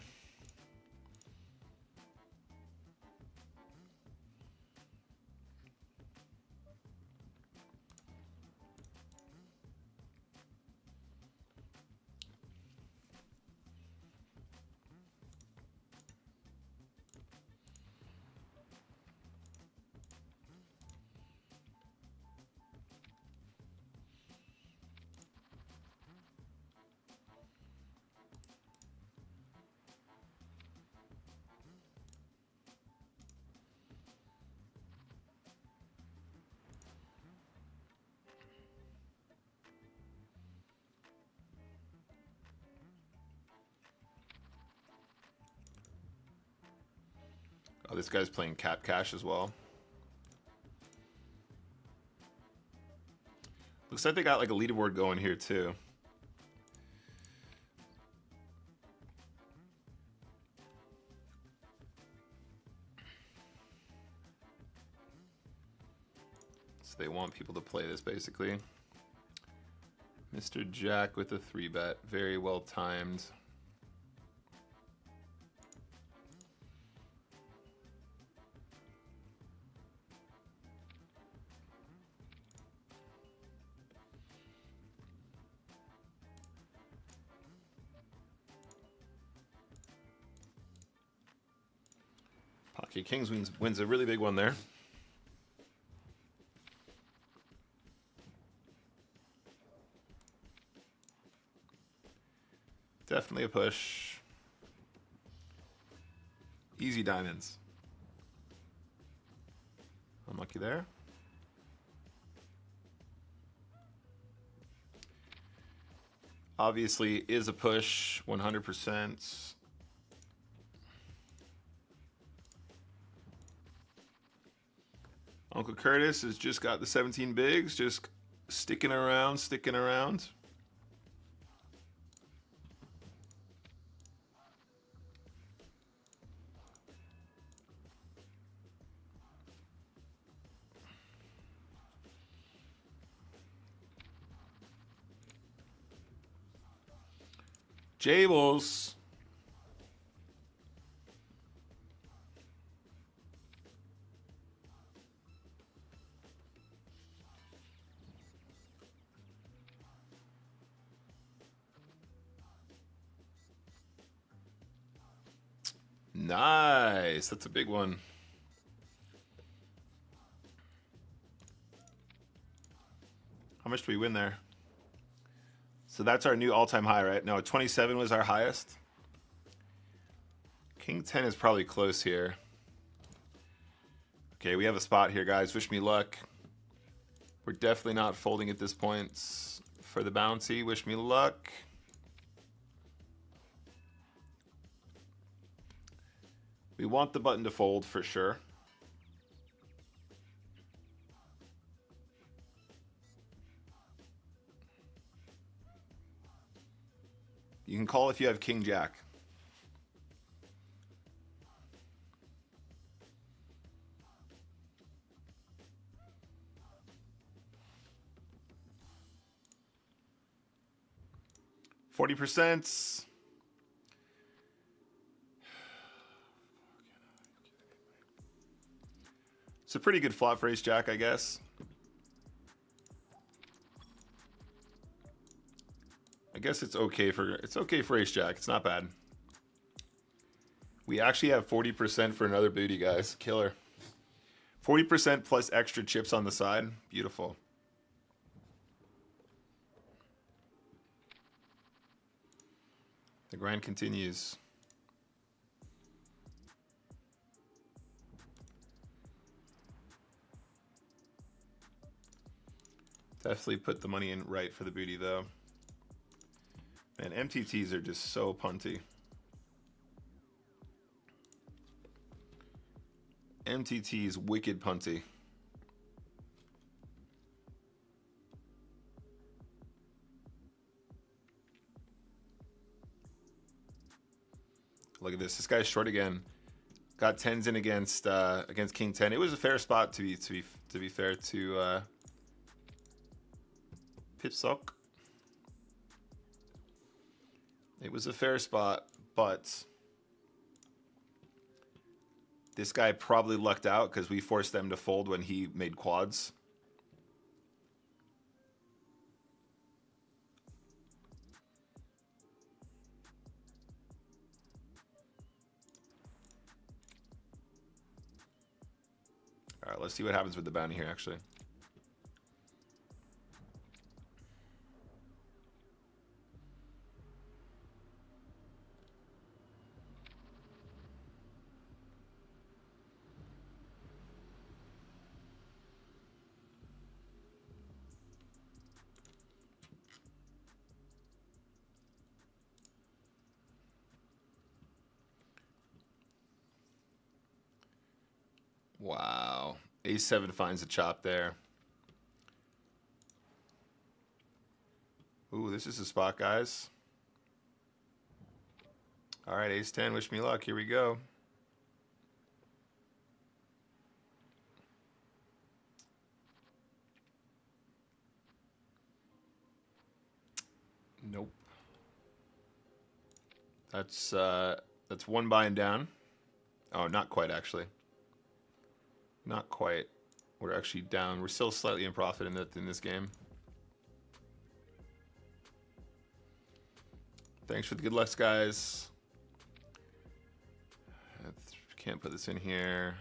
Oh, this guy's playing cap cash as well. Looks like they got like a leaderboard going here too. So they want people to play this basically. Mr. Jack with a 3-bet. Very well timed. Pocket Kings wins a really big one there. Definitely a push. Easy diamonds. Unlucky there. Obviously is a push, 100%. Uncle Curtis has just got the 17 bigs, just Sticking around, sticking around. Jables. Nice. That's a big one. How much do we win there? So that's our new all-time high, right? No, 27 was our highest. King 10 is probably close here. Okay, we have a spot here, guys. Wish me luck. We're definitely not folding at this point for the bounty. Wish me luck. We want the button to fold for sure. You can call if you have King Jack. %40. It's a pretty good flop for Ace Jack, I guess. I guess it's okay for Ace Jack. It's not bad. We actually have 40% for another booty, guys. Killer. 40% plus extra chips on the side. Beautiful. The grind continues. Definitely put the money in right for the booty, though. Man, MTTs are just so punty. MTTs wicked punty. Look at this. This guy's short again. Got 10s in against King 10. It was a fair spot to be fair to Pipsock. It was a fair spot, but this guy probably lucked out because we forced them to fold when he made quads. All right, let's see what happens with the bounty here, actually. Wow. Ace-7 finds a chop there. Ooh, this is a spot, guys. All right, Ace-10, wish me luck. Here we go. Nope. That's one buying down. Oh, not quite, actually. Not quite. We're actually down. We're still slightly in profit in this game. Thanks for the good luck, guys. Can't put this in here.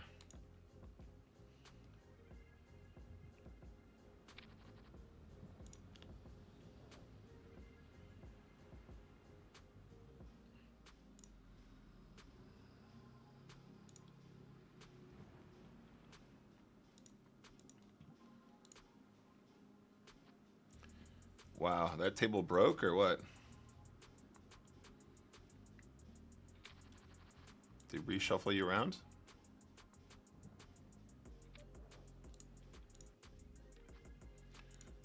Wow, that table broke or what? Did we reshuffle you around?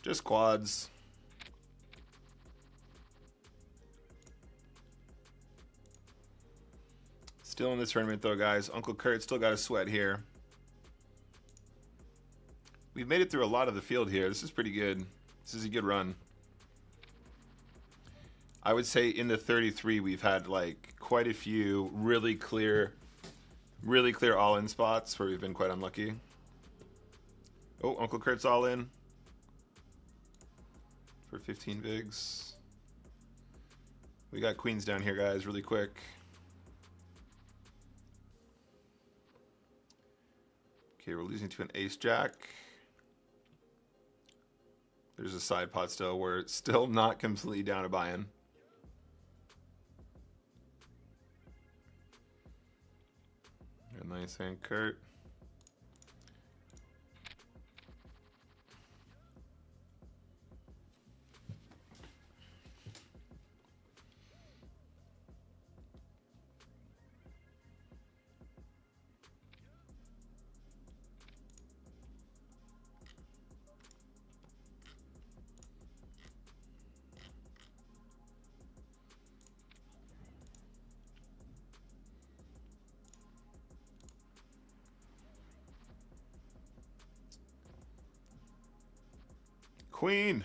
Just quads. Still in this tournament though, guys. Uncle Kurt still got a sweat here. We've made it through a lot of the field here. This is pretty good. This is a good run. I would say in the 33 we've had like quite a few really clear all-in spots where we've been quite unlucky. Oh, Uncle Kurt's all in for 15 bigs. We got queens down here, guys, really quick. Okay, we're losing to an ace-jack. There's a side pot still. We're still not completely down to buy-in. A nice hand, Kurt. Queen.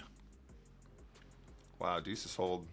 Wow, deuces hold.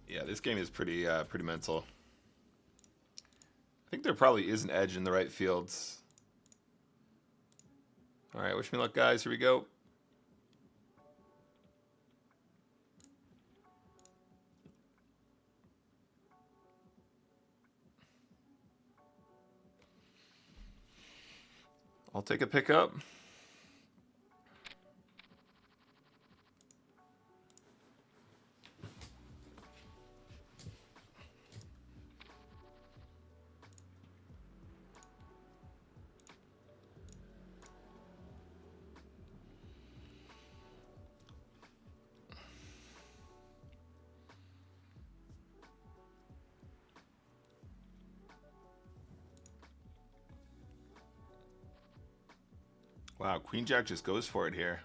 Yeah, this game is pretty mental. I think there probably is an edge in the right fields. All right, wish me luck, guys. Here we go. I'll take a pickup. Wow, Queen Jack just goes for it here.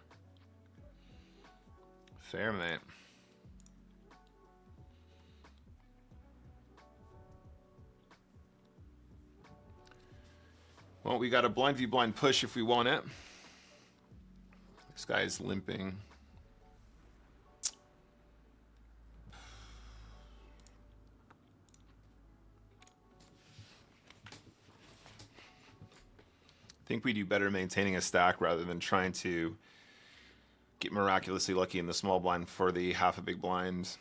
Fair, mate. Well, we got a blind v blind push if we want it. This guy's limping. I think we do better maintaining a stack rather than trying to get miraculously lucky in the small blind for the half a big blind.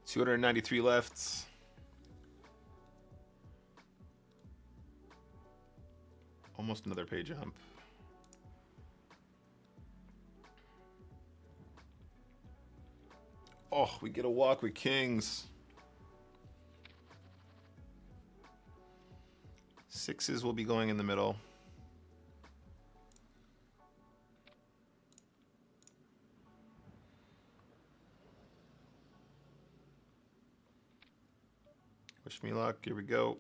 $293 left. Almost another pay jump. Oh, we get a walk with kings. Sixes will be going in the middle. Wish me luck. Here we go.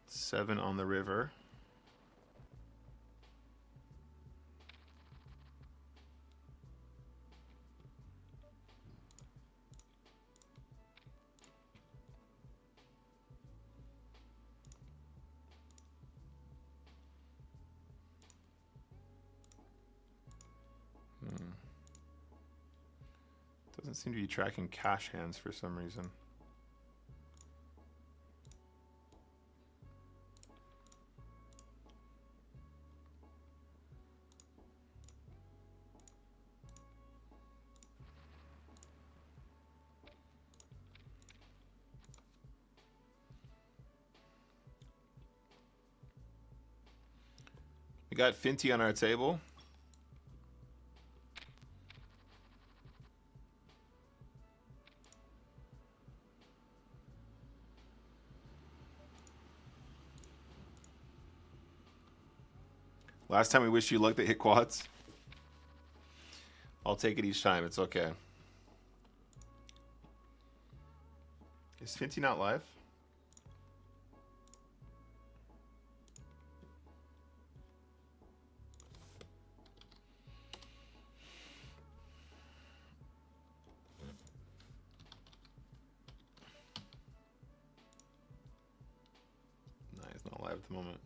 Seven on the river. Doesn't seem to be tracking cash hands for some reason. We got Finty on our table. Last time we wished you luck that hit quads. I'll take it each time. It's okay. Is Finty not live? No, he's not live at the moment.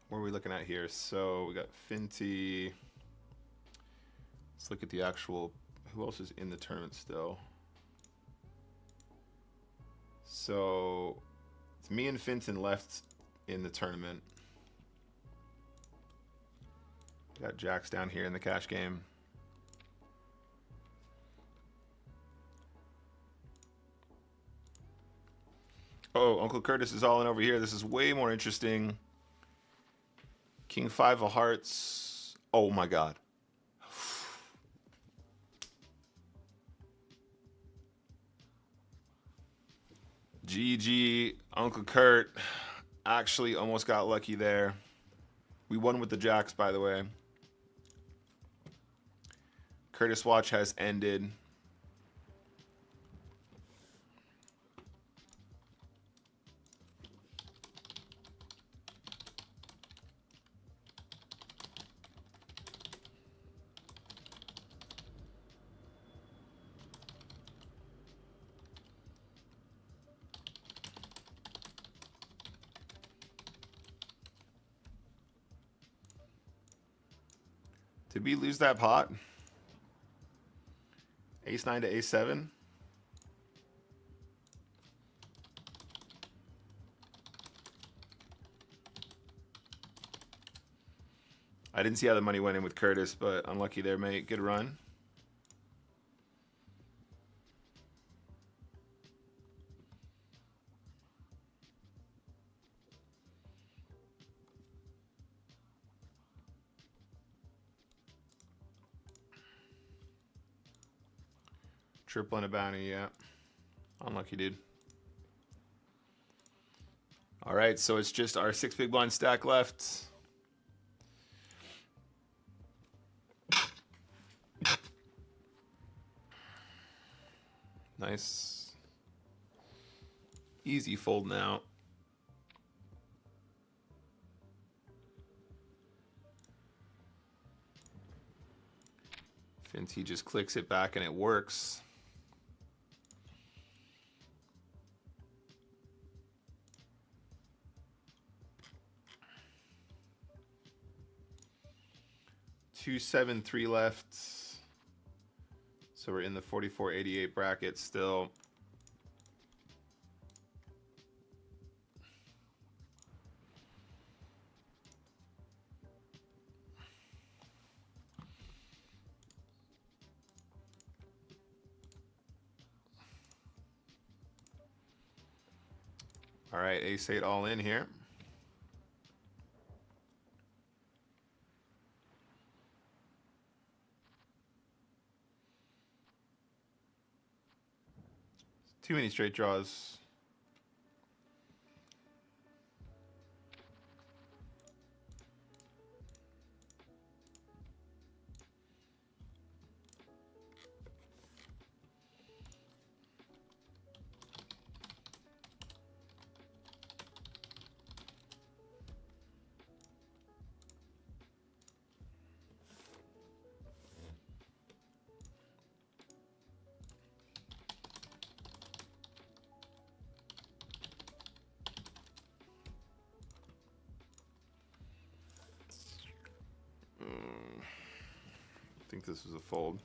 What are we looking at here? So we got Finty. Let's look at the actual, who else is in the tournament still? So it's me and Finton left in the tournament. We got Jax down here in the cash game. Oh, Uncle Curtis is all in over here. This is way more interesting. King 5 of hearts. Oh my God. GG, Uncle Kurt. Actually almost got lucky there. We won with the jacks, by the way. Curtis watch has ended. Did we lose that pot? Ace 9 to Ace 7. I didn't see how the money went in with Curtis, but unlucky there, mate. Good run. Triple and a bounty, yeah. Unlucky, dude. All right, so it's just our 6 big blind stack left. Nice. Easy fold now. Finty just clicks it back and it works. Two, 7, 3 left. So we're in the 44.88 bracket still. All right, Ace 8 all in here. Too many straight draws. think this was a fold.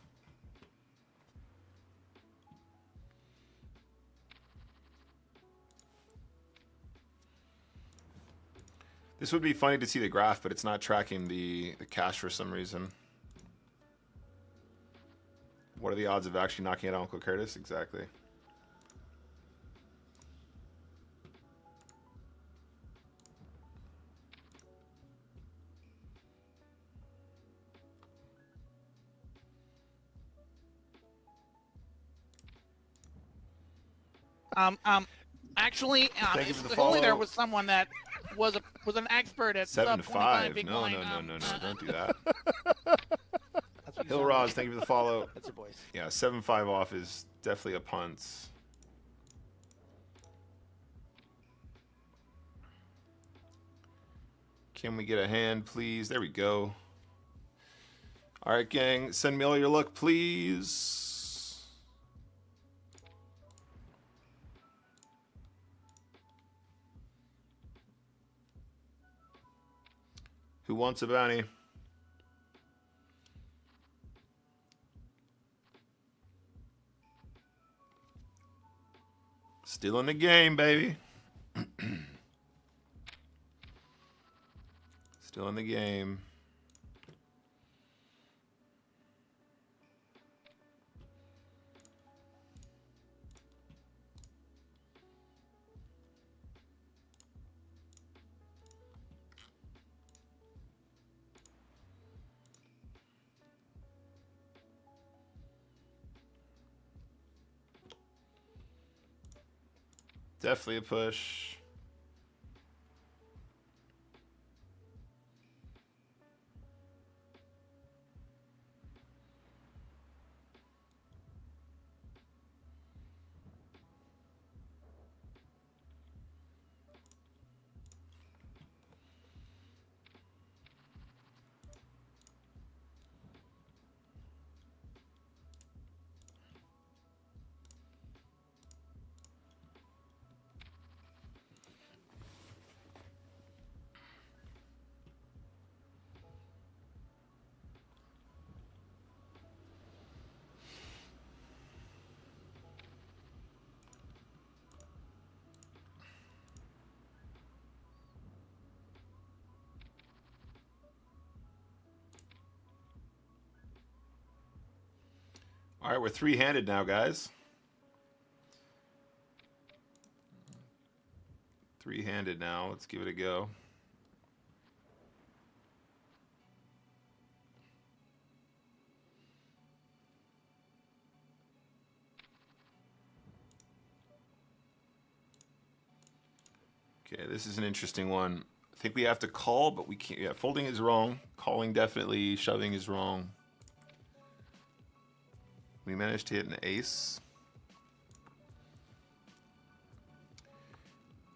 This would be funny to see the graph, but it's not tracking the cash for some reason. What are the odds of actually knocking out Uncle Curtis? Exactly. Actually, if only there was someone that was an expert at 7-5. big No, line. no, don't do that. That's what you Hill sound Roz, like. thank you for the follow. That's your voice. Yeah, 7-5 off is definitely a punt. Can we get a hand, please? There we go. All right, gang, send me all your luck, please. Who wants a bounty? Still in the game, baby. Still in the game. Definitely a push. All right, we're three-handed now, guys. Three-handed now. Let's give it a go. Okay, this is an interesting one. I think we have to call, but we can't. Yeah, folding is wrong. Calling definitely. Shoving is wrong. We managed to hit an ace,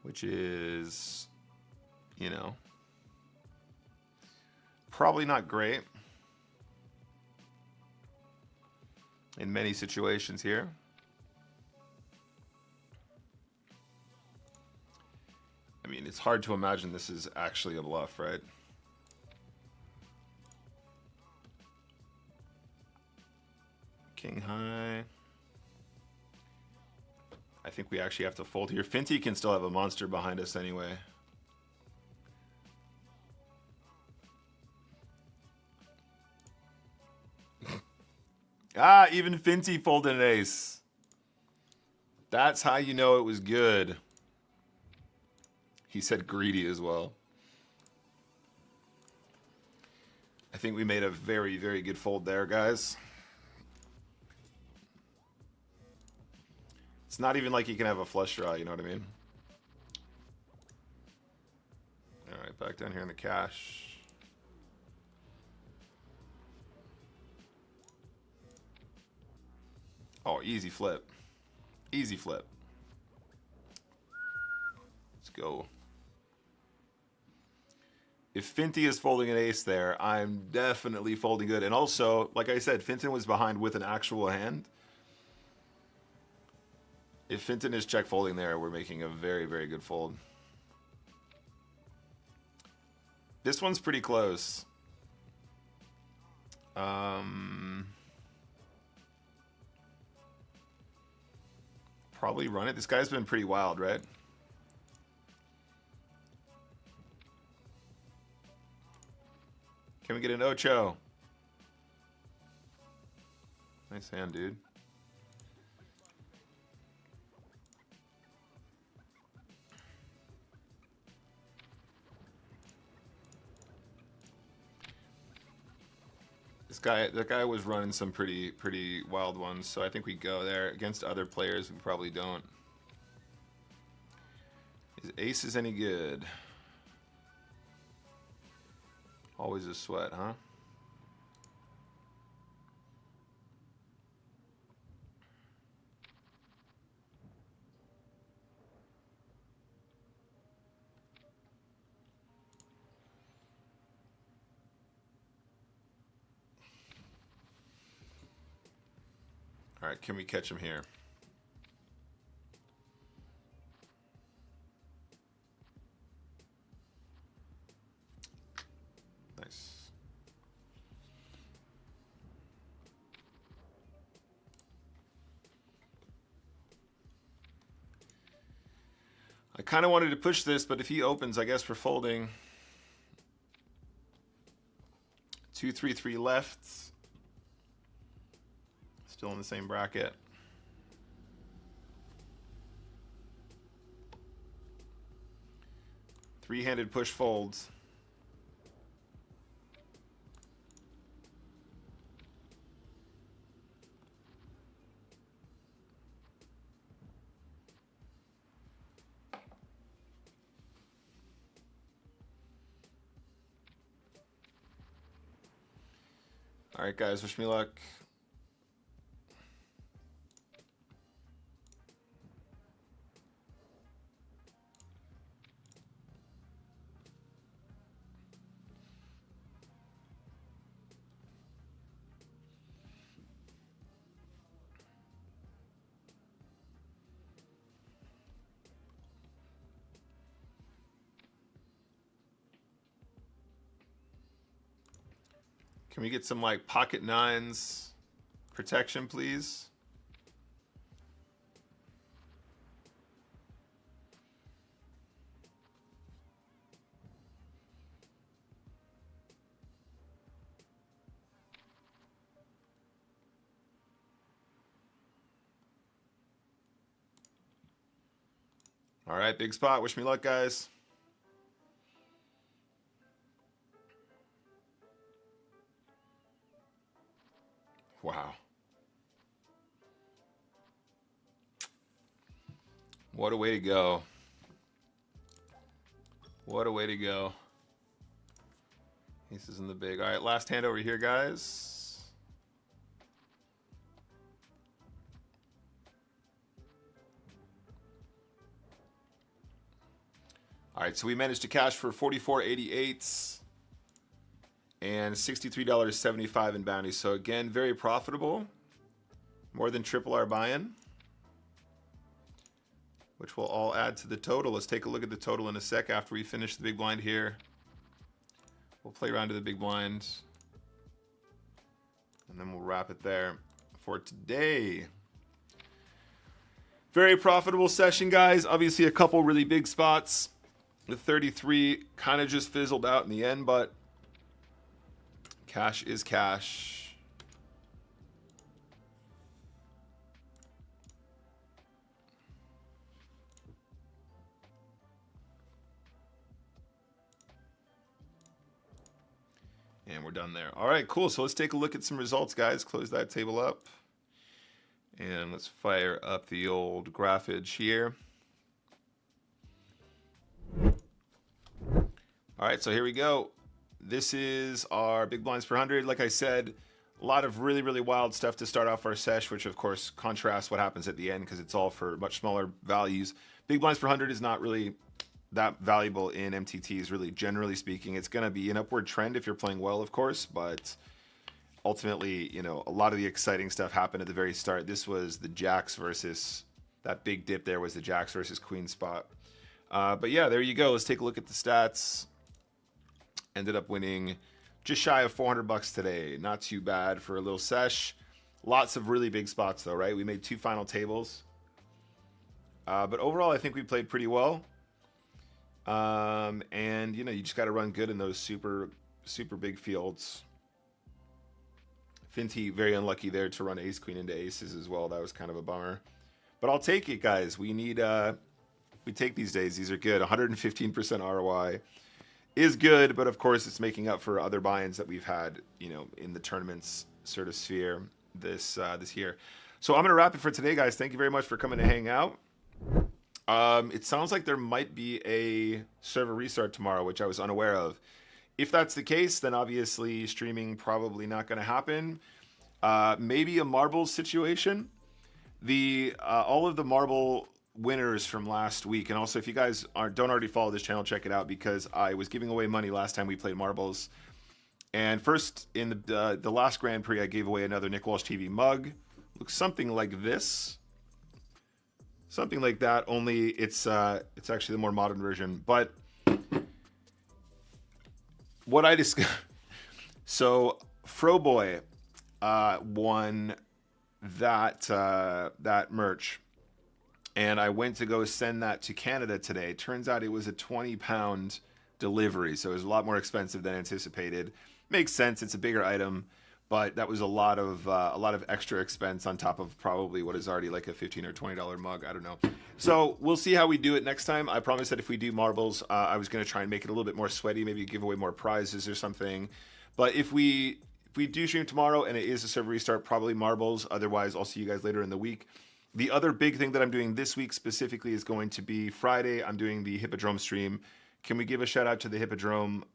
which is, you know, probably not great in many situations here. I mean, it's hard to imagine this is actually a bluff, right? King high. I think we actually have to fold here. Finty can still have a monster behind us anyway. Ah, even Finty folded an ace. That's how you know it was good. He said greedy as well. I think we made a very, very good fold there, guys. It's not even like he can have a flush draw, you know what I mean? All right, back down here in the cash. Oh, easy flip. Easy flip. Let's go. If Finty is folding an ace there, I'm definitely folding good. And also, like I said, Finton was behind with an actual hand. If Finton is check folding there, we're making a very, very good fold. This one's pretty close. probably run it. This guy's been pretty wild, right? Can we get an Ocho? Nice hand, dude. That guy was running some pretty wild ones, so I think we go there. Against other players, we probably don't. Is aces any good? Always a sweat, huh? All right, can we catch him here? Nice. I kind of wanted to push this, but if he opens, I guess we're folding. 2-3-3 left. Still in the same bracket. Three-handed push folds. All right, guys, wish me luck. Can we get some like pocket nines protection, please? All right, big spot. Wish me luck, guys. Wow. What a way to go. What a way to go. Aces in the big. All right, last hand over here, guys. All right, so we managed to cash for $44.88 and $63.75 in bounty. So again, very profitable. More than triple our buy-in, which will all add to the total. Let's take a look at the total in a sec after we finish the big blind here. We'll play around to the big blind, and then we'll wrap it there for today. Very profitable session, guys. Obviously, a couple really big spots. The 33 kind of just fizzled out in the end, but cash is cash. And we're done there. All right, cool. So let's take a look at some results, guys. Close that table up. And let's fire up the old graphage here. All right, so here we go. This is our big blinds per 100. Like I said, a lot of really wild stuff to start off our sesh, which of course contrasts what happens at the end because it's all for much smaller values. Big blinds per 100 is not really that valuable in MTTs, really, generally speaking. It's going to be an upward trend if you're playing well, of course, but ultimately, you know, a lot of the exciting stuff happened at the very start. This was the jacks versus, that big dip there was the jacks versus queen spot. But yeah, there you go. Let's take a look at the stats. Ended up winning just shy of $400 today. Not too bad for a little sesh. Lots of really big spots though, right? We made 2 final tables. But overall, I think we played pretty well. And, you know, you just got to run good in those super big fields. Finty, very unlucky there to run ace-queen into aces as well. That was kind of a bummer. But I'll take it, guys. We need, we take these days. These are good. 115% ROI is good, but of course it's making up for other buy-ins that we've had, you know, in the tournaments sort of sphere this year. So I'm going to wrap it for today, guys. Thank you very much for coming to hang out. It sounds like there might be a server restart tomorrow, which I was unaware of. If that's the case, then obviously streaming probably not going to happen. Maybe a marbles situation. All of the marble winners from last week, and also if you guys don't already follow this channel, check it out, because I was giving away money last time we played marbles. And first in the last Grand Prix, I gave away another Nick Walsh TV mug. Looks something like this. Something like that, only it's actually the more modern version. But what I discovered, so Froboy won that merch, and I went to go send that to Canada today. Turns out it was a 20-pound delivery, so it was a lot more expensive than anticipated. Makes sense; it's a bigger item, but that was a lot of extra expense on top of probably what is already like a $15 or $20 mug. I don't know. So we'll see how we do it next time. I promise that if we do marbles, I was going to try and make it a little bit more sweaty, maybe give away more prizes or something. But if we do stream tomorrow and it is a server restart, probably marbles. Otherwise, I'll see you guys later in the week. The other big thing that I'm doing this week specifically is going to be Friday. I'm doing the Hippodrome stream. Can we give a shout out to the Hippodrome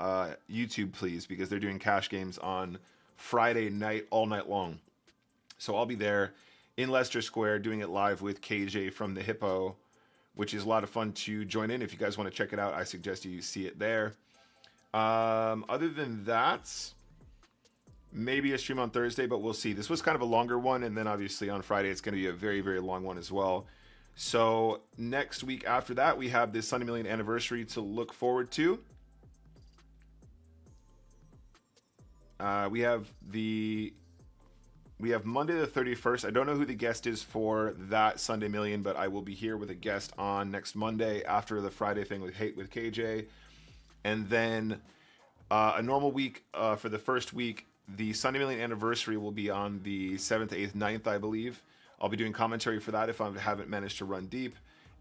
YouTube, please? Because they're doing cash games on Friday night, all night long. So I'll be there in Leicester Square doing it live with KJ from the Hippo, which is a lot of fun to join in. If you guys want to check it out, I suggest you see it there. Other than that, maybe a stream on Thursday, but we'll see. This was kind of a longer one, and then obviously on Friday it's going to be a very, very long one as well. So next week after that, we have this Sunday Million anniversary to look forward to. We have Monday the 31st. I don't know who the guest is for that Sunday Million, but I will be here with a guest on next Monday after the Friday thing with KJ. And then a normal week for the first week. The Sunday Million anniversary will be on the 7th, 8th, 9th, I believe. I'll be doing commentary for that if I haven't managed to run deep.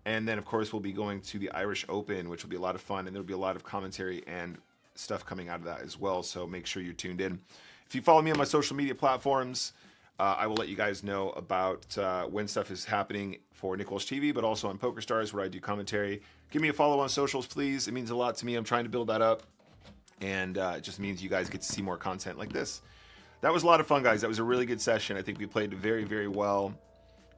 And then, of course, we'll be going to the Irish Open, which will be a lot of fun. And there'll be a lot of commentary and stuff coming out of that as well. So make sure you're tuned in. If you follow me on my social media platforms, I will let you guys know about when stuff is happening for Nick Walsh TV, but also on PokerStars where I do commentary. Give me a follow on socials, please. It means a lot to me. I'm trying to build that up. And it just means you guys get to see more content like this. That was a lot of fun, guys. That was a really good session. I think we played very, very well.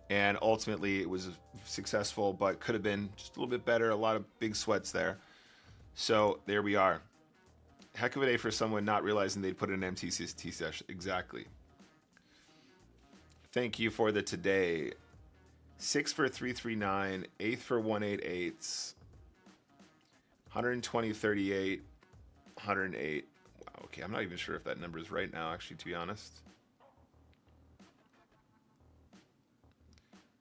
And ultimately, it was successful, but could have been just a little bit better. A lot of big sweats there. So there we are. Heck of a day for someone not realizing they'd put in an MTT session. Exactly. Thank you for the today. 6 for 339, 8th for 188, 120, 38, 108. Wow, okay, I'm not even sure if that number is right now, actually, to be honest.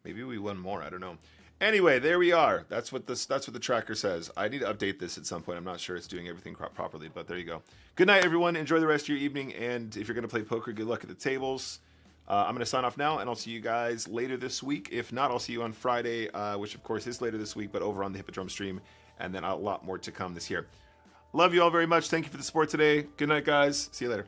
Maybe we won more. I don't know. Anyway, there we are. That's what the tracker says. I need to update this at some point. I'm not sure it's doing everything properly, but there you go. Good night, everyone. Enjoy the rest of your evening, and if you're going to play poker, good luck at the tables. I'm going to sign off now, and I'll see you guys later this week. If not, I'll see you on Friday, which, of course, is later this week, but over on the Hippodrome stream, and then a lot more to come this year. Love you all very much. Thank you for the support today. Good night, guys. See you later.